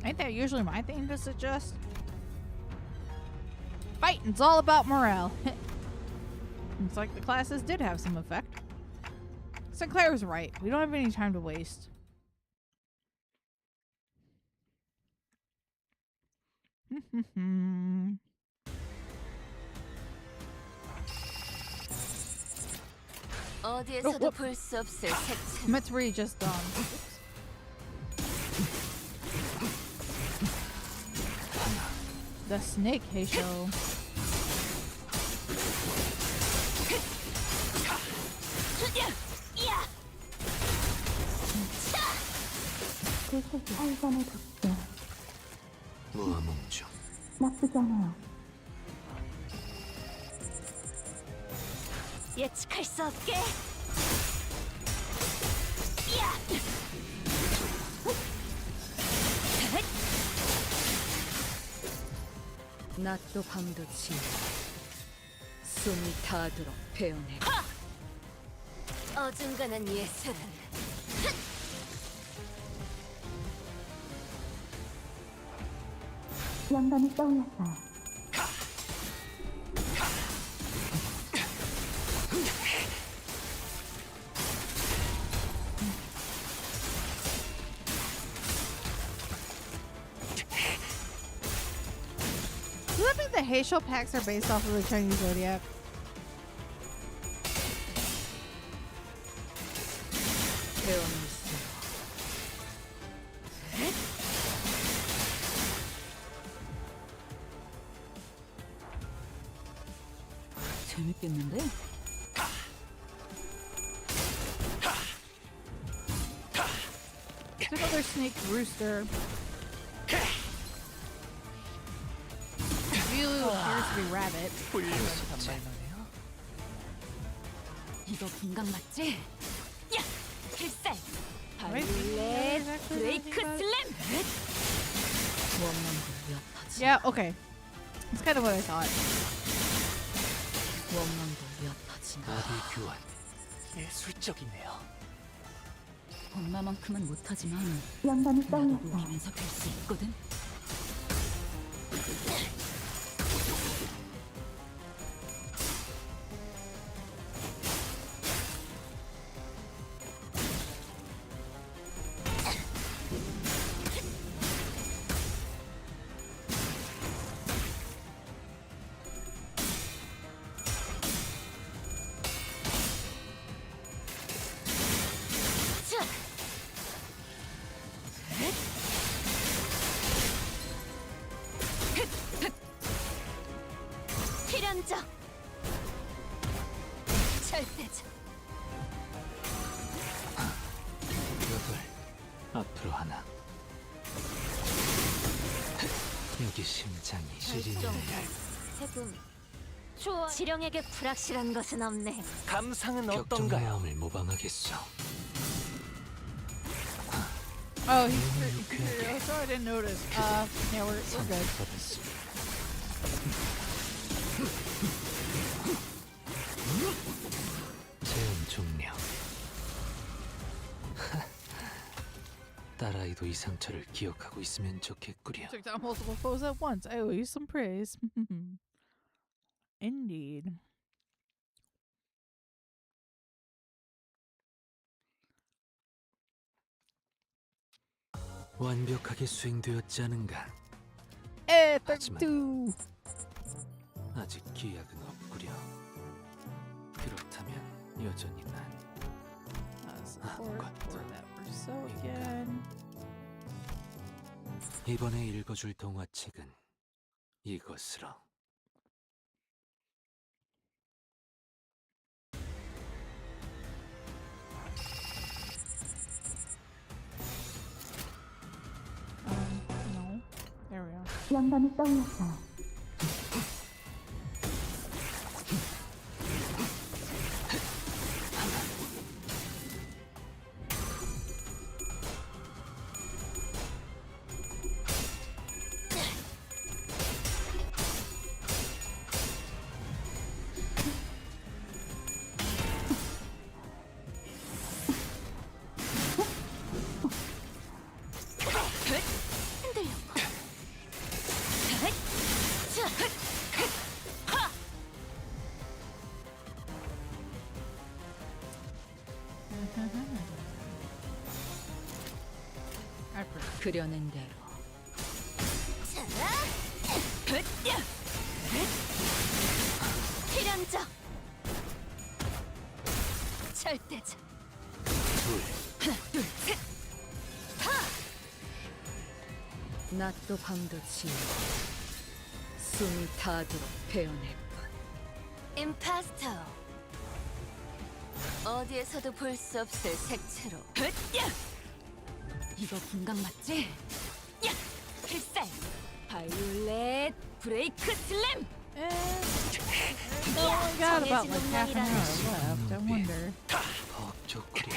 Ain't that usually my thing to suggest? Fighting's all about morale. Looks like the classes did have some effect. Sinclair was right. We don't have any time to waste. 어디에서도 볼 수 없을 색채. Meant to read just the snake Heisho. 무아몽주. 예측할 수 없게. 낮도 밤도 치며 숨이 닿도록 베어내. 어중간한 예술은 영감이 떠올랐어요. Does that mean the Heisho packs are based off of the Chinese zodiac? 태어났어. 재밌겠는데? It's another snake rooster. View appears to be rabbit. 훌륭한 단말만해요. 이거 분강 맞지? 야! 필살! Right? 발렛 Exactly 브레이크 what I 슬램! 원망도 엿하지. Yeah, okay. That's kind of what I thought. 원망도 엿하지. 나비 교환. 예술적이네요. 엄마만큼은 못하지만 영감이 나도 떠올랐어요. 녹이면서 뵐 수 있거든? 필연적 절대적 여덟. 앞으로 하나. 여기 심장이 시리는 해금 좋아 지령에게 불확실한 것은 없네. 감상은 격정 어떤가요? 마음을 모방하겠어. Oh, he's so I didn't notice. Yeah, we're good. 받았습니다. 체험 종료. 딸아이도 이 상처를 기억하고 있으면 좋겠구려. Took down multiple foes at once. I owe you some praise. Indeed. 완벽하게 수행되었지 않은가? Perfect. 아직 기약은 없구려. 그렇다면 여전히 난 Support for that Rousseau again. 이번에 읽어줄 동화책은 이것으로. No. There we are. 영감이 떠올랐어요. I forgot. 그려낸 대로. 필연적 절대적 낮도 밤도 지워 숨이 닿도록 베어낼 뿐. 임파스터 어디에서도 볼 수 없을 색채로 이거 분강 맞지? 야! 필살! 바이올렛 브레이크 슬램! We got about like half an hour left. I wonder. 법 좋구려.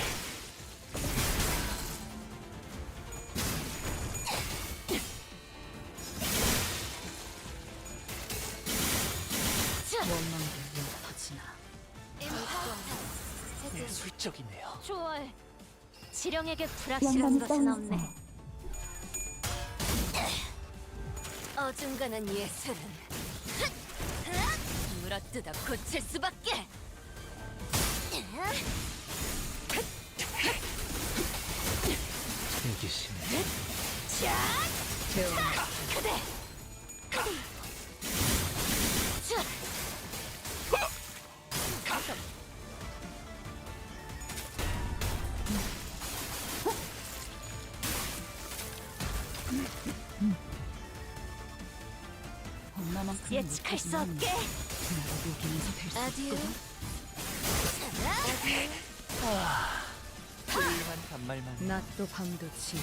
원망도 엿하지나. 예술적이네요. 초월 지령에게 불확실한 영감이 것은 없네. 떠올랐어요. 어중간한 예술은 물어뜯어 고칠 수밖에. 여기 심장. 배우네. 그대. 엄마만큼 예측할 수 없게. 여기면서 될수 아듀. 훌륭한 단말만. 낮도 밤도 지우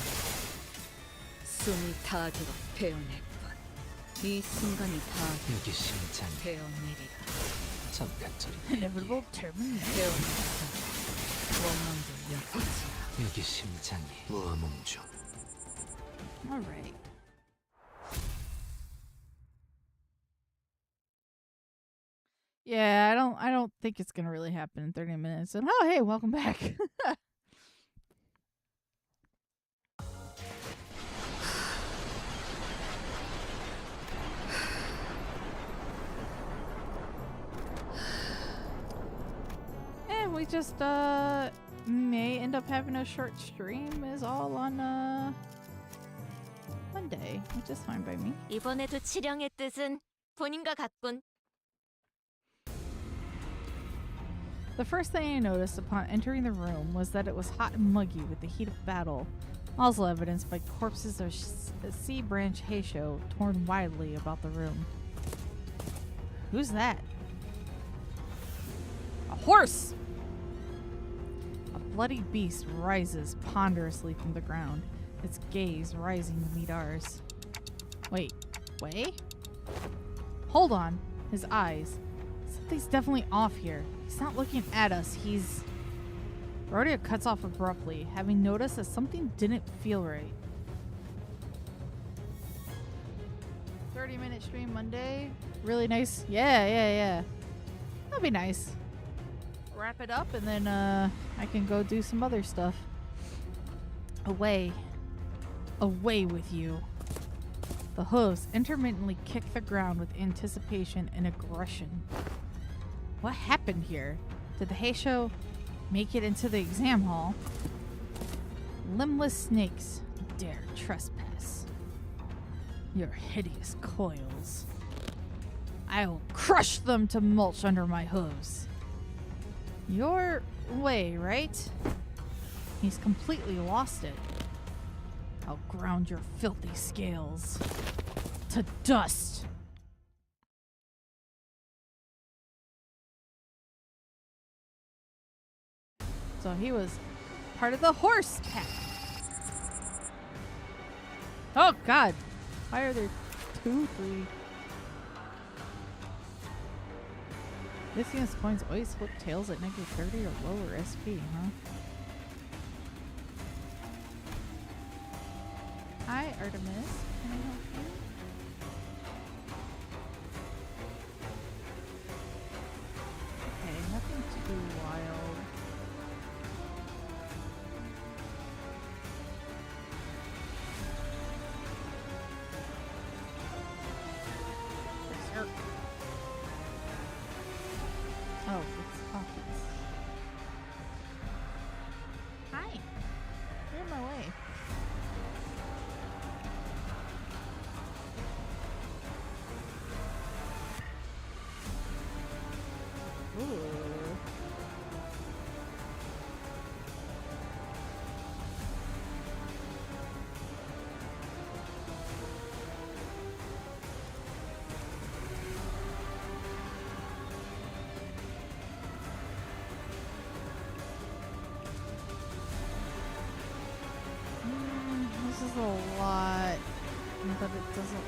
숨이 닿도록 베어낼 뿐. 이 순간이 다 여기 심장이. 베어내리라. 잠깐 저리. Inevitable termination. 베어내리라. 원망도 엮지. 여기 심장이. 무함ung 중. All right. Yeah, I don't think it's gonna really happen in 30 minutes. And oh, hey, welcome back. And we just may end up having a short stream is all on Monday, which is fine by me. 이번에도 치령의 뜻은 본인과 같군. The first thing I noticed upon entering the room was that it was hot and muggy with the heat of battle, also evidenced by corpses of sea branch heisho torn widely about the room. Who's that? A horse! A bloody beast rises ponderously from the ground, its gaze rising to meet ours. Wait, way? Hold on, his eyes. Something's definitely off here. He's not looking at us, he's... Rodeo cuts off abruptly, having noticed that something didn't feel right. 30-minute stream Monday. Really nice. Yeah. That'd be nice. Wrap it up and then I can go do some other stuff. Away. Away with you. The hooves intermittently kick the ground with anticipation and aggression. What happened here? Did the heisho make it into the exam hall? Limbless snakes dare trespass. Your hideous coils. I will crush them to mulch under my hooves. Your way, right? He's completely lost it. I'll ground your filthy scales to dust. So he was part of the horse pack. Oh god. Why are there 2, 3? Lithium's coins always flip tails at negative 30 or lower SP, huh? Hi, Artemis. Can I help you? Okay, nothing too wild. Berserk. Oh, it's Hawkins. Hi. You're in my way. Ooh. This is a lot, but it doesn't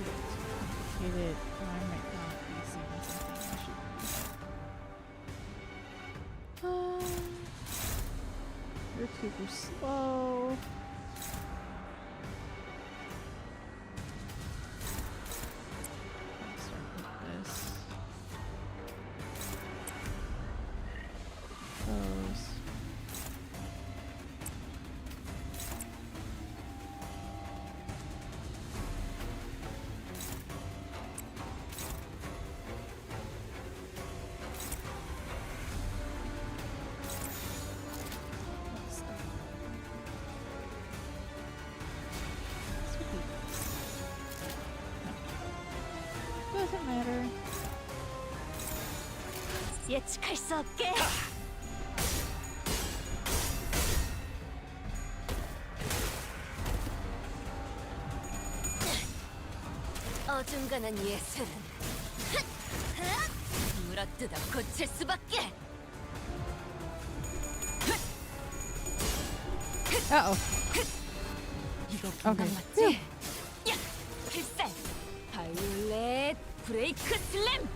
get too complicated. I might not be seeing something I should. You're super slow. Let's start with this. Those. Doesn't matter. 예측할 수 없게. 어중간한 예술은 물어뜯어 고칠 수밖에. Uh-oh. 이거 Okay. 분당 맞지? 야! 필살! 바이올렛 브레이크 슬램!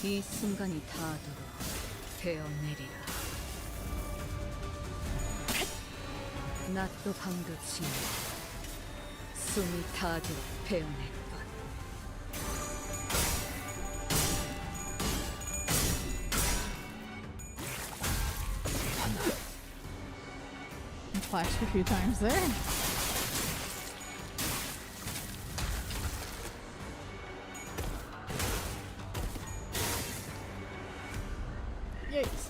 이 순간이 닿도록 베어내리라. 낫도 방긋이 숨이 닿도록 베어낼 것. Flashed a few times there. Yikes.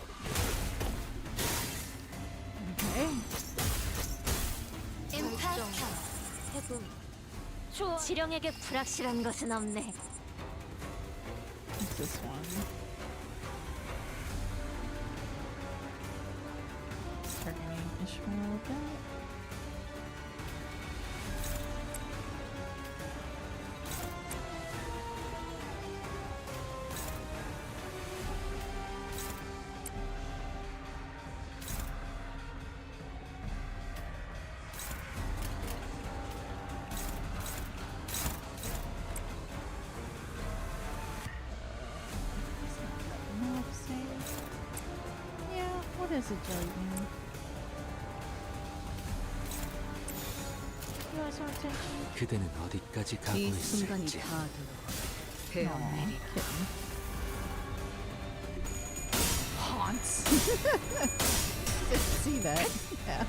Okay. 임팩트 해봄. 지령에게 불확실한 것은 없네. What's this one? Targeting Ishmael with that. Yeah, what is it, Jellybean? You want some attention? 그대는 어디까지 가고 이 순간이 있을지. 닿도록 Aw, 베어내리라. kitten. Haunts. Didn't see that. Yeah.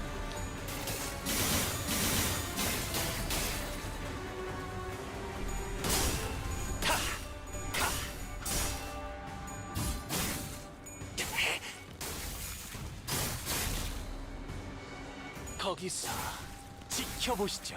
거기서 지켜보시죠.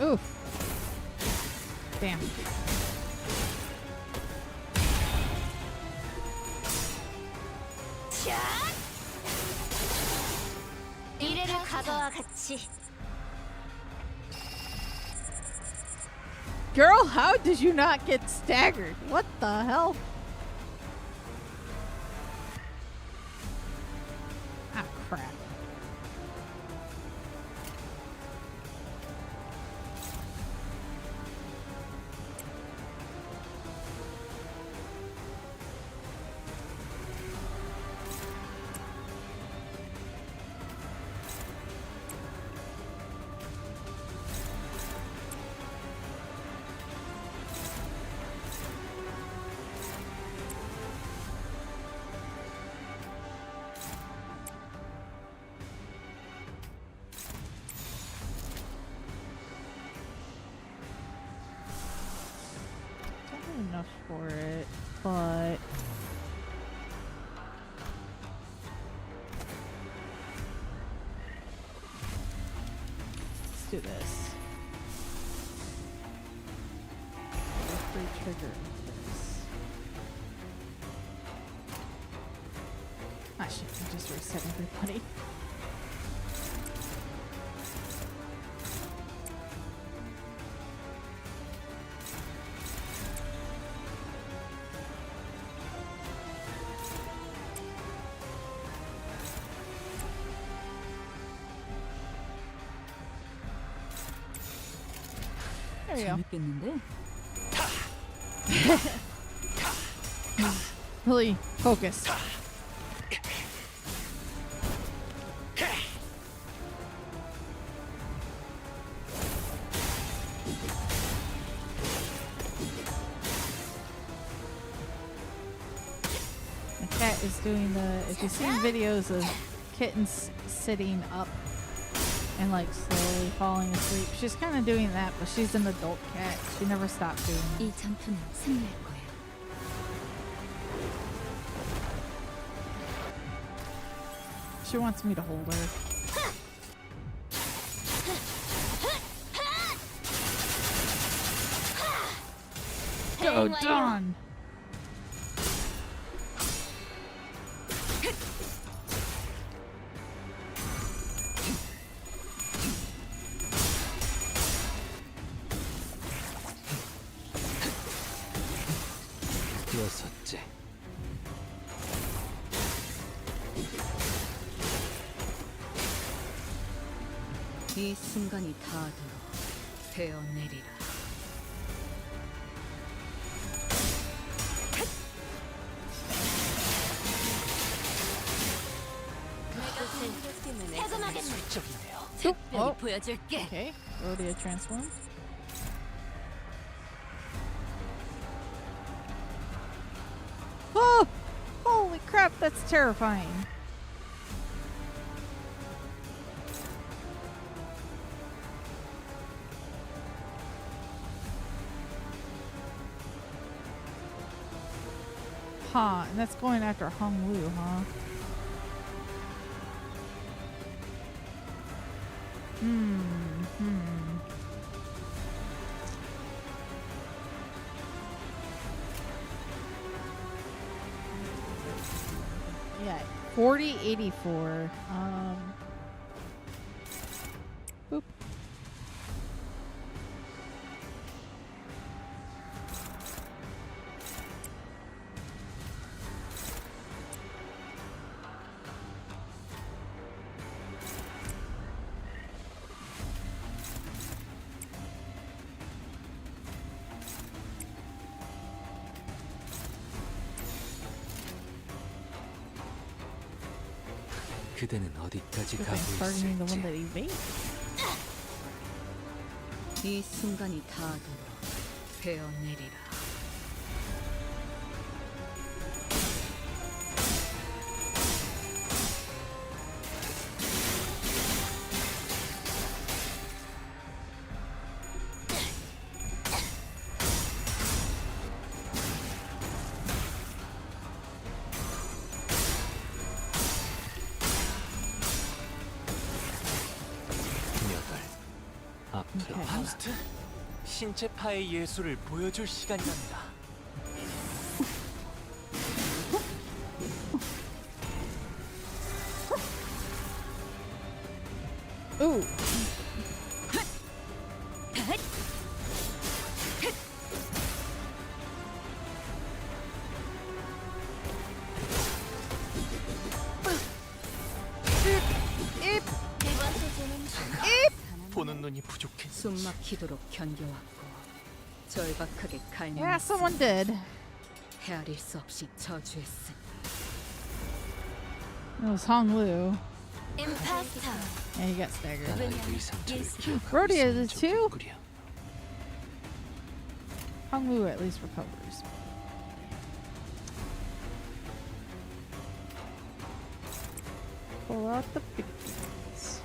Oof. Damn. 샷! 미래를 과거와 같이. Girl, how did you not get staggered? What the hell? Ah, crap. Enough for it, but let's do this. Free trigger this. Ah shit, I just reset everybody. There you go. 재밌겠는데? Really focus. cat is doing the. If you've seen videos of kittens sitting up and like slowly falling asleep, she's kind of doing that, but she's an adult cat. She never stopped doing it. 이 전투는 승리할 거야. She wants me to hold her. Go, Dawn! 여섯째. 이 순간이 닿도록 베어내리라. 해금하겠네. 적이네요. Oh, 보여줄게. okay. Rodeo transform. Oh! Holy crap, that's terrifying. Huh, and that's going after Hung Lu, huh? Yeah, 4084. Boop. 그대는 어디까지 Good 가고 thing targeting the one 있을지. that evades. 이 순간이 닿도록 베어내리라. 여덟. 앞으로 Okay. 하나. 신체파의 예술을 보여줄 시간이랍니다. Ooh. 보는 눈이 부족해. 숨막히도록 견뎌왔고 절박하게 Yeah, 갈망했으니 someone did. 헤아릴 수 없이 저주했으니 It was Hong Lu. 임파스터. Yeah, he got staggered. 나라의 의상처를 기억하고 Rodeo 있으면 is too? 좋겠구려. Hong Lu at least recovers. Pull out the big guns.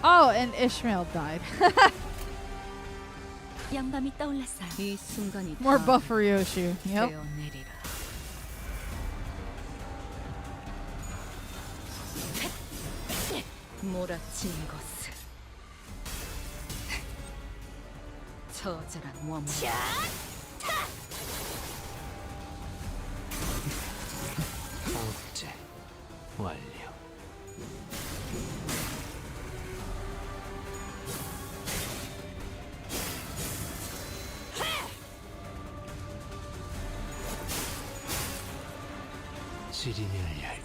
Oh, and Ishmael died. 양밤이 떠올랐어요. 이 순간이 More 닿도록 buff for Yoshu. Yep. 베어내리라. 몰아치는 것을 처절한 원문. 아홉째. 완료. 지리멸렬.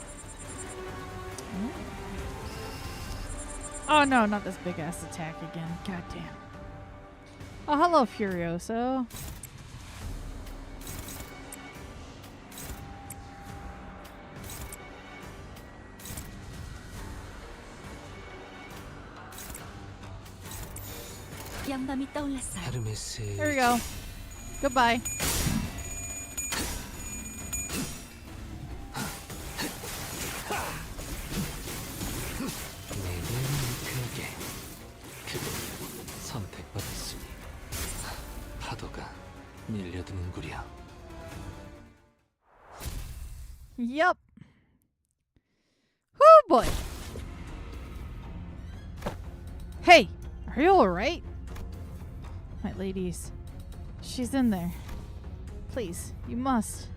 Oh no, not this big ass attack again. God damn. Oh, hello, Furioso. 특이한 밤이 떠올랐어요. 헤르메스의 There we go. Goodbye. 내 벽에 그를 선택받았으니 파도가 밀려드는구려. Yep. Oh boy. Hey, are you alright? My ladies, she's in there. Please, you must.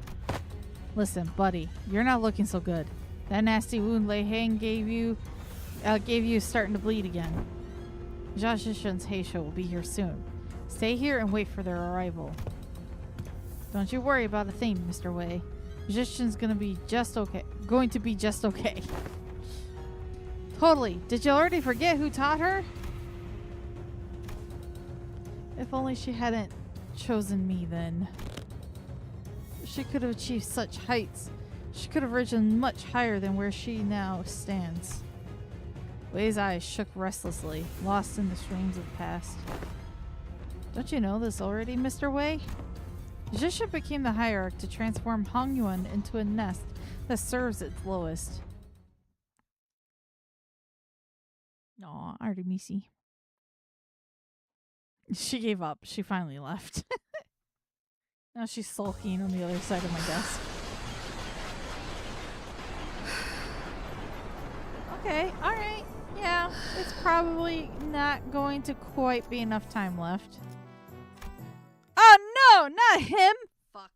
Listen, buddy, you're not looking so good. That nasty wound Lei Hang gave you starting to bleed again. Xichun's Heisha will be here soon. Stay here and wait for their arrival. Don't you worry about a thing, Mr. Wei. Xichun's going to be just okay. Totally. Did you already forget who taught her? If only she hadn't chosen me then. She could have achieved such heights. She could have risen much higher than where she now stands. Wei's eyes shook restlessly, lost in the streams of the past. Don't you know this already, Mr. Wei? Xichun became the hierarch to transform Hongyuan into a nest that serves its lowest. Aw, Artemisi. She gave up. She finally left. Now she's sulking on the other side of my desk. Okay, alright. Yeah, it's probably not going to quite be enough time left. Oh no, not him! Fuck.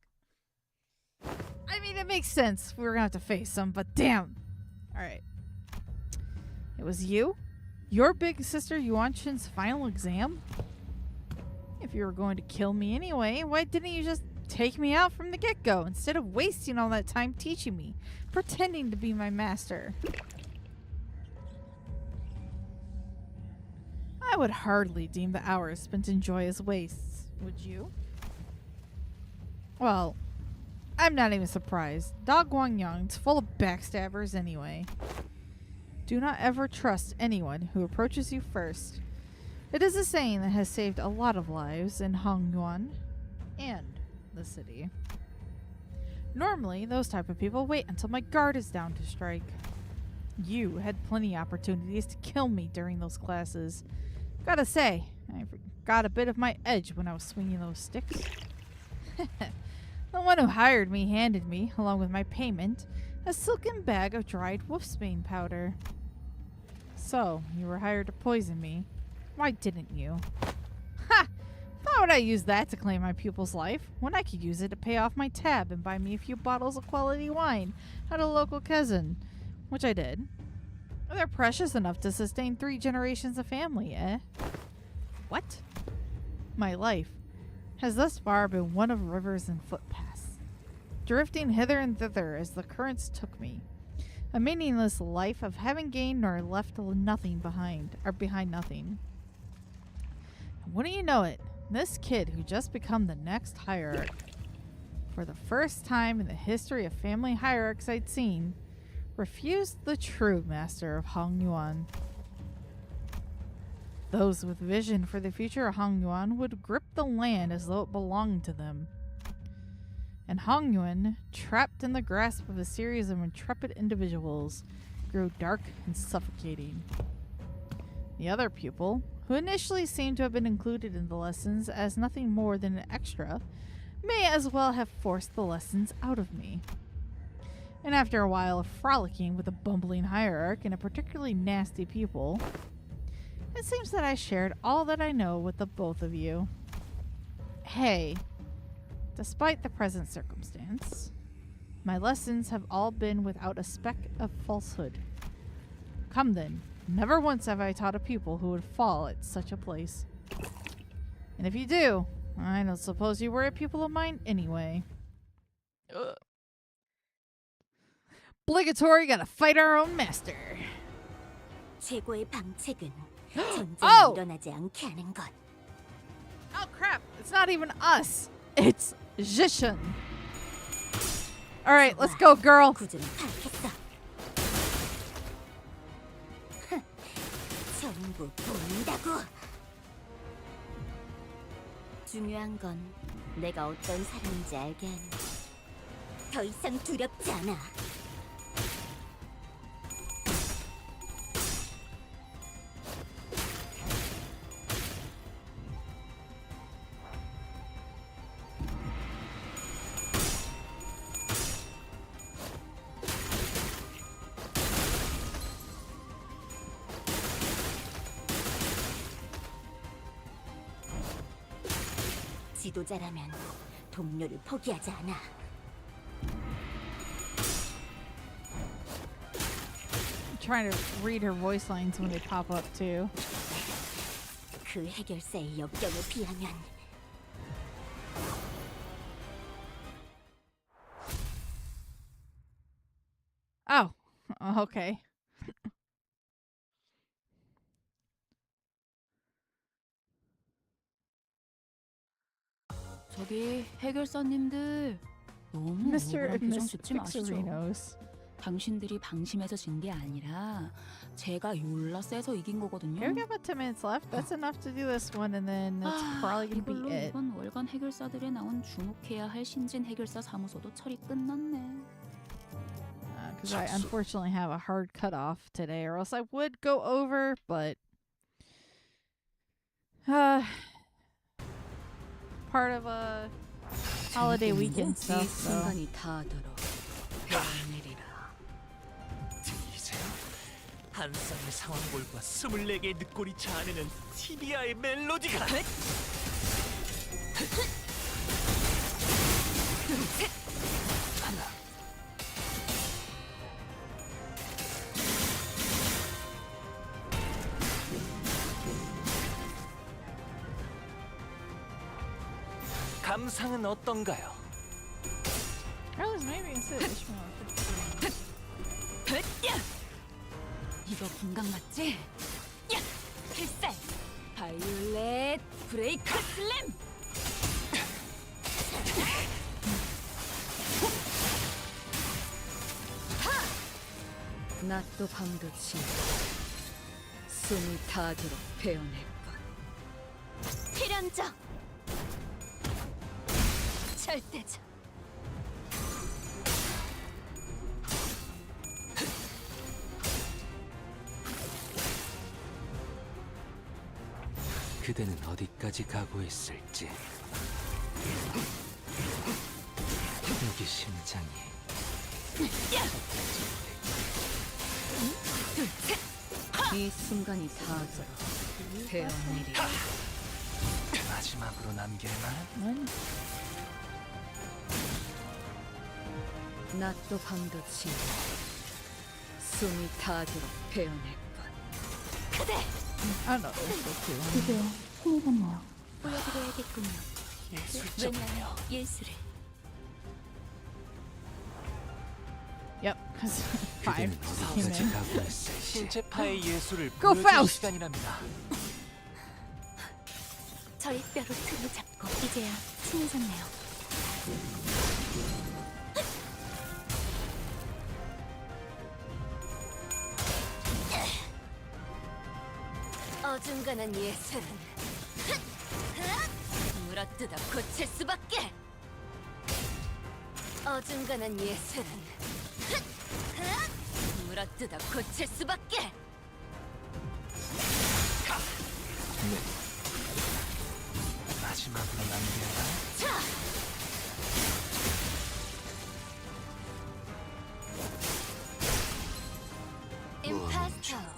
I mean, it makes sense. We were gonna have to face him, but damn. Alright. It was you? Your big sister Yuanqin's final exam? If you were going to kill me anyway, why didn't you just take me out from the get-go instead of wasting all that time teaching me, pretending to be my master? I would hardly deem the hours spent in joyous wastes, would you? Well, I'm not even surprised. Dog Guangyang's full of backstabbers anyway. Do not ever trust anyone who approaches you first. It is a saying that has saved a lot of lives in Hongyuan and the city. Normally, those type of people wait until my guard is down to strike. You had plenty of opportunities to kill me during those classes. Gotta say, I forgot a bit of my edge when I was swinging those sticks. The one who hired me handed me, along with my payment, a silken bag of dried wolfsbane powder. So, you were hired to poison me. Why didn't you? Ha! Why would I use that to claim my pupil's life, when I could use it to pay off my tab and buy me a few bottles of quality wine at a local cousin? Which I did. They're precious enough to sustain 3 generations of family, eh? What? My life has thus far been one of rivers and footpaths, drifting hither and thither as the currents took me. A meaningless life of having gained nor left nothing behind nothing. And wouldn't you know it, this kid who just become the next hierarch, for the first time in the history of family hierarchs I'd seen, refused the true master of Hongyuan. Those with vision for the future of Hongyuan would grip the land as though it belonged to them. And Hongyuan, trapped in the grasp of a series of intrepid individuals, grew dark and suffocating. The other pupil, who initially seemed to have been included in the lessons as nothing more than an extra, may as well have forced the lessons out of me. And after a while of frolicking with a bumbling hierarch and a particularly nasty pupil, it seems that I shared all that I know with the both of you. Hey, despite the present circumstance, my lessons have all been without a speck of falsehood. Come then, never once have I taught a pupil who would fall at such a place. And if you do, I don't suppose you were a pupil of mine anyway. Ugh. Obligatory, gotta fight our own master. 최고의 방책은 전쟁이 Oh! 일어나지 않게 하는 것. Oh crap, it's not even us. It's Xichun. Alright, let's go, girl. 구조는 파악했어. 전부 보인다고. 중요한 건 내가 어떤 사람인지 알게 하는 거. 더 이상 두렵지 않아. 지도자라면 동료를 포기하지 않아. I'm trying to read her voice lines when they pop up too. 그 해결사의 역경에 비하면 Oh, okay. 저기 해결사님들 너무 Mr. 억울한 and 표정 Miss 짓지 마시죠. Pixarinos. 당신들이 방심해서 진 게 아니라 제가 졸라 세서 이긴 거거든요. Here we got about 10 minutes left. That's enough to do this one, and then that's probably gonna 이걸로 be it. 이번 월간 해결사들에 나온 주목해야 할 신진 해결사 사무소도 처리 끝났네. Because I unfortunately have a hard cutoff today, or else I would go over, but part of a holiday weekend 이 stuff. So. 순간이 닿도록 배워내리라. 들리세요? 한 쌍의 상황골과 24개의 늑골이 자아내는 티비아의 멜로디가 감상은 어떤가요? Carlos, maybe instead of Ishmael. 이거 공각 맞지? 야! 필살! 바이올렛 브레이크 슬램! 낮도 밤도 지 숨이 닿도록 베어낼 것. 필연적 절대적. 그대는 어디까지 각오했을지. 여기 심장이 이 순간이 닿도록 베어내리라. 마지막으로 남길 말? One. 낮도 밤도 지 숨이 닿도록 베어낼 것. 그대 I don't know. Let's go to. 보여드려야겠군요. 예술적이네요. 예술을. Yep, because 5 그대는 came 어디까지 in. 각오했을지. 신체파의 예술을 Go 보여줄 Faust! 시간이랍니다. 저희 뼈로 틈을 잡고 이제야 친해졌네요. 어중간한 예술은 물어뜯어 고칠 수밖에. 어중간한 예술은 물어뜯어 고칠 수밖에. 마지막으로 남길 말? 자, 임파스터.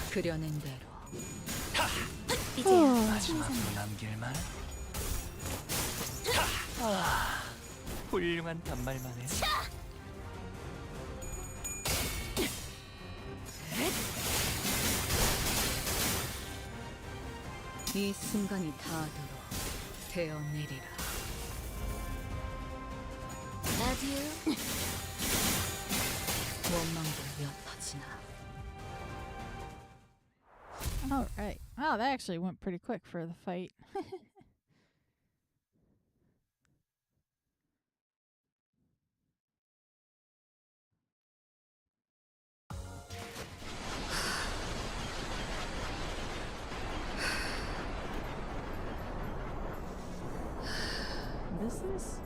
그려낸 대로 이제야 마지막으로 남길 말? 훌륭한 단말만에 이 순간이 닿도록 베어내리라. 아듀. 원망도 옅어지나. All right. Wow, that actually went pretty quick for the fight. is this?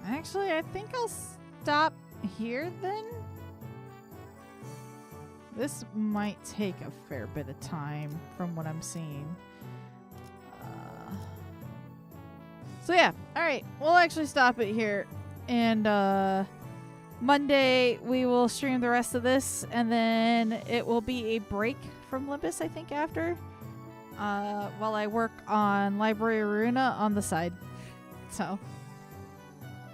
Actually, I think I'll stop here then. This might take a fair bit of time from what I'm seeing. So yeah, alright. We'll actually stop it here. And Monday we will stream the rest of this. And then it will be a break from Limbus, I think, after. While I work on Library Aruna on the side. So,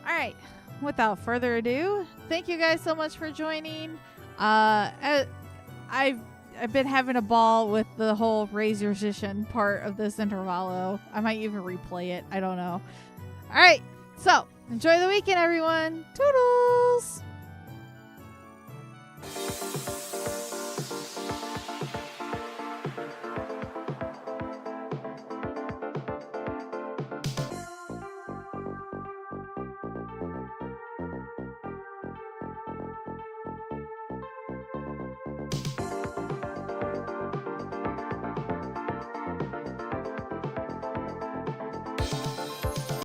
alright. Without further ado, thank you guys so much for joining. I've been having a ball with the whole Raise Your Xichun part of this Intervallo. I might even replay it. I don't know. Alright, so enjoy the weekend, everyone. Toodles!